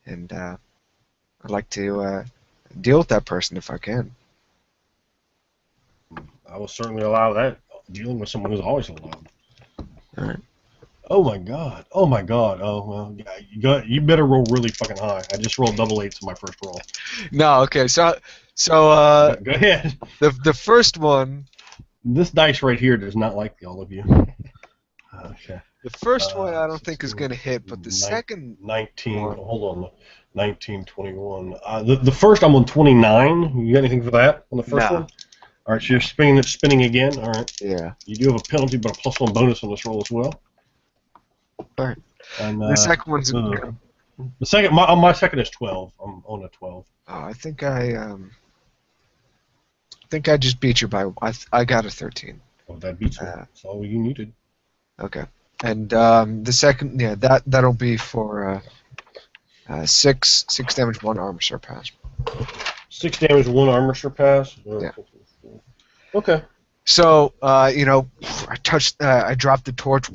and I'd like to deal with that person if I can. I will certainly allow that. Dealing with someone is always allowed. All right. Oh my god. Oh my god. Oh well. Yeah, you better roll really fucking high. I just rolled double 8s in my first roll. No. Okay. So Go ahead. the first one. This dice right here does not like all of you. Okay. The first one I don't think is going to hit, but the second 19. one. Hold on. 19, 21. The first I'm on 29. You got anything for that on the first No. one? All right, so you're spinning again. All right. Yeah. You do have a penalty, but a +1 bonus on this roll as well. All right. And The second one's. the second, my second is 12. I'm on a 12. Oh, I think I just beat you by. I got a 13. Oh, that beats me. That's all you needed. Okay. And the second, yeah, that'll be for 6 damage, 1 armor surpass. 6 damage, 1 armor surpass. Yeah. Okay. So I drop the torch.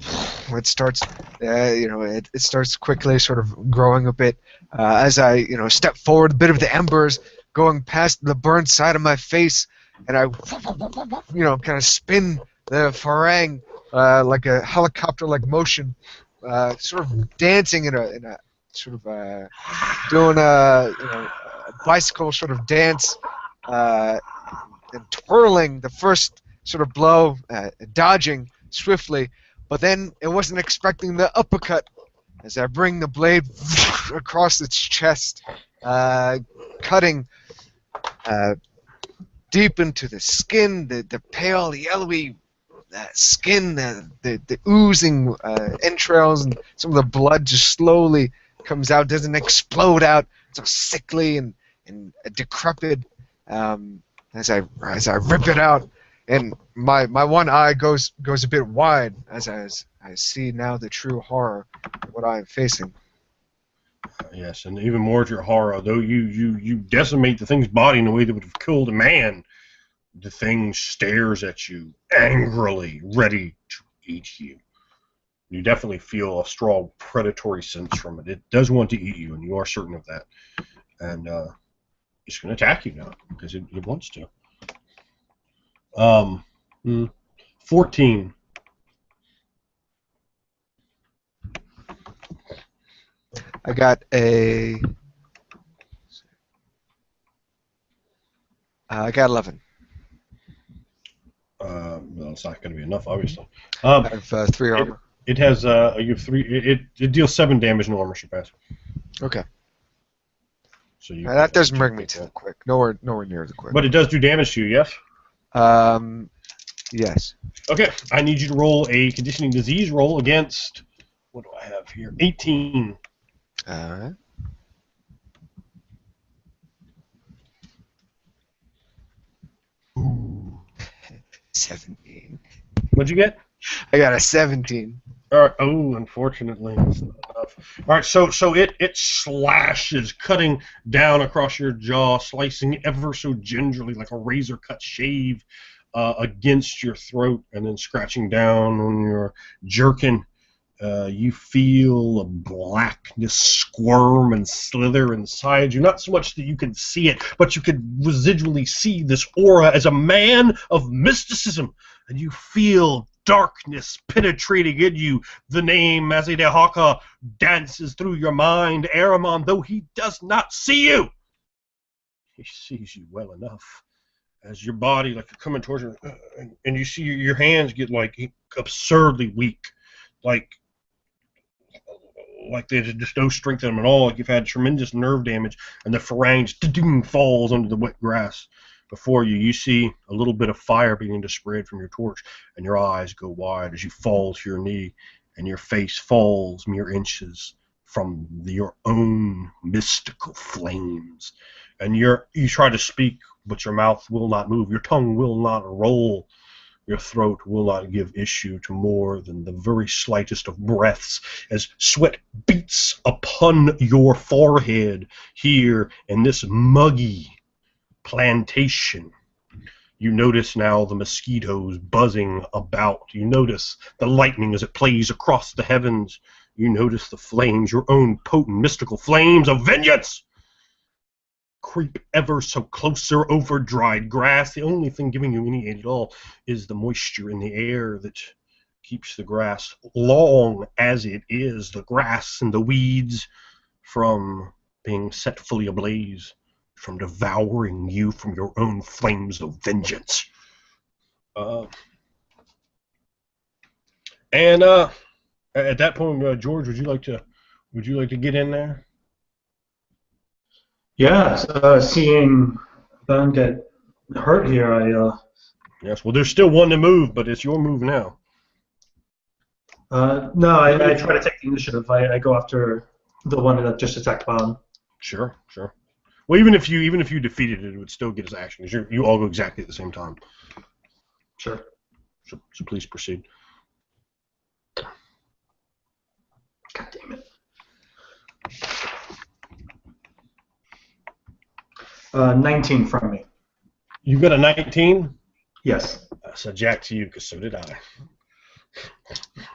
It starts, it starts quickly, sort of growing a bit. As I, step forward, a bit of the embers going past the burned side of my face, and I, kind of spin the farang like a helicopter-like motion, sort of dancing in a sort of doing a bicycle sort of dance, and twirling the first sort of blow, dodging swiftly, but then it wasn't expecting the uppercut as I bring the blade across its chest, cutting deep into the skin, the pale, yellowy skin, the oozing entrails, and some of the blood just slowly comes out, doesn't explode out, so sickly and decrepit as I rip it out, and my one eye goes a bit wide as I see now the true horror of what I am facing. Yes, and even more to your horror, though you decimate the thing's body in a way that would have killed a man, the thing stares at you angrily, ready to eat you. You definitely feel a strong predatory sense from it. It does want to eat you, and you are certain of that. And it's going to attack you now, because it wants to. 14. I got a. I got 11. Well, it's not going to be enough, obviously. I have 3 armor. It has you have 3. It deals 7 damage in armor surpass. Okay. So you That doesn't can bring me take to that. the quick. Nowhere near the quick. But it does do damage to you, yes? Yes. Okay, I need you to roll a conditioning disease roll against, what do I have here? 18. All right. Ooh. 17. What'd you get? I got a 17. All right. Oh, unfortunately, that's not enough. All right, so it slashes, cutting down across your jaw, slicing ever so gingerly, like a razor cut shave, against your throat, and then scratching down on your jerkin. You feel a blackness squirm and slither inside you. Not so much that you can see it, but you could residually see this aura as a man of mysticism. And you feel darkness penetrating in you. The name Mazidehaka dances through your mind. Aramon, though he does not see you, he sees you well enough. As your body, like you're coming towards you, and you see your hands get like absurdly weak, like there's just no strength in them at all. Like you've had tremendous nerve damage, and the phalanx falls under the wet grass. Before you, you see a little bit of fire beginning to spread from your torch, and your eyes go wide as you fall to your knee, and your face falls mere inches from your own mystical flames. And you try to speak, but your mouth will not move, your tongue will not roll. Your throat will not give issue to more than the very slightest of breaths as sweat beats upon your forehead here in this muggy plantation. You notice now the mosquitoes buzzing about. You notice the lightning as it plays across the heavens. You notice the flames, your own potent mystical flames of vengeance, creep ever so closer over dried grass. The only thing giving you any aid at all is the moisture in the air that keeps the grass, long as it is, the grass and the weeds, from being set fully ablaze, from devouring you from your own flames of vengeance. And at that point, George, would you like to get in there? Yeah, seeing them get hurt here, Yes. Well, there's still one to move, but it's your move now. no, I try to take the initiative. I go after the one that just attacked Bon. Sure. Well, even if you defeated it, it would still get its action. You all go exactly at the same time. Sure. So please proceed. God damn it. 19 from me. You got a 19? Yes. So Jack to you, because so did I.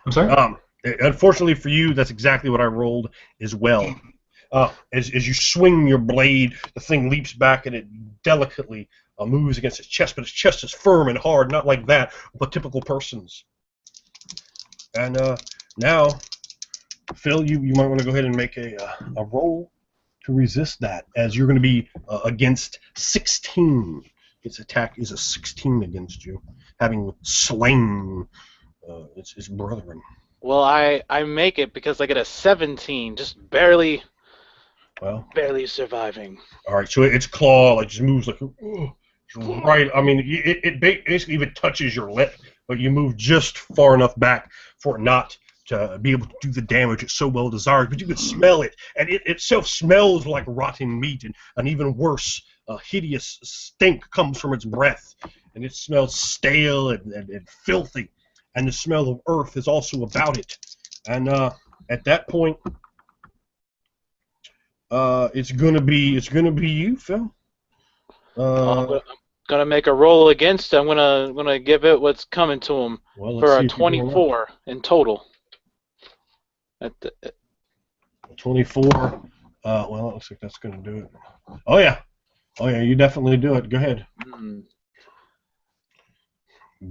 I'm sorry? Unfortunately for you, that's exactly what I rolled as well. As you swing your blade, the thing leaps back and it delicately moves against its chest, but its chest is firm and hard, not like that of a typical person's. And now, Phil, you might want to go ahead and make a roll to resist that, as you're going to be against 16. Its attack is a 16 against you, having slain its brethren. Well, I make it because I get a 17, just barely surviving. All right, so its claw just moves like right. I mean, it basically even touches your lip, but you move just far enough back for it not to be able to do the damage it so well desires. But you can smell it, and it itself smells like rotten meat, and an even worse, hideous stink comes from its breath, and it smells stale and filthy, and the smell of earth is also about it. And at that point, it's gonna be you, Phil. I'm gonna make a roll against it. I'm gonna give it what's coming to him for a 24 in total. 24. Well, it looks like that's gonna do it. Oh yeah, you definitely do it. Go ahead.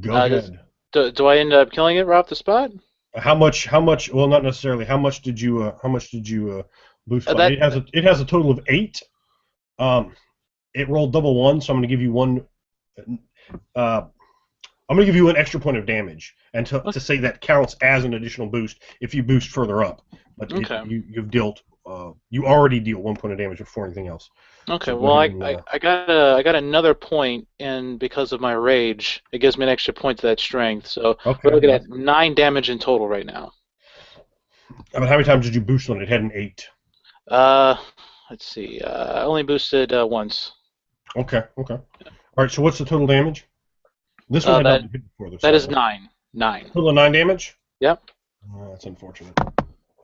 Go ahead. Do I end up killing it right off the spot? How much? Well, not necessarily. How much did you boost by? It has a total of 8. It rolled double 1, so I'm going to give you one. I'm going to give you an extra point of damage, and to say that counts as an additional boost if you boost further up. But okay. You've dealt you already deal 1 point of damage before anything else. Okay, So go well, ahead and, I got another point, and because of my rage, it gives me an extra point to that strength. So okay. we're looking at 9 damage in total right now. I mean, how many times did you boost on it? It had an 8. Let's see. I only boosted once. Okay. All right. So what's the total damage? This one had not been hit before. That is 9. 9. Total of 9 damage. Yep. That's unfortunate.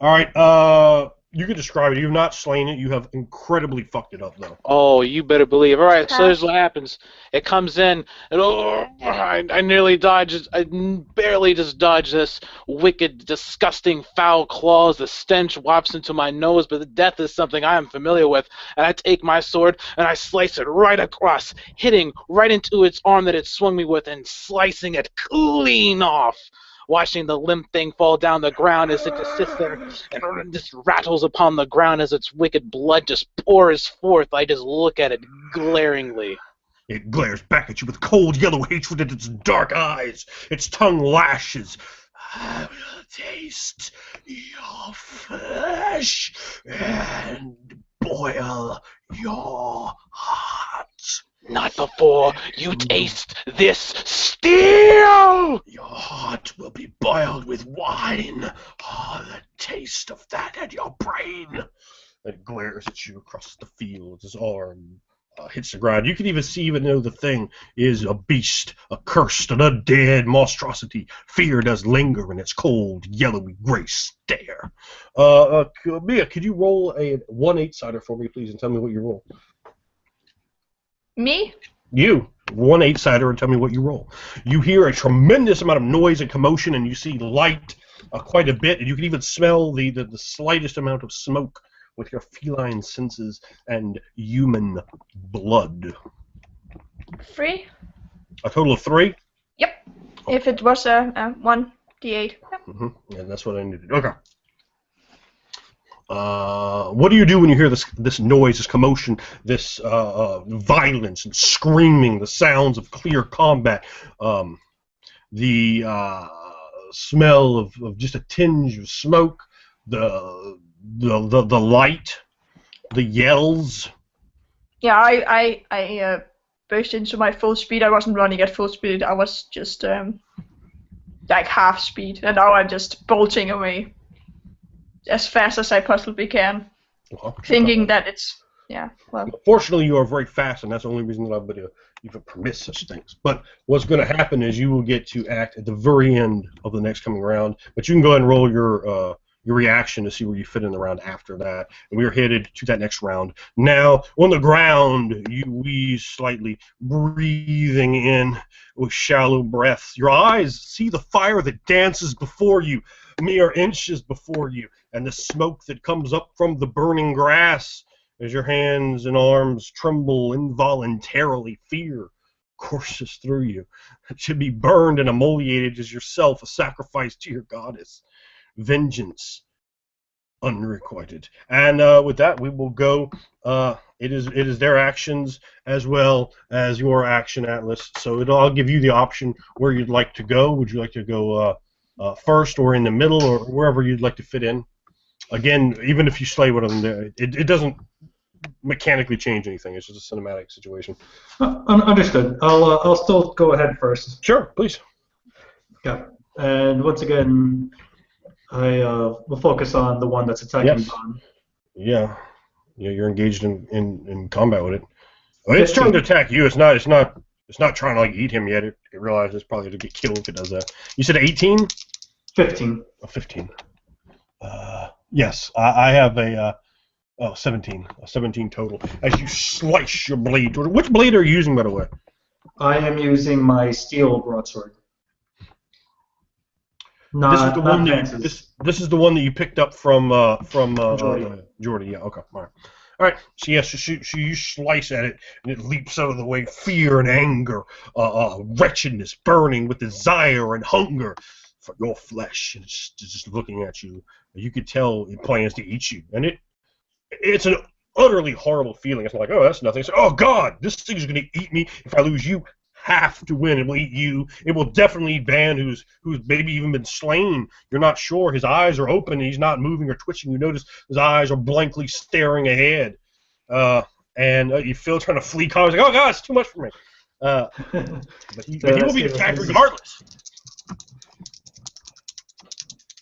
All right. You can describe it. You've not slain it. You have incredibly fucked it up, though. Oh, you better believe. All right, so here's what happens. It comes in, and I nearly dodged. I barely just dodged this wicked, disgusting, foul claws. The stench wafts into my nose, but the death is something I am familiar with. And I take my sword, and I slice it right across, hitting right into its arm that it swung me with, and slicing it clean off. Watching the limp thing fall down the ground as it just sits there and just rattles upon the ground as its wicked blood just pours forth. I just look at it glaringly. It glares back at you with cold yellow hatred in its dark eyes. Its tongue lashes. I will taste your flesh and boil your heart. Not before you taste this steel! Your heart will be boiled with wine. Oh, the taste of that at your brain. It glares at you across the field. His arm hits the ground. You can even know the thing is a beast, accursed, an undead monstrosity. Fear does linger in its cold, yellowy gray stare. Mia, could you roll a 1/8-sider for me, please, and tell me what you roll? Me? You. 1/8-sider, and tell me what you roll. You hear a tremendous amount of noise and commotion, and you see light quite a bit, and you can even smell the slightest amount of smoke with your feline senses and human blood. 3? A total of 3? Yep. If it was a 1d8. Yep. Yeah, that's what I needed. Okay. What do you do when you hear this noise, this commotion, this violence and screaming, the sounds of clear combat, the smell of just a tinge of smoke, the light, the yells? Yeah, I burst into my full speed. I wasn't running at full speed. I was just like half speed, and now I'm just bolting away as fast as I possibly can, thinking that it's well. Fortunately, you are very fast, and that's the only reason that I would even permit such things. But what's going to happen is you will get to act at the very end of the next coming round. But you can go ahead and roll your reaction to see where you fit in the round after that. And we are headed to that next round. Now, on the ground, you wheeze slightly, breathing in with shallow breaths. Your eyes see the fire that dances before you, mere inches before you, and the smoke that comes up from the burning grass as your hands and arms tremble involuntarily. Fear courses through you. To be burned and emoliated is yourself, a sacrifice to your goddess. Vengeance unrequited. And with that, we will go. It is their actions as well as your action, Atlas. So I'll give you the option where you'd like to go. Would you like to go first, or in the middle, or wherever you'd like to fit in? Again, even if you slay one of them, it doesn't mechanically change anything. It's just a cinematic situation. Understood. I'll still go ahead first. Sure, please. Yeah. And once again, I will focus on the one that's attacking Don. Yeah, you're engaged in combat with it. Well, it's trying to attack you. It's not trying to like eat him yet. It realizes it's probably going to get killed if it does that. You said 18? 15. Oh, 15. Yes, I have a 17. A 17 total. As you slice your blade toward it. Which blade are you using, by the way? I am using my steel broadsword. This is the one that you picked up from Jordy. Yeah. Okay. All right. So yes, so you slice at it, and it leaps out of the way. Fear and anger, wretchedness, burning with desire and hunger for your flesh, and it's just looking at you. You could tell it plans to eat you, and it's an utterly horrible feeling. It's not like, oh, that's nothing. It's like, oh God, this thing's going to eat me if I lose you. have to win. It will eat you. It will definitely eat Van, who's maybe even been slain. You're not sure. His eyes are open, and he's not moving or twitching. You notice his eyes are blankly staring ahead. And you feel trying to flee cover. Like, oh god, it's too much for me. But he will be attacked regardless.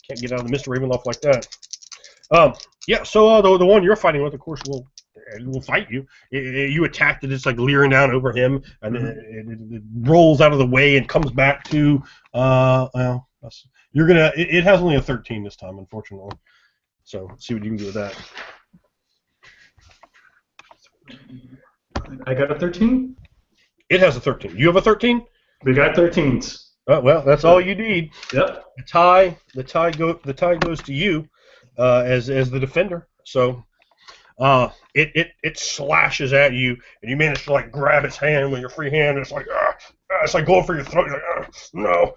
Can't get out of the Mr. Ravenloft like that. Yeah, so the one you're fighting with, of course, will fight you. You attacked it, it's like leering down over him, and it rolls out of the way and comes back to. Well, you're gonna. It has only a 13 this time, unfortunately. So let's see what you can do with that. I got a 13. It has a 13. You have a 13. We got 13s. Oh, well, that's all you need. Yep. The tie goes to you as the defender. So it slashes at you, and you manage to like grab its hand with your free hand. And it's like going for your throat. You're like, no.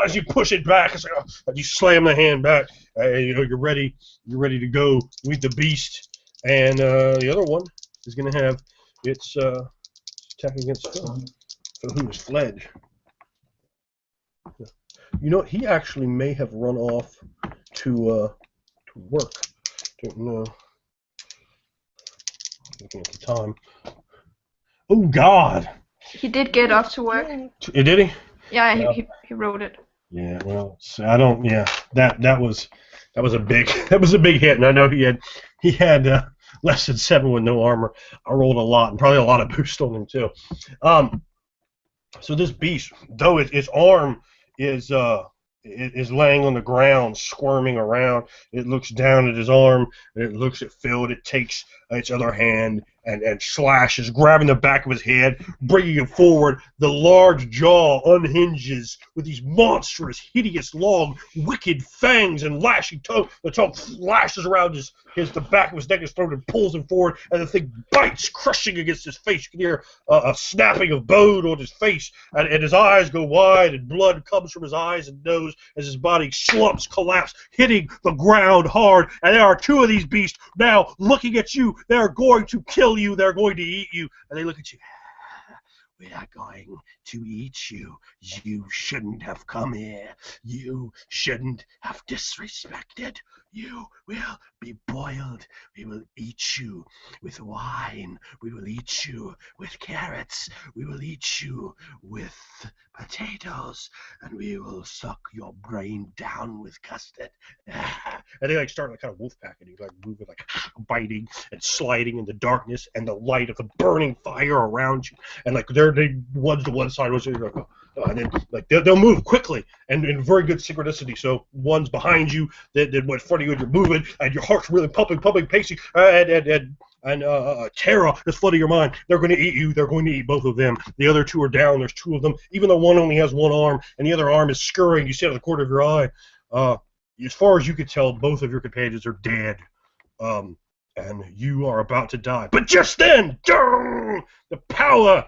As you push it back, it's like, as you slam the hand back. You're ready to go with the beast. And the other one is going to have its attack against Phil, who has fled. You know, he actually may have run off to work. Don't know. Looking at the time. Oh God! He did get off to work. Did he? Yeah, he wrote it. Yeah. Well, I don't. Yeah. That was a big hit, and I know he had less than 7 with no armor. I rolled a lot, and probably a lot of boost on him too. So this beast, though its arm is laying on the ground, squirming around. It looks down at his arm, and it looks at Phil, and it takes its other hand and slashes, grabbing the back of his head, bringing him forward. The large jaw unhinges with these monstrous, hideous, long, wicked fangs and lashing tongue. The tongue flashes around the back of his neck, his throat, and pulls him forward, and the thing bites, crushing against his face. You can hear a snapping of bone on his face, and his eyes go wide, and blood comes from his eyes and nose as his body slumps, collapses, hitting the ground hard. And there are 2 of these beasts now looking at you. They are going to kill you. They're going to eat you. And they look at you. We are going to eat you. You shouldn't have come here. You shouldn't have disrespected. You will be boiled. We will eat you with wine. We will eat you with carrots. We will eat you with potatoes. And we will suck your brain down with custard. And they like start like kind of wolf packing. You like moving, like biting and sliding in the darkness and the light of the burning fire around you. And like one's to one side, one's to the other. And then like they'll move quickly and in very good synchronicity. So one's behind you, then what's in front of you, and you're moving, and your heart's really pumping, pacing, and terror is flooding your mind. They're going to eat you. They're going to eat both of them. The other 2 are down. There's 2 of them. Even though one only has 1 arm, and the other arm is scurrying, you see out of the corner of your eye. As far as you could tell, both of your companions are dead. And you are about to die. But just then, the power.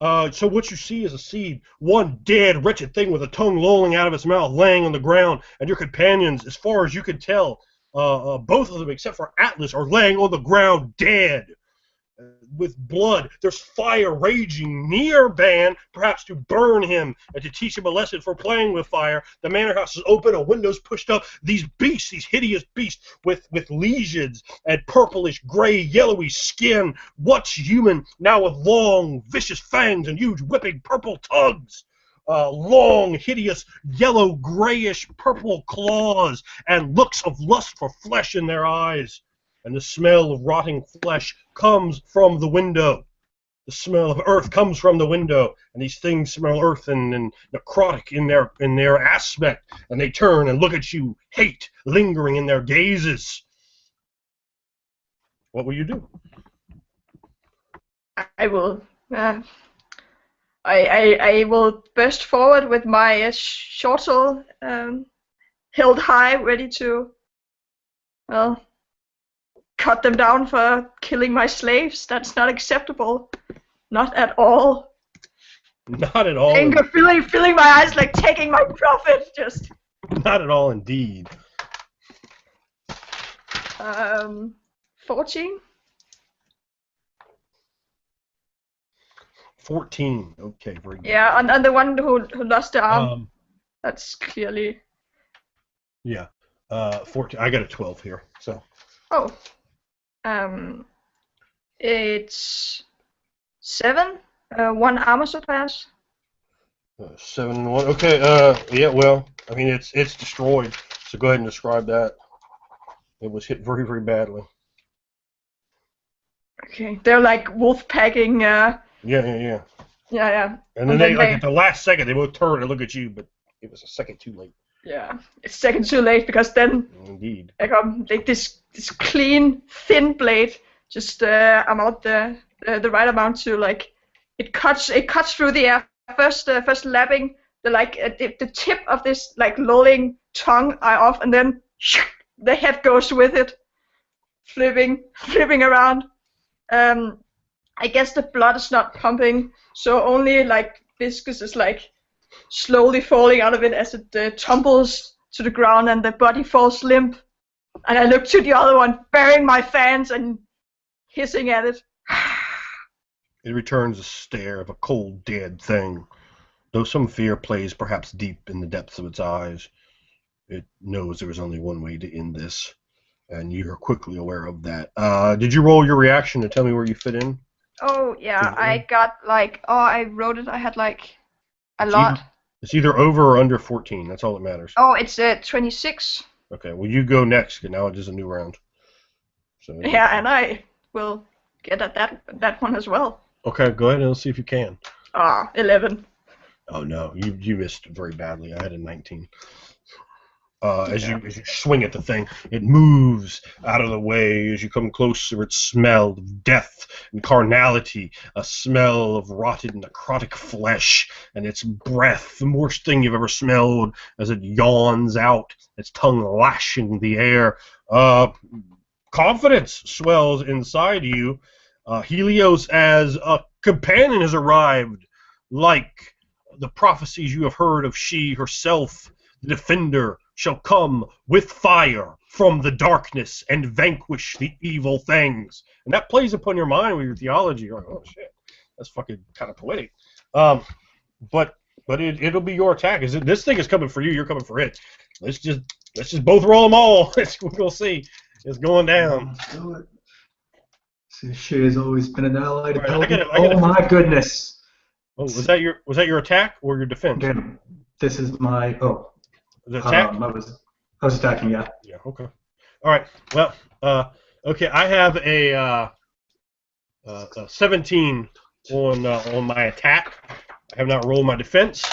So what you see is a seed, one dead, wretched thing with a tongue lolling out of its mouth, laying on the ground, and your companions, as far as you can tell, both of them, except for Atlas, are laying on the ground dead. With blood. There's fire raging near Ban, perhaps to burn him and to teach him a lesson for playing with fire. The manor house is open, a window's pushed up. These beasts, these hideous beasts with lesions and purplish, gray, yellowy skin, once human, now with long, vicious fangs and huge, whipping purple tongues. Long, hideous, yellow, grayish, purple claws, and looks of lust for flesh in their eyes. And the smell of rotting flesh comes from the window. The smell of earth comes from the window, and these things smell earth and necrotic in their aspect, and they turn and look at you, hate lingering in their gazes. What will you do? I will. I will burst forward with my short sword held high, ready to, well, cut them down for killing my slaves. That's not acceptable. Not at all. Not at all. Anger filling my eyes, like taking my profit. Just. Not at all, indeed. 14. 14. Okay, very good. Yeah, and the one who lost the arm. That's clearly. Yeah. 14. I got a 12 here. So. Oh. It's 7. 1 armor surpass. 7 and 1. Okay. Yeah. Well, I mean, it's destroyed. So go ahead and describe that. It was hit very, very badly. Okay. They're like wolf packing. Yeah. Yeah. And then they like at the last second they both turn and look at you, but it was a second too late. Yeah. It's second too late because then. Indeed. Like this clean thin blade just amount the right amount to like it cuts through the air first lapping the tip of this like lolling tongue eye off, and then the head goes with it, flipping around. I guess the blood is not pumping, so only like viscous is like slowly falling out of it as it tumbles to the ground and the body falls limp. And I look to the other one, burying my fans and hissing at it. It returns a stare of a cold, dead thing. Though some fear plays perhaps deep in the depths of its eyes, it knows there is only one way to end this, and you are quickly aware of that. Did you roll your reaction to tell me where you fit in? Oh, yeah, I got like, I wrote it, I had like a lot. It's either over or under 14, that's all that matters. Oh, it's 26. Okay, well you go next, because now it is a new round. So yeah, and I will get at that one as well. Okay, go ahead and let's see if you can. 11. Oh no, you missed very badly. I had a 19. As you swing at the thing, it moves out of the way. As you come closer, it smells of death and carnality, a smell of rotted necrotic flesh, and its breath, the worst thing you've ever smelled, as it yawns out, its tongue lashing the air. Confidence swells inside you. Helios, as a companion has arrived, like the prophecies you have heard of she herself, the defender, shall come with fire from the darkness and vanquish the evil things. And that plays upon your mind with your theology. You're like, oh shit, that's fucking kind of poetic. But it'll be your attack. This thing is coming for you. You're coming for it. Let's just both roll them all. We'll see. It's going down. Let's do it. See, she has always been an ally to Right, oh my goodness. Oh, was that your attack or your defense? Again, this is my The attack? I was attacking, yeah. Yeah, okay. All right. Well, okay, I have a 17 on my attack. I have not rolled my defense.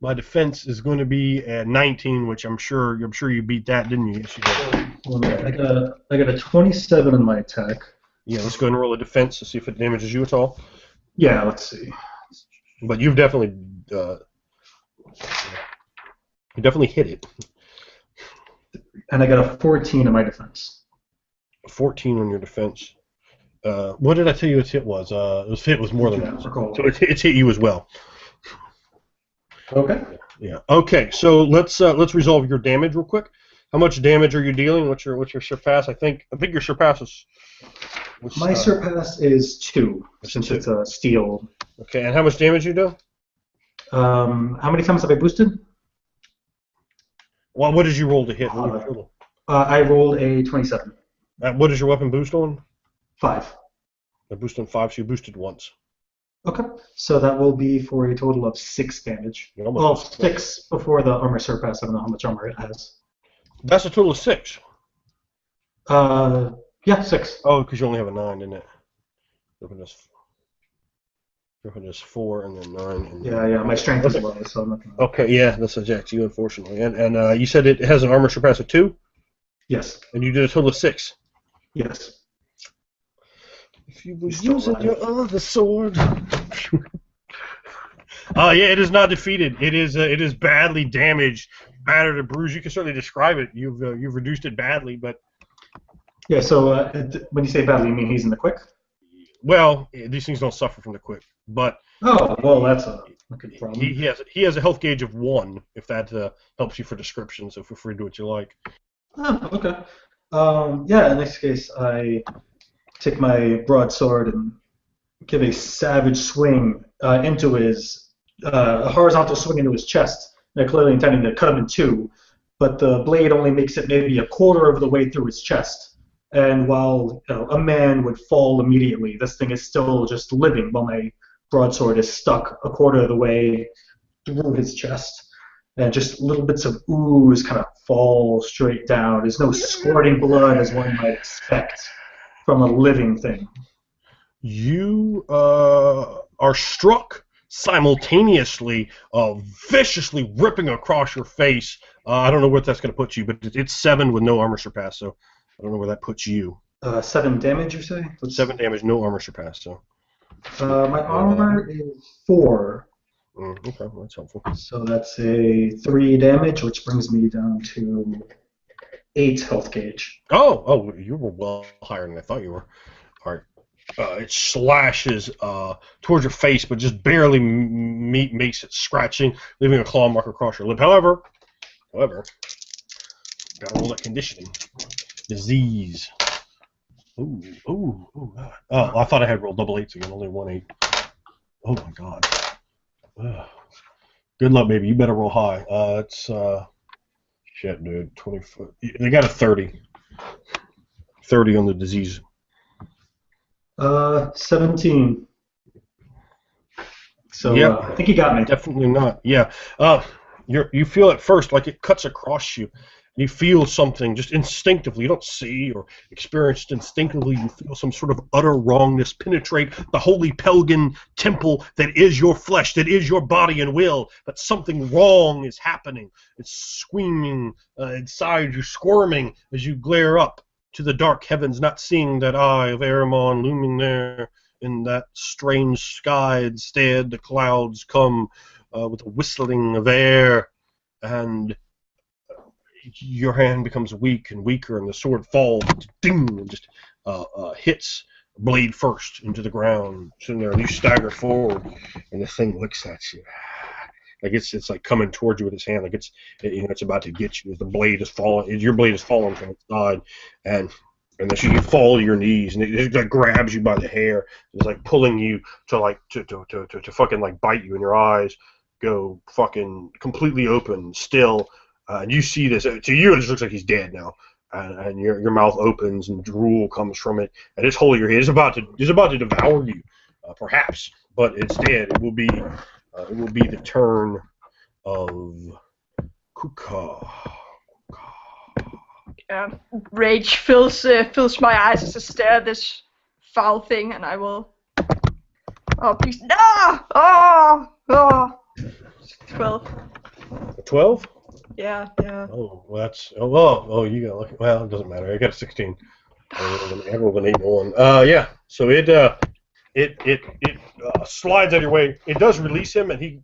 My defense is going to be at 19, which I'm sure you beat that, didn't you? Yes, you did. Well, I got a 27 on my attack. Yeah, let's go ahead and roll a defense to see if it damages you at all. Yeah, let's see. But you've definitely hit it. And I got a 14 on my defense. 14 on your defense. What did I tell you its hit was? Its hit was more than that. So it's hit you as well. Okay. Yeah. Okay. So let's resolve your damage real quick. How much damage are you dealing? What's your surpass? I think your surpass is. My surpass is 2, since it's a steel. Okay. And how much damage you do? How many times have I boosted? Well, what did you roll to hit? I rolled a 27. What is your weapon boost on? 5. A boost on 5, so you boosted once. Okay, so that will be for a total of 6 damage. Well, 6 before the armor surpass. I don't know how much armor it has. That's a total of 6. Yeah, 6. Oh, because you only have a 9, didn't it? There's 4 and then 9. And yeah. My strength is low, so I'm not gonna... Okay, yeah, that's eject you, unfortunately. And you said it has an armor surpass of 2? Yes. And you did a total of 6? Yes. If you were using your other sword. Yeah, it is not defeated. It is badly damaged, battered and bruised. You can certainly describe it. You've reduced it badly, but. Yeah. So when you say badly, you mean he's in the quick? Well, these things don't suffer from the quick, but. Oh well, that's a good problem. He has a health gauge of 1. If that helps you for description, so feel free to do what you like. Oh, okay. Yeah. In this case, I take my broadsword and give a savage swing into his a horizontal swing into his chest. They're clearly intending to cut him in two, but the blade only makes it maybe a quarter of the way through his chest. And while a man would fall immediately, this thing is still just living while my broadsword is stuck a quarter of the way through his chest. And just little bits of ooze kind of fall straight down. There's no squirting blood as one might expect from a living thing. You are struck simultaneously, viciously ripping across your face. I don't know what that's going to put you, but it's 7 with no armor surpass, so I don't know where that puts you. 7 damage, you say? 7 damage, no armor surpass, so. My armor is 4. Okay, well, that's helpful. So that's a 3 damage, which brings me down to 8 health gauge. Oh, you were well higher than I thought you were. All right. It slashes towards your face, but just barely makes it scratching, leaving a claw mark across your lip. However, gotta roll that conditioning. Disease. Ooh, God. Oh, I thought I had rolled double 8s again, only 1 8. Oh my God. Ugh. Good luck, baby. You better roll high. It's shit, dude. 20 foot. They got a 30. 30 on the disease. 17. So Yep. I think you got me. Definitely not. Yeah. You feel at first like it cuts across you. You feel something just instinctively. You don't see or experience it instinctively. You feel some sort of utter wrongness penetrate the holy pagan temple that is your flesh, that is your body and will. But something wrong is happening. It's screaming inside you, squirming as you glare up to the dark heavens, not seeing that eye of Aramon looming there in that strange sky. Instead, the clouds come with a whistling of air, and your hand becomes weak and weaker, and the sword falls, ding, and just hits blade first into the ground. Sitting there, and you stagger forward, and the thing looks at you. Like it's like coming towards you with its hand, like it's about to get you. As the blade is falling, your blade is falling from its side, and then you fall to your knees, and it like grabs you by the hair. It's like pulling you to fucking like bite you, and your eyes go fucking completely open, still. And you see this. To you, it just looks like he's dead now. And your mouth opens, and drool comes from it. And it's holding your head. It's about to devour you, perhaps. But it's dead. It will be the turn of Kuka. Rage fills my eyes as I stare at this foul thing, and I will. Oh please, no! Oh! 12. 12? Yeah. Oh, well, that's you got lucky. Well, it doesn't matter. I got a 16. I rolled an 8 and a 1. Yeah. So it slides out of your way. It does release him, and he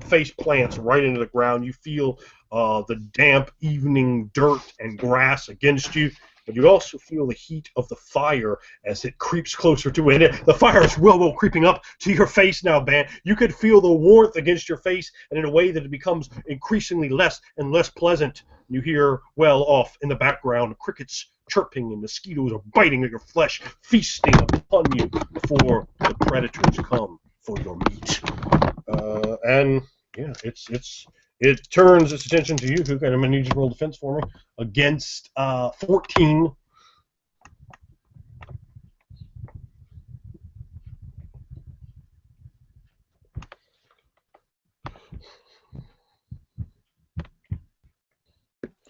face plants right into the ground. You feel the damp evening dirt and grass against you, but you also feel the heat of the fire as it creeps closer to it. The fire is well creeping up to your face now, Ban. You could feel the warmth against your face, and in a way that it becomes increasingly less and less pleasant. You hear well off in the background crickets chirping, and mosquitoes are biting at your flesh, feasting upon you before the predators come for your meat. And yeah, it turns its attention to you. I'm going to need you to roll defense for me against 14.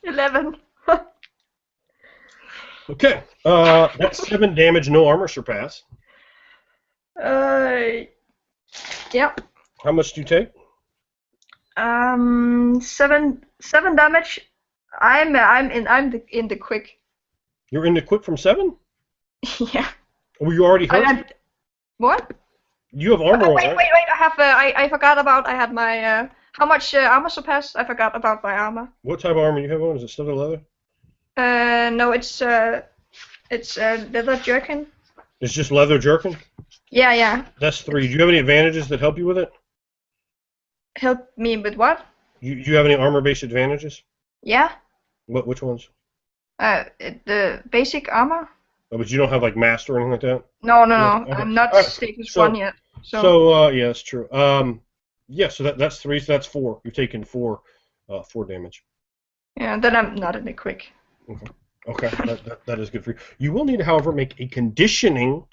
$11. Okay, that's 7 damage, no armor surpass. Yep. How much do you take? 7 damage. I'm in the quick. You're in the quick from 7? Yeah. Were you already hurt? What? You have armor on, Wait! right? I have. I forgot about. I had my. How much armor surpass? I forgot about my armor. What type of armor you have on? Is it still leather? No, it's leather jerkin. It's just leather jerkin? Yeah. That's 3. Do you have any advantages that help you with it? Help me with what? Do you have any armor-based advantages? Yeah. Which ones? The basic armor. Oh, but you don't have like master or anything like that? No, no, No? no. Okay. I'm not All right. status 1 So, yet. So yeah, it's true. Yeah, so that's 3, so that's 4. You've taken 4 damage. yeah, then I'm not in a quick. Okay. Okay, that is good for you. You will need, however, make a conditioning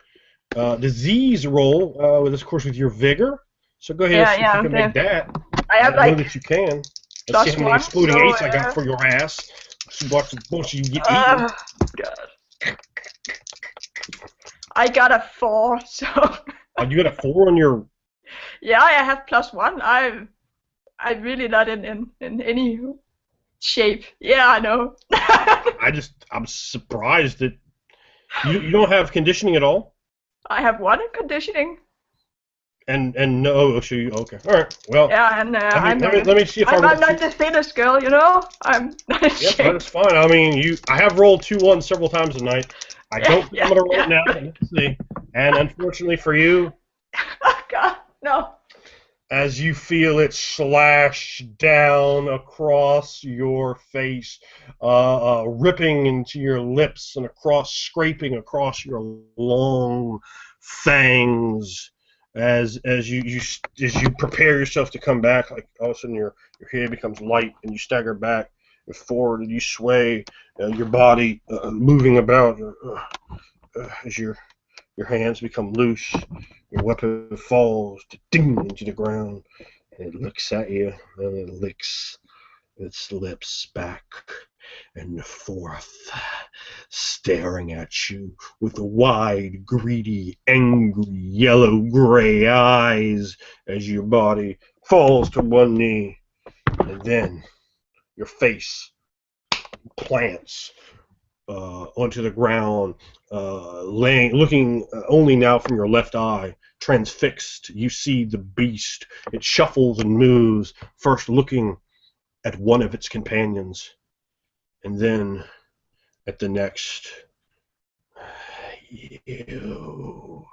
disease roll, of course, with your vigor. So go ahead and Yeah, see if you yeah. can make that. I have I know like that you can. Let's see how many +1, exploding so 8s I got for your ass. See what bullshit you get eaten. God. I got a 4, so Oh, you got a 4 on your. yeah, I have +1. I'm really not in any shape. Yeah, I know. I'm surprised that you don't have conditioning at all. I have 1 in conditioning. And no, so you okay? All right. Well, Yeah, and let me see if I roll I'm not the thinnest girl, you know. I'm not in Yep, shape. that's fine. I mean, I have rolled 2 1s several times tonight. I don't think I'm gonna roll it now. But let's see. And unfortunately for you, Oh God, no. as you feel it slash down across your face, ripping into your lips and scraping across your long fangs, as you prepare yourself to come back, like all of a sudden your head becomes light and you stagger back and forward and you sway, your body moving about as your hands become loose. Your weapon falls ding into the ground. And it looks at you, and it licks its lips back and forth, staring at you with wide, greedy, angry, yellow-gray eyes as your body falls to one knee, and then your face plants onto the ground, looking only now from your left eye, transfixed. You see the beast. It shuffles and moves, first looking at one of its companions, and then at the next. You.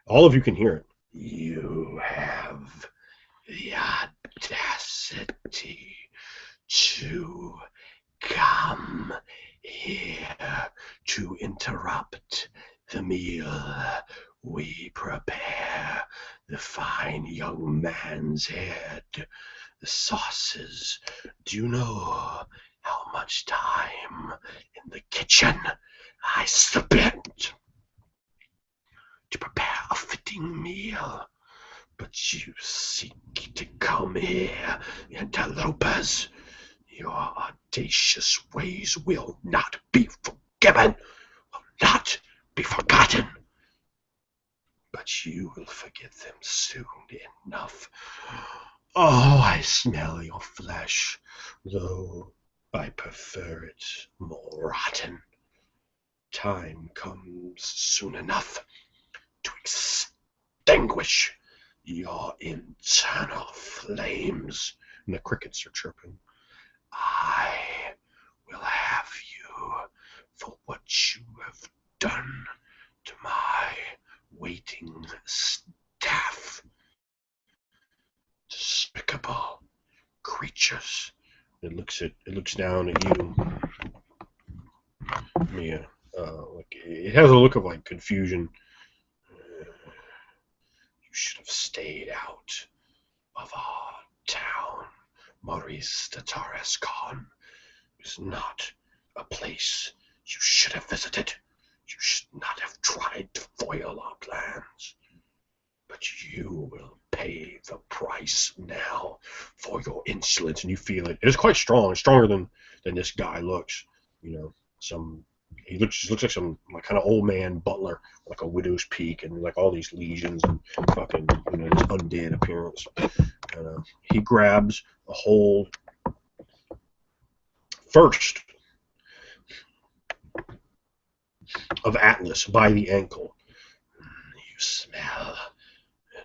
All of you can hear it. You have the audacity to come here to interrupt the meal we prepare. The fine young man's head, the sauces. Do you know how much time in the kitchen I spent to prepare a fitting meal? But you seek to come here, interlopers. Your audacious ways will not be forgiven, will not be forgotten. But you will forget them soon enough. Oh, I smell your flesh, though I prefer it more rotten. Time comes soon enough to extinguish your internal flames. And the crickets are chirping. I will have you for what you have done to my waiting staff. Despicable creatures. It looks down at you, Mia. It has a look of like confusion. You should have stayed out of our town. Maurice the Tarascon is not a place you should have visited. You should not have tried to foil our plans. But you will pay the price now for your insolence, and you feel it. It is quite strong. It's stronger than this guy looks. He looks like some like kind of old man butler, like a widow's peak, and like all these lesions and fucking this undead appearance. He grabs a hold first of Atlas by the ankle. You smell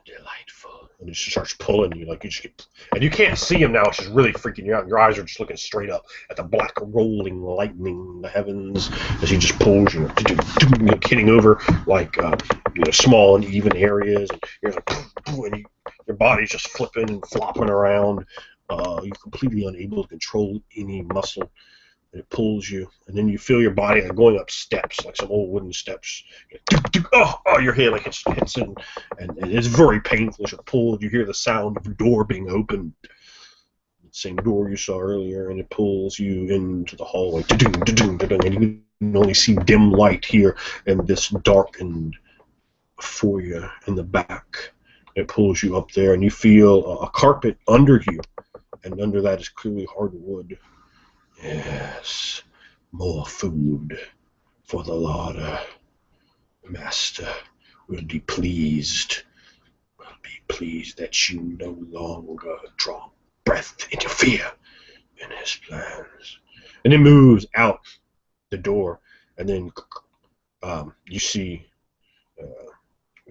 delightful, and he just starts pulling you like and you can't see him now. It's just really freaking you out. Your eyes are just looking straight up at the black rolling lightning in the heavens as he just pulls you, hitting over like small and even areas, and you're like, and your body's just flipping and flopping around. You're completely unable to control any muscle. and it pulls you, and then you feel your body like going up steps, like some old wooden steps. Oh, your head like it hits in, and it's very painful as you're pulled. You hear the sound of a door being opened, the same door you saw earlier, and it pulls you into the hallway. And you can only see dim light here in this darkened foyer in the back. It pulls you up there, and you feel a carpet under you, and under that is clearly hardwood. Yes, more food for the larder. Master will be pleased. Will be pleased that you no longer draw breath, interfere in his plans. And it moves out the door, and then you see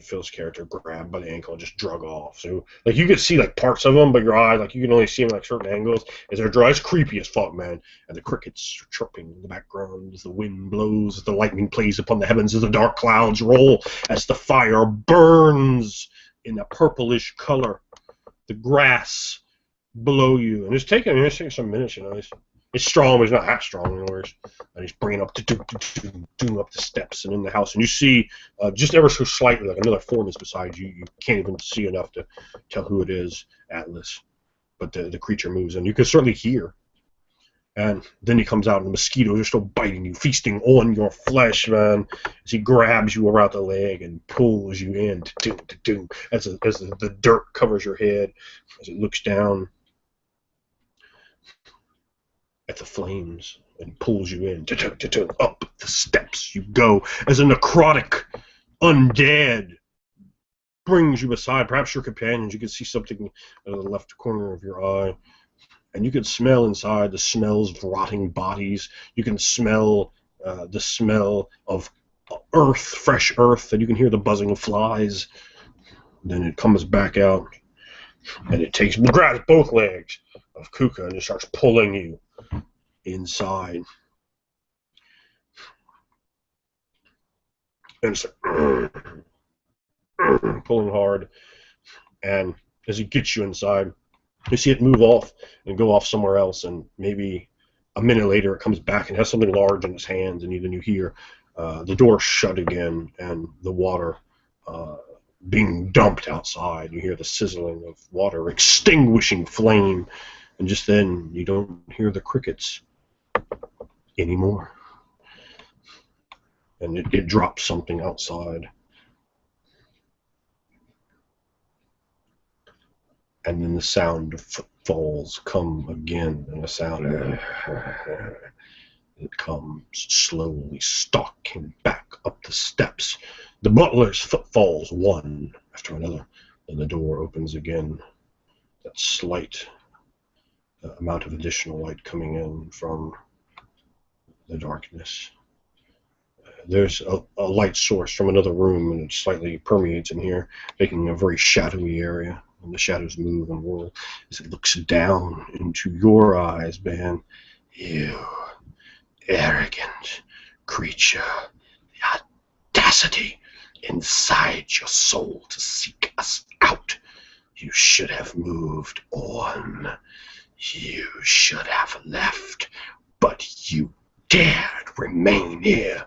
Phil's character grabbed by the ankle and just drug off. So like you can see like parts of him, but your eyes like you can only see him like certain angles. As they're dry, it's creepy as fuck, man. And the crickets are chirping in the background as the wind blows, as the lightning plays upon the heavens, as the dark clouds roll, as the fire burns in a purplish color. The grass below you, and it's taking some minutes, you know. It's strong, but it's not that strong, in other words. And he's bringing up up the steps and in the house. And you see, just ever so slightly, like another form is beside you. You can't even see enough to tell who it is, Atlas. But the creature moves, and you can certainly hear. And then he comes out, and the mosquitoes are still biting you, feasting on your flesh, man. As he grabs you around the leg and pulls you in, as the dirt covers your head, as it looks down at the flames and pulls you in. Up the steps you go as a necrotic undead brings you beside perhaps your companions. You can see something out of the left corner of your eye, and you can smell inside the smells of rotting bodies. You can smell the smell of earth, fresh earth, and you can hear the buzzing of flies. Then it comes back out, and it grabs both legs of Kuka and it starts pulling you inside. And it's like pulling hard. And as he gets you inside, you see it move off and go off somewhere else, and maybe a minute later it comes back and has something large in its hands, and then you hear the door shut again and the water being dumped outside. You hear the sizzling of water extinguishing flame, and just then you don't hear the crickets anymore. And it drops something outside. And then the sound of footfalls come again, and the sound it comes slowly stalking back up the steps. The butler's footfalls, one after another. Then the door opens again. That slight amount of additional light coming in from the darkness. There's a light source from another room, and it slightly permeates in here, making a very shadowy area. And the shadows move and whirl as it looks down into your eyes, Ben. You arrogant creature. The audacity inside your soul to seek us out. You should have moved on. You should have left. But you dared remain here.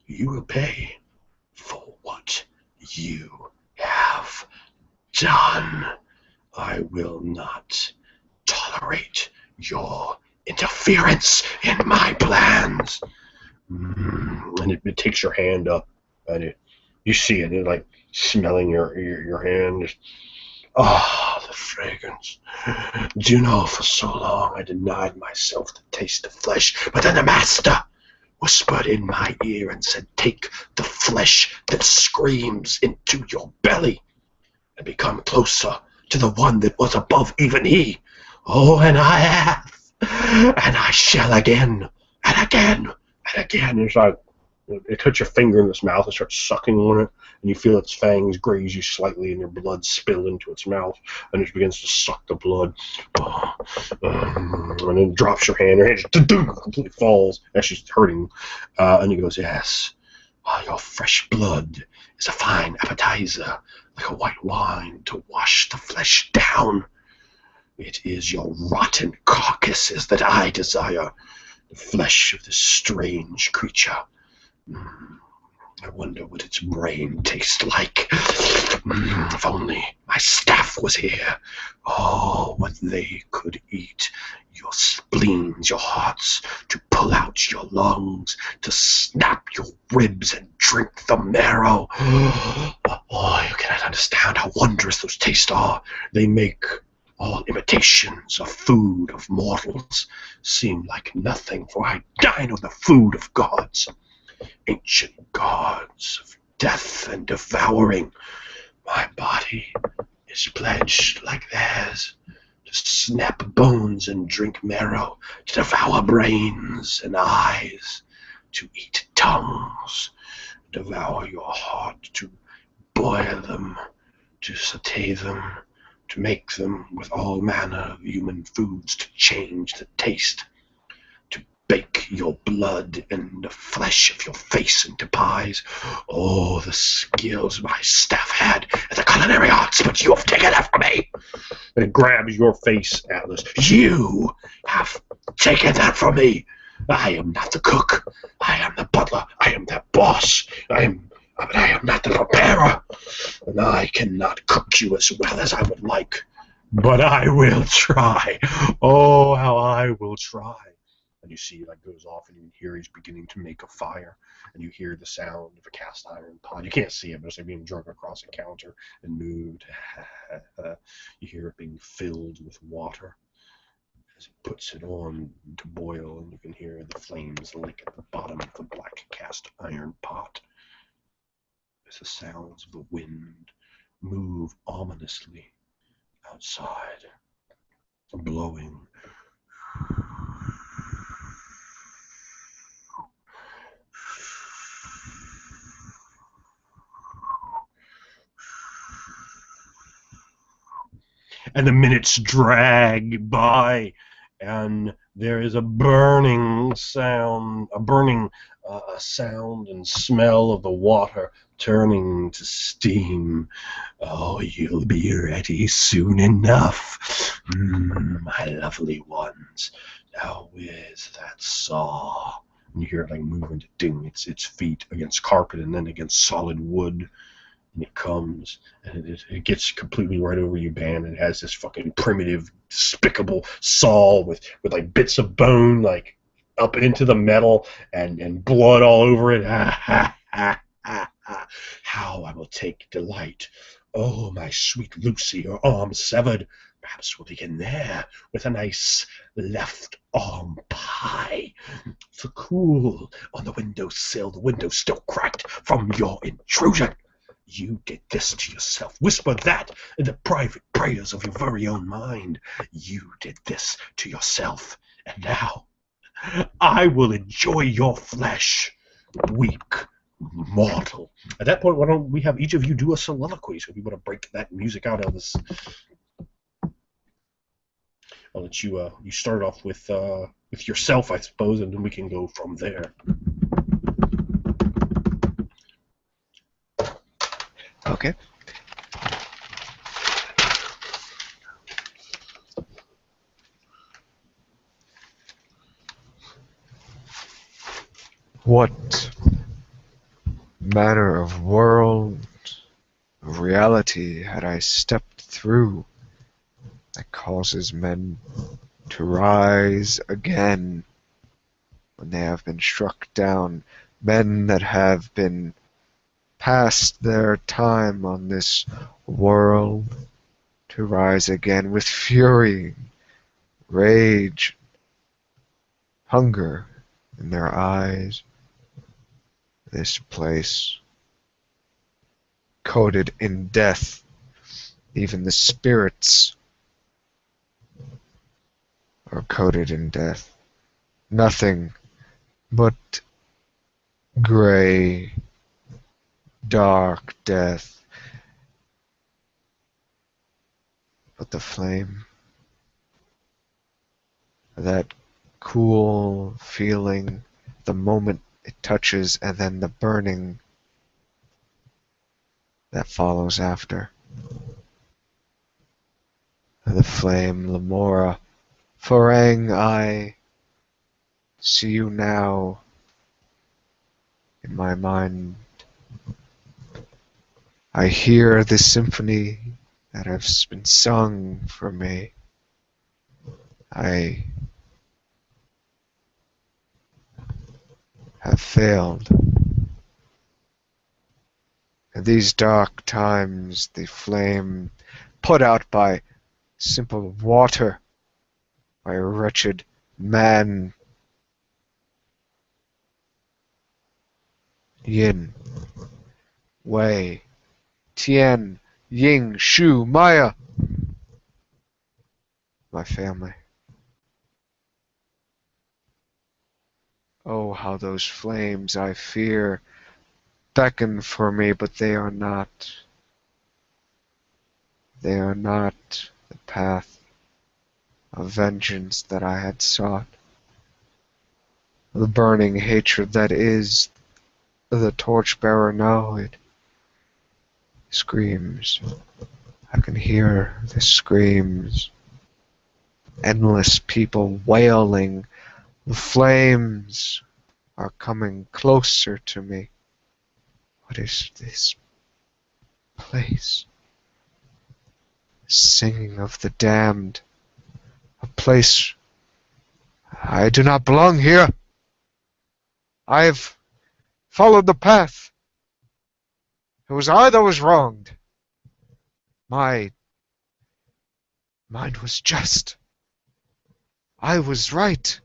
You will pay for what you have done. I will not tolerate your interference in my plans. And it takes your hand up, and you see it, like smelling your hand. Just, the fragrance. Do you know, for so long I denied myself the taste of flesh, but then the master whispered in my ear and said, take the flesh that screams into your belly and become closer to the one that was above even he. Oh, and I have, and I shall again, and again, and again. It's like it puts your finger in its mouth and starts sucking on it, and you feel its fangs graze you slightly, and your blood spill into its mouth, and it begins to suck the blood. And then it drops your hand just completely falls as she's hurting, and he goes, yes, your fresh blood is a fine appetizer, like a white wine to wash the flesh down. It is your rotten carcasses that I desire. the flesh of this strange creature. I wonder what its brain tastes like. If only my staff was here. Oh, what they could eat. Your spleens, your hearts, to pull out your lungs, to snap your ribs and drink the marrow. Oh, you cannot understand how wondrous those tastes are. They make all imitations of food of mortals seem like nothing, for I dine on the food of gods. Ancient gods of death and devouring. My body is pledged like theirs to snap bones and drink marrow, to devour brains and eyes, to eat tongues, devour your heart, to boil them, to saute them, to make them with all manner of human foods, to change the taste, to bake your blood and the flesh of your face into pies. Oh, the skills my staff had at the culinary arts, but you have taken that from me. And it grabs your face, Atlas. You have taken that from me. I am not the cook. I am the butler. I am the boss. But I am not the preparer. And I cannot cook you as well as I would like. But I will try. Oh, how I will try. And you see, like, goes off, and you hear he's beginning to make a fire, and you hear the sound of a cast iron pot. You can't see it, but it's like being drunk across a counter and moved. You hear it being filled with water as he puts it on to boil, and you can hear the flames lick at the bottom of the black cast iron pot as the sounds of the wind move ominously outside, blowing. And the minutes drag by, and there is a burning sound, sound and smell of the water turning to steam. Oh, you'll be ready soon enough, my lovely ones. Now, where's that saw? And you hear it like moving to ding its feet against carpet and then against solid wood. And it comes, and it gets completely right over you, Ban, and it has this fucking primitive, despicable saw with like bits of bone, like, up into the metal, and blood all over it. How I will take delight. Oh, my sweet Lucy, your arm severed. Perhaps we'll begin there, with a nice left arm pie. So cool on the windowsill, the window still cracked from your intrusion. You did this to yourself. Whisper that in the private prayers of your very own mind. You did this to yourself. And now, I will enjoy your flesh, weak mortal. At that point, why don't we have each of you do a soliloquy, so if you want to break that music out of this. I'll let you start off with yourself, I suppose, and then we can go from there. Okay. What manner of world, of reality had I stepped through that causes men to rise again when they have been struck down, men that have been past their time on this world to rise again with fury, rage, hunger in their eyes. This place coated in death, even the spirits are coated in death. Nothing but gray, dark death. But the flame, that cool feeling, the moment it touches, and then the burning that follows after. The flame, Lamora, Farang, I see you now in my mind. I hear the symphony that has been sung for me. I have failed. In these dark times, the flame put out by simple water, by a wretched man, Yin, Wei, Tian, Ying, Shu, Maya, my family. Oh, how those flames, I fear, beckon for me, but they are not. They are not the path of vengeance that I had sought. The burning hatred that is the torchbearer. No, it screams. I can hear the screams. Endless people wailing. The flames are coming closer to me. What is this place? Singing of the damned. A place. I do not belong here. I've followed the path. It was I that was wronged. My mind was just. I was right.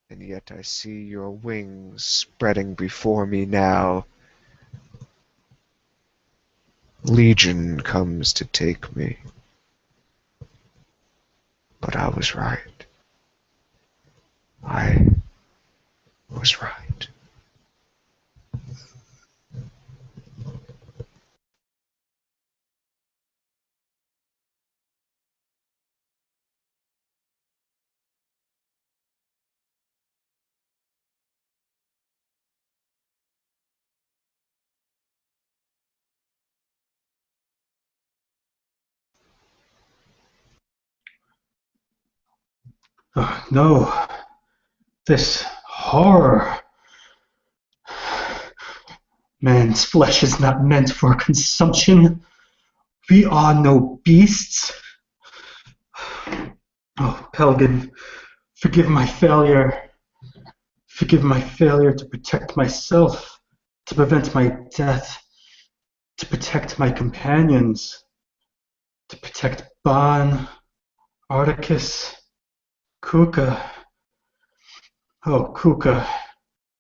And yet I see your wings spreading before me now. Legion comes to take me. But I was right. I was right. Oh, no. This horror. Man's flesh is not meant for consumption. We are no beasts. Oh, Pelgan, forgive my failure. Forgive my failure to protect myself, to prevent my death, to protect my companions, to protect Ban, Articus, Kuka. Oh, Kuka,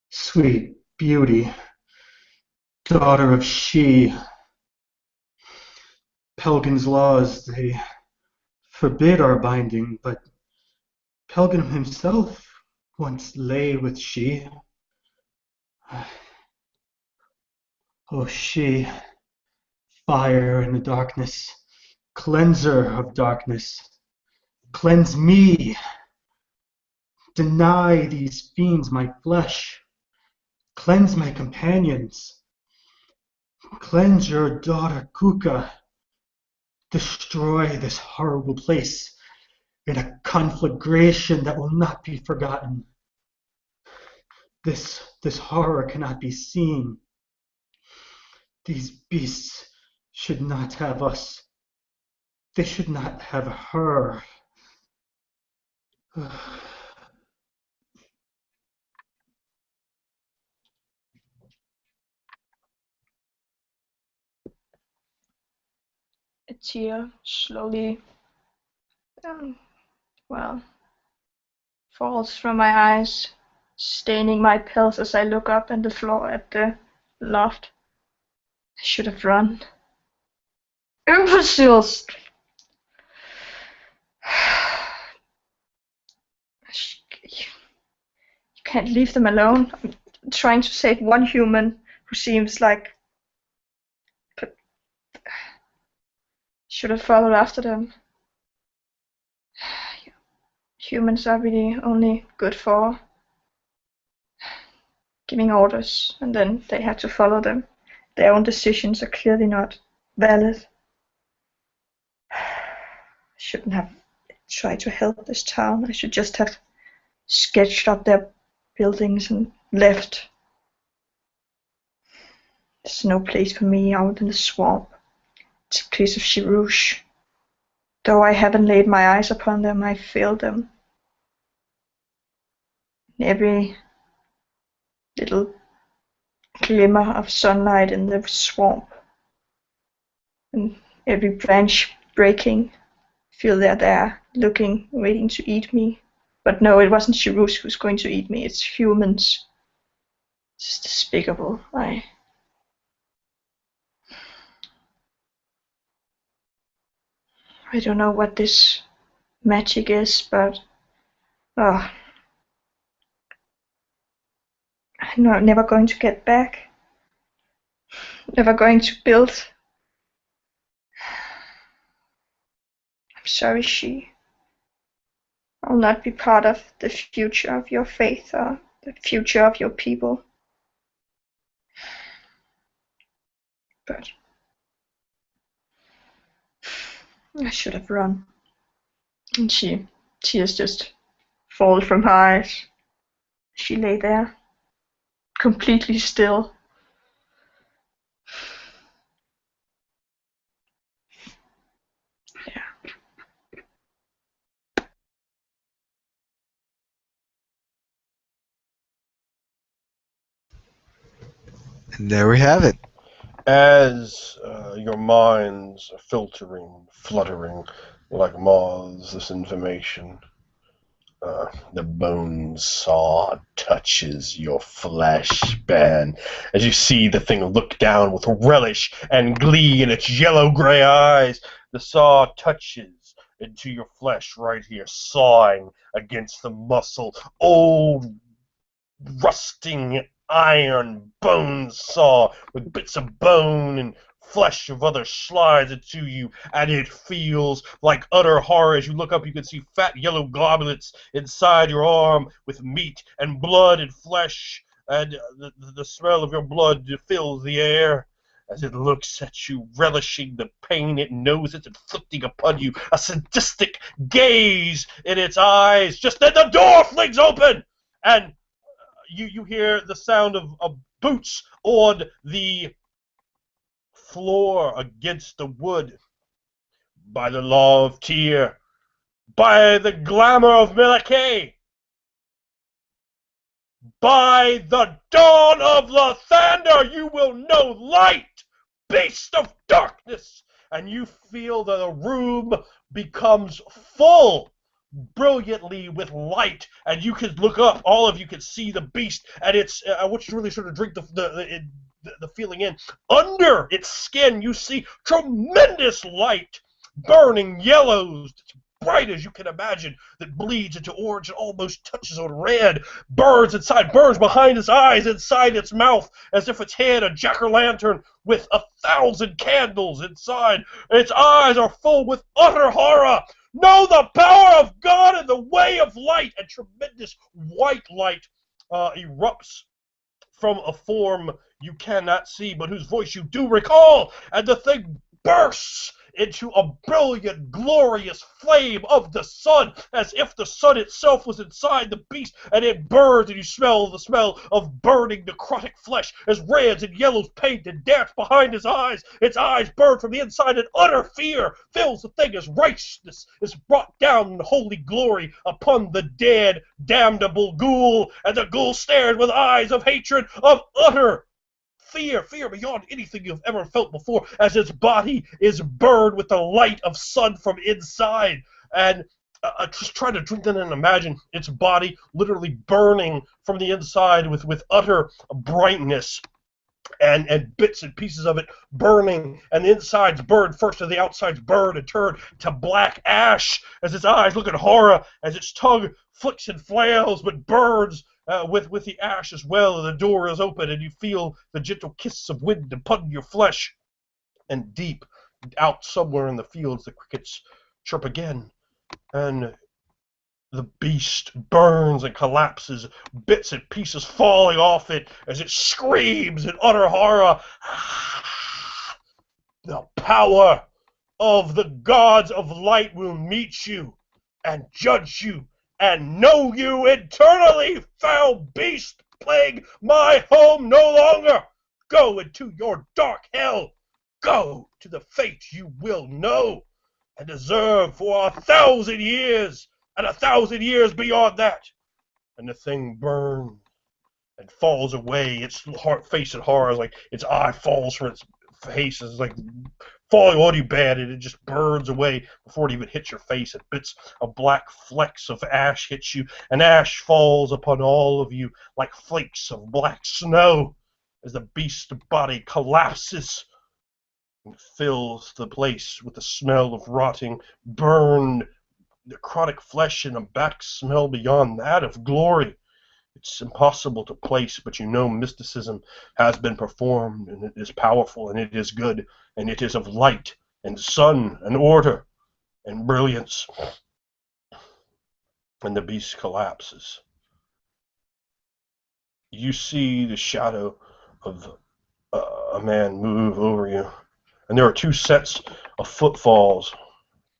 sweet beauty, daughter of She. Pelgan's laws, they forbid our binding, but Pelgan himself once lay with She. Oh, She, fire in the darkness, cleanser of darkness, cleanse me. Deny these fiends my flesh. Cleanse my companions. Cleanse your daughter Kuka. Destroy this horrible place in a conflagration that will not be forgotten. This horror cannot be seen. These beasts should not have us. They should not have her. A tear slowly, well, falls from my eyes, staining my pulse as I look up at the floor at the loft. I should have run. Imbeciles! You can't leave them alone. I'm trying to save one human who seems like... But should have followed after them. Humans are really only good for giving orders, and then they have to follow them. Their own decisions are clearly not valid. Shouldn't have try to help this town. I should just have sketched up their buildings and left. There's no place for me out in the swamp. It's a place of Shirouche. Though I haven't laid my eyes upon them, I feel them. Every little glimmer of sunlight in the swamp, and every branch breaking, feel they're there, looking, waiting to eat me. But no, it wasn't Shirouche who's going to eat me, it's humans. It's despicable. I don't know what this magic is, but I'm never going to get back. Never going to build. I'm sorry, She. I'll not be part of the future of your faith or the future of your people. But I should have run. And tears just fall from her eyes. She lay there, completely still. Yeah. And there we have it. As your minds are filtering, fluttering like moths, this information, the bone saw touches your flesh, Ben. As you see the thing look down with relish and glee in its yellow-gray eyes, the saw touches into your flesh right here, sawing against the muscle. Old, rusting iron bone saw with bits of bone and flesh of other slides into you, and it feels like utter horror. As you look up, you can see fat yellow goblets inside your arm with meat and blood and flesh, and the smell of your blood fills the air as it looks at you, relishing the pain it knows it's inflicting upon you, a sadistic gaze in its eyes. Just then the door flings open, and you hear the sound of boots on the floor against the wood. By the law of Tyr, by the glamour of Milakay, by the dawn of Lathander, you will know light, beast of darkness, and you feel that the room becomes full brilliantly with light, and you can look up. All of you can see the beast, and it's. I want you to really sort of drink the feeling in. Under its skin, you see tremendous light, burning yellows, bright as you can imagine, that bleeds into orange and almost touches on red. Burns inside, burns behind its eyes, inside its mouth, as if its head a jack-o'-lantern with 1,000 candles inside. Its eyes are full with utter horror. Know the power of God in the way of light, and tremendous white light erupts from a form you cannot see, but whose voice you do recall, and the thing bursts into a brilliant, glorious flame of the sun, as if the sun itself was inside the beast, and it burns, and you smell the smell of burning necrotic flesh, as reds and yellows paint and dance behind his eyes. Its eyes burn from the inside, and utter fear fills the thing as righteousness is brought down in holy glory upon the dead, damnable ghoul, and the ghoul stares with eyes of hatred, of utter fear beyond anything you've ever felt before, as its body is burned with the light of sun from inside. And just try to drink that in and imagine its body literally burning from the inside with utter brightness, and bits and pieces of it burning, and the insides burned first and the outsides burned and turned to black ash, as its eyes look at horror, as its tongue flicks and flails but burns with the ash as well, and the door is open, and you feel the gentle kisses of wind upon your flesh. And deep out somewhere in the fields, the crickets chirp again, and the beast burns and collapses, bits and pieces falling off it as it screams in utter horror. The power of the gods of light will meet you. and judge you and know you eternally. Foul beast, plague my home no longer. Go into your dark hell. Go to the fate you will know and deserve for 1,000 years and 1,000 years beyond that. And the thing burns and falls away. Its face in horror, like its eye falls from its face, is like falling on you bad, and it just burns away before it even hits your face. And bits of black flecks of ash hits you, and ash falls upon all of you like flakes of black snow as the beast's body collapses and fills the place with the smell of rotting, burned, necrotic flesh and a back smell beyond that of glory. It's impossible to place, but you know mysticism has been performed, and it is powerful, and it is good, and it is of light, and sun, and order, and brilliance. And the beast collapses. You see the shadow of a man move over you, and there are two sets of footfalls.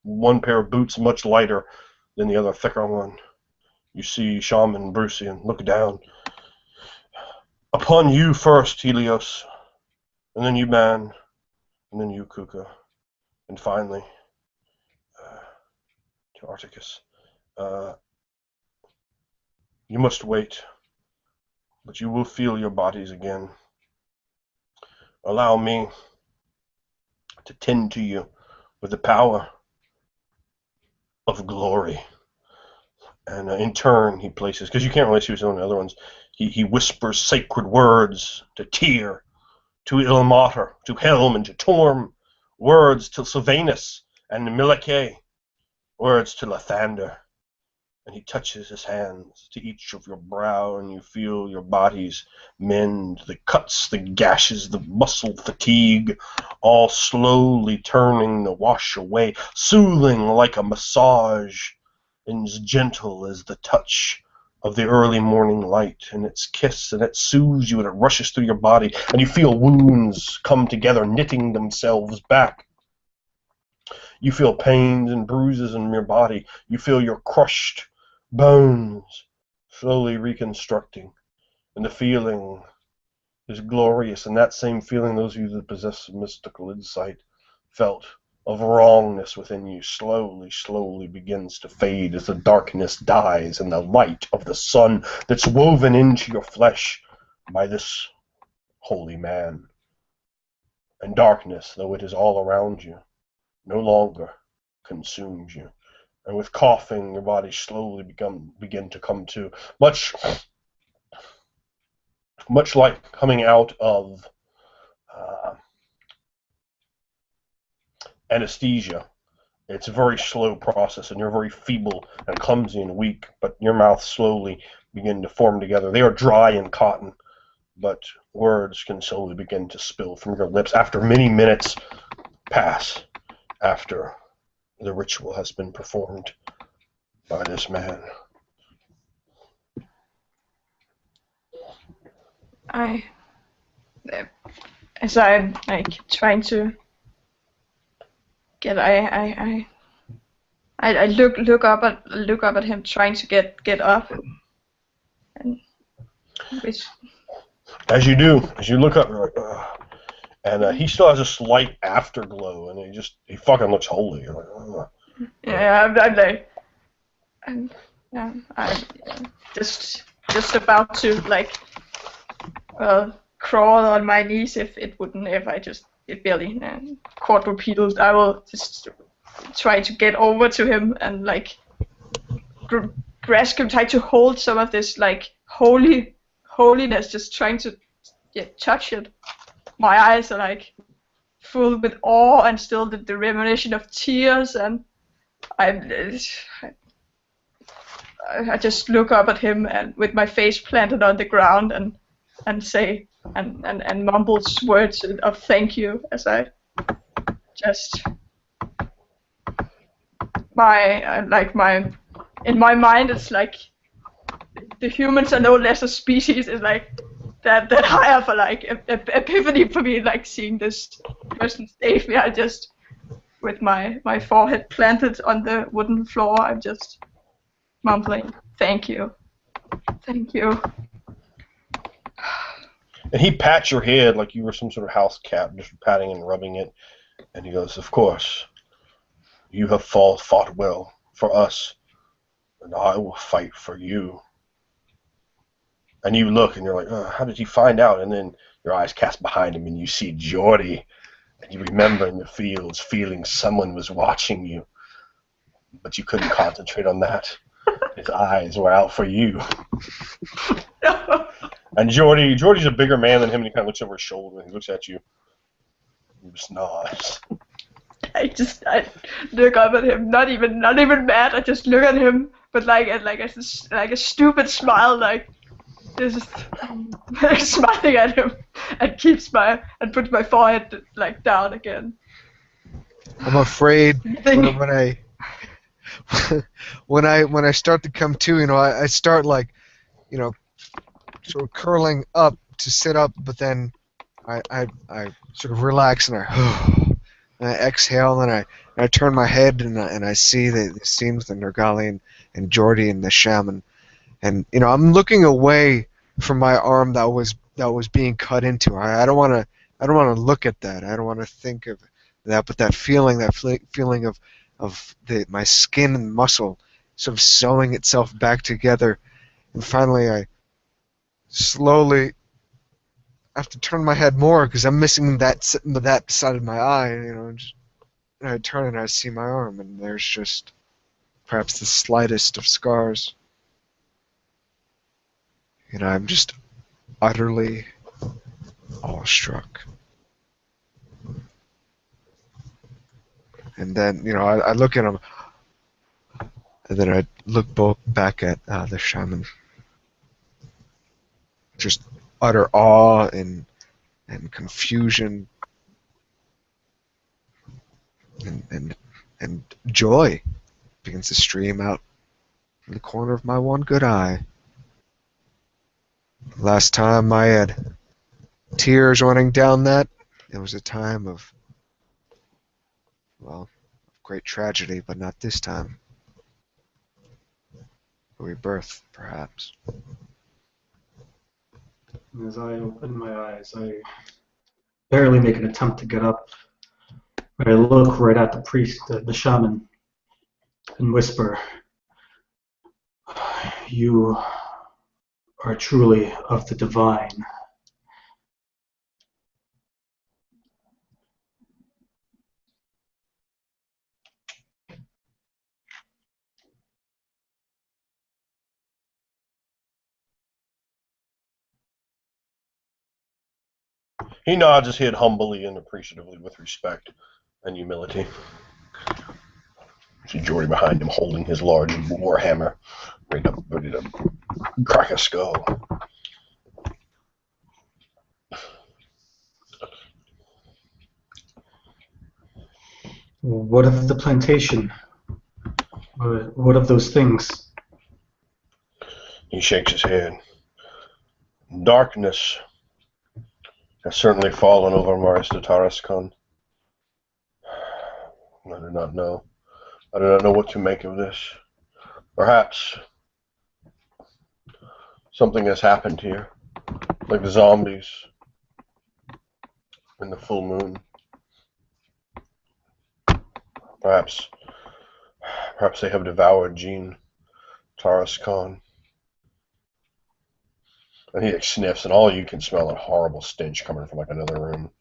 One pair of boots much lighter than the other thicker one. You see Shaman Brucian look down. Upon you first, Helios, and then you, man, and then you, Kuka, and finally, to Articus. You must wait, but you will feel your bodies again. Allow me to tend to you with the power of glory. And in turn, he places, because you can't really see what's on the other ones, he whispers sacred words to Tyr, to Ilmater, to Helm, and to Torm, words to Sylvanus and Milike, words to Lathander. And he touches his hands to each of your brow, and you feel your bodies mend, the cuts, the gashes, the muscle fatigue, all slowly turning to wash away, soothing like a massage, and as gentle as the touch of the early morning light, and its kiss, and it soothes you, and it rushes through your body, and you feel wounds come together, knitting themselves back. You feel pains and bruises in your body. You feel your crushed bones slowly reconstructing, and the feeling is glorious, and that same feeling those of you that possess mystical insight felt of wrongness within you slowly begins to fade as the darkness dies and the light of the sun that's woven into your flesh by this holy man. And darkness, though it is all around you, no longer consumes you. And with coughing, your body slowly begin to come to, much like coming out of anesthesia. It's a very slow process, and you're very feeble and clumsy and weak, but your mouth slowly begin to form together. They are dry and cotton, but words can slowly begin to spill from your lips after many minutes pass after the ritual has been performed by this man. As I'm like trying to get, I look up at him, trying to get up, and as you do, as you look up, you're like, and he still has a slight afterglow, and he fucking looks holy. You're like, yeah, I'm just about to like crawl on my knees if I just get barely quadrupedal. I will just try to get over to him and like grasp him, try to hold some of this like holiness, just trying to touch it. My eyes are like full with awe and still the reminiscence of tears, and I just look up at him and with my face planted on the ground and say and mumble words of thank you as I just in my mind it's like the humans are no less a species. It's like that higher for like epiphany for me, like seeing this person save me. I just with my forehead planted on the wooden floor, I'm just mumbling, "Thank you, thank you." And he pats your head like you were some sort of house cat, just patting and rubbing it. And he goes, "Of course, you have fought well for us, and I will fight for you." And you look, and you're like, "How did he find out?" And then your eyes cast behind him, and you see Geordie. And you remember in the fields feeling someone was watching you, but you couldn't concentrate on that. His eyes were out for you. And Geordie's a bigger man than him, and he kind of looks over his shoulder, and he looks at you. He just nods. I look up at him, not even mad. I just look at him, but like a stupid smile, like just smiling at him, and puts my forehead like down again. I'm afraid Think- when I start to come to, I start like, sort of curling up to sit up, but then I sort of relax and and I exhale and I turn my head and I see the scene with the Nergali and Geordie and the shaman, and I'm looking away from my arm that was being cut into. I don't want to look at that. I don't want to think of that, but that feeling of my skin and muscle sort of sewing itself back together, and finally I slowly have to turn my head more because I'm missing that side of my eye, and I turn and I see my arm, and there's just perhaps the slightest of scars. I'm just utterly awestruck. And then, I look at him, and then I look back at the shaman. Just utter awe and confusion and joy begins to stream out from the corner of my one good eye. Last time I had tears running down that, it was a time of great tragedy, but not this time. Rebirth, perhaps. As I open my eyes, I barely make an attempt to get up. But I look right at the priest, the shaman, and whisper, "You are truly of the divine." He nods his head humbly and appreciatively with respect and humility. See Geordie behind him holding his large war hammer, ready to crack a skull. What of the plantation? What of those things? He shakes his head. Darkness has certainly fallen over Marista Tarascon. I do not know. I do not know what to make of this. Perhaps something has happened here, like the zombies in the full moon. Perhaps they have devoured Jean Tarascon. And he sniffs, and all you can smell a horrible stench coming from like another room.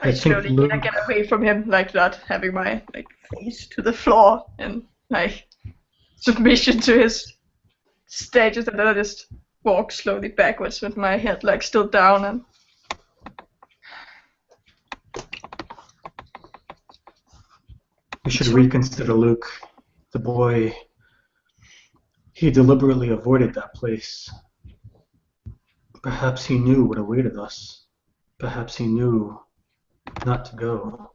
I slowly get away from him like that, having my face to the floor and submission to his stages, and then I just walk slowly backwards with my head still down and. We should reconsider Luke. The boy, he deliberately avoided that place. Perhaps he knew what awaited us. Perhaps he knew not to go.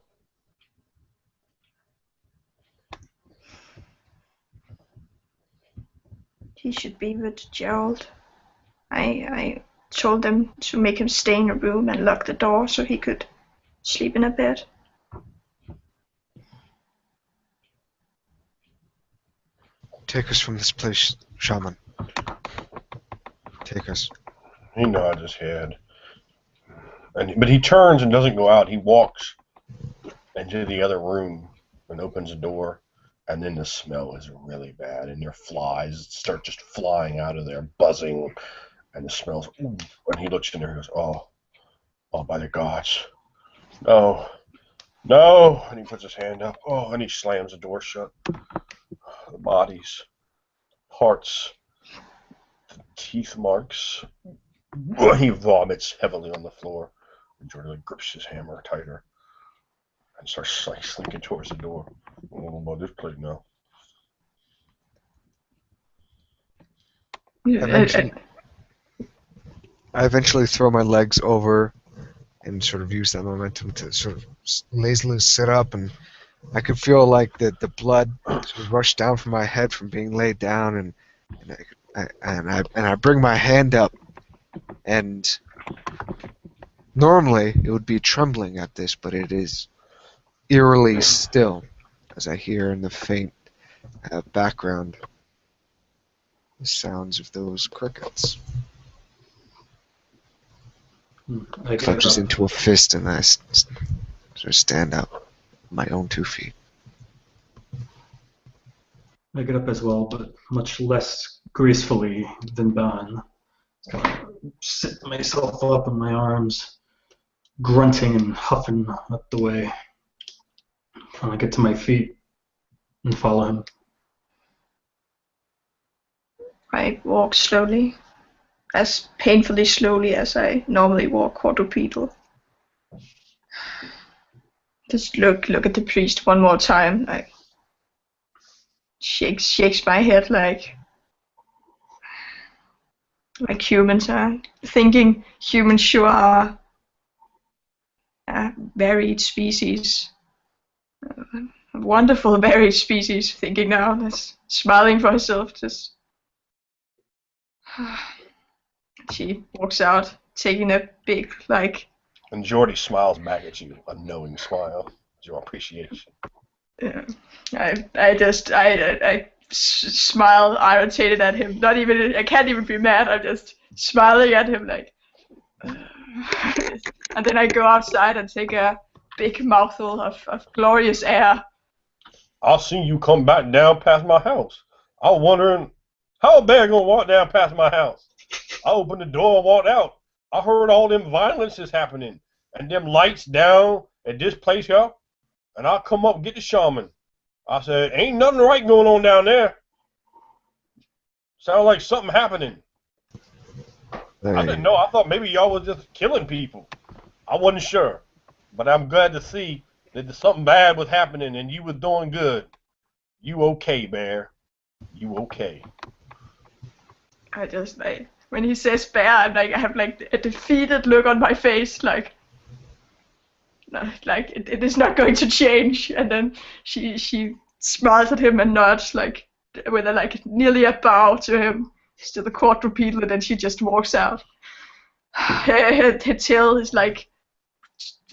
He should be with Gerald. I told them to make him stay in a room and lock the door so he could sleep in a bed. Take us from this place, shaman. Take us. He nods his head. But he turns and doesn't go out. He walks into the other room and opens the door. And then the smell is really bad. And their flies start just flying out of there, buzzing. And the smells. Ooh. And he looks in there and goes, oh, by the gods. No. No. And he puts his hand up. Oh, and he slams the door shut. The bodies. Hearts. Teeth marks. He vomits heavily on the floor. And Jordan grips his hammer tighter and starts like slinking towards the door. I don't know about this place now. I eventually throw my legs over and sort of use that momentum to sort of lazily sit up, and I could feel like the blood sort of rush down from my head from being laid down, and I bring my hand up, and normally it would be trembling at this, but it is eerily still, as I hear in the faint background the sounds of those crickets. Clutches into a fist, and I sort of stand up on my own 2 feet. I get up as well, but much less gracefully than Ban. Kind of sit myself up in my arms, grunting and huffing up the way. And I get to my feet and follow him. I walk slowly, as painfully slowly as I normally walk quadrupedal. Just look at the priest one more time, like shakes my head like humans are. Thinking humans sure are a varied species. A wonderful varied species, thinking now, just smiling for herself, just she walks out, taking a big, like... And Jordy smiles back at you, a knowing smile. Your appreciation. Yeah. I smile, irritated at him. Not even, I can't even be mad, I'm just smiling at him like... And then I go outside and take a big mouthful of glorious air. I seen you come back down past my house. I was wondering, how a bear gonna walk down past my house? I opened the door and walked out. I heard all them violences happening and them lights down at this place here. And I come up and get the shaman. I said, ain't nothing right going on down there. Sounds like something happening. I didn't know. I thought maybe y'all was just killing people. I wasn't sure. But I'm glad to see that something bad was happening and you was doing good. You okay, Bear. You okay. I just, like, when he says bear, I'm like, I have like a defeated look on my face, like it is not going to change. And then she smiles at him and nods, like with a like nearly a bow to him, still the quadrupedal, and then she just walks out. Her tail is like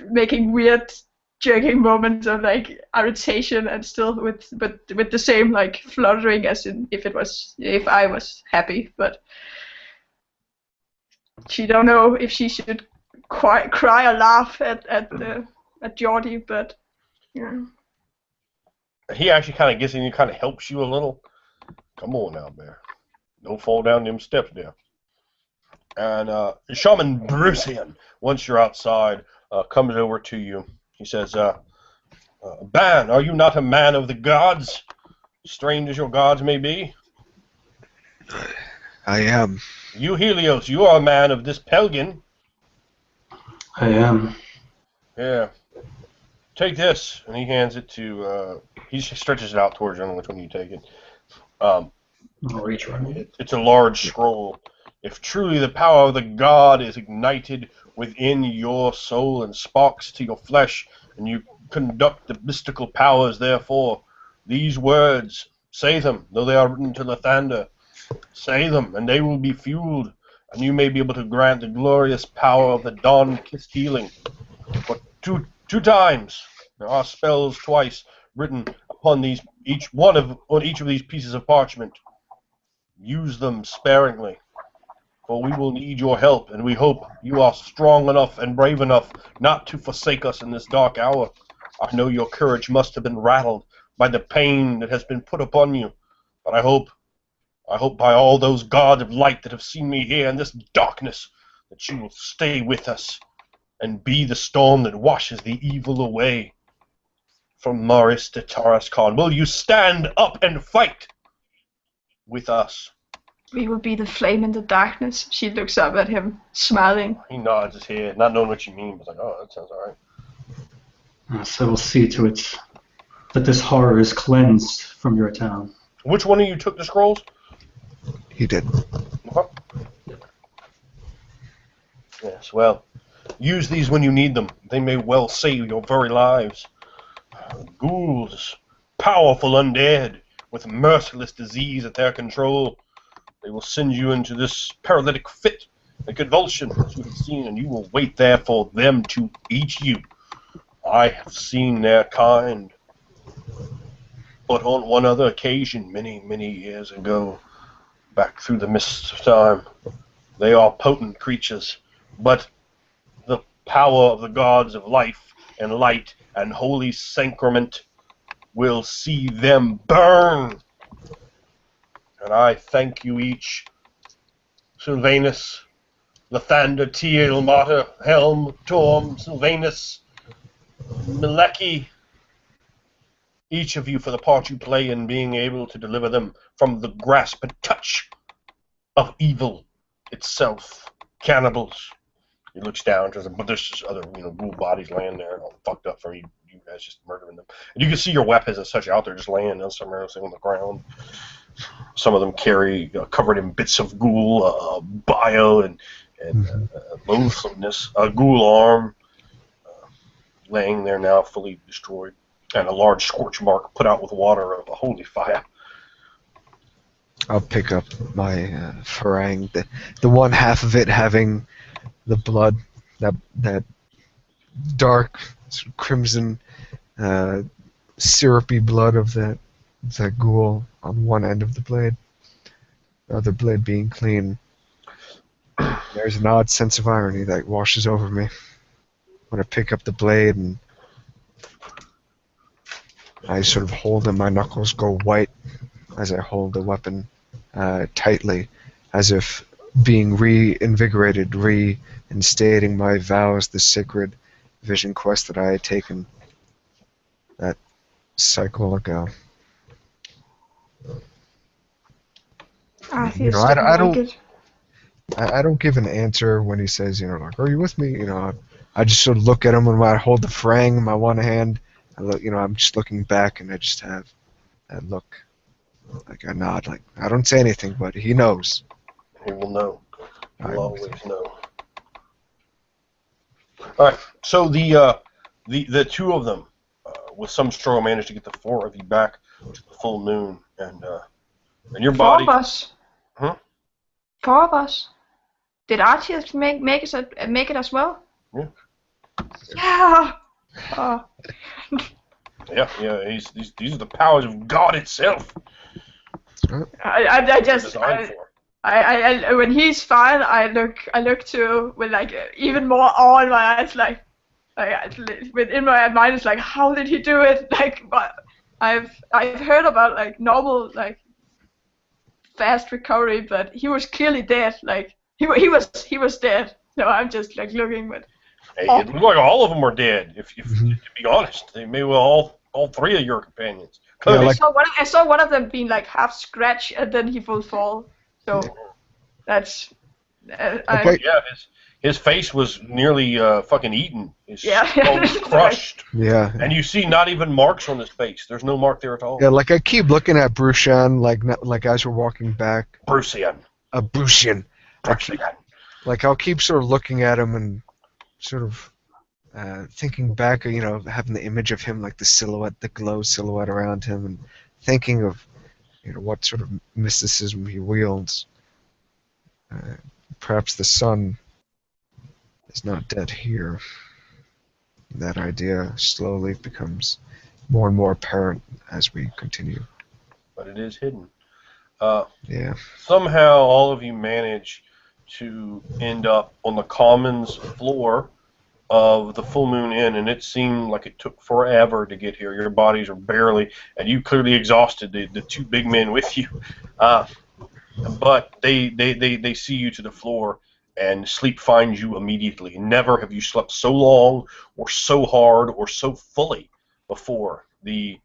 making weird jerking moments of like irritation, and still with the same like fluttering as in if I was happy, but she don't know if she should cry or laugh at Geordie, but yeah. He actually kind of gets in and kind of helps you a little. Come on now, Bear. Don't fall down them steps there. And Shaman Brucian, once you're outside, comes over to you. He says, Ban, are you not a man of the gods? Strange as your gods may be. I am. You, Helios, you are a man of this Pelgan. I am. Yeah. Take this. And he hands it to, he stretches it out towards you. I don't know which one you take it. I'll reach for it. It's a large scroll. If truly the power of the god is ignited within your soul and sparks to your flesh, and you conduct the mystical powers, therefore, these words, say them, though they are written to Lathander. Say them, and they will be fueled and you may be able to grant the glorious power of the dawn-kissed healing. But two times there are spells twice written upon each of these pieces of parchment. Use them sparingly, for we will need your help, and we hope you are strong enough and brave enough not to forsake us in this dark hour. I know your courage must have been rattled by the pain that has been put upon you, but I hope by all those gods of light that have seen me here in this darkness, that you will stay with us and be the storm that washes the evil away. From Maris to Tarascon, will you stand up and fight with us? We will be the flame in the darkness. She looks up at him, smiling. He nods his head, not knowing what you mean, but like, oh, that sounds all right. So we'll see to it that this horror is cleansed from your town. Which one of you took the scrolls? He did. Okay. Yes, well, use these when you need them. They may well save your very lives. Ghouls, powerful undead, with merciless disease at their control. They will send you into this paralytic fit, a convulsion, as you have seen, and you will wait there for them to eat you. I have seen their kind, but on one other occasion, many, many years ago, back through the mists of time. They are potent creatures, but the power of the gods of life and light and holy sacrament will see them burn. And I thank you each, Sylvanus, Lathander, Teal, Mater, Helm, Torm, Sylvanus, Mileki, each of you for the part you play in being able to deliver them from the grasp and touch of evil itself. Cannibals. He looks down, but there's just other, ghoul bodies laying there, all fucked up from you guys just murdering them. And you can see your weapons and such out there just laying somewhere else on the ground. Some of them carry, covered in bits of ghoul, bio and loathsomeness. A ghoul arm laying there now, fully destroyed, and a large scorch mark put out with water of a holy fire. I'll pick up my farang, the one half of it having the blood, that dark crimson, syrupy blood of that ghoul on one end of the blade, the other blade being clean. There's an odd sense of irony that washes over me when I pick up the blade and I sort of hold and my knuckles go white as I hold the weapon tightly, as if being reinvigorated, reinstating my vows, the sacred vision quest that I had taken that cycle ago. I don't give an answer when he says, like, "Are you with me?" I just sort of look at him and when I hold the frang in my one hand, I look, I'm just looking back and I just have that look, like I nod, like I don't say anything, but he knows. He will know. He will always know. All right. So the two of them, with some struggle, managed to get the four of you back to the full moon, and your body. 4 of us. Huh? 4 of us. Did Archie make it as well? Yeah. Yeah. Oh. Yeah. These are the powers of God itself. I just when he's fine, I look to with like even more awe in my eyes, like within my mind is like, how did he do it? Like, I've heard about like normal like fast recovery, but he was clearly dead. Like he was dead. So I'm just like looking, but Hey, it looked like all of them were dead. If to be honest, they may well all three of your companions. Yeah, I saw one of them being like half scratched, and then he will fall. So that's his face was nearly fucking eaten. His skull was crushed. Yeah. And you see not even marks on his face. There's no mark there at all. Yeah, like I keep looking at Brucian, like as we're walking back. Brucian. Brucian. I'll keep sort of looking at him and sort of thinking back, having the image of him, like the silhouette, the glow silhouette around him, and thinking of, what sort of mysticism he wields. perhaps the sun is not dead here. That idea slowly becomes more and more apparent as we continue. But it is hidden. Yeah. Somehow, all of you manage to end up on the commons floor of the Full Moon Inn, and it seemed like it took forever to get here. Your bodies are barely, and you clearly exhausted the two big men with you. But they see you to the floor, and sleep finds you immediately. Never have you slept so long, or so hard, or so fully before. The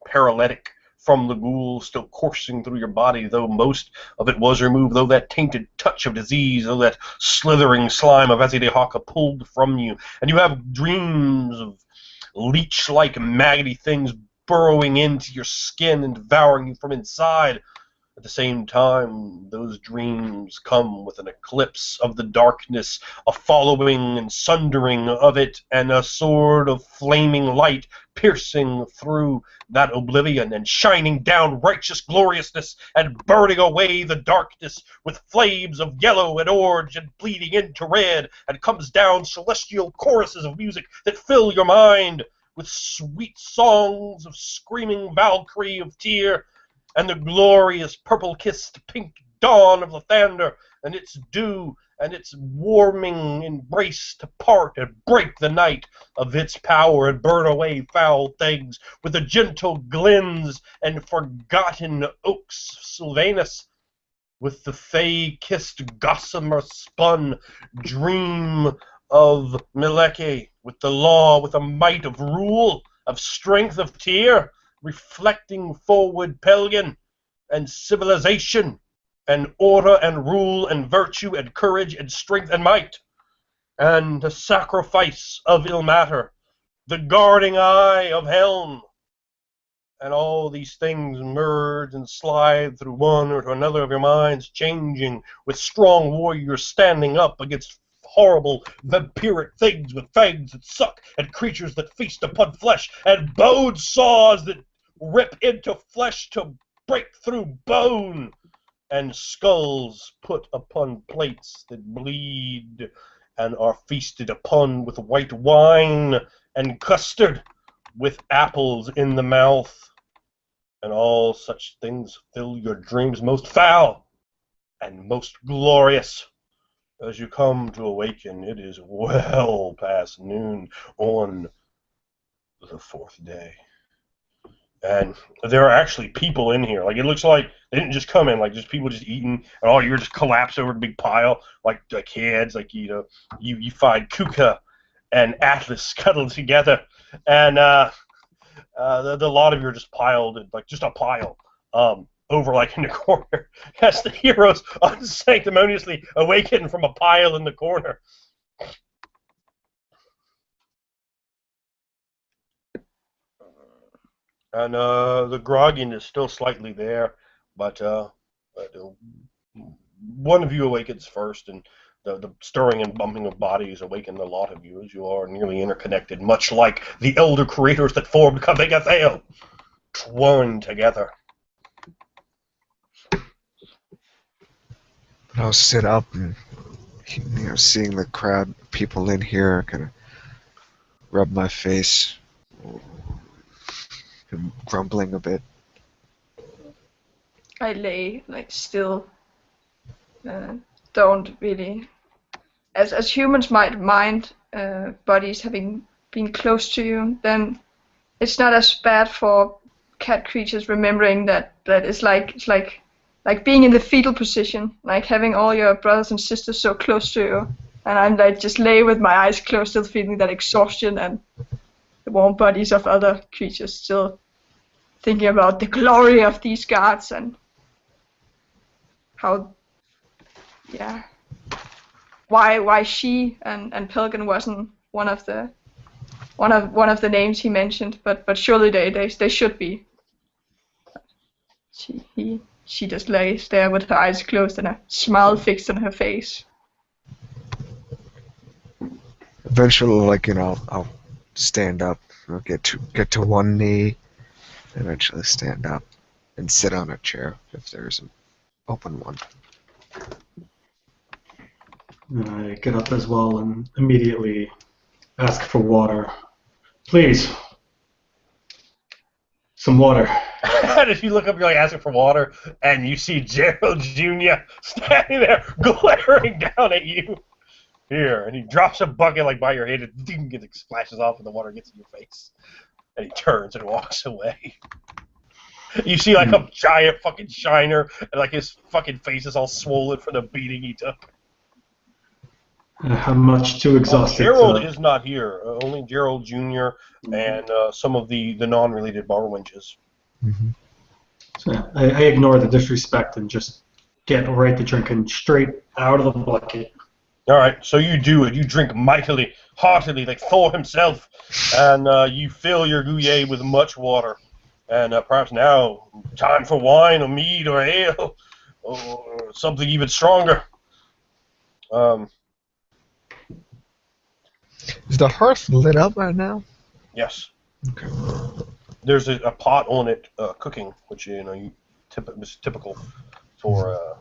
paralytic from the ghouls still coursing through your body, though most of it was removed, though that tainted touch of disease, though that slithering slime of Azidehaka pulled from you. And you have dreams of leech-like maggoty things burrowing into your skin and devouring you from inside. At the same time, those dreams come with an eclipse of the darkness, a following and sundering of it, and a sword of flaming light piercing through that oblivion and shining down righteous gloriousness and burning away the darkness with flames of yellow and orange and bleeding into red, and comes down celestial choruses of music that fill your mind with sweet songs of screaming Valkyrie of Tyr, and the glorious purple-kissed pink dawn of Lathander, and its dew, and its warming embrace to part and break the night of its power and burn away foul things, with the gentle glens and forgotten oaks Sylvanus, with the fey-kissed gossamer spun dream of Mileke, with the law, with the might of rule, of strength of Tyr, reflecting forward Pelgan, and civilization, and order, and rule, and virtue, and courage, and strength, and might, and the sacrifice of Ilmater, the guarding eye of Helm, and all these things merge and slide through one or to another of your minds, changing, with strong warriors standing up against horrible vampiric things with fangs that suck, and creatures that feast upon flesh, and bone saws that rip into flesh to break through bone, and skulls put upon plates that bleed and are feasted upon with white wine and custard, with apples in the mouth, and all such things fill your dreams most foul and most glorious. As you come to awaken, it is well past noon on the fourth day. And there are actually people in here. Like, it looks like they didn't just come in, like, just people just eating, and all you're just collapsed over a big pile, like heads, like, you find Kuka and Atlas cuddled together, and the lot of you are just piled, like, just a pile, over, like, in the corner, as the heroes unsanctimoniously awaken from a pile in the corner. And the grogginess is still slightly there, but one of you awakens first, and the stirring and bumping of bodies awaken the lot of you, as you are nearly interconnected, much like the elder creators that formed Kavegatheo, twined together. I'll sit up and, seeing the crowd, people in here, kind of rub my face, grumbling a bit. I lay like still. Don't really, as humans might mind bodies having been close to you, then it's not as bad for cat creatures remembering that it's like being in the fetal position, like having all your brothers and sisters so close to you, and I'm like just lay with my eyes closed, still feeling that exhaustion and the warm bodies of other creatures, still thinking about the glory of these gods and how, yeah, why she and Pelgan wasn't one of the names he mentioned, but surely they should be. She just lays there with her eyes closed and a smile fixed on her face. Eventually, like, I'll stand up. I'll get to one knee. Eventually, stand up and sit on a chair if there's an open one. And I get up as well and immediately ask for water. Please, some water. And if you look up, you're like asking for water, and you see Gerald Jr. standing there glaring down at you. Here, and he drops a bucket like by your head, and ding, it splashes off, and the water gets in your face. And he turns and walks away. You see like a giant fucking shiner, and like his fucking face is all swollen from the beating he took. I'm much too exhausted. Gerald is not here. Only Gerald Jr. and some of the non-related bar wenches. Mm-hmm. So I ignore the disrespect and just get right to drinking straight out of the bucket. All right, so you do it. You drink mightily, heartily, like Thor himself, and you fill your gouye with much water. And perhaps now, time for wine or mead or ale or something even stronger. Is the hearth lit up right now? Yes. Okay. There's a pot on it cooking, which is typical for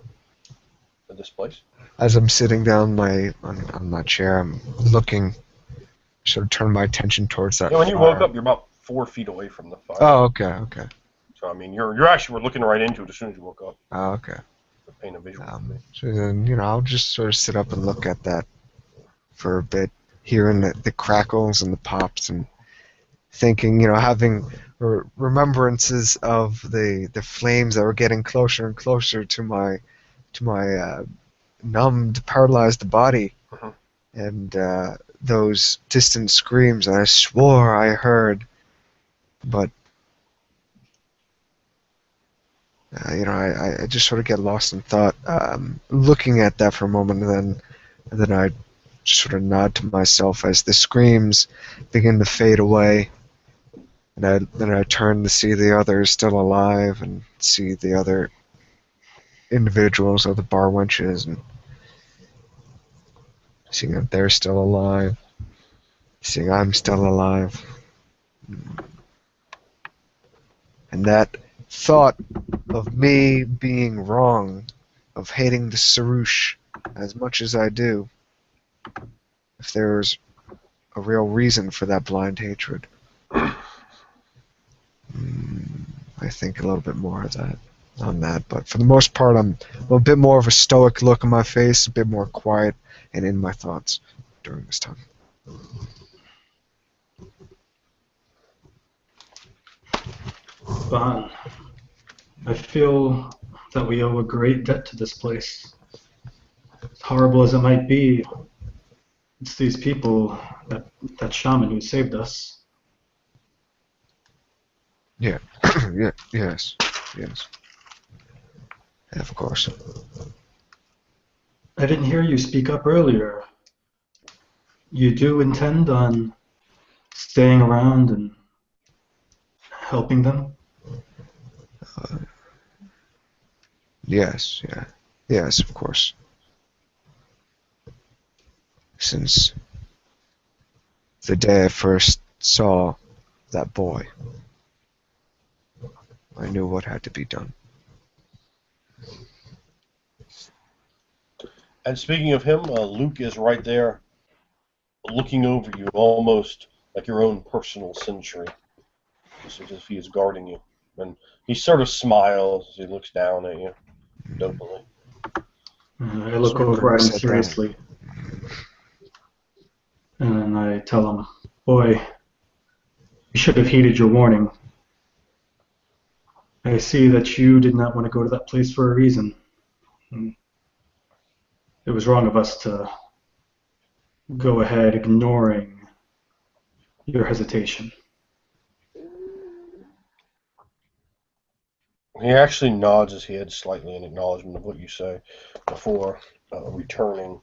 this place. As I'm sitting down on my chair, I'm looking, sort of turn my attention towards that. Yeah, when you fire. woke up, you're about 4 feet away from the fire. Oh, okay. So I mean, you're actually looking right into it as soon as you woke up. Oh, okay. Paint a visual. So then, I'll just sort of sit up and look at that for a bit, hearing the crackles and the pops, and thinking, having remembrances of the flames that were getting closer and closer to my numbed, paralyzed body, and those distant screams that I swore I heard, but I just sort of get lost in thought, looking at that for a moment, and then I just sort of nod to myself as the screams begin to fade away, and then I turn to see the others still alive, and see the other individuals of the bar wenches, and seeing that they're still alive, seeing I'm still alive, and that thought of me being wrong, of hating the Sarouche as much as I do, if there's a real reason for that blind hatred, I think a little bit more of that on that. But for the most part, I'm a bit more of a stoic look on my face, a bit more quiet and in my thoughts during this time. Bon, I feel that we owe a great debt to this place. As horrible as it might be, it's these people, that shaman who saved us. Yeah. Yes. Of course. I didn't hear you speak up earlier. You do intend on staying around and helping them? Yes, of course. Since the day I first saw that boy, I knew what had to be done. And speaking of him, Luke is right there, looking over you, almost like your own personal sentry, just as if he is guarding you. And he sort of smiles as he looks down at you, dopily. I look over at him seriously, and I tell him, "Boy, you should have heeded your warning. I see that you did not want to go to that place for a reason. It was wrong of us to go ahead ignoring your hesitation." He actually nods his head slightly in acknowledgement of what you say before returning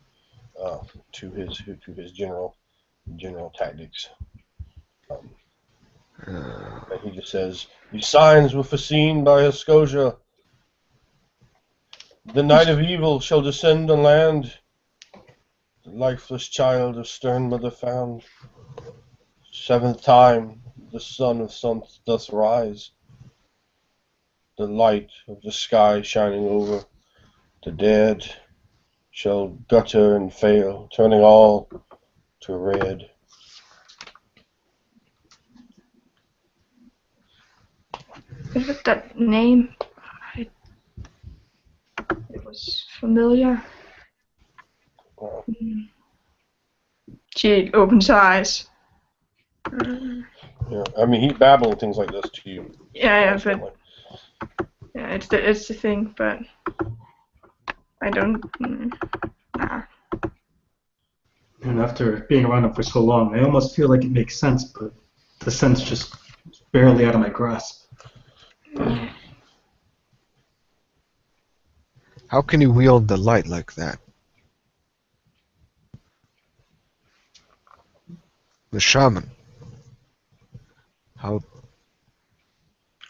to his general tactics. And he just says, "These signs were foreseen by Scotia. The night of evil shall descend on land. The lifeless child of stern mother found. Seventh time the sun of suns doth rise. The light of the sky shining over the dead shall gutter and fail, turning all to red. With that name, it was familiar. Mm. She opens her eyes. Yeah, I mean, he's babbling things like this to you. Yeah, constantly. but yeah, it's the thing, but I don't. Nah. And after being around him for so long, I almost feel like it makes sense, but the sense just barely out of my grasp. How can you wield the light like that? The shaman. How?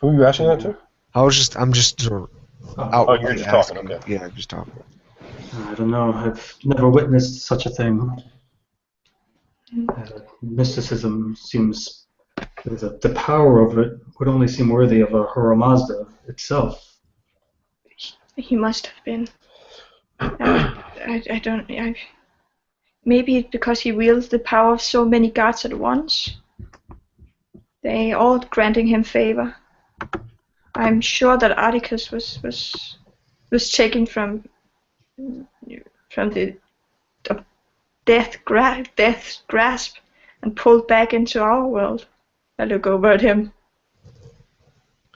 Who are you asking that to? I'm just Oh, Oh, you're outwardly just talking, asking. okay. Yeah, just talking. I don't know. I've never witnessed such a thing. Mysticism seems the power of it would only seem worthy of a Horomazda itself. He must have been. I don't. Maybe it's because he wields the power of so many gods at once. They all granting him favor. I'm sure that Atticus was taken from the death's grasp and pulled back into our world. I look over at him.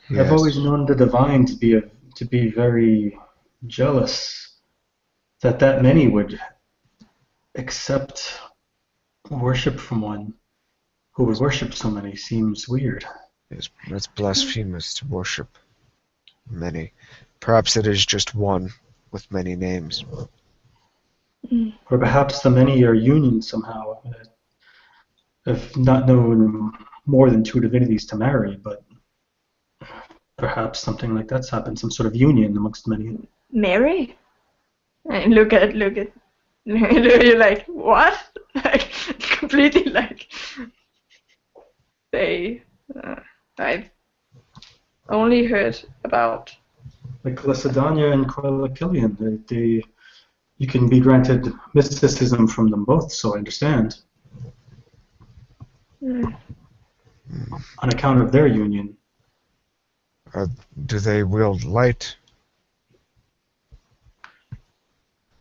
I've always Yes. known the divine to be very jealous that many would accept worship from one who would worship so many seems weird. Yes, that's blasphemous to worship many. Perhaps it is just one with many names. Or perhaps the many are union somehow. I've not known more than two divinities to marry, but perhaps something like that's happened, some sort of union amongst many. Mary? And look at you're like, what? Like completely like they I've only heard about Like Lacedaemon and Corlicillion, you can be granted mysticism from them both, so I understand. On account of their union. Do they wield light?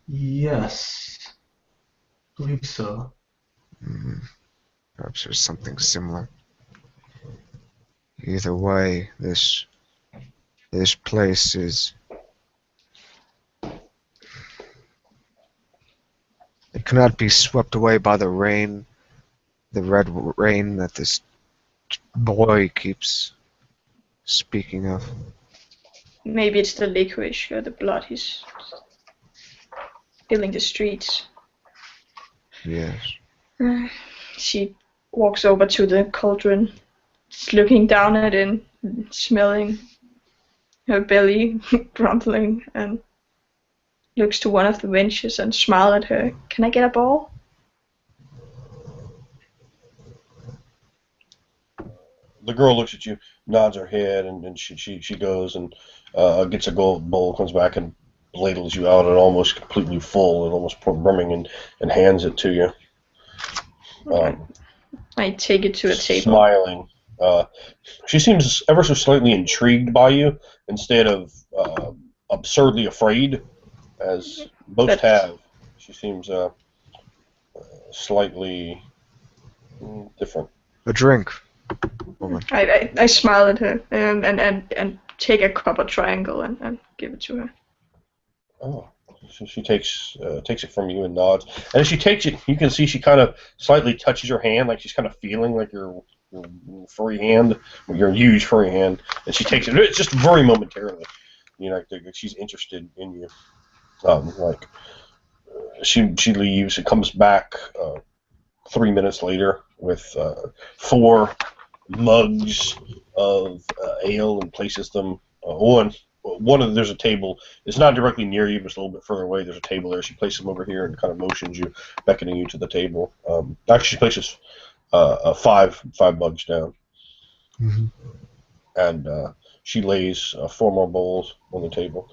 Yes, I believe so. Perhaps there's something similar. Either way, this place is. It cannot be swept away by the rain, the red rain that this boy keeps speaking of. maybe it's the licorice or the blood he's filling the streets. Yes. She walks over to the cauldron, looking down at it, smelling her belly grumbling, and looks to one of the wenches and smiles at her. Can I get a ball? The girl looks at you, nods her head, and she goes and gets a gold bowl, comes back and ladles you out, and almost completely full and almost brimming, and hands it to you. I take it to a table. Smiling. She seems ever so slightly intrigued by you instead of absurdly afraid, as most have. She seems slightly different. A drink, woman. I smile at her and take a copper triangle and give it to her. Oh. So she takes it from you and nods. And as she takes it, you can see she kind of slightly touches your hand, like she's kind of feeling like your furry hand, your huge furry hand. And she takes it. It's just very momentarily. You know, like she's interested in you. She leaves. It comes back 3 minutes later with 4 mugs of ale and places them one of there's a table. It's not directly near you, but it's a little bit further away. There's a table there. She places them over here and kind of motions you, beckoning you to the table. Actually, she places 5 mugs down, and she lays 4 more bowls on the table.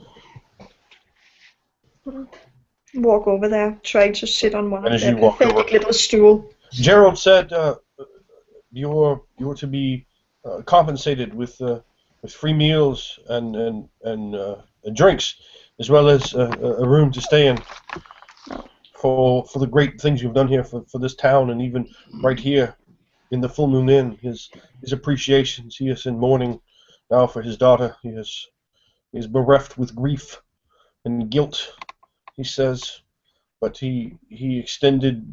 walk over there, trying to sit on one And of as their you walk pathetic over, little stool. Gerald said, "You're to be compensated with free meals and drinks, as well as a room to stay in for the great things you've done here for this town, and even right here in the Full Moon Inn. His appreciations. He is in mourning now for his daughter. He is bereft with grief and guilt, he says, but he extended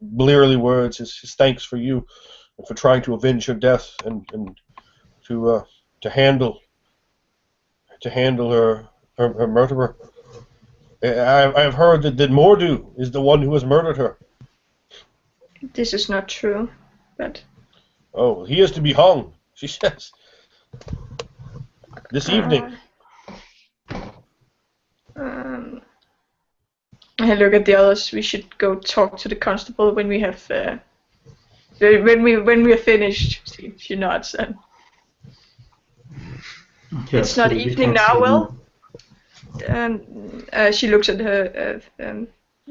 blearily words, his thanks for you and for trying to avenge her death and to handle her murderer. I've heard that Mordu is the one who has murdered her. This is not true, but Oh, he is to be hung, she says, this evening. I look at the others. We should go talk to the constable when we have when we are finished. She nods and Yes, it's not we evening can now, see Will. She looks at her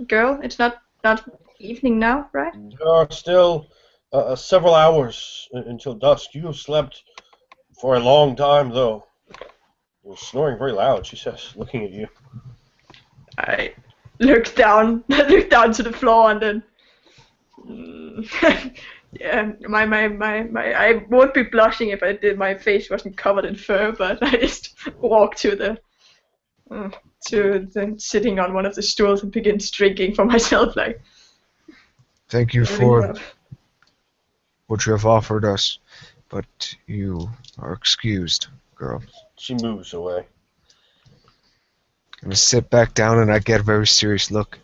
girl. It's not evening now, right? There are still several hours until dusk. You have slept for a long time, though. You're snoring very loud, she says, looking at you. I look down to the floor and then yeah, I would be blushing if my face wasn't covered in fur, but I just walk to the sitting on one of the stools and begins drinking for myself, like. Thank you for what you have offered us, but you are excused, girl. She moves away. I'm gonna sit back down and I get a very serious look,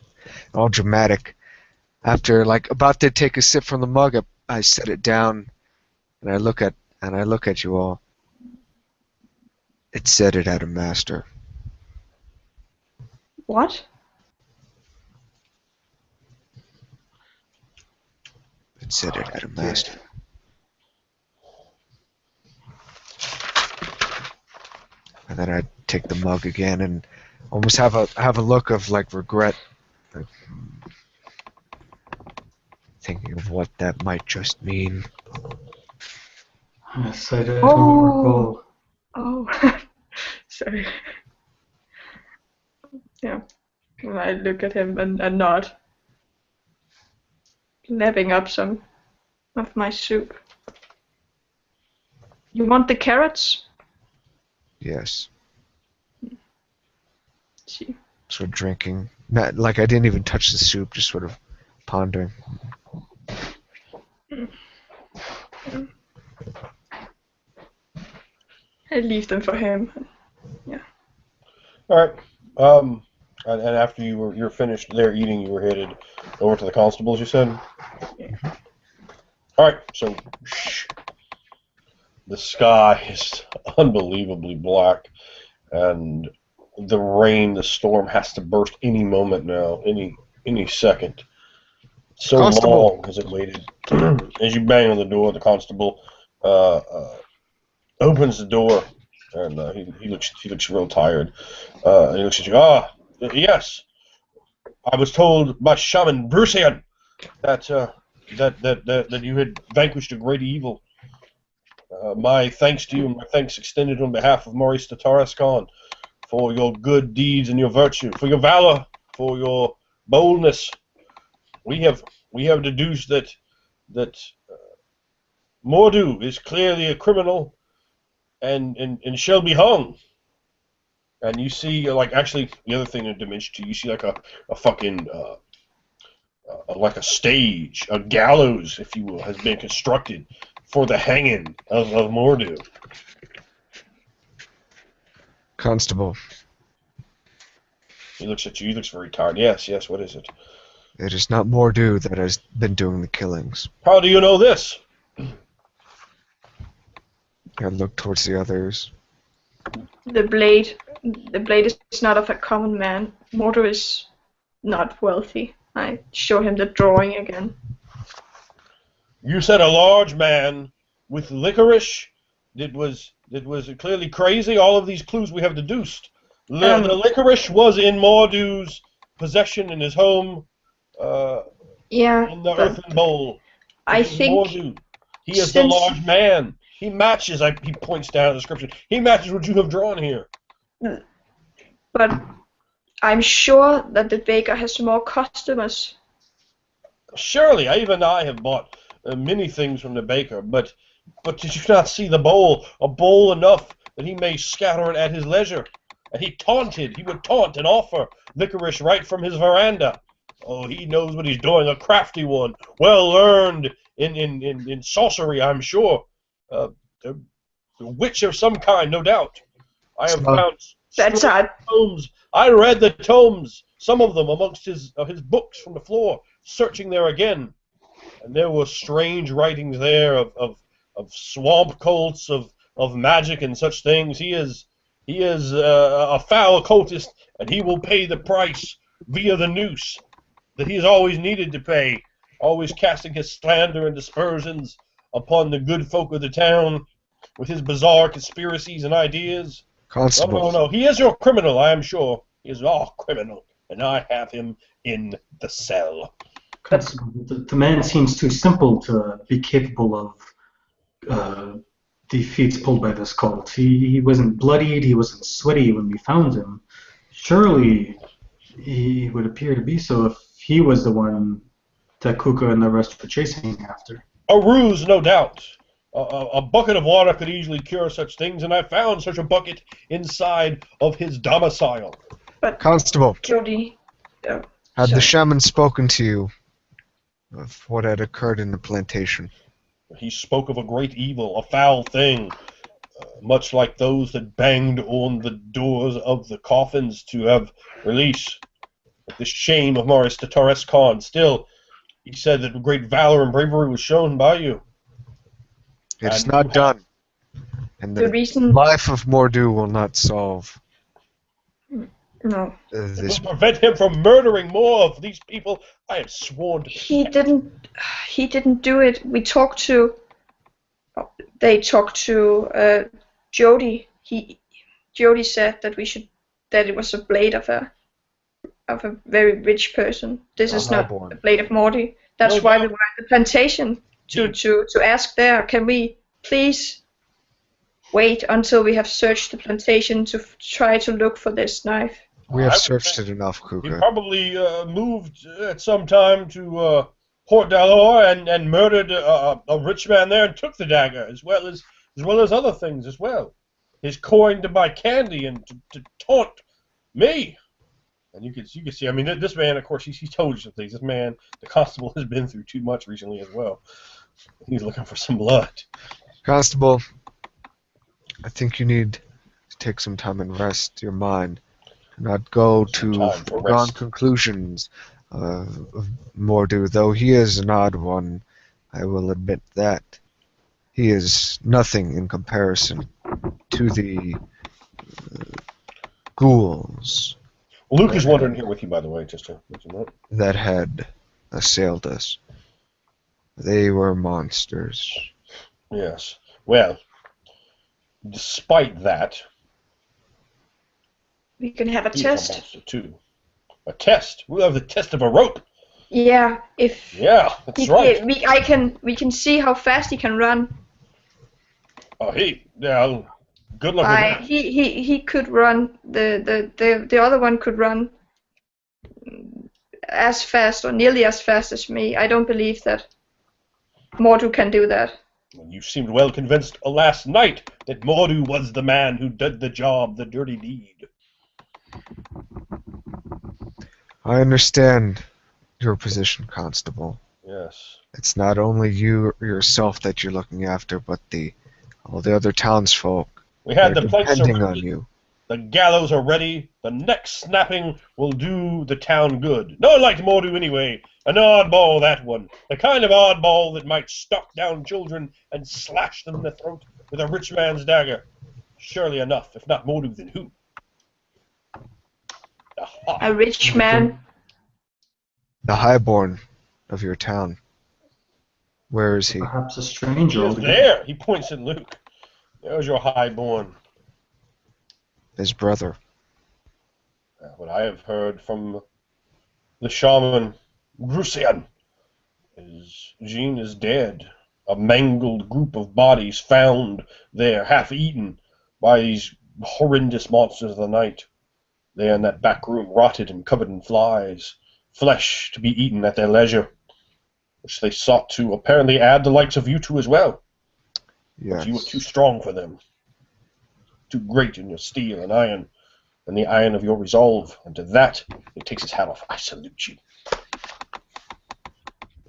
all dramatic. After about to take a sip from the mug, I set it down and I look at you all. It said it had a master. What? It said it had a master. And then I take the mug again and almost have a look of regret, thinking of what that might just mean. Yes, I don't recall. Oh, sorry. Yeah, and I look at him and nod, lapping up some of my soup. You want the carrots? Yes. See. Sort of drinking. Not like I didn't even touch the soup, just sort of pondering. I leave them for him. Yeah. All right. And after you're finished there eating, you were headed over to the constables, you said? Yeah. All right. So the sky is unbelievably black, and the storm has to burst any moment now, any second. So Constable. long has it waited. As you bang on the door, the constable opens the door, and he looks real tired. And he looks at you. Yes, I was told by Shaman Brucian that you had vanquished a great evil. My thanks to you, and my thanks extended on behalf of Maurice the Tarascon for your good deeds and your virtue, for your valor, for your boldness. We have deduced that Mordu is clearly a criminal and shall be hung. And you see, actually, the other thing in Dimension 2, you see a fucking like a stage, a gallows, if you will, has been constructed for the hanging of Mordu. Constable. He looks at you. He looks very tired. Yes. What is it? It is not Mordu that has been doing the killings. How do you know this? I look towards the others. The blade is not of a common man. Mordo is not wealthy. I show him the drawing again. You said a large man with licorice that was clearly crazy. All of these clues we have deduced. The licorice was in Mordu's possession in his home Yeah, in the but earthen bowl. I It is think Mordu. He is the since large man. He matches, he points down the description, he matches what you have drawn here. but I'm sure that the baker has more customers. Surely, even I have bought many things from the baker, but did you not see the bowl? A bowl enough that he may scatter it at his leisure. And he would taunt and offer licorice right from his veranda. Oh, he knows what he's doing, a crafty one, well learned in sorcery, I'm sure. A witch of some kind, no doubt. I have So- found That's strange tomes. I read the tomes, some of them amongst his books from the floor, searching there again. And there were strange writings there of swamp cults, of magic and such things. He is a foul cultist, and he will pay the price via the noose that he has always needed to pay, always casting his slander and dispersions upon the good folk of the town with his bizarre conspiracies and ideas. Constable. No. He is your criminal, I am sure. He is our criminal, and I have him in the cell. Constable, the man seems too simple to be capable of the feats pulled by this cult. He wasn't bloodied, he wasn't sweaty when we found him. Surely he would appear to be so if he was the one that Kuka and the rest were chasing after. A ruse, no doubt. A bucket of water could easily cure such things, and I found such a bucket inside of his domicile. But Constable, Jody, had the sorry. shaman spoken to you of what had occurred in the plantation? He spoke of a great evil, a foul thing, much like those that banged on the doors of the coffins to have release. Like the shame of Maurice de Torres Khan. Still, he said that great valor and bravery was shown by you. It is And not you done. And The the reason, life of Mordu will not solve no, It this. will prevent him from murdering more of these people. I have sworn to he didn't do it. They talked to Jody. Jody said that it was a blade of a very rich person. This is not highborn. the blade of Morty. That's No why doubt. we were at the plantation to ask there. Can we please wait until we have searched the plantation to try to look for this knife? We I have would searched say it enough, He Kuka. probably moved at some time to Port Dalor and murdered a rich man there and took the dagger, as well as other things as well. His coin to buy candy and to taunt me. And you can see. I mean, this man, of course, he told you some things. This man, the constable, has been through too much recently as well. He's looking for some blood. Constable, I think you need to take some time and rest your mind. Not go Some to time for foregone rest. conclusions of Mordu, though he is an odd one, I will admit that. He is nothing in comparison to the ghouls Luke is wandering here with you, by the way, just to let you know. that had assailed us. They were monsters. Yes. Well, despite that, We can have a he's test. a monster too. A test. We'll have the test of a rope. Yeah, if Yeah, that's right. we can see how fast he can run. Oh, yeah. Good luck with that. He could run. The other one could run as fast or nearly as fast as me. I don't believe that Mordu can do that. You seemed well convinced last night that Mordu was the man who did the job, the dirty deed. I understand your position, Constable. Yes. It's not only you yourself that you're looking after, but all the other townsfolk. We had They're the place depending on surrounded. you. The gallows are ready. The neck snapping will do the town good. No one liked Mordu anyway. An oddball, that one. The kind of oddball that might stalk down children and slash them in the throat with a rich man's dagger. Surely enough. If not Mordu, then who? Aha. A rich man. The highborn of your town. Where is he? Perhaps a He stranger is altogether. there. He points at Luke. There's your highborn. His brother. What I have heard from The shaman, Grusian, Jean is dead. A mangled group of bodies found there, half eaten by these horrendous monsters of the night. There in that back room, rotted and covered in flies, flesh to be eaten at their leisure, which they sought to apparently add the likes of you to as well. Yes. But you were too strong for them, too great in your steel and iron, and the iron of your resolve, and to that it takes its hat off. I salute you.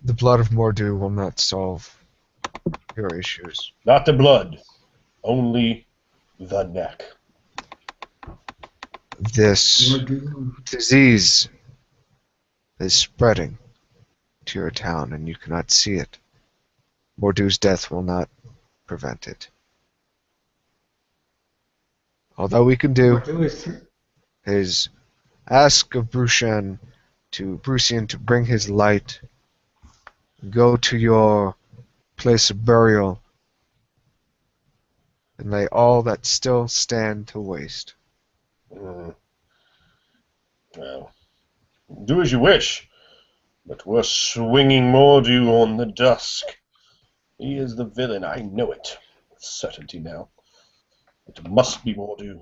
The blood of Mordu will not solve your issues. Not the blood, only the neck. This Mordu. disease is spreading to your town, and you cannot see it. Mordu's death will not prevent it. All that we can do Mordu is is ask of Brucian to bring his light, go to your place of burial, and lay all that still stand to waste. Well, do as you wish, but we're swinging Mordu on the dusk. He is the villain, I know it with certainty now. It must be Mordu.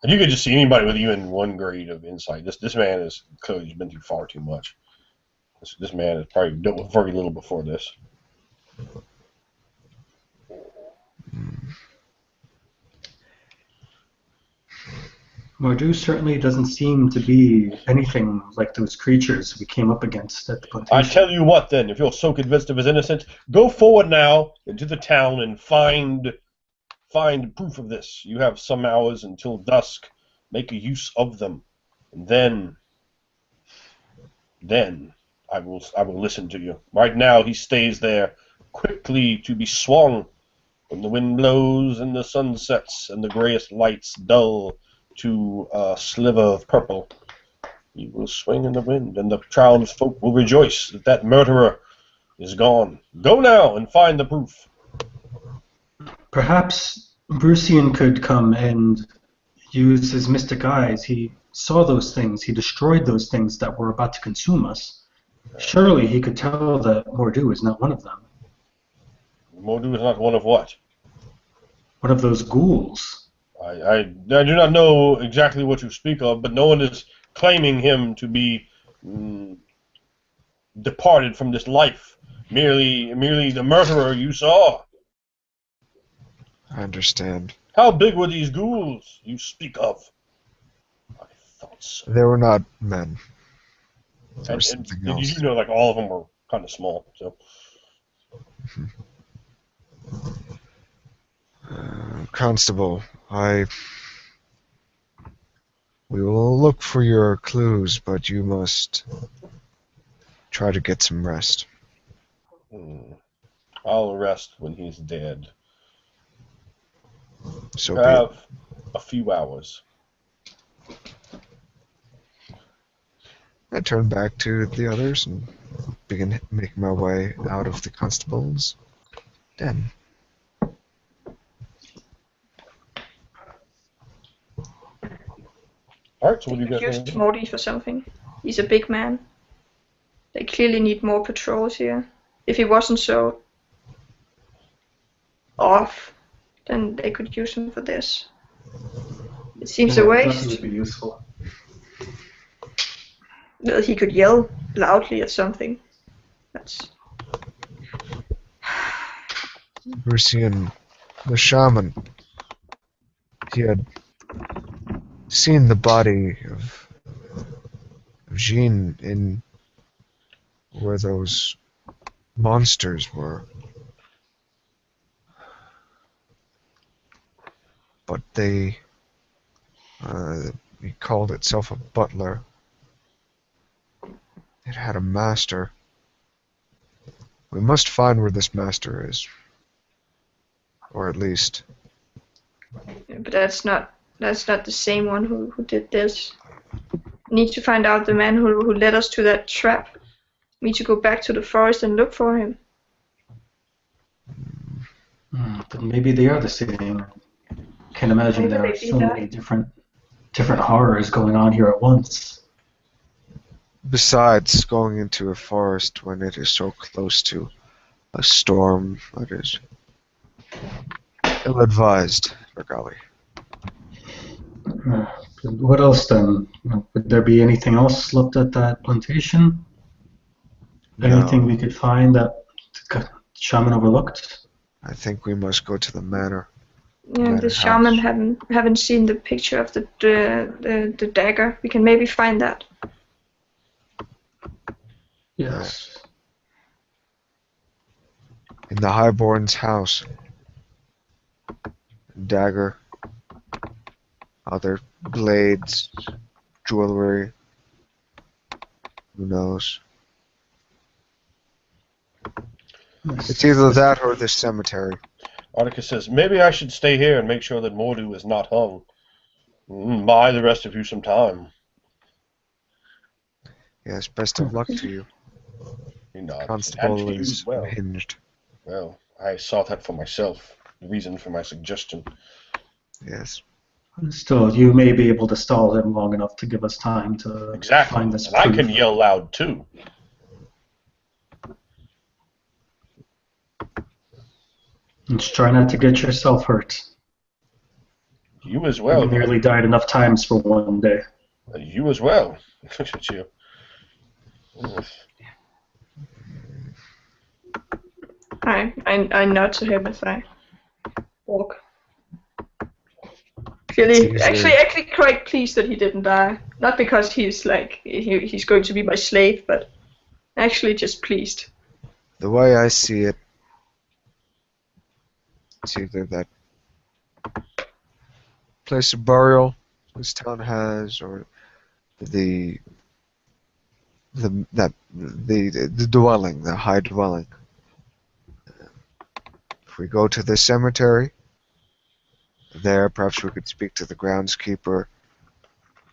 And you can just see anybody with even one grade of insight. This man has clearly been through far too much. This man has probably dealt with very little before this. Mordu certainly doesn't seem to be anything like those creatures we came up against at the plantation. I tell you what, then, if you're so convinced of his innocence, go forward now into the town and find proof of this. You have some hours until dusk. Make a use of them, and then I will listen to you. Right now, he stays there, quickly to be swung when the wind blows and the sun sets and the grayest lights dull to a sliver of purple. He will swing in the wind, and the townsfolk will rejoice that that murderer is gone. Go now and find the proof. Perhaps Brucian could come and use his mystic eyes. He saw those things. He destroyed those things that were about to consume us. Surely he could tell that Mordu is not one of them. Mordu is not one of what? One of those ghouls. I do not know exactly what you speak of, but no one is claiming him to be departed from this life. Merely the murderer you saw. I understand. How big were these ghouls you speak of? I thought so. They were not men. They were And something did else. you know, like, all of them were kind of small, so... Constable, we will look for your clues, but you must try to get some rest. I'll rest when he's dead. So You be it. have a few hours. I turn back to the others and begin making my way out of the constable's den. Alright, so what do you They guys could want to use do? Morty for something. He's a big man. They clearly need more patrols here. If he wasn't so off, then they could use him for this. It seems a Yeah, waste. that would be useful. Well, he could yell loudly at something. That's Brucian, the shaman, he had seen the body of Jean in where those monsters were. But he called itself a butler. It had a master. We must find where this master is. Or at least... but that's not the same one who did this. Need to find out the man who led us to that trap. Need to go back to the forest and look for him. Then maybe they are the same. Can't imagine Maybe there they are did so that. many different horrors going on here at once. Besides, going into a forest when it is so close to a storm, that is ill-advised, for golly. What else then? Would there be anything else left at that plantation? Anything No, we could find that the shaman overlooked? I think we must go to the manor. Yeah, the Manor shaman house. haven't seen the picture of the dagger. We can maybe find that. Yes. In the Highborn's house. Dagger. Other blades. Jewelry. Who knows? It's either that or the cemetery. Articus says, maybe I should stay here and make sure that Mordu is not hung. Buy the rest of you some time. Yes, best of luck to you. He nods. Constable And to you is as well. unhinged. Well, I saw that for myself. The reason for my suggestion. Yes. Still, you may be able to stall him long enough to give us time to Exactly. find this And I proof. can yell loud too. Just try not to get yourself hurt. You as well. You nearly died enough times for one day. You as well. Look at you. I nod to him as I walk. Clearly, actually quite pleased that he didn't die. Not because he's like he's going to be my slave, but actually just pleased. The way I see it, it's either that place of burial this town has, or the dwelling, the high dwelling. If we go to the cemetery, there perhaps we could speak to the groundskeeper.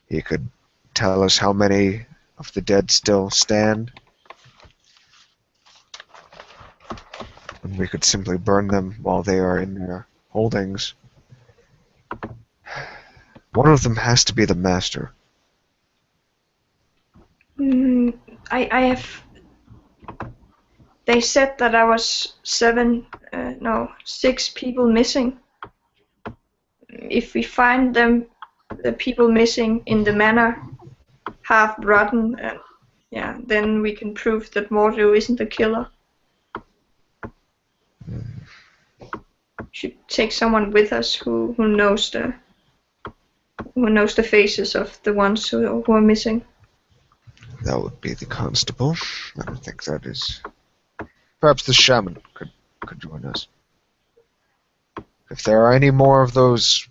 He could tell us how many of the dead still stand. And we could simply burn them while they are in their holdings. One of them has to be the master. I have. They said that I was 6 people missing. If we find them, the people missing in the manor, half rotten, then we can prove that Mordu isn't the killer. Should take someone with us who knows the faces of the ones who are missing. That would be the constable. I don't think that is. Perhaps the shaman could join us. If there are any more of those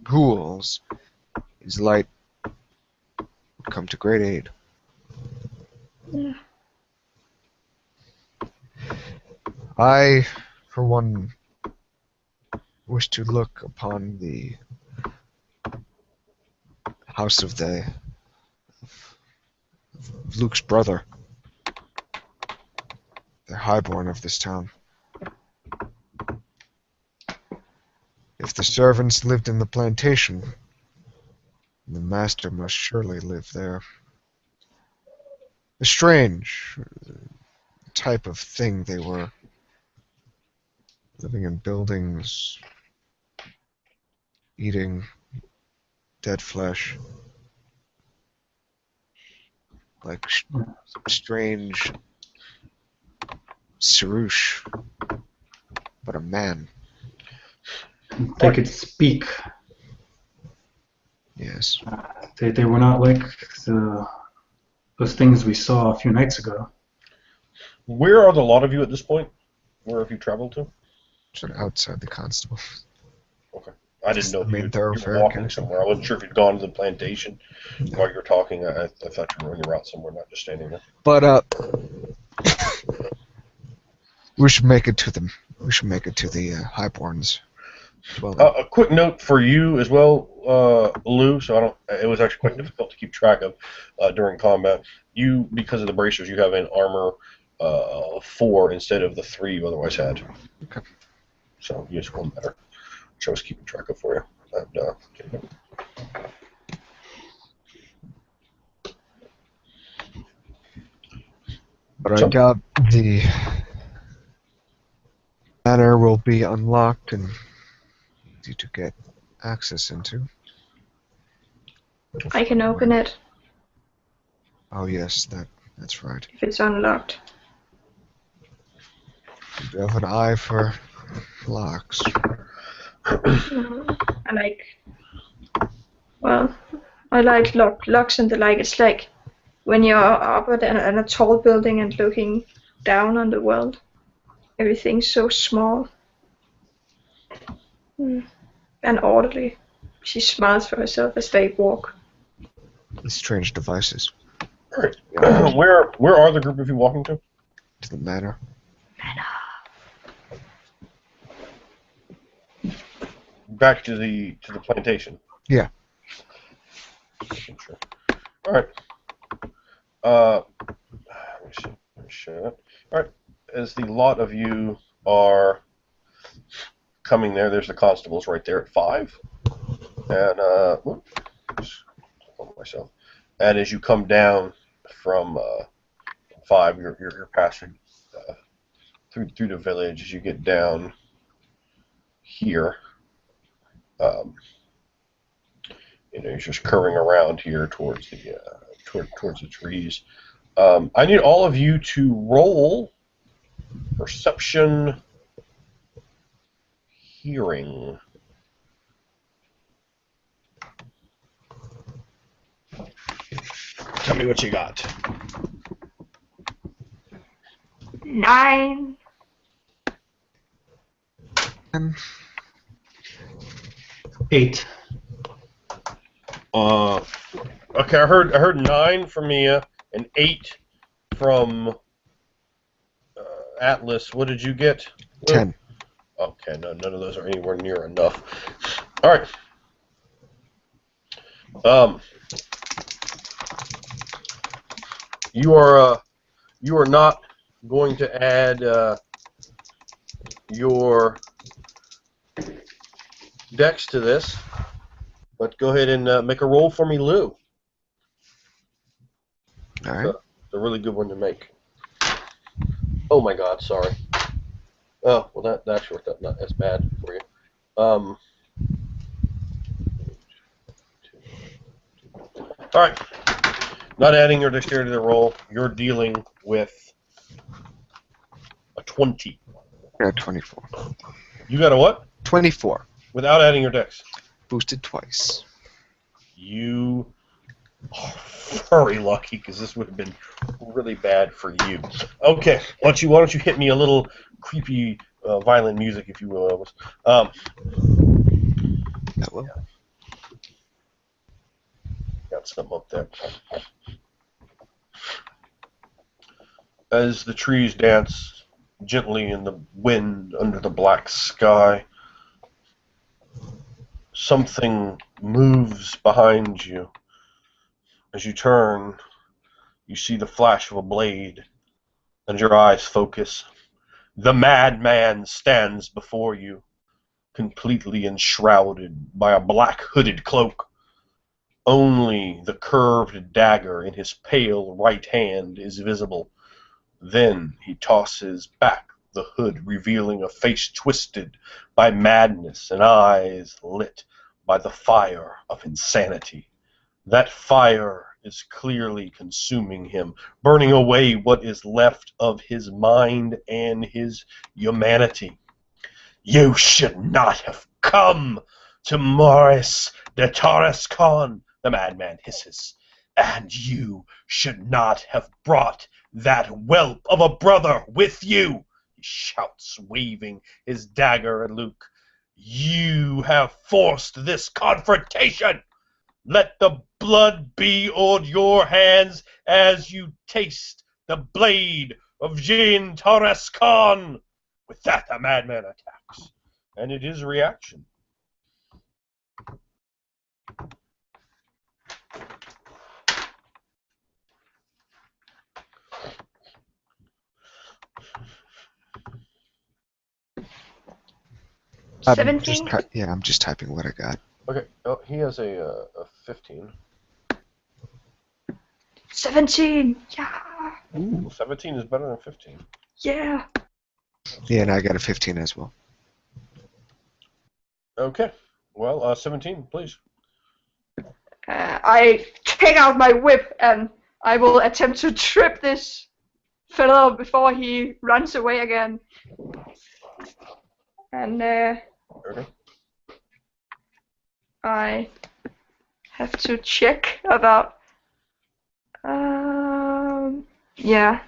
ghouls, his light would come to great aid. Yeah. I, for one, wish to look upon the house of Luke's brother, the highborn of this town. If the servants lived in the plantation, the master must surely live there. A strange type of thing they were, living in buildings, eating dead flesh, like some strange Sarush, but a man. They could speak. Yes. They were not like those things we saw a few nights ago. Where are the lot of you at this point? Where have you traveled to? Sort of outside the constable. Okay. I didn't know if main you thoroughfare were walking kind of somewhere. I wasn't sure if you'd gone to the plantation while you were talking. I thought you were on your route somewhere, not just standing there. But we should make it to them. We should make it to the Highborns. A quick note for you as well, Lou. So it was actually quite difficult to keep track of during combat. You, because of the bracers, you have an armor 4 instead of the 3 you otherwise had. Okay. So you just one better. Which I was keeping track of for you. And, But I So- doubt the manor will be unlocked and easy to get access into. I can open it Oh yes, that's right. if it's unlocked. You do have an eye for locks. I like, well, I like locks and the like. It's like when you're up at a tall building and looking down on the world. Everything's so small and orderly. She smiles for herself as they walk. Strange devices. All right. Where are the group of you walking to? To the manor. Back to the plantation. Yeah. Sure. All right. Let me share that. All right. As the lot of you are coming there's the constables right there at 5. And just hold myself. And as you come down from 5, you're passing through the village. As you get down here, you're just curving around here towards the towards the trees. I need all of you to roll perception, hearing. Tell me what you got. 9. 8. Okay, I heard 9 from Mia and 8 from Atlas. What did you get? 10. Okay, no, none of those are anywhere near enough. All right. You are not going to add your dex to this, but go ahead and make a roll for me, Lou. All right. It's a really good one to make. Oh my God, sorry. Oh well, that actually worked out not as bad for you. All right. Not adding your dexterity to the roll. You're dealing with a 20. Yeah, 24. You got a what? 24. Without adding your dex. Boosted twice. You are very lucky because this would have been really bad for you. Okay, why don't you hit me a little creepy, violent music, if you will, Elvis. That will. Got something up there. As the trees dance gently in the wind under the black sky, something moves behind you. As you turn, you see the flash of a blade, and your eyes focus. The madman stands before you, completely enshrouded by a black hooded cloak. Only the curved dagger in his pale right hand is visible. Then he tosses back the hood, revealing a face twisted by madness and eyes lit by the fire of insanity. That fire is clearly consuming him, burning away what is left of his mind and his humanity. You should not have come to Morris de Tarascon, the madman hisses, and you should not have brought that whelp of a brother with you, he shouts, waving his dagger at Luke. You have forced this confrontation. Let the blood be on your hands as you taste the blade of Jean Tarascon. With that, the madman attacks, and it is a reaction. I'm 17. I'm just typing what I got. Okay, oh, he has a 15. 17. Yeah. Ooh. 17 is better than 15. Yeah. Yeah, and I got a 15 as well. Okay. Well, 17, please. I take out my whip and I will attempt to trip this fellow before he runs away again. And Okay. I have to check about. Yeah.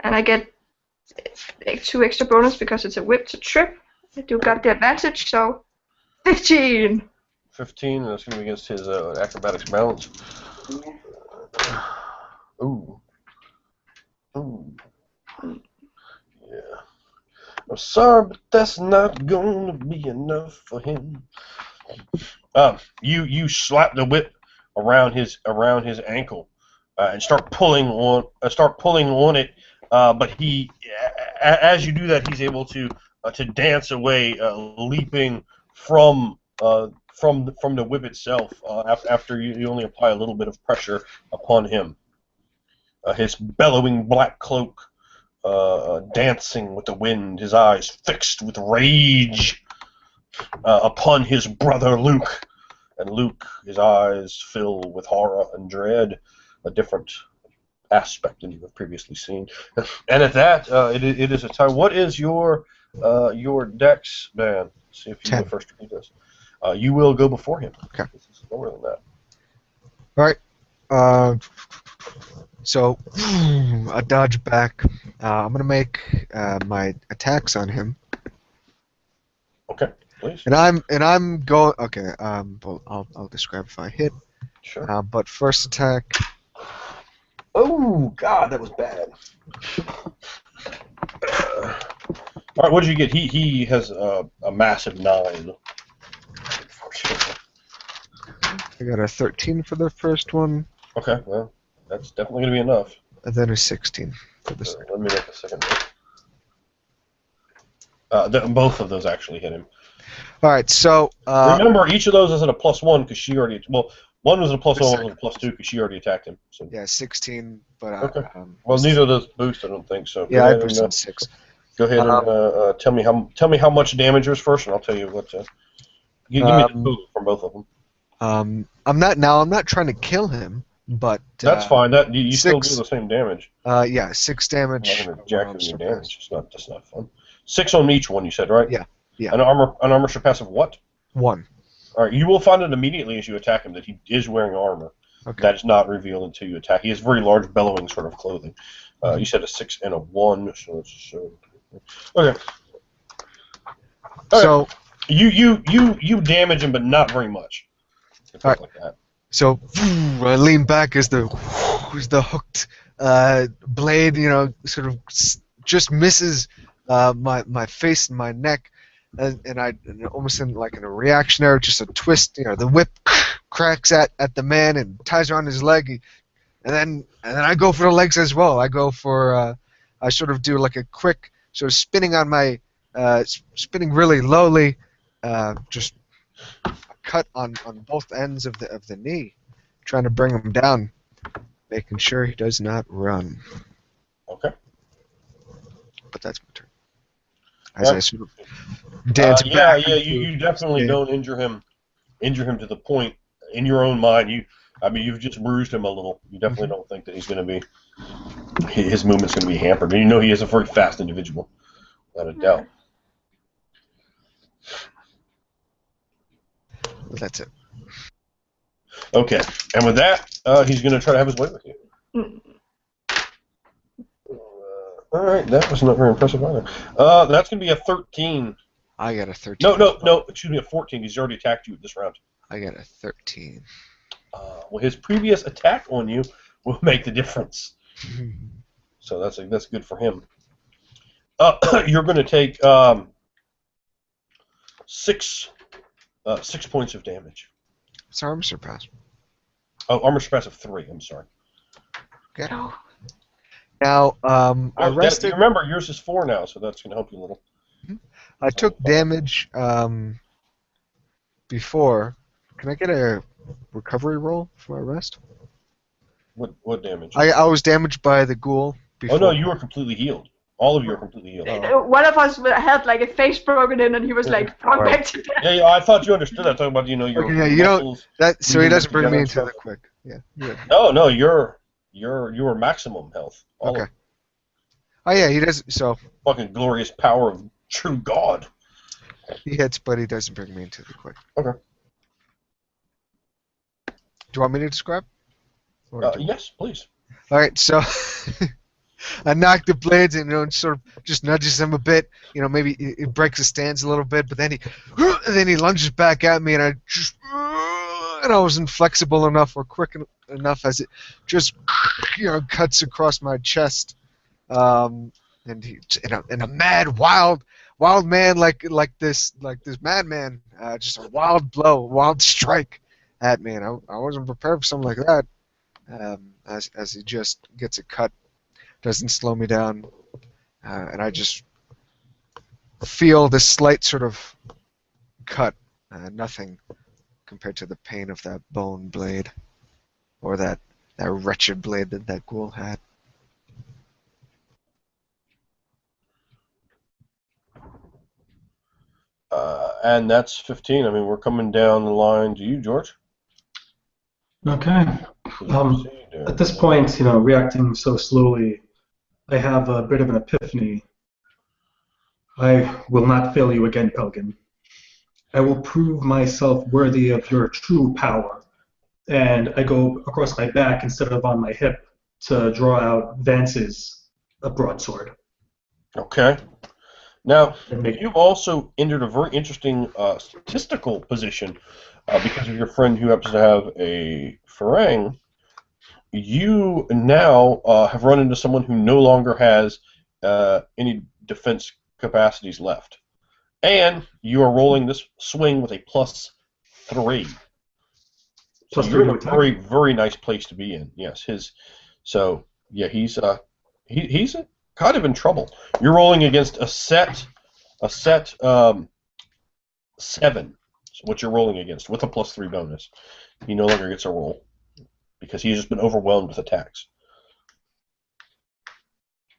And I get 2 extra bonus because it's a whip to trip. I do got the advantage, so 15. 15, and that's going to be against his acrobatics balance. Yeah. Ooh. Ooh. Yeah. I'm sorry, but that's not going to be enough for him. You slap the whip around his ankle and start pulling on it. But as you do that, he's able to dance away, leaping from the whip itself. After you only apply a little bit of pressure upon him, his bellowing black cloak dancing with the wind, his eyes fixed with rage upon his brother Luke. And Luke, his eyes fill with horror and dread, a different aspect than you have previously seen. And at that, it is a tie. What is your dex, man? See if you 10. go first or he does. You will go before him. Okay. This is lower than that. All right. So I dodge back. I'm gonna make my attacks on him, Okay, please. and I'm going. Okay. Well, I'll describe if I hit. Sure. But first attack. Oh God, that was bad. All right, what did you get? He has a massive 9. Unfortunately. I got a 13 for the first one, Okay, well, that's definitely going to be enough. and then a 16 for the second. Let me make the second one. Both of those actually hit him. All right. So Remember, each of those is at a +1 because she already. Well, one was a +1, one was a +2 because she already attacked him. So. yeah, 16. But Okay. Well, neither of those boost, I don't think so. Yeah, I boosted 6. Go ahead and tell me how much damage yours first, and I'll tell you what. Give me the total from both of them. I'm not trying to kill him, but That's fine. That you still do 6. the same damage. Yeah, 6 damage. I'm not gonna jack you your damage. That's not fun. 6 on each one, you said, right? Yeah. Yeah. An armor surpass of what? 1. All right. You will find it immediately as you attack him that he is wearing armor. Okay. That is not revealed until you attack. He has very large, bellowing sort of clothing. You said a 6 and a 1, so it's okay. So you damage him, but not very much. All right. Like that. So I lean back as the hooked blade, sort of just misses my face and my neck, and I almost in a reactionary, just a twist. The whip cracks at the man and ties around his leg, and then I go for the legs as well. I go for I sort of do like a quick sort of spinning on my spinning really lowly, just cut on both ends of the knee, trying to bring him down, making sure he does not run. Okay. But that's my turn. As I sort of dance back. You definitely don't injure him to the point in your own mind. You've just bruised him a little. You definitely don't think that he's going to be his movement's going to be hampered. And he is a very fast individual, without a doubt. But that's it. Okay, and with that, he's going to try to have his way with you. All right, that was not very impressive either. That's going to be a 13. I got a 13. No, excuse me, a 14. He's already attacked you this round. I got a 13. Well, his previous attack on you will make the difference. So that's good for him. You're going to take 6 points of damage. It's armor surpass. Oh, armor surpass of 3. I'm sorry. Okay. Now, I rested. Remember, yours is 4 now, so that's going to help you a little. I took damage before. Can I get a recovery roll for my rest? What damage? I was damaged by the ghoul before. Oh no, you were completely healed. All of you are completely healed. One of us had like a face broken in, and he was like, "Come Alright. back to death." Yeah, I thought you understood that. Talking about your Okay, yeah, you don't. muscles. So he moving doesn't bring together me and into the stuff. quick. Yeah. Yeah. No, you were maximum health. All Okay. of Oh yeah, he does. So fucking glorious power of true God. he hits, but he doesn't bring me into the quick. Okay. Do you want me to describe? Yes, please. All right, so I knock the blades and sort of just nudges him a bit. Maybe it breaks his stance a little bit, but then he lunges back at me, and I wasn't flexible enough or quick enough as it just cuts across my chest. And he in a mad, wild man like this madman, just a wild blow, wild strike at me, and I wasn't prepared for something like that. As he just gets a cut, doesn't slow me down, and I just feel this slight sort of cut, nothing compared to the pain of that bone blade, or that wretched blade that ghoul had. And that's 15. I mean, we're coming down the line to you, George. Okay. At this point, reacting so slowly, I have a bit of an epiphany. I will not fail you again, Pelgin. I will prove myself worthy of your true power. And I go across my back instead of on my hip to draw out Vance's broadsword. Okay. Now, you've also entered a very interesting statistical position because of your friend who happens to have a farang. You now have run into someone who no longer has any defense capacities left. And you are rolling this swing with a +3. So you're in a very, very nice place to be in. Yes, he's kind of in trouble. You're rolling against a set 7. So what you're rolling against with a +3 bonus. He no longer gets a roll because he's just been overwhelmed with attacks.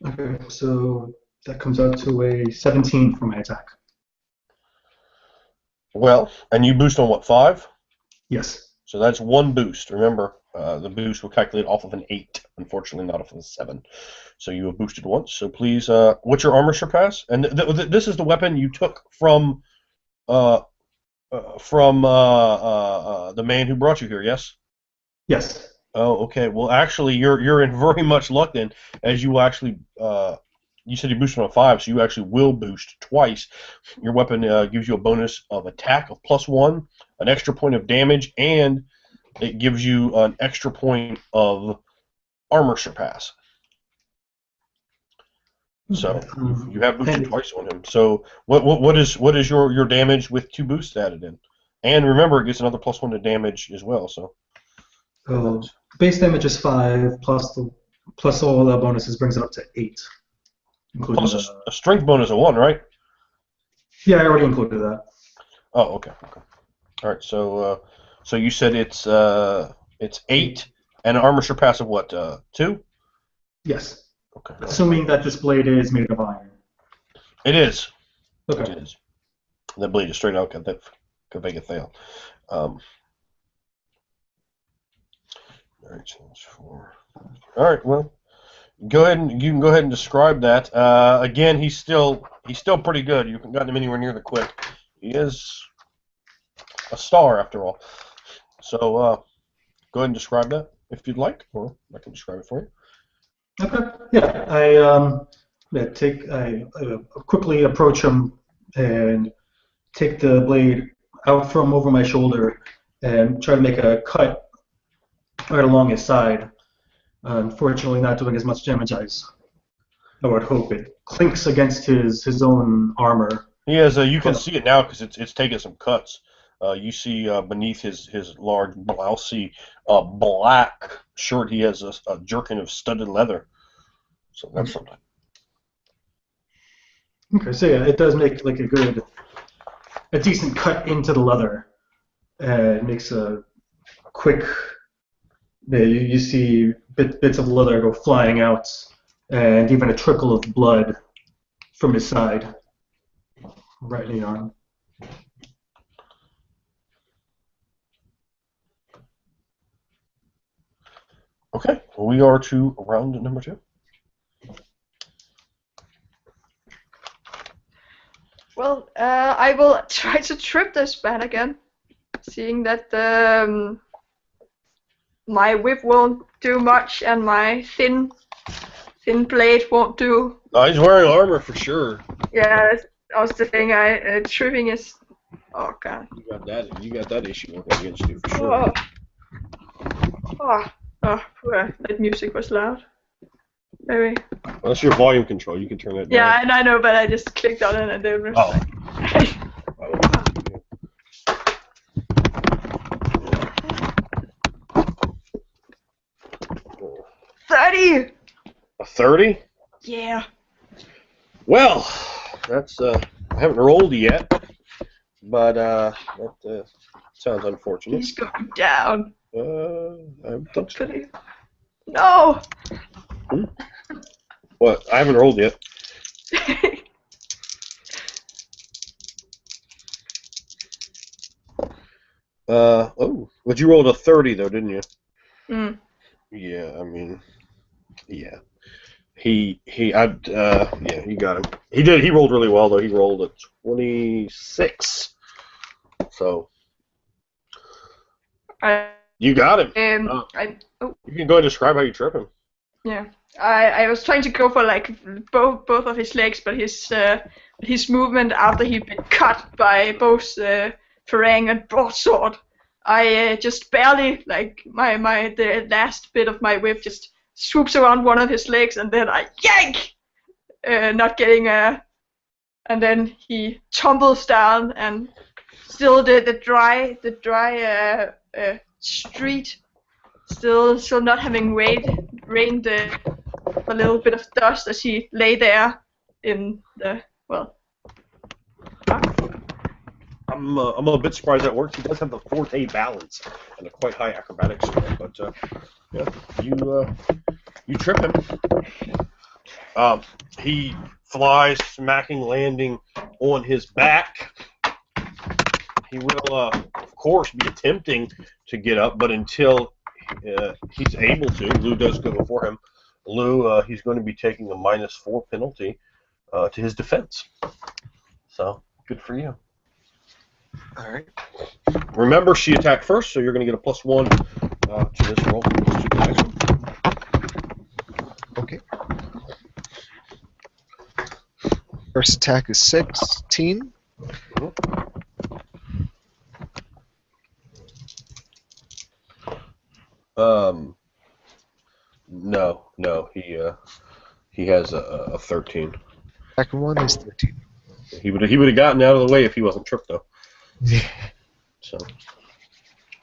Okay, so that comes out to a 17 for my attack. Well, and you boost on what, 5? Yes. So that's 1 boost. Remember, the boost will calculate off of an 8, unfortunately not off of a 7. So you have boosted once. So please, what's your armor surpass? And this is the weapon you took from the man who brought you here, yes? Yes. Oh, okay. Well, actually, you're in very much luck then, as you actually you said you boosted on 5, so you actually will boost twice. Your weapon gives you a bonus of attack of +1, an extra point of damage, and it gives you an extra point of armor surpass. So you have boosted twice on him. So what is your damage with 2 boosts added in? And remember, it gets another +1 to damage as well. So base damage is 5 plus all the bonuses brings it up to 8. Plus a strength bonus of 1, right? Yeah, I already included that. Oh, okay. All right. So you said it's 8 and an armor surpass of what? 2? Yes. Okay. Assuming that this blade is made of iron. It is. Okay. It is. That blade is straight out Kavega. All right. So that's 4. All right. Well, you can go ahead and describe that. Again, he's still pretty good. You haven't gotten him anywhere near the quick. He is a star after all. So go ahead and describe that if you'd like, or I can describe it for you. Okay. Yeah. I quickly approach him and take the blade out from over my shoulder and try to make a cut right along his side. Unfortunately, not doing as much damage as I would hope. It clinks against his own armor. He has. You can see it now because it's taken some cuts. You see beneath his large blousey black shirt, he has a jerkin of studded leather. So that's something. Okay, so yeah, it does make like a decent cut into the leather. It makes a quick You see bits of leather go flying out, and even a trickle of blood from his side, right in the arm. Okay, we are to round number 2. Well, I will try to trip this man again, seeing that my whip won't do much and my thin blade won't do. He's wearing armor for sure. Yeah, that was the thing. Tripping is. Oh god. You got that issue working against you for sure. That music was loud. Maybe. Well, that's your volume control. You can turn that down. Yeah, and I know, but I just clicked on it and then. Oh. 30. A 30? Yeah. Well, that's I haven't rolled yet, but that sounds unfortunate. He's going down. I think so. Hopefully. No. What? I haven't rolled yet. But you rolled a 30 though, didn't you? Mm. Yeah, I mean, yeah. You got him. He rolled really well though. He rolled a 26. So you got him. You can go ahead and describe how you trip him. Yeah, I was trying to go for like both of his legs, but his movement after he'd been cut by both Farang and Broadsword, I just barely like the last bit of my whip just swoops around one of his legs and then I yank, not getting and then he tumbles down and still the dry street. Still not having rained a little bit of dust as he lay there in the I'm a bit surprised that works. He does have the forte balance and a quite high acrobatics score, but yeah, you trip him. He flies, smacking, landing on his back. He will, of course, be attempting to get up, but until he's able to, Lou does go before him. Lou, he's going to be taking a -4 penalty to his defense. So, good for you. All right. Remember, she attacked first, so you're going to get a +1 to this roll. Okay. First attack is 16. No, he has a 13. Second one is 13. He would have gotten out of the way if he wasn't tripped though. Yeah. So,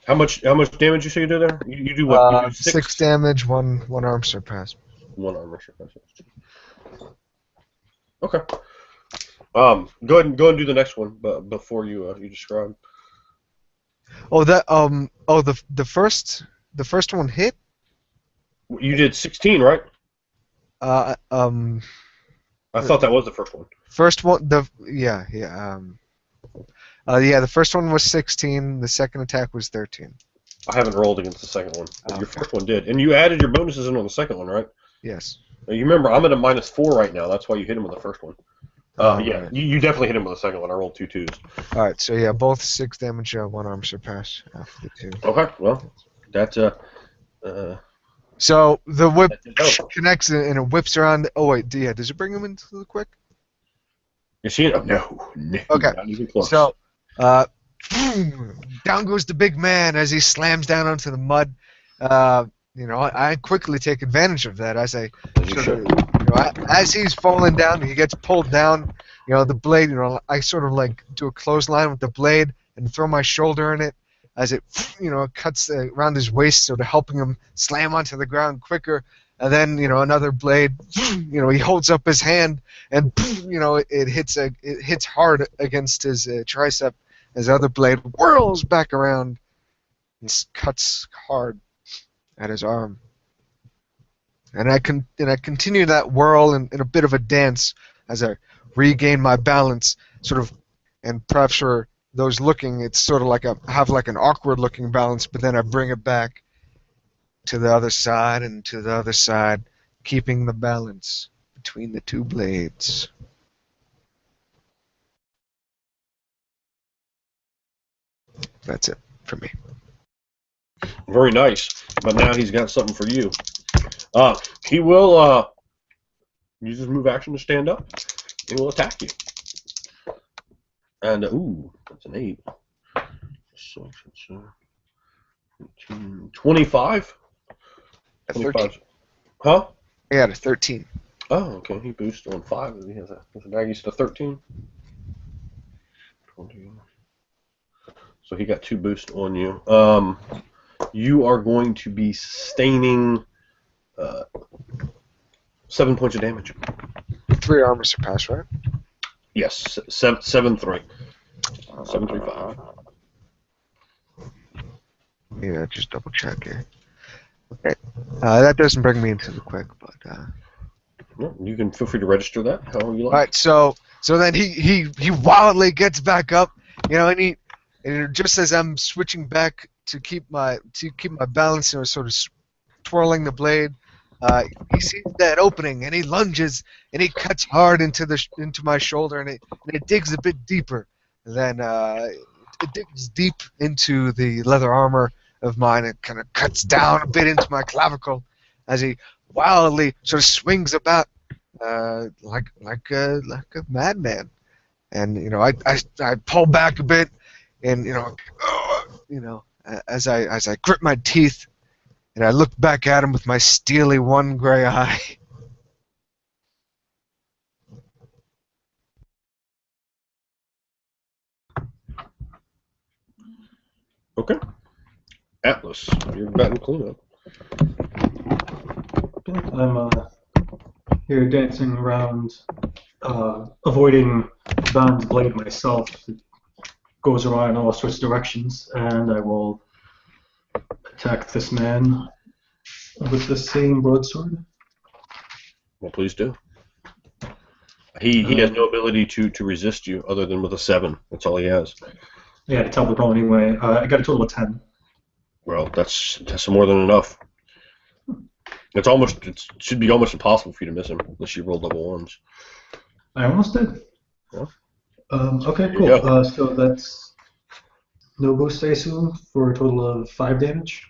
how much damage you say you do there? You do what? You do 6 damage, one arm surpass. One armor surpass. Okay. Go ahead and do the next one, but before you describe. Oh, the first one hit. You did 16, right? I thought that was the first one. First one, the first one was 16. The second attack was 13. I haven't rolled against the second one. But your first one did, and you added your bonuses in on the second one, right? Yes. Now, you remember, I'm at a -4 right now. That's why you hit him with the first one. Yeah, right. you definitely hit him with the second one. I rolled 2 2s. All right, so yeah, both 6 damage, one arm surpass after the 2. Okay, well, that's So the whip connects and it whips around. Oh wait, yeah, does it bring him into the quick? You see it? Oh, no. Okay. Not even close. So, down goes the big man as he slams down onto the mud. I quickly take advantage of that as as he's falling down, he gets pulled down. The blade. I sort of like do a clothesline with the blade and throw my shoulder in it as it, cuts around his waist, sort of helping him slam onto the ground quicker. And then, another blade, he holds up his hand, and, it hits hard against his tricep. His other blade whirls back around and cuts hard. at his arm. And I continue that whirl in a bit of a dance as I regain my balance, sort of, and perhaps for those looking, it's sort of like have like an awkward looking balance, but then I bring it back to the other side and to the other side, keeping the balance between the two blades. That's it for me. Very nice. But now he's got something for you. He will use his move action to stand up. He will attack you. And ooh, that's an 8. So it's 25. A 13. Huh? I got a 13. Oh, okay. He boosts on 5. He has a Maggie's to 13. 20. So he got 2 boosts on you. You are going to be sustaining 7 points of damage. 3 armor surpass, right? Yes, 7-3. 7-3-5. Yeah, just double check here. Okay. That doesn't bring me into the quick, but Well, you can feel free to register that however you like. Alright, so then he wildly gets back up, and just as I'm switching back to keep my balance, sort of twirling the blade, he sees that opening and he lunges and he cuts hard into my shoulder, and it digs a bit deeper than it digs deep into the leather armor of mine. It kind of cuts down a bit into my clavicle as he wildly sort of swings about like a madman. And I pull back a bit, and as I grip my teeth, and I look back at him with my steely one gray eye. Okay. Atlas, you're batting cleanup. I'm here dancing around, avoiding Van's blade myself. It goes around in all sorts of directions, and I will attack this man with the same broadsword. Well, please do. He has no ability to resist you other than with a 7. That's all he has. Yeah, to tell the roll anyway. I got a total of 10. Well, that's more than enough. It should be almost impossible for you to miss him unless you roll double ones. I almost did. Yeah. Okay, There you cool. So that's no boost, I assume, for a total of 5 damage.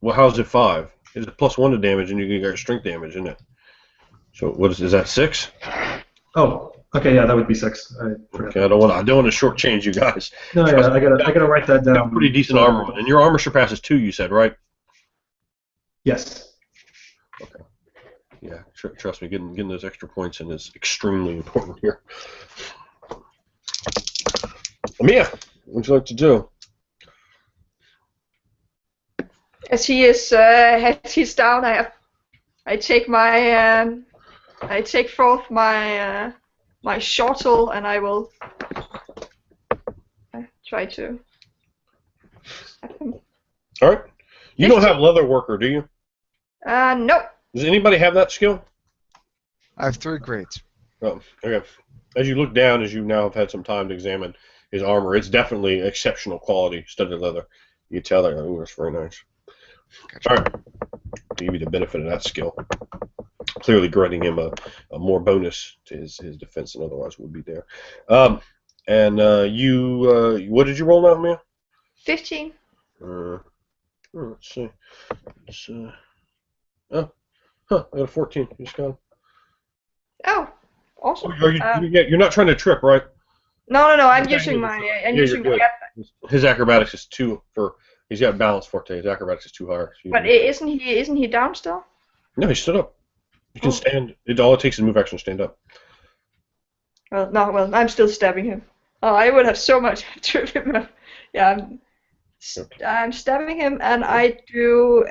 Well, how's it 5? It's a +1 to damage, and you get your strength damage, isn't it? So what is that 6? Oh, okay, yeah, that would be 6. I forgot. Okay, I don't want to shortchange you guys. No, yeah, I gotta write that You down. got pretty decent armor on, and your armor surpasses 2. You said, right? Yes. Okay. Yeah, trust me, getting those extra points in is extremely important here. Mia, what would you like to do? As he's down, I take forth my my shortle, and I will try to stab him. All right. You don't have leather worker, do you? Nope. Does anybody have that skill? I have 3 grades. Oh, okay. As you look down, as you now have had some time to examine his armor, it's definitely exceptional quality studded leather. You can tell that. Oh, that's very nice. Gotcha. All right. To give you the benefit of that skill, clearly granting him a more bonus to his defense than otherwise would be there. You, what did you roll now, Mia? 15. Let's see. I got a 14. You just got him. Oh, awesome. You're not trying to trip, right? No. I'm Okay, using my. I'm yeah, using you're my. good. His acrobatics is 2 for. He's got balance forte. His acrobatics is 2 higher. So But isn't he down still? No, he stood up. You can stand. All it takes is move action to stand up. Well, no. Well, I'm still stabbing him. Oh, I would have so much to remember. Yeah, I'm stabbing him, and I do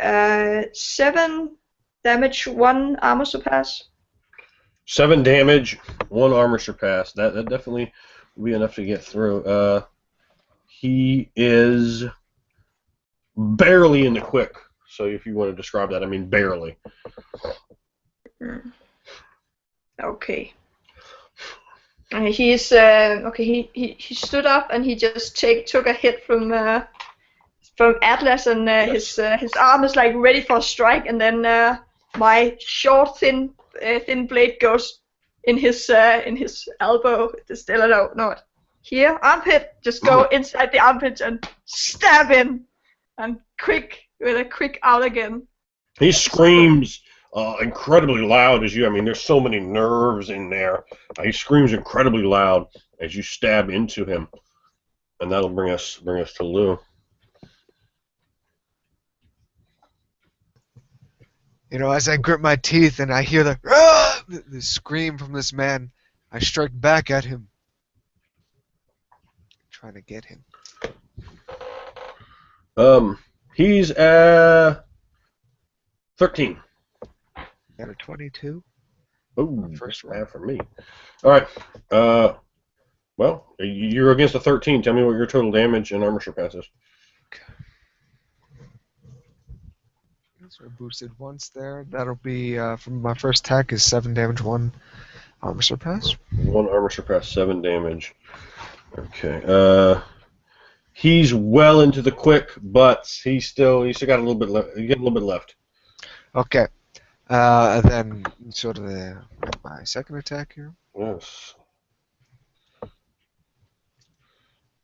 7 damage, 1 armor surpass. 7 damage, 1 armor surpass. That definitely will be enough to get through. He is barely in the quick. So if you want to describe that, I mean barely. Okay. He's okay. He stood up and he just took a hit from Atlas, and Yes. his arm is like ready for a strike, and then my short thin blade goes in his elbow. Still, I don't know it. Here, armpit. Just go inside the armpit and stab him, and quick out again. He screams incredibly loud as you. I mean, there's so many nerves in there. He screams incredibly loud as you stab into him, and that'll bring us to Lou. You know, as I grip my teeth and I hear the scream from this man, I strike back at him, trying to get him. He's at 13. Got a 22. Oh, First that's bad for me. All right. Well, you're against a 13. Tell me what your total damage and armor surpass is. So I boosted once there. That'll be from my first attack is 7 damage, 1 armor surpass. 1 armor surpass, 7 damage. Okay. He's well into the quick, but he's still got a little bit left. You get a little bit left. Okay. Then sort of my second attack here. Yes.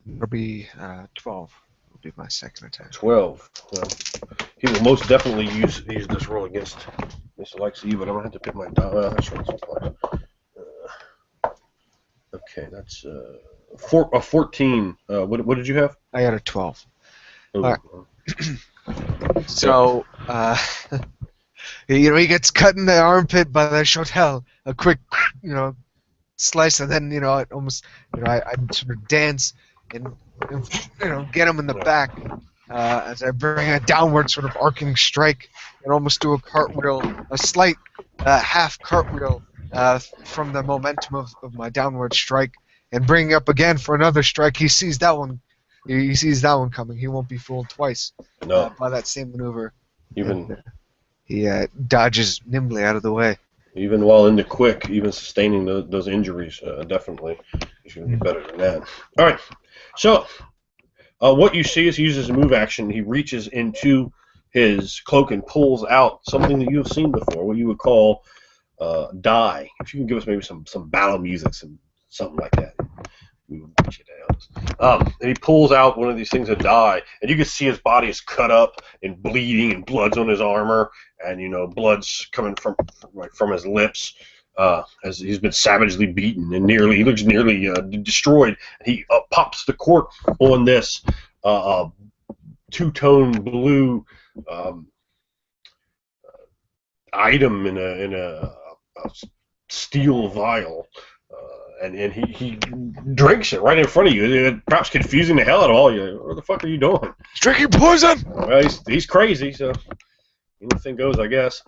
It'll be 12. Will be my second attack. 12. Well, he will most definitely use this roll against Mr. Likes you, but I'm gonna have to pick my die. That's right. Okay, that's a 14. What did you have? I got a 12. Oh, All right. So, he gets cut in the armpit by the Chotel. A quick, slice, and then, I almost, I sort of dance and get him in the back as I bring a downward sort of arcing strike and almost do a cartwheel, a slight half cartwheel from the momentum of my downward strike, and bring up again for another strike. He sees that one. He sees that one coming. He won't be fooled twice by that same maneuver. He dodges nimbly out of the way. Even while in the quick, even sustaining those injuries, definitely. He's going to be better than that. All right. So, what you see is he uses a move action. He reaches into his cloak and pulls out something that you have seen before, what you would call die. If you can give us maybe some battle music, something like that. We would get you down. And he pulls out one of these things, a die, and you can see his body is cut up and bleeding, and blood's on his armor, and blood's coming from his lips as he's been savagely beaten and he looks nearly destroyed. He pops the cork on this two-tone blue item in a steel vial. And he drinks it right in front of you, perhaps confusing the hell out of all you. What the fuck are you doing? He's drinking poison! Well, he's crazy, so anything goes, I guess.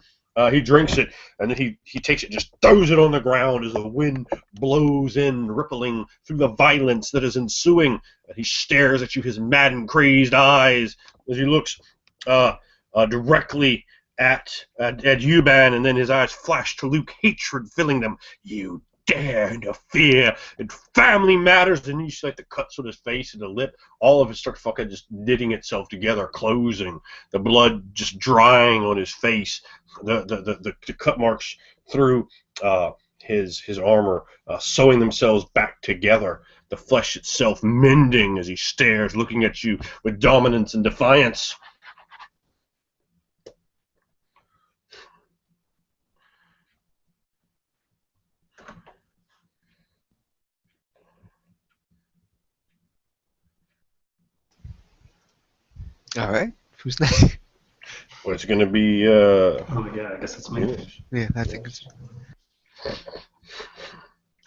He drinks it, and then he takes it, just throws it on the ground as the wind blows in, rippling through the violence that is ensuing. And he stares at you, his maddened, crazed eyes, as he looks directly at Yuban, and then his eyes flash to Luke, hatred filling them. You dare interfere in family matters, and you see like the cuts on his face and the lip, all of it starts fucking just knitting itself together, closing, the blood just drying on his face, the cut marks through his armor sewing themselves back together, the flesh itself mending as he stares, looking at you with dominance and defiance. All right. Who's next? Well, it's going to be... Oh, yeah, I guess it's me. Yeah, I think it's...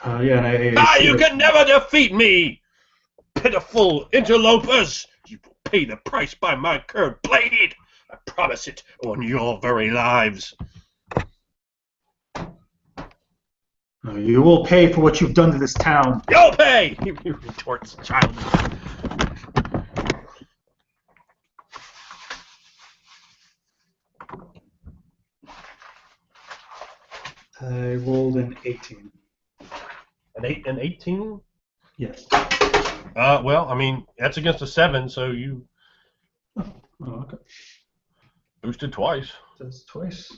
Yeah, and you can never defeat me! Pitiful interlopers! You will pay the price by my curved blade! I promise it on your very lives. You will pay for what you've done to this town. You'll pay! He retorts childishly. 18. An 18? Yes. Well, I mean, that's against a 7, so you Oh, okay. boosted twice. That's twice.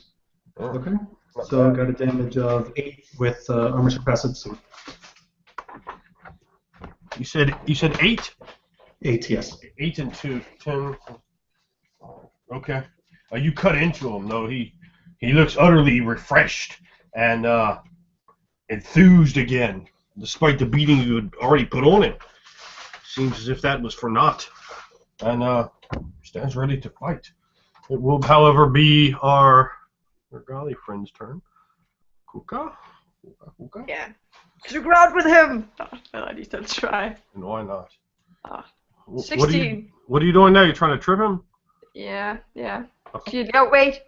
Oh, Okay. not So bad. got a damage of 8 with armor suppressive. You said 8? 8, yes. 8 and 2, 10. Okay. You cut into him though. He looks utterly refreshed and enthused again, despite the beating you had already put on him. Seems as if that was for naught, and stands ready to fight. It will, however, be our golly friend's turn. Kuka? Kuka? Yeah. To the ground with him! Oh, well, at least I'll try. And why not? Ah, What 16. What are you doing now? You're trying to trip him? Yeah. Okay. No, wait.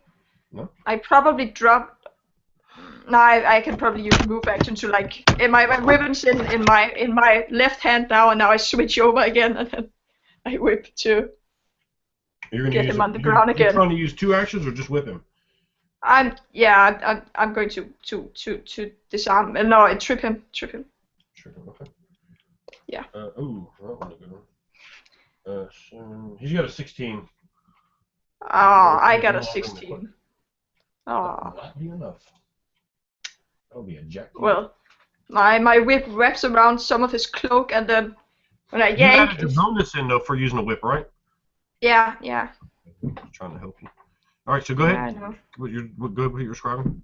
No? I probably dropped. No, I can probably use move action to like. My weapon's in my left hand now, and now I switch over again, and then I whip to You're gonna get use him on the ground You're again. trying to use 2 actions or just whip him? I'm going to disarm. No, I trip him. Sure. Okay. Yeah. Ooh, that was a good one. So he's got a 16. Oh, I got a That'll 16. Oh. not be enough. That'll be a jack. Well, my whip wraps around some of his cloak, and then when I You yank, added your bonus in though for using a whip, right? yeah. I'm trying to help you. All right, so go Yeah, ahead. I know. Go ahead what you're describing.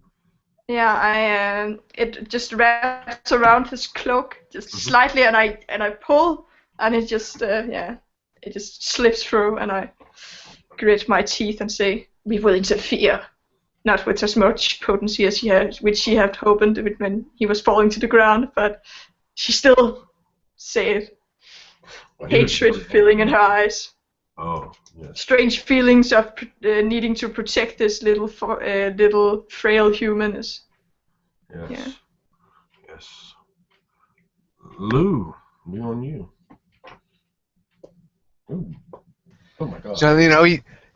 Yeah, it just wraps around his cloak just slightly, and I pull, and it just it just slips through, and I grit my teeth and say, "We will interfere." Not with as much potency as which she had hoped when he was falling to the ground, but she still said hatred filling in her eyes. Oh, yes. Strange feelings of needing to protect this little frail human. Yes. Yeah. Yes. Lou, be on you. Ooh. Oh my God. So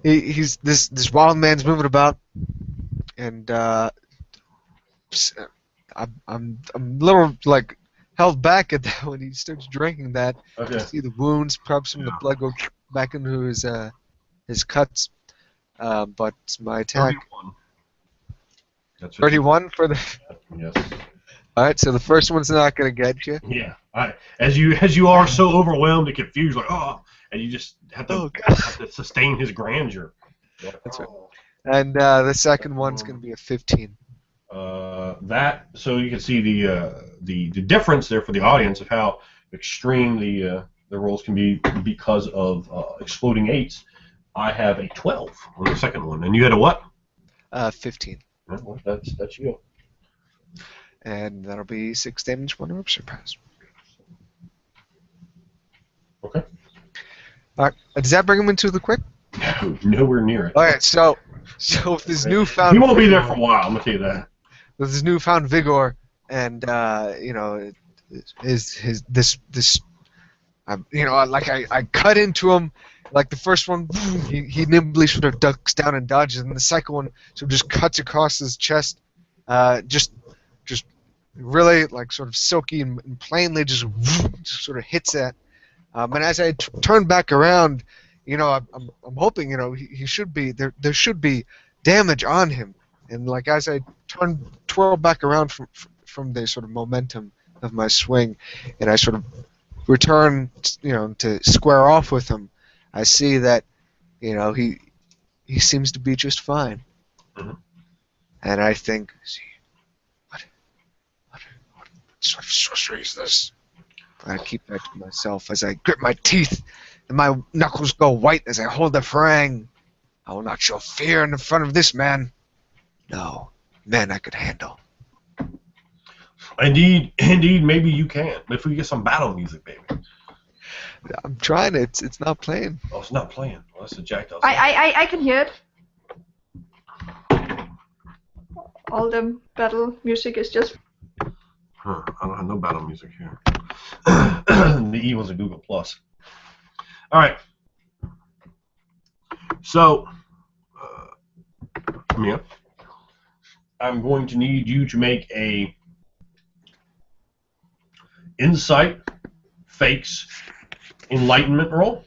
he's this wild man's moving about, and I'm a little like held back at that when he starts drinking that. Okay. You see the wounds, perhaps some of the blood go back into his cuts. But my attack 31. That's 31 for the. Yes. All right, so the first one's not gonna get you. Yeah. As you are so overwhelmed and confused, like and you just have to, have to sustain his grandeur. That's right. And the second one's gonna be a 15. So you can see the difference there for the audience of how extreme the rolls can be because of exploding 8s. I have a 12 on the second one, and you had a what? 15. Well, that's you. And that'll be 6 damage, 1 rupture surpass. Okay. All right, does that bring him into the quick? No, nowhere near it. All right, so with this newfound. He won't be there for a while. I'm gonna tell you that. With his newfound vigor and like I cut into him, like the first one he nimbly sort of ducks down and dodges, and the second one sort of just cuts across his chest, just really like sort of silky and plainly just sort of hits it. And as I turn back around, I'm hoping he should be there should be damage on him. And like as I twirl back around from the sort of momentum of my swing, and I sort of return, to square off with him, I see that, he seems to be just fine. Mm-hmm. And I think, what sort of sorcery is this? I keep that to myself as I grit my teeth and my knuckles go white as I hold the farang. I will not show fear in the front of this man. No, man I could handle. Indeed, maybe you can. If we get some battle music, baby. I'm trying it. It's not playing. Oh, it's not playing. Well, that's a jacked up. I can hear it. All the battle music is just. I don't have no battle music here. The evils of Google Plus. All right. So, Mia, I'm going to need you to make a insight, fakes, enlightenment roll.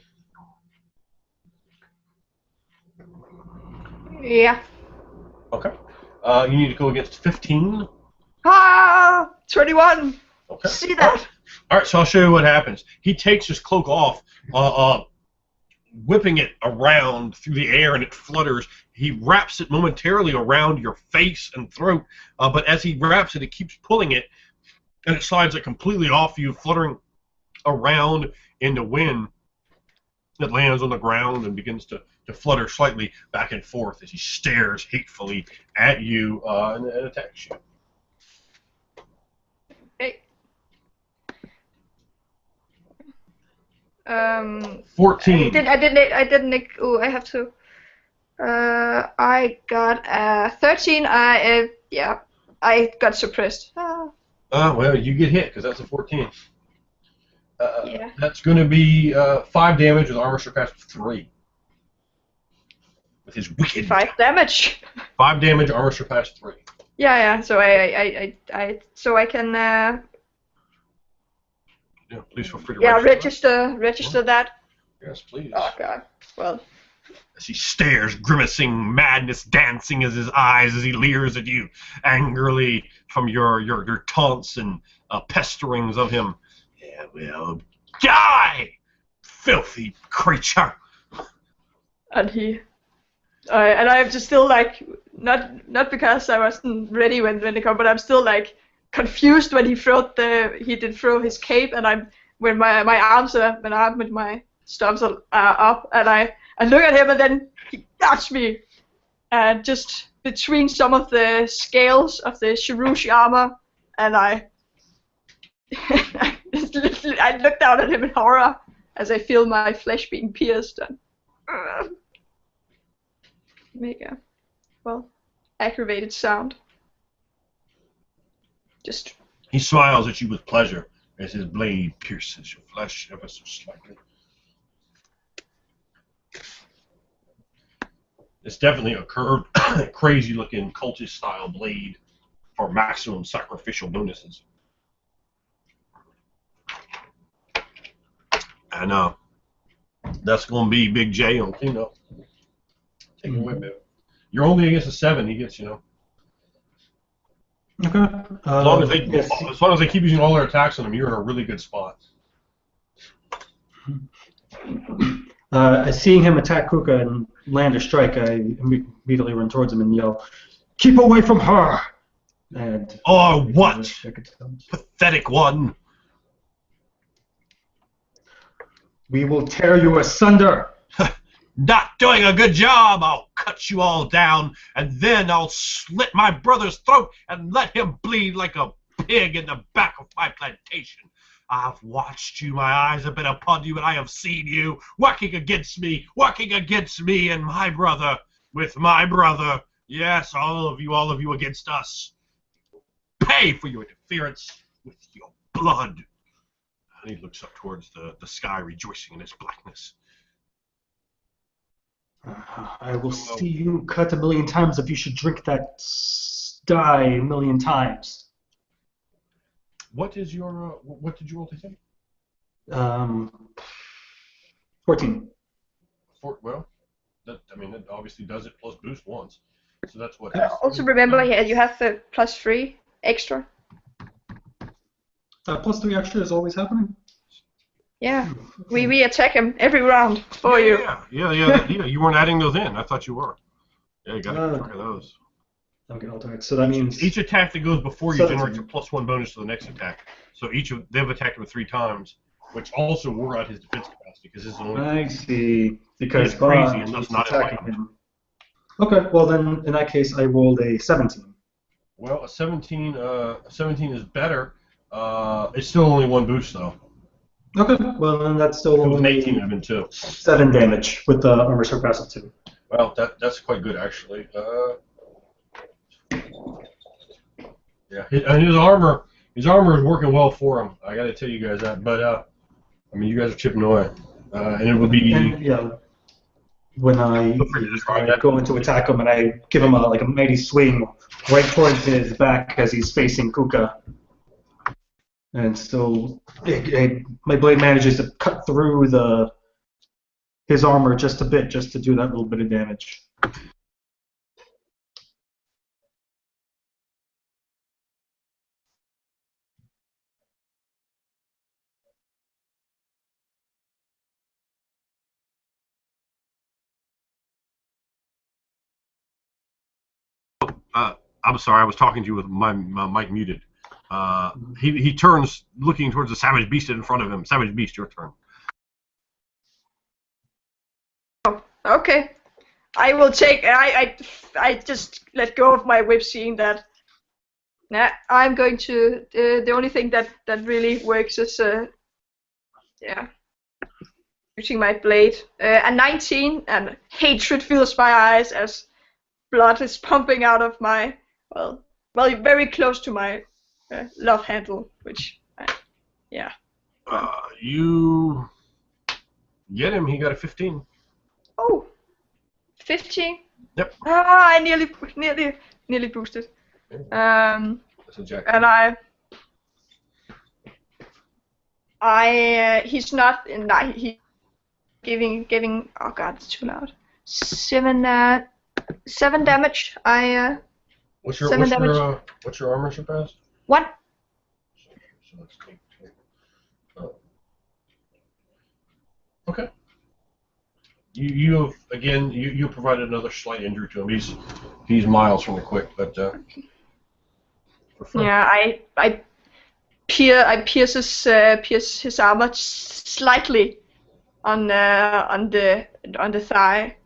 Yeah. Okay. You need to go against 15. 21. Okay. See that? All right, so I'll show you what happens. He takes his cloak off, whipping it around through the air, and it flutters. He wraps it momentarily around your face and throat, but as he wraps it, it keeps pulling it, and it slides it completely off you, fluttering around in the wind. It lands on the ground and begins to flutter slightly back and forth as he stares hatefully at you and attacks you. Hey. 14. I didn't. Oh, I have to. I got 13. Yeah, I got suppressed. Well, you get hit because that's a 14. Yeah. That's going to be 5 damage with armor surpassed 3. With his wicked 5 damage. 5 damage, armor surpassed 3. Yeah. So I can. Yeah, please feel free to register that. Yes, please. Oh god. Well. As he stares, grimacing, madness dancing as his eyes as he leers at you angrily from your taunts and pesterings of him. Yeah, well, die, filthy creature. And and I'm just still like not because I wasn't ready when they come, but I'm still like confused when he did throw his cape, and when my arms are with my stumps are up, and I look at him, and then he got me, and just between some of the scales of the Shirushi armor, and I look down at him in horror as I feel my flesh being pierced and make a aggravated sound. He smiles at you with pleasure as his blade pierces your flesh ever so slightly. It's definitely a curved, crazy-looking, cultist-style blade for maximum sacrificial bonuses. And that's going to be Big J on cleanup. Take it away, baby. You're only against a 7. He gets, Okay. As long as they keep using all their attacks on him, you're in a really good spot. Seeing him attack Kuka and land a strike, I immediately run towards him and yell, "Keep away from her!" And what? Pathetic one! We will tear you asunder! Not doing a good job! I'll cut you all down, and then I'll slit my brother's throat and let him bleed like a pig in the back of my plantation. I've watched you, my eyes have been upon you, and I have seen you working against me and my brother, with my brother. Yes, all of you against us. Pay for your interference with your blood. And he looks up towards the sky, rejoicing in its blackness. I will see you cut 1,000,000 times if you should drink that dye 1,000,000 times. What did you roll to say? 14. Well, that obviously does it plus boost once. So that's what. Also remember, you have the +3 extra. +3 extra is always happening? Yeah, we attack him every round for you. Yeah. You weren't adding those in. I thought you were. Yeah, you got to track of those. Okay, alright. So that means each attack that goes before you generates a +1 bonus to the next attack. So they've attacked him 3 times, which also wore out his defense capacity because this is only. I see. Because he's crazy and thus not attacking him. Okay, well then in that case I rolled a 17. Well, a 17 is better. It's still only 1 boost though. Okay, well then that's still It was an only 18 of 2. 7 damage with the armor surpass of 2. Well, that's quite good actually. Yeah, his armor is working well for him. I got to tell you guys that. But you guys are chipping away, and it would be. And, when I go in to attack him and I give him a mighty swing right towards his back as he's facing Kuka, And so my blade manages to cut through his armor just a bit, just to do that little bit of damage. I'm sorry, I was talking to you with my mic muted. He turns, looking towards the savage beast in front of him. Savage beast, your turn. Okay. I will take. I just let go of my whip, seeing that. Nah, I'm going to. The only thing that really works is using my blade. A 19, and hatred fills my eyes as blood is pumping out of my well, very close to my love handle, which yeah. You get him. He got a 15. Oh, 15. Yep. Ah, I nearly boosted. And he's not. He giving. Oh God, it's too loud. 7 damage. What's 7 damage. what's your armor surpass? 1. So that's 18. Oh. Okay. You have again. You provided another slight injury to him. He's miles from the quick, but yeah, I pierce his armor slightly on the thigh,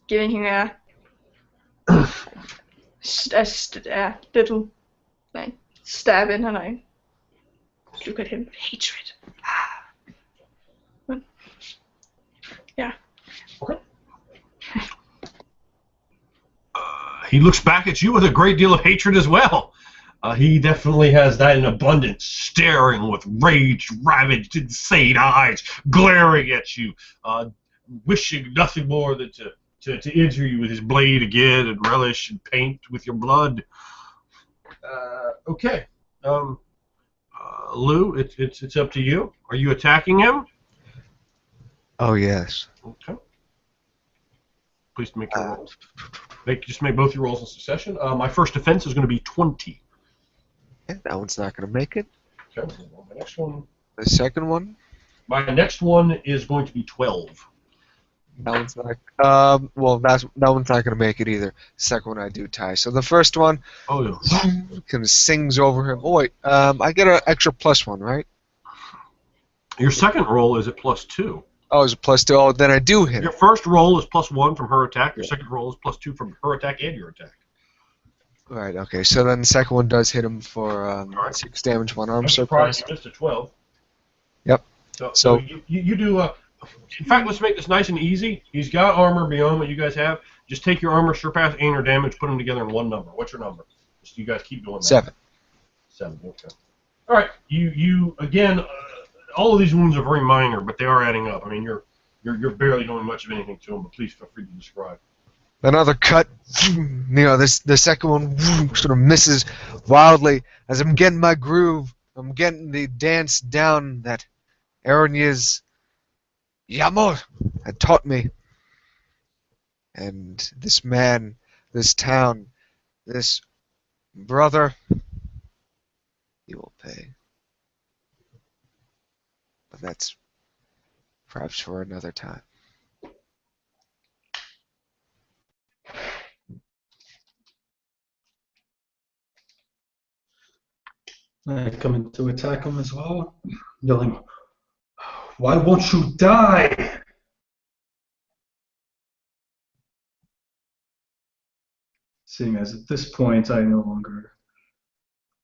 giving him a little like stab in, and I look at him. Hatred. Yeah. Okay. He looks back at you with a great deal of hatred as well. He definitely has that in abundance, staring with rage, ravaged, insane eyes, glaring at you, wishing nothing more than to injure you with his blade again and relish and paint with your blood. Okay. Lou, it's up to you. Are you attacking him? Oh, yes. Okay. Please make your rolls. Just make both your rolls in succession. My first defense is going to be 20. Yeah, that one's not going to make it. Okay. My next one. The second one? My next one is going to be 12. That one's not. Well, that one's not going to make it either. The second one I do tie. So the first one, Oh, kind of sings over him. Oh wait, I get an extra +1, right? your second roll is at +2. Oh, it's a +2. Oh, then I do hit Your him. first roll is +1 from her attack. Your second roll is +2 from her attack and your attack. Right. Okay. So then the second one does hit him for right. 6 damage, 1 arm I'm surpass. surprised you missed a 12. Yep. So you do. In fact, let's make this nice and easy. He's got armor beyond what you guys have. Just take your armor surpass and your damage, put them together in one number. What's your number? Just you guys keep doing that. 7. 7. Okay. All right. You again. All of these wounds are very minor, but they are adding up. I mean, you're barely doing much of anything to them. But please feel free to describe. Another cut. The second one sort of misses wildly as I'm getting my groove. I'm getting the dance down that Aronya's Yamor had taught me. And this man, this town, this brother, he will pay. But that's perhaps for another time. I come in to attack him as well, yelling, "Why won't you die?" Seeing as at this point I no longer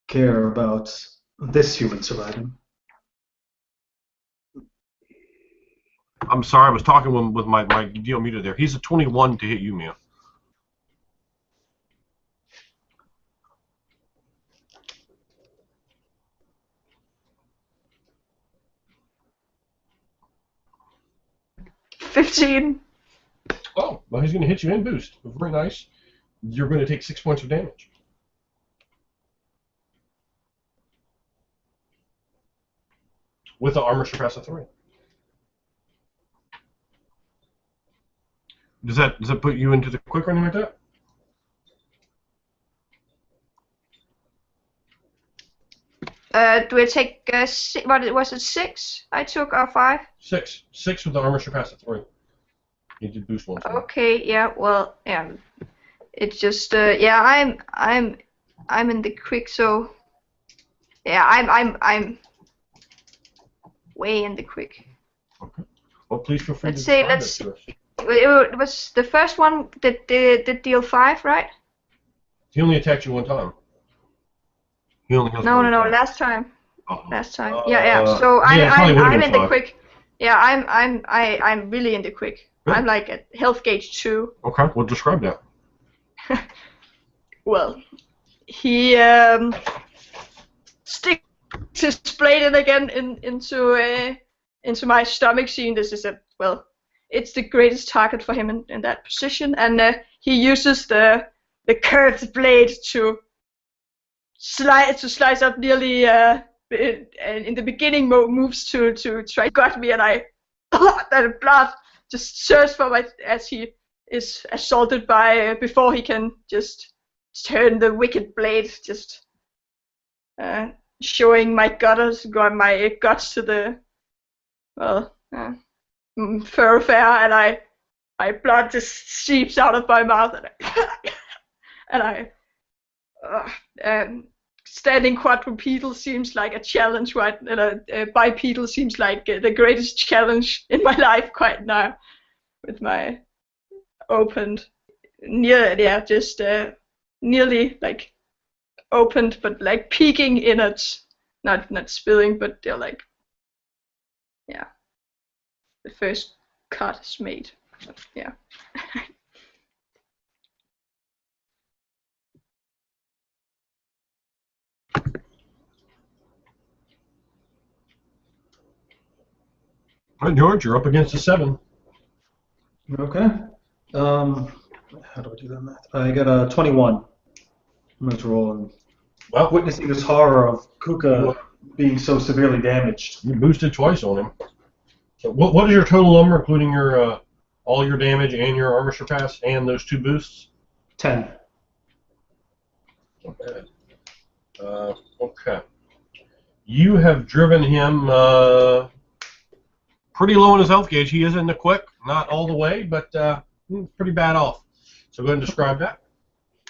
care about this human surviving. I'm sorry, I was talking with my deal muted there. He's a 21 to hit you, Mia. $15. Oh, well, he's going to hit you and boost. Very nice. You're going to take 6 points of damage. with the armor surpass of 3. Does that put you into the quick or anything like that? Do I take what was it 6? I took or 5? 6. 6 with the armor surpass of 3. You did boost one. Okay, yeah. Well, yeah. It's just yeah. I'm in the quick, so yeah. I'm way in the quick. Okay. Well, please feel free Let's to say describe let's. it to us. It was the first one that did deal 5, right? He only attacked you one time. He only has No, one no, no. attack. Last time. Uh-oh. Last time. Yeah. So yeah, it probably would've I'm been in the 5. quick. Yeah, I'm really in the quick. Good. I'm like at health gauge 2. Okay, well, describe that. Well, he sticks his blade in again into my stomach scene. This is it's the greatest target for him in that position, and he uses the curved blade to slice up nearly. In the beginning, moves to try to gut me, and that blood just surges for my as he is assaulted by before he can just turn the wicked blade, just showing my guts to the thoroughfare, and my blood just seeps out of my mouth, and standing quadrupedal seems like a challenge, right? And bipedal seems like the greatest challenge in my life quite now, with my opened nearly like opened, but like peeking innards, not spilling, but they're like, yeah, the first cut is made. Yeah. All right, George, you're up against a 7. Okay. How do I do that math? I got a 21. I'm going to roll and Well, witnessing this horror of Kuka being so severely damaged. you boosted twice on him. So what is your total number, including your all your damage and your armor surpass and those 2 boosts? 10. Not bad. Okay. You have driven him pretty low on his health gauge. He is in the quick, not all the way, but pretty bad off. So go ahead and describe that.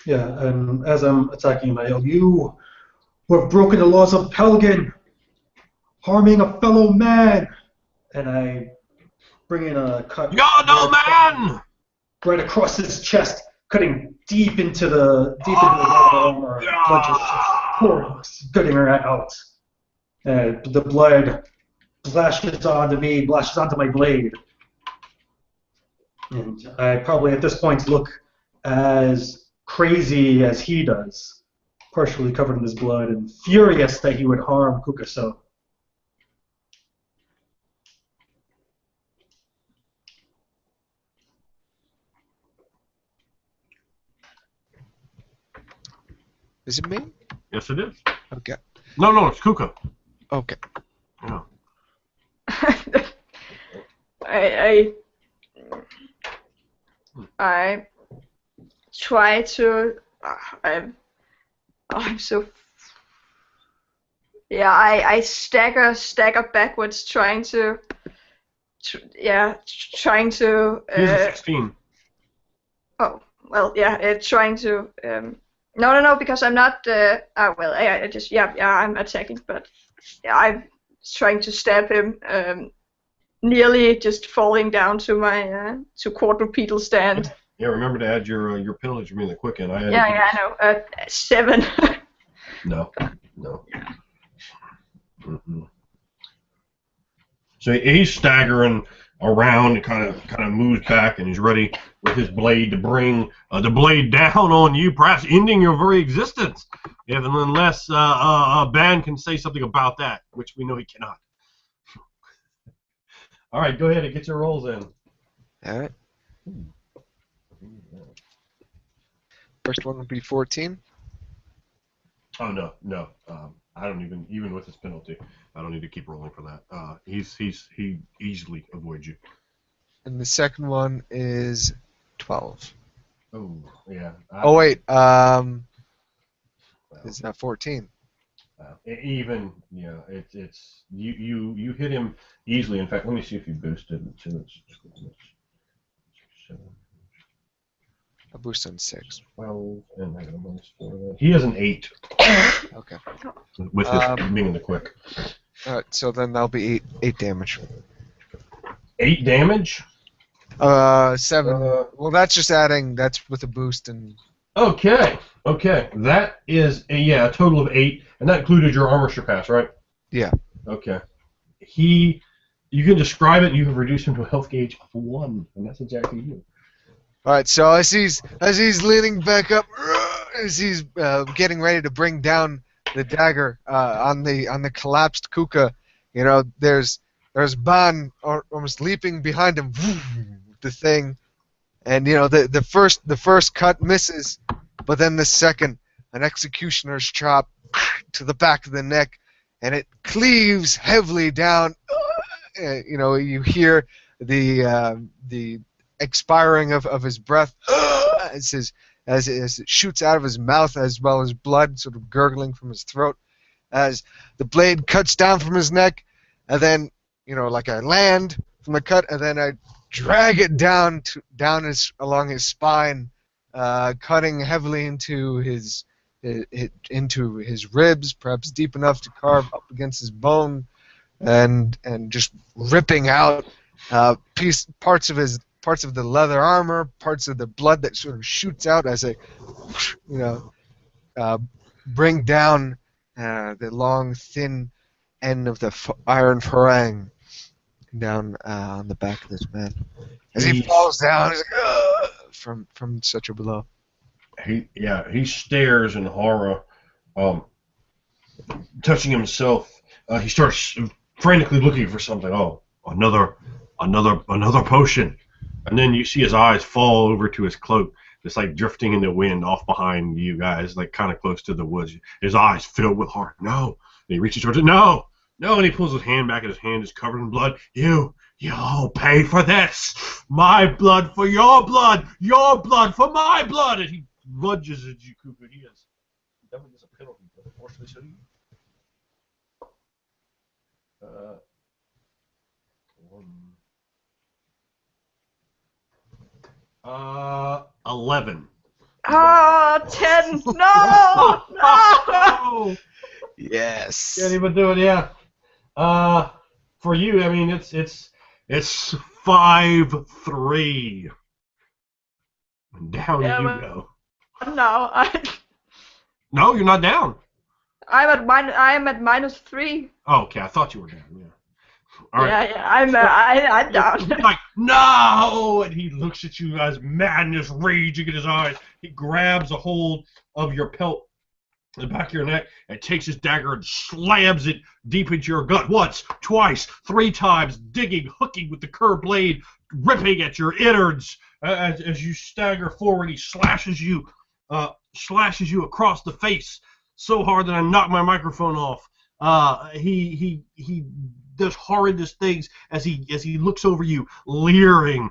Yeah, and as I'm attacking him, I yell, "You who have broken the laws of Pelgan, harming a fellow man!" And I bring in a cut. You're no man! Right across his chest, cutting deep into the armor. Blood just pouring, spitting her out. The blood splashes onto me, splashes onto my blade. And I probably at this point look as crazy as he does, partially covered in his blood and furious that he would harm Kuka so. Is it me? Yes, it is. Okay. No, it's Kuka. Okay. Yeah. I try to. I'm so. Yeah, I stagger backwards, trying to. Trying to. He's a 16. Oh well, yeah, trying to. No, because I'm not. I just I'm attacking, but yeah, I'm trying to stab him. Nearly just falling down to my to quadrupedal stand. Yeah, remember to add your penalties from being the quick end. I know. 7. No. Mm-mm. So he's staggering around, and kind of moves back, and he's ready with his blade to bring the blade down on you, perhaps ending your very existence, unless Ben can say something about that, which we know he cannot. All right, go ahead and get your rolls in. All right. First one would be 14. Oh no. I don't even with his penalty, I don't need to keep rolling for that. He easily avoids you. And the second one is 12. Oh yeah. Oh wait, Well, is that 14? even it's you hit him easily. In fact, let me see if you boosted it to A boost on 6. 12, and I got a -4. He has an 8 Okay. with his being in the quick. Alright, so then that'll be 8 damage. 8 damage. 7. Well, that's just adding. That's with a boost and. Okay. That is a total of 8, and that included your armor surpass, right? Yeah. Okay. You can describe it. You have reduced him to a health gauge of 1, and that's exactly you. All right. So as he's leaning back up, as he's getting ready to bring down the dagger on the collapsed Kuka, there's Ban almost leaping behind him, the thing, and the first cut misses, but then the second, an executioner's chop to the back of the neck, and it cleaves heavily down. You hear the expiring of his breath as it shoots out of his mouth, as well as blood sort of gurgling from his throat, as the blade cuts down from his neck, and then like I land from the cut, and then I drag it down along his spine, cutting heavily into his ribs, perhaps deep enough to carve up against his bone, and just ripping out parts of the leather armor, parts of the blood that sort of shoots out as I bring down the long, thin end of the iron farang down on the back of this man. As he falls down, he's like, from such a blow. He stares in horror, touching himself. He starts frantically looking for something. Oh, another potion. And then you see his eyes fall over to his cloak, just like drifting in the wind off behind you guys, like kind of close to the woods. His eyes filled with horror. No. And he reaches towards it. No. And he pulls his hand back, and his hand is covered in blood. You'll pay for this. My blood for your blood for my blood. And he lunges at you, Cooper. He is definitely gets a penalty, but unfortunately so do you. 11. Oh, 10. No! No! Yes. Can't even do it, yeah. For you, I mean, it's 5-3. And down you go. No, No, you're not down. I'm at -3. Oh, okay, I thought you were down. Yeah. All right. Yeah, I'm down. He's like, no! And he looks at you as madness raging in his eyes. He grabs a hold of your pelt, the back of your neck, and takes his dagger and slams it deep into your gut. Once, twice, 3 times, digging, hooking with the curved blade, ripping at your innards. As you stagger forward, he slashes you across the face so hard that I knocked my microphone off. He does horrendous things as he looks over you, leering,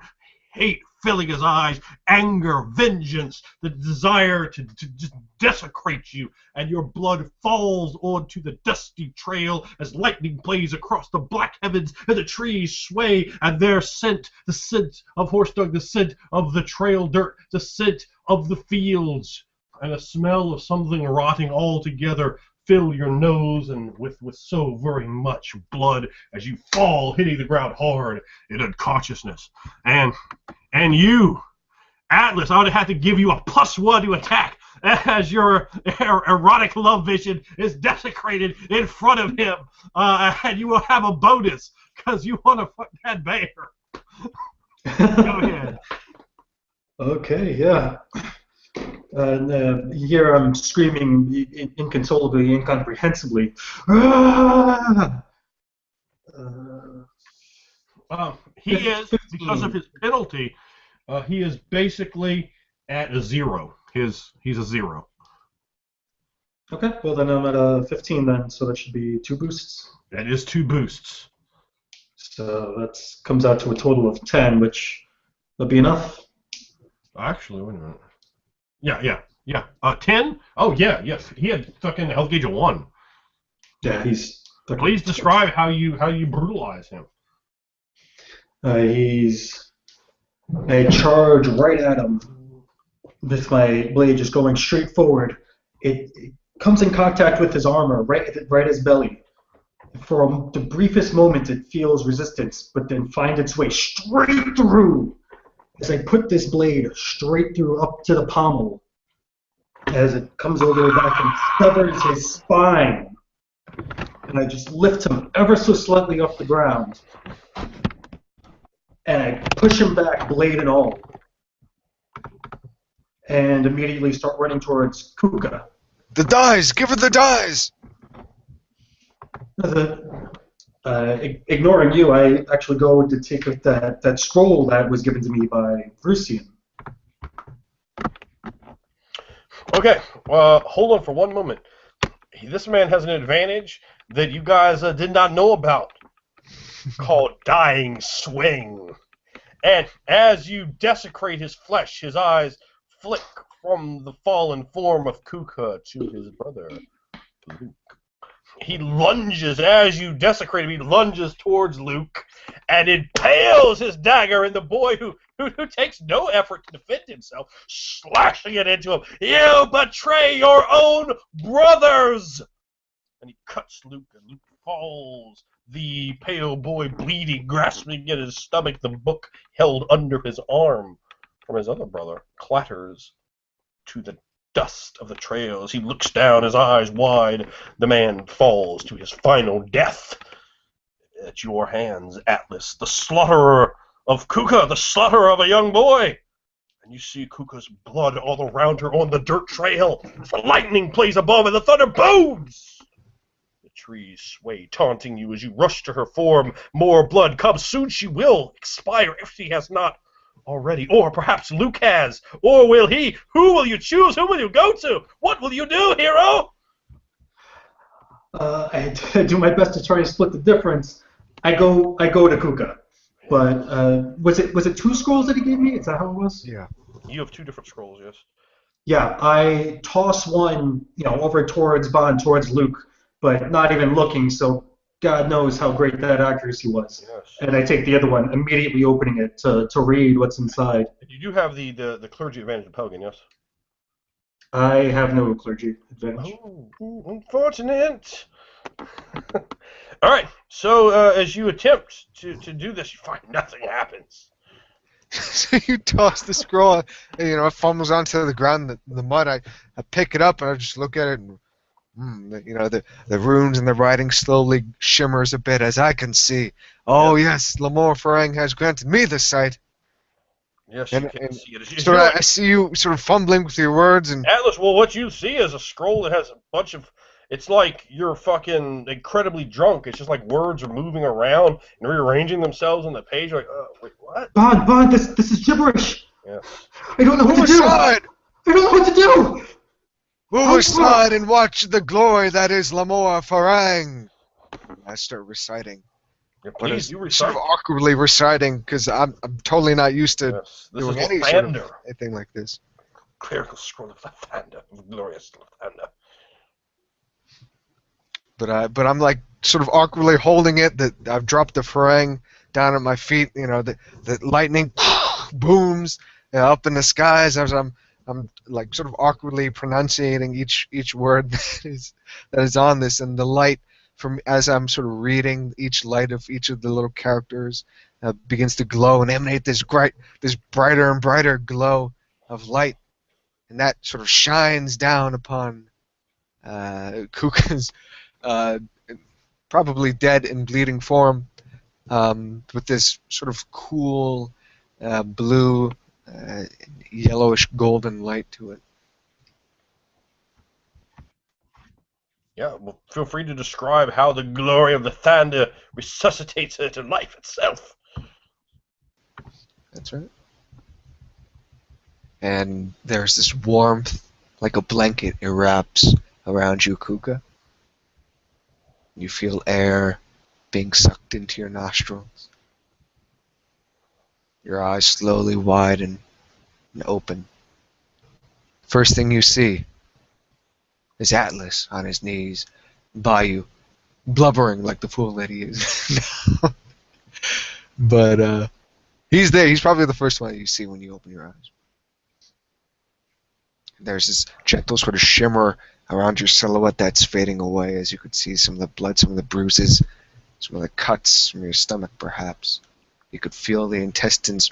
hate filling his eyes, anger, vengeance, the desire to just desecrate you, and your blood falls onto the dusty trail as lightning plays across the black heavens, and the trees sway, and their scent, the scent of horse dung, the scent of the trail dirt, the scent of the fields, and a smell of something rotting all together fill your nose, and with so very much blood as you fall, hitting the ground hard in unconsciousness. And you, Atlas, I would have to give you a +1 to attack as your erotic love vision is desecrated in front of him, and you will have a bonus because you want to fuck that bear. Go ahead. Okay, yeah. And here I'm screaming inconsolably, incomprehensibly. Ah! He is, because of his penalty, he is basically at a 0. He's a 0. Okay, well then I'm at a 15 then, so that should be 2 boosts. That is 2 boosts. So that comes out to a total of 10, which will be enough. Actually, wait a minute. Yeah. 10? Oh, yeah, yes. He had fucking health gauge of 1. Yeah, he's. Please describe how you brutalize him. I charge right at him with my blade just going straight forward. It comes in contact with his armor, right his belly. For the briefest moment, it feels resistance, but then finds its way straight through as I put this blade straight through up to the pommel as it comes all the way back and severs his spine. And I just lift him ever so slightly off the ground. And I push him back, blade and all. And immediately start running towards Kuka. The dies! Give her the dies! Ignoring you, I actually go to take that scroll that was given to me by Brucian. Okay, hold on for one moment. This man has an advantage that you guys did not know about, called Dying Swing. And as you desecrate his flesh, his eyes flick from the fallen form of Kuka to his brother, Luke. He lunges, as you desecrate him, he lunges towards Luke and impales his dagger in the boy who takes no effort to defend himself, slashing it into him. You betray your own brothers! And he cuts Luke, and Luke falls, the pale boy bleeding, grasping at his stomach, the book held under his arm from his other brother, clatters to the dust of the trails. He looks down, his eyes wide. The man falls to his final death. At your hands, Atlas, the slaughterer of Kuka, the slaughterer of a young boy. And you see Kuka's blood all around her on the dirt trail. The lightning plays above and the thunder booms. The trees sway, taunting you as you rush to her form. More blood comes. Soon she will expire if she has not already. Or perhaps Luke has. Or will he? Who will you choose? Who will you go to? What will you do, hero? I do my best to try and split the difference. I go to Kuka. But was it 2 scrolls that he gave me? Is that how it was? Yeah. You have 2 different scrolls, yes. Yeah, I toss one, over towards Bond, towards Luke, but not even looking, so God knows how great that accuracy was. Yes. And I take the other one, immediately opening it to read what's inside. You do have the clergy advantage of Pelgan, yes? I have no clergy advantage. Oh, unfortunate. All right, so as you attempt to do this, you find nothing happens. So you toss the scroll, and, it fumbles onto the ground, the mud. I pick it up, and I just look at it, and the runes and the writing slowly shimmers a bit as I can see. Oh, yes, Lamore Farang has granted me the sight. Yes, you can see it. So I see you sort of fumbling with your words. And Atlas, well, what you see is a scroll that has a bunch of... It's like you're fucking incredibly drunk. It's just like words are moving around and rearranging themselves on the page. You're like, wait, what? Bond, this is gibberish. Yes. I don't know what to do. I don't know what to do. Move aside and watch the glory that is Lamore Farang. I start reciting. Yeah, please, you recite. Sort of awkwardly reciting because I'm totally not used to doing any sort of anything like this. Clerical scroll of Lathander, of glorious Lathander. But I'm like sort of awkwardly holding it. That I've dropped the Farang down at my feet. The lightning booms up in the skies as I'm like sort of awkwardly pronunciating each word that is on this, and the light from as I'm sort of reading each light of each of the little characters begins to glow and emanate this brighter and brighter glow of light, and that sort of shines down upon Kuka's probably dead and bleeding form with this sort of cool blue yellowish golden light to it. Yeah, well, feel free to describe how the glory of the Thunder resuscitates her to life itself. That's right. And there's this warmth, like a blanket, it wraps around you, Kuka. You feel air being sucked into your nostrils. Your eyes slowly widen and open. First thing you see is Atlas on his knees by you, blubbering like the fool that he is. But he's there. He's probably the first one you see when you open your eyes. There's this gentle sort of shimmer around your silhouette that's fading away as you could see some of the blood, some of the bruises, some of the cuts from your stomach perhaps. You could feel the intestines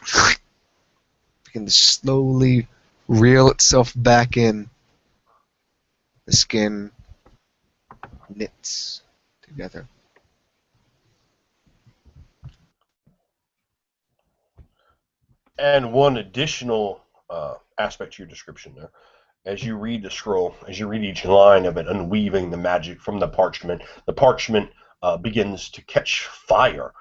begin to slowly reel itself back in. The skin knits together. And one additional aspect to your description there, as you read the scroll, as you read each line of it, unweaving the magic from the parchment begins to catch fire.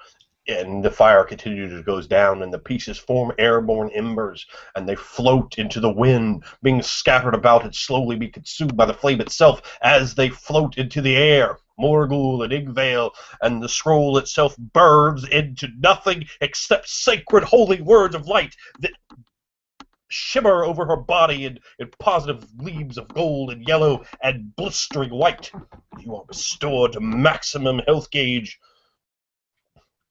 And the fire continues, it goes down, and the pieces form airborne embers, and they float into the wind, being scattered about and slowly be consumed by the flame itself as they float into the air. Morgul and Igvale, and the scroll itself burns into nothing except sacred holy words of light that shimmer over her body in positive gleams of gold and yellow and blistering white. You are restored to maximum health gauge.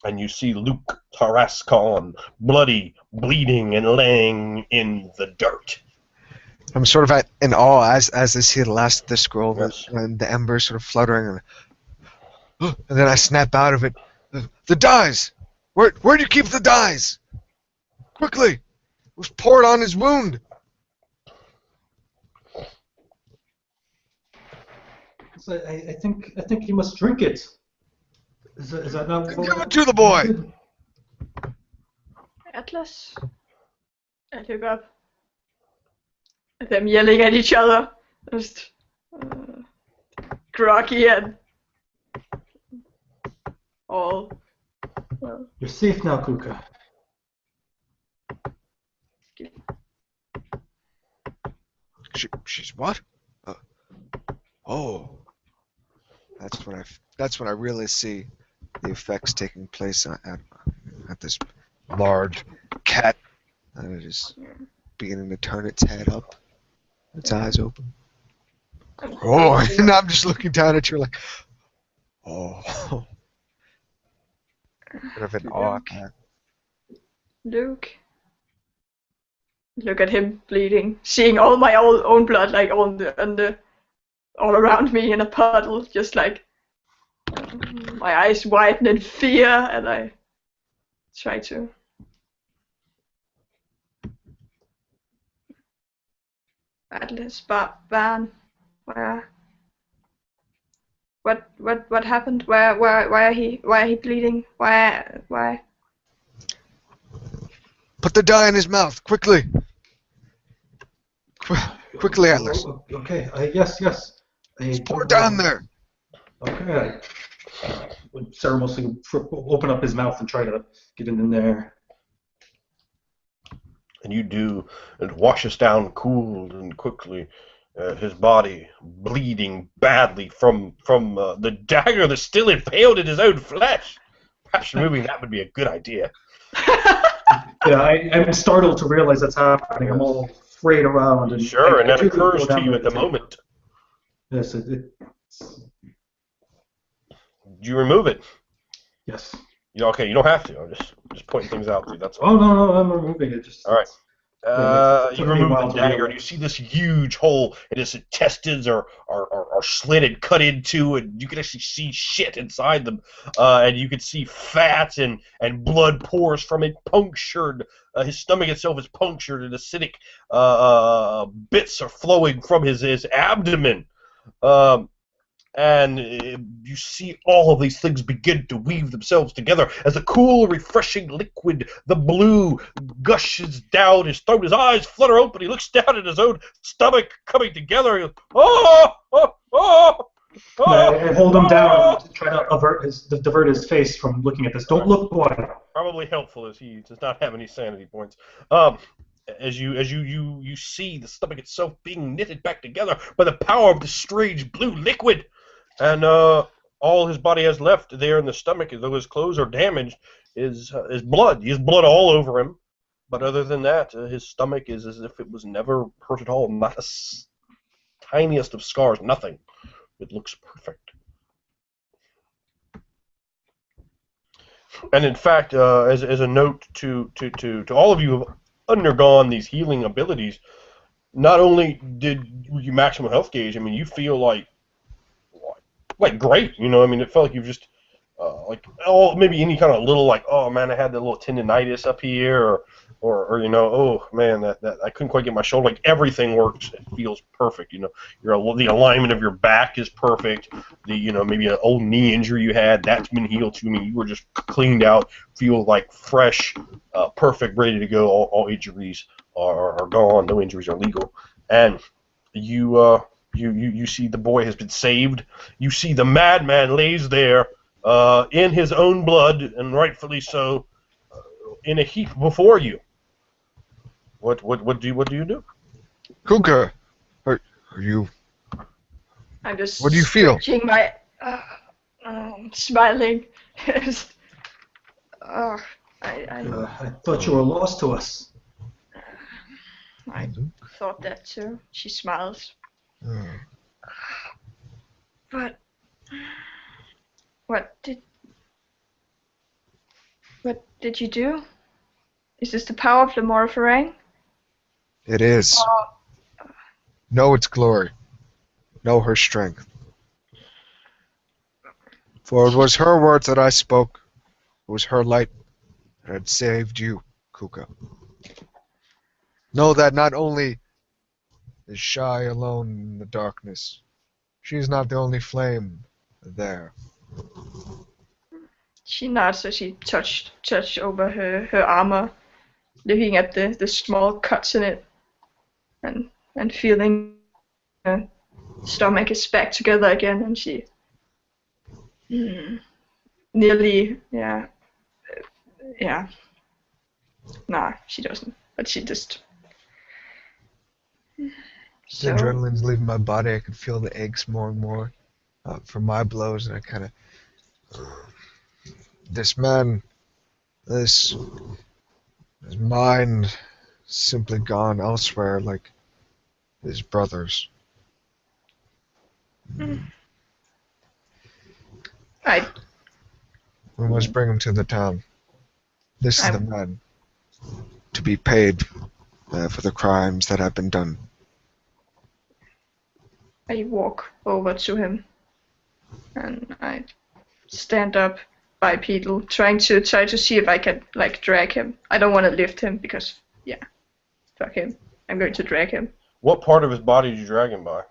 And you see Luke Tarascon, bloody, bleeding, and laying in the dirt. I'm sort of in awe as I see the last of the scroll, Yes. and the embers sort of fluttering, and then I snap out of it. The dyes! Where'd you keep the dyes? Quickly! It was poured on his wound! So I think you must drink it. Is that not? Give it to the boy! Atlas? I look up. Them yelling at each other. Just groggy and all. Well, You're safe now, Kuka. She's what? Oh. That's when I really see the effects taking place at this large cat, and it is beginning to turn its head up, its eyes open. Oh, and I'm just looking down at you like, oh. Bit of an awe cat. Luke. Look at him bleeding, seeing all my own blood like all around me in a puddle, just like my eyes widen in fear, and I try to. Atlas, Van, where? What happened? Why are he bleeding? Why? Put the dye in his mouth, quickly! Quickly, Atlas. Okay. Yes. Pour it down there. Okay. I would ceremoniously open up his mouth and try to get it in there. And you do. It washes down cooled and quickly. His body bleeding badly from the dagger that's still impaled in his own flesh. Perhaps removing that would be a good idea. Yeah, I'm startled to realize that's happening. I'm all frayed around. And Sure, and that do occurs go to down you there at the to- moment. Yes, Do you remove it? yes. Okay, you don't have to. I'm just pointing things out to you. That's all. Oh no, I'm removing it. Just All right. it You took me a remove while the to dagger, realize. and you see this huge hole, and his intestines are slit and cut into, and you can actually see shit inside them, and you can see fat and blood pours from it, punctured. His stomach itself is punctured, and acidic bits are flowing from his abdomen. And you see all of these things begin to weave themselves together as the cool, refreshing liquid, the blue, gushes down his throat. His eyes flutter open. He looks down at his own stomach coming together. He goes, oh! I hold him down to try to divert his face from looking at this. Don't look, boy. Probably helpful as he does not have any sanity points. as you see the stomach itself being knitted back together by the power of the strange blue liquid, and all his body has left there in the stomach, though his clothes are damaged, is blood. He has blood all over him, but other than that, his stomach is as if it was never hurt at all. Not a tiniest of scars, nothing. It looks perfect. And in fact, as a note to all of you who have undergone these healing abilities, not only did you maximum health gauge, I mean, you feel like great. You know, I mean, it felt like you've just like maybe any kind of little like, oh man, I had that little tendonitis up here, or you know, oh man, that I couldn't quite get my shoulder. Like everything works. It feels perfect. You know, the alignment of your back is perfect. Maybe an old knee injury you had, that's been healed too. I mean, you were just cleaned out, feel like fresh, perfect, ready to go. All injuries are gone. No injuries are legal, and you see the boy has been saved. You see the madman lays there in his own blood, and rightfully so, in a heap before you. What do you do? Kuka, are you? I'm just What do you feel? stretching my, smiling. I I thought you were lost to us. I thought that too. She smiles. But what did you do? Is this the power of the Morpharang? It is. Know its glory. Know her strength. For it was her words that I spoke. It was her light that had saved you, Kuka. Know that not only is Shai alone in the darkness, she is not the only flame there. She nods as she touched over her armor, looking at the small cuts in it, and feeling her stomach is back together again, and she nearly, yeah. Nah, she doesn't, but she just. The So, adrenaline's leaving my body. I can feel the aches more and more from my blows, and I kind of. This man, his mind simply gone elsewhere like his brothers. I We must bring him to the town. This is the man to be paid for the crimes that have been done. walk over to him, and I stand up bipedal, try to see if I can drag him. I don't want to lift him because fuck him. I'm going to drag him. What part of his body did you drag him by?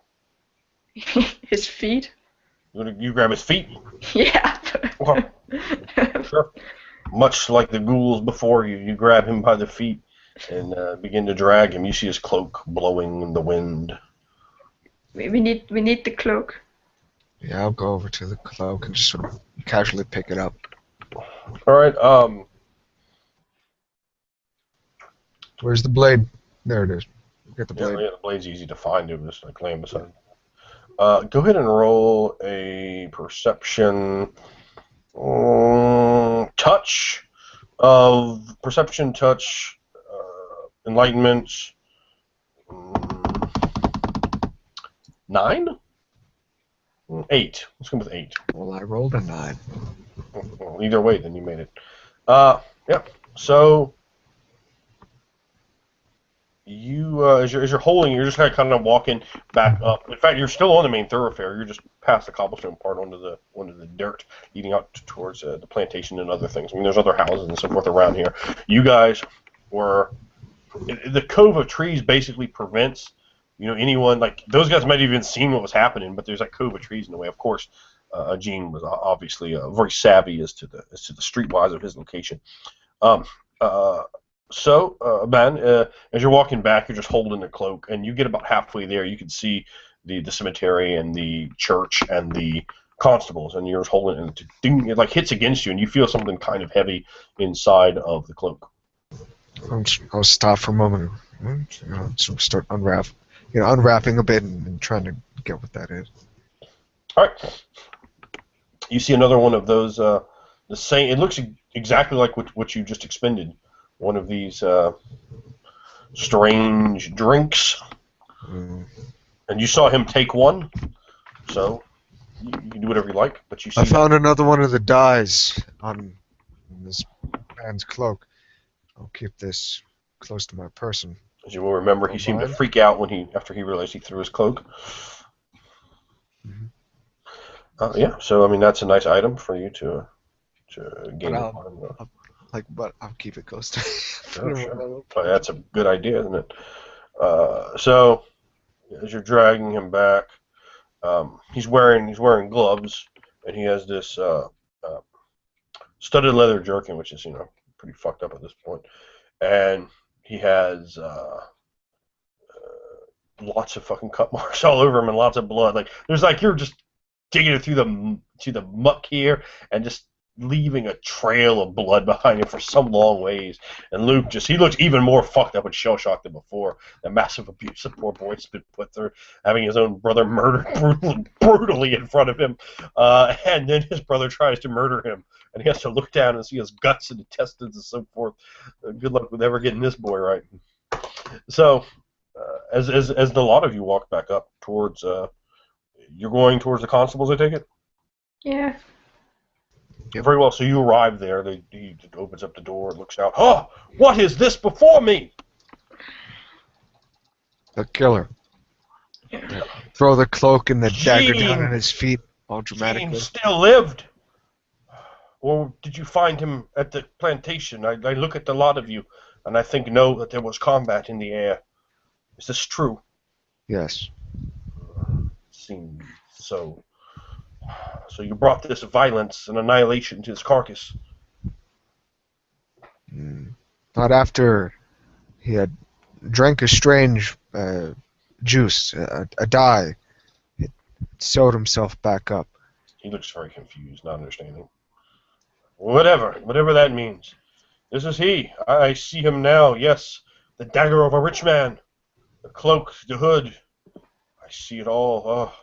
His feet. You grab his feet? Yeah. Well, sure. Much like the ghouls before you, you grab him by the feet and begin to drag him. You see his cloak blowing in the wind. We need the cloak. Yeah, I'll go over to the cloak and just sort of casually pick it up. All right. Where's the blade? There it is. Get the blade. Yeah, the blade's easy to find. It was like laying beside. Go ahead and roll a perception touch of perception touch enlightenment 9? 8. Let's go with 8. Well, I rolled a 9. Well, either way, then you made it. Yeah. So you, as you're holding, you're just kind of walking back up. In fact, you're still on the main thoroughfare. You're just past the cobblestone part onto the dirt, leading out towards the plantation and other things. I mean, there's other houses and so forth around here. You guys were the cove of trees basically prevents anyone, like those guys might have even seen what was happening, but there's that cove of trees in the way. Of course, Gene was obviously very savvy as to the streetwise of his location. So, Ben, as you're walking back, you're just holding the cloak, and you get about halfway there. You can see the cemetery and the church and the constables, and you're just holding it, and it like hits against you, and you feel something kind of heavy inside of the cloak. I'll stop for a moment. So start unwrapping a bit and trying to get what that is. All right. You see another one of those. The same. It looks exactly like what you just expended. One of these strange drinks. Mm. And you saw him take one. So you can do whatever you like. But you see. I found another one of the dyes on this man's cloak. I'll keep this close to my person. As you will remember, he seemed to freak out after he realized he threw his cloak. Mm-hmm. Yeah, so I mean that's a nice item for you to gain. But I'll keep it close to. Sure. That's a good idea, isn't it? So as you're dragging him back, he's wearing gloves, and he has this studded leather jerkin, which is pretty fucked up at this point, and he has lots of fucking cut marks all over him and lots of blood. Like there's you're just digging it through the muck here and just leaving a trail of blood behind him for some long ways. And Luke he looks even more fucked up and shell shocked than before. The massive abuse the poor boy's been put through, having his own brother murdered brutally in front of him, and then his brother tries to murder him, and he has to look down and see his guts and intestines and so forth. Good luck with ever getting this boy right. So, as the lot of you walk back up towards, you're going towards the constables, I take it? Yeah. Yep. Very well. So you arrive there. He opens up the door and looks out. Oh, what is this before me? The killer. Throw the cloak and the dagger down at his feet, all dramatically. Gene still lived. Or did you find him at the plantation? I look at the lot of you, and I know that there was combat in the air. Is this true? Yes. Seems so. So you brought this violence and annihilation to his carcass. Not after he had drank a strange juice, a dye. It sewed himself back up. He looks very confused, not understanding. Whatever that means. This is he. I see him now, yes. The dagger of a rich man. The cloak, the hood. I see it all.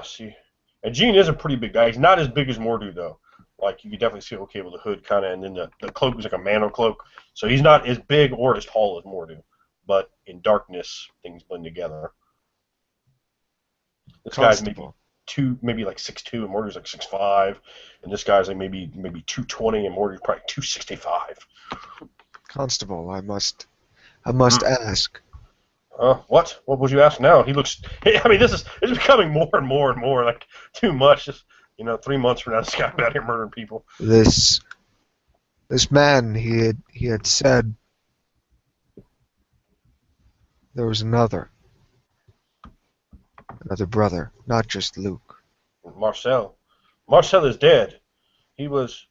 See. And Gene is a pretty big guy. He's not as big as Mordu, though. Like, you can definitely see, okay, with the hood kind of, and then the cloak is like a mantle cloak. So he's not as big or as tall as Mordu. But in darkness, things blend together. This guy's maybe like 6'2", and Mordu's like 6'5", and this guy's like maybe 220, and Mordu's probably 265. Constable, I must ask. What? What would you ask now? He looks. I mean, it's becoming more and more like too much. Just 3 months from now, this guy's out here murdering people. This man, he had said there was another brother, not just Luke. Marcel is dead. He just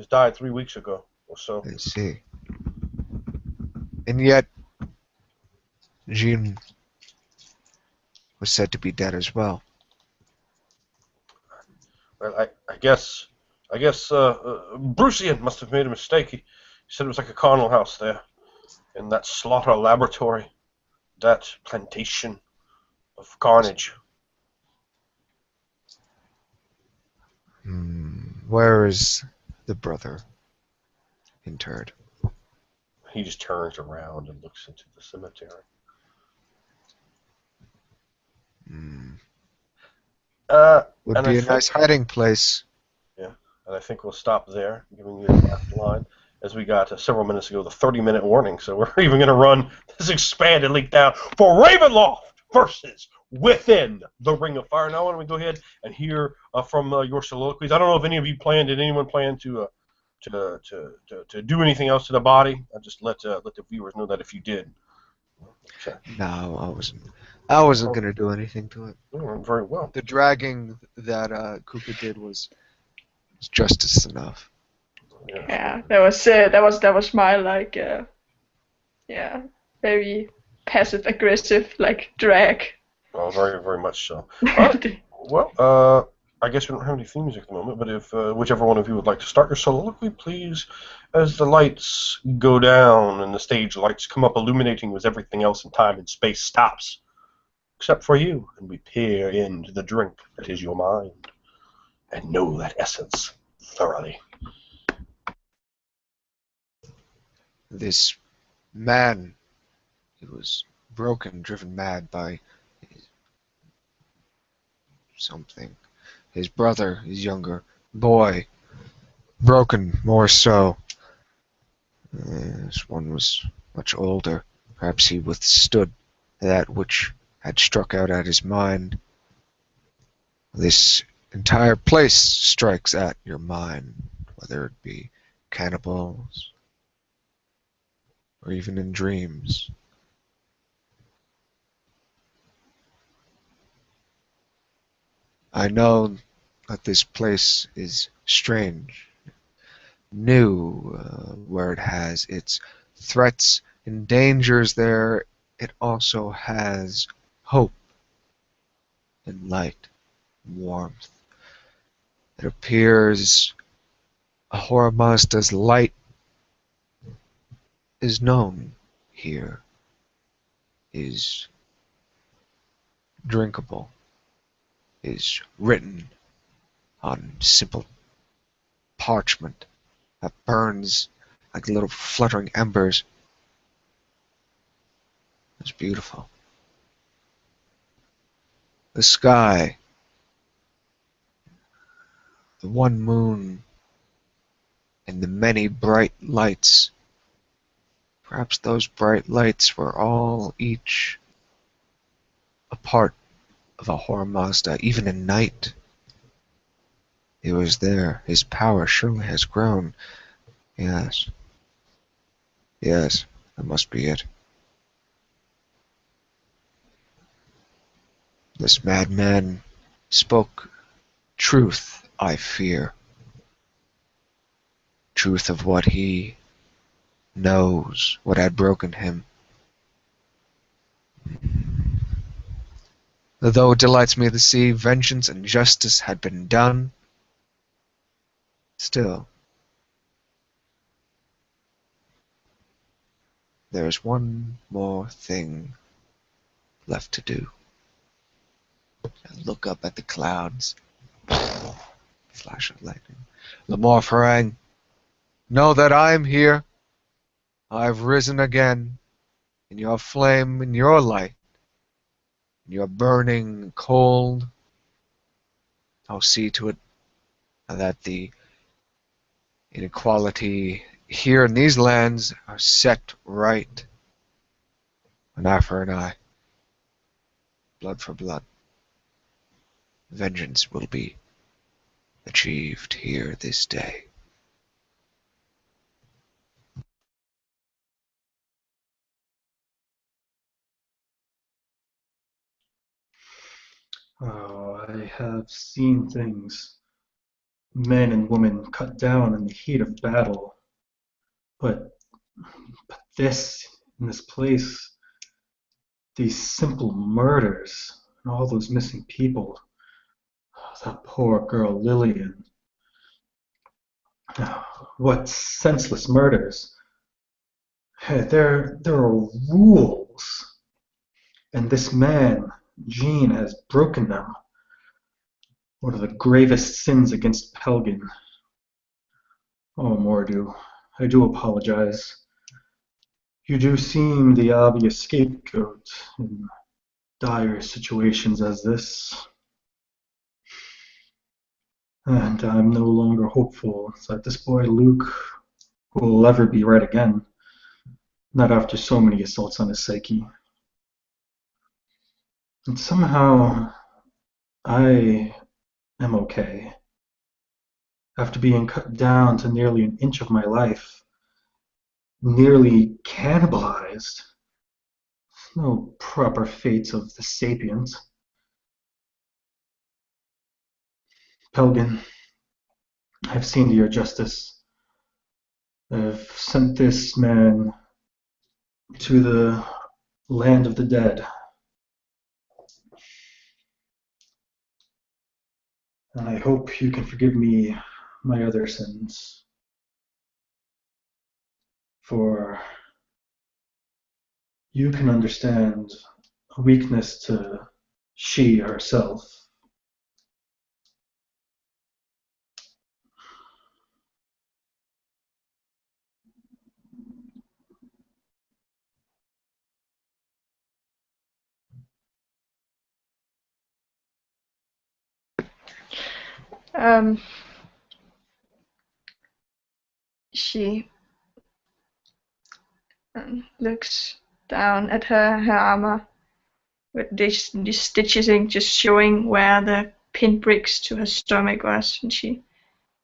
died 3 weeks ago or so. I see. And yet, Jean was said to be dead as well. Well, I guess Brucian must have made a mistake. He said it was like a carnal house there, in that slaughter laboratory, that plantation of carnage. Where is the brother interred? He just turns around and looks into the cemetery. Would be a nice hiding place. Yeah, and I think we'll stop there, giving you the last line, as we got several minutes ago the 30-minute warning. So we're even going to run this expanded leak down for Ravenloft versus Within the Ring of Fire. Now, why don't we go ahead and hear from your soliloquies? I don't know if any of you did anyone plan to do anything else to the body? I'll just let the viewers know that if you did. Okay. No, I wasn't going to do anything to it. Oh, very well. The dragging that Kuka did was justice enough. Yeah, that was my very passive aggressive drag. Oh, very very much so. Well, I guess we don't have any theme music at the moment, but if whichever one of you would like to start your soliloquy, please, as the lights go down and the stage lights come up, illuminating as everything else in time and space stops, except for you, and we peer into the drink that is your mind, and know that essence thoroughly. This man, he was broken, driven mad by something. His brother, his younger boy, broken more so. This one was much older. Perhaps he withstood that which had struck out at his mind. This entire place strikes at your mind, whether it be cannibals or even in dreams. I know that this place is strange, new, where it has its threats and dangers there, it also has hope and light and warmth. It appears Ahura Mazda's light is known here, is drinkable, is written on simple parchment that burns like little fluttering embers. It's beautiful. The sky, the one moon, and the many bright lights. Perhaps those bright lights were all each a part of Ahura Mazda, even in night. It was there. His power surely has grown. Yes. Yes, that must be it. This madman spoke truth, I fear. Truth of what he knows, what had broken him. Though it delights me to see vengeance and justice had been done, still, there is one more thing left to do. I look up at the clouds. Flash of lightning. Lamar Farang, know that I am here. I have risen again in your flame, in your light, in your burning cold. I'll see to it that the inequality here in these lands are set right. An eye for an eye, blood for blood. Vengeance will be achieved here this day. Oh, I have seen things, men and women cut down in the heat of battle, but this, in this place, these simple murders, and all those missing people, oh, that poor girl Lillian, oh, what senseless murders. There are rules, and this man, Jean, has broken them. One of the gravest sins against Pelgin. Oh, Mordu, I do apologize. You do seem the obvious scapegoat in dire situations as this. And I'm no longer hopeful that this boy Luke will ever be right again. Not after so many assaults on his psyche. And somehow, I am okay. After being cut down to nearly an inch of my life, nearly cannibalized. No proper fates of the sapiens. Pelgin, I've seen to your justice. I've sent this man to the land of the dead. And I hope you can forgive me my other sins. For you can understand a weakness to she herself. Um, she looks down at her armor with these stitches just showing where the pinpricks to her stomach was, and she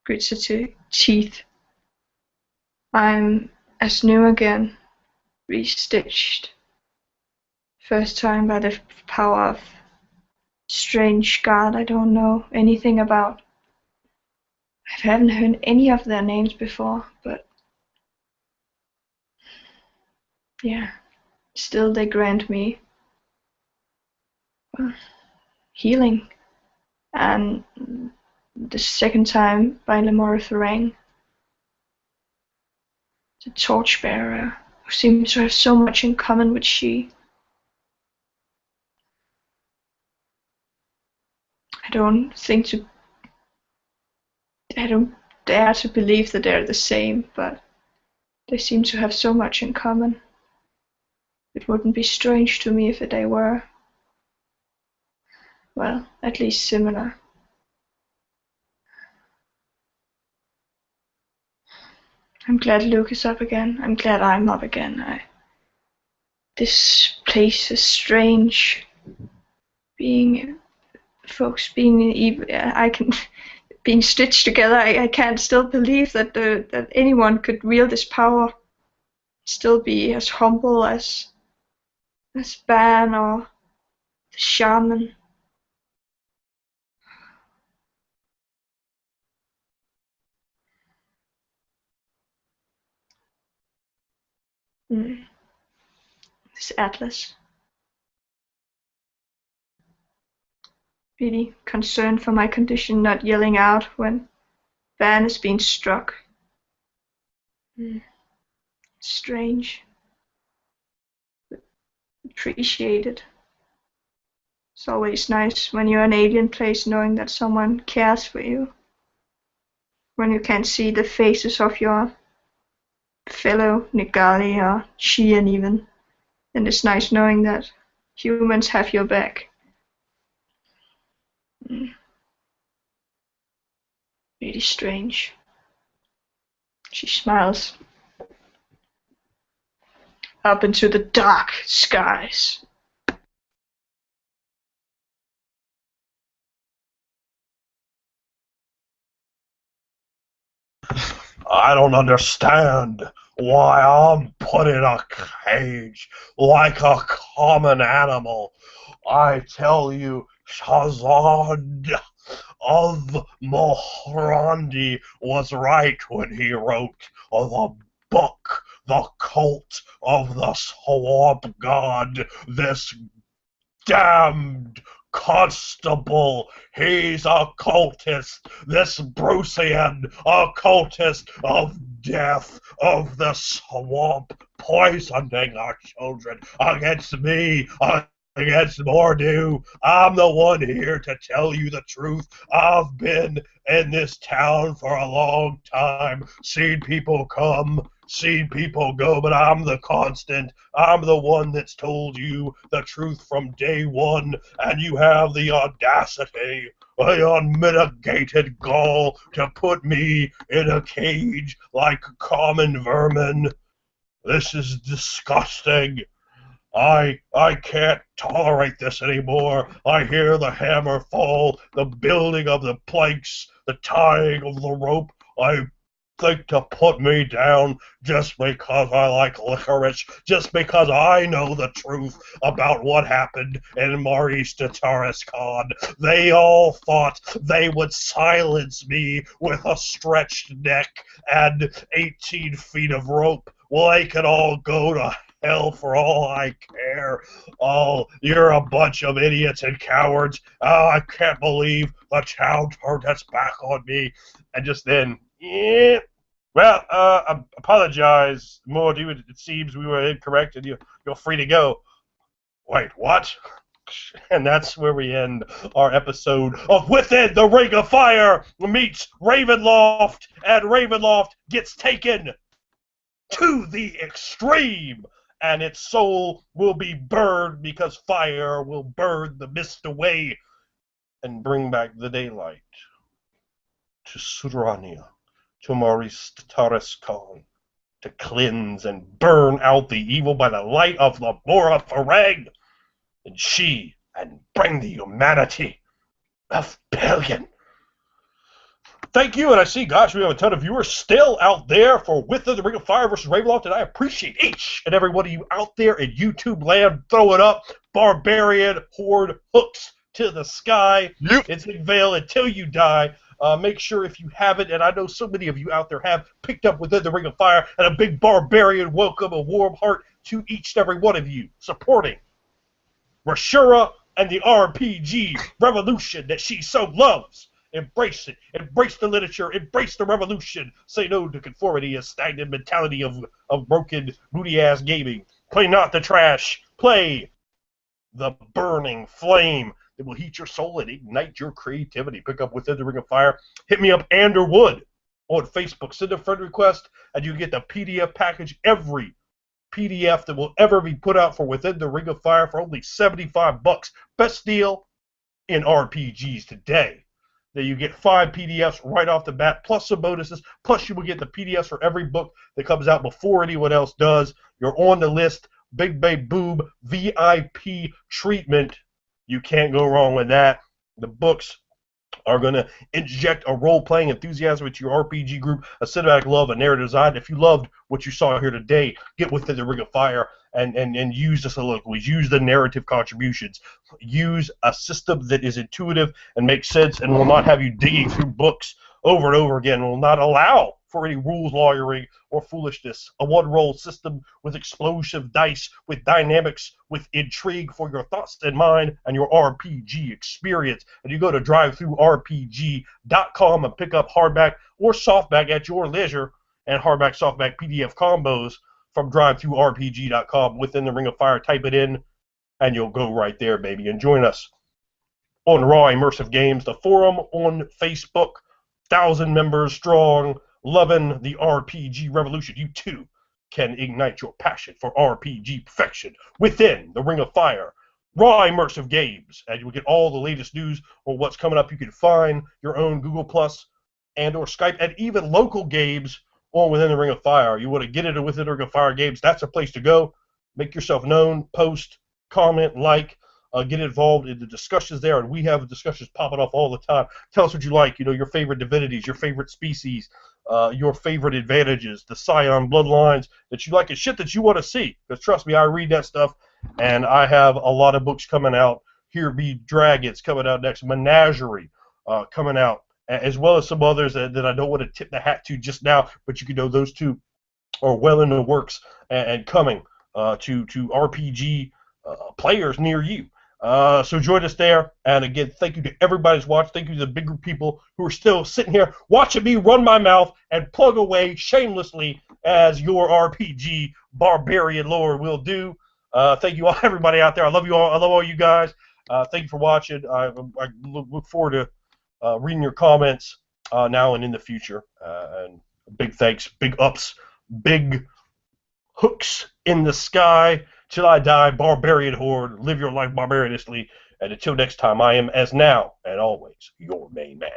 grits her teeth. I'm as new again, restitched. First time by the power of strange god I don't know anything about. I haven't heard any of their names before, but yeah, still they grant me healing. And the second time by Lemora Thorang, the torchbearer, who seems to have so much in common with she. I don't dare to believe that they're the same, but they seem to have so much in common. It wouldn't be strange to me if they were, well, at least similar. I'm glad Luke is up again. I'm glad I'm up again. This place is strange. Folks being being stitched together. I can't still believe that that anyone could wield this power, still be as humble as Ban or the shaman. This Atlas. Really concerned for my condition, not yelling out when Van is being struck. Strange. Appreciated. It's always nice when you're in an alien place knowing that someone cares for you. When you can't see the faces of your fellow Nigali or Shian even. And it's nice knowing that humans have your back. Really strange. She smiles. Up into the dark skies. I don't understand why I'm put in a cage like a common animal. I tell you, Shazad of Mohrandi was right when he wrote the book, The Cult of the Swamp God. This damned constable, he's a cultist. This Brucian, a cultist of death, of the swamp, poisoning our children against me, against Mordu. I'm the one here to tell you the truth. I've been in this town for a long time, seen people come, seen people go, but I'm the constant. I'm the one that's told you the truth from day one, and you have the audacity, the unmitigated gall to put me in a cage like common vermin. This is disgusting. I can't tolerate this anymore. I hear the hammer fall, the building of the planks, the tying of the rope. I think to put me down just because I like licorice, just because I know the truth about what happened in Maurice de Tarascon. They all thought they would silence me with a stretched neck and 18 feet of rope. Well, they could all go to hell for all I care. Oh, you're a bunch of idiots and cowards. Oh, I can't believe the town turned its back on me. And just then, yeah. Well, I apologize, Morty. It seems we were incorrect, and you're free to go. Wait, what? And that's where we end our episode of Within the Ring of Fire meets Ravenloft, and Ravenloft gets taken to the extreme, and its soul will be burned because fire will burn the mist away and bring back the daylight to Surania, to Maurice Taris Khan, to cleanse and burn out the evil by the light of Labora Farag, and bring the humanity of Billion. Thank you, and I see, gosh, we have a ton of viewers still out there for Within the Ring of Fire versus Ravenloft, and I appreciate each and every one of you out there in YouTube land. Throw it up. Barbarian Horde hooks to the sky. Yep. It's Veil until you die. Make sure if you haven't, and I know so many of you out there have, picked up Within the Ring of Fire, and a big barbarian welcome, a warm heart to each and every one of you supporting Rashura and the RPG revolution that she so loves. Embrace it. Embrace the literature. Embrace the revolution. Say no to conformity, a stagnant mentality of broken, booty-ass gaming. Play not the trash. Play the burning flame that will heat your soul and ignite your creativity. Pick up Within the Ring of Fire. Hit me up, Anderwood, on Facebook. Send a friend request, and you get the PDF package, every PDF that will ever be put out for Within the Ring of Fire for only $75. Best deal in RPGs today. That you get 5 PDFs right off the bat, plus some bonuses, plus you will get the PDFs for every book that comes out before anyone else does. You're on the list. Big Bay Boob VIP treatment. You can't go wrong with that. The books are going to inject a role-playing enthusiasm into your RPG group, a cinematic love, a narrative design. If you loved what you saw here today, get Within the Ring of Fire and use the soliloquies, use the narrative contributions, use a system that is intuitive and makes sense and will not have you digging through books over and over again, will not allow for any rules lawyering or foolishness. A one-roll system with explosive dice, with dynamics, with intrigue for your thoughts and mind and your RPG experience. And you go to drivethrurpg.com and pick up hardback or softback at your leisure, and hardback, softback PDF combos from drivethrurpg.com. Within the Ring of Fire, type it in, and you'll go right there, baby. And join us on Raw Immersive Games, the forum on Facebook, 1,000 members strong, loving the RPG revolution. You too can ignite your passion for RPG perfection within the Ring of Fire. Raw Immersive Games, and you'll get all the latest news on what's coming up. You can find your own Google Plus and or Skype, and even local games on Within the Ring of Fire. You want to get into Within the Ring of Fire games, that's a place to go. Make yourself known, post, comment, like, get involved in the discussions there, and we have discussions popping off all the time. Tell us what you like, your favorite divinities, your favorite species, your favorite advantages, the Scion bloodlines that you like, and shit that you want to see. Because trust me, I read that stuff, and I have a lot of books coming out. Here Be Dragons coming out next, Menagerie coming out, as well as some others that I don't want to tip the hat to just now, but you can know those two are well in the works and coming to RPG players near you. So join us there, and again, thank you to everybody who's watched. Thank you to the big group of people who are still sitting here watching me run my mouth and plug away shamelessly as your RPG barbarian lord will do. Thank you all, everybody out there. I love you all. I love all you guys. Thank you for watching. I look forward to reading your comments now and in the future. And big thanks, big ups, big hooks in the sky. Till I die, Barbarian Horde, live your life barbariously, and until next time, I am, as now and always, your main man.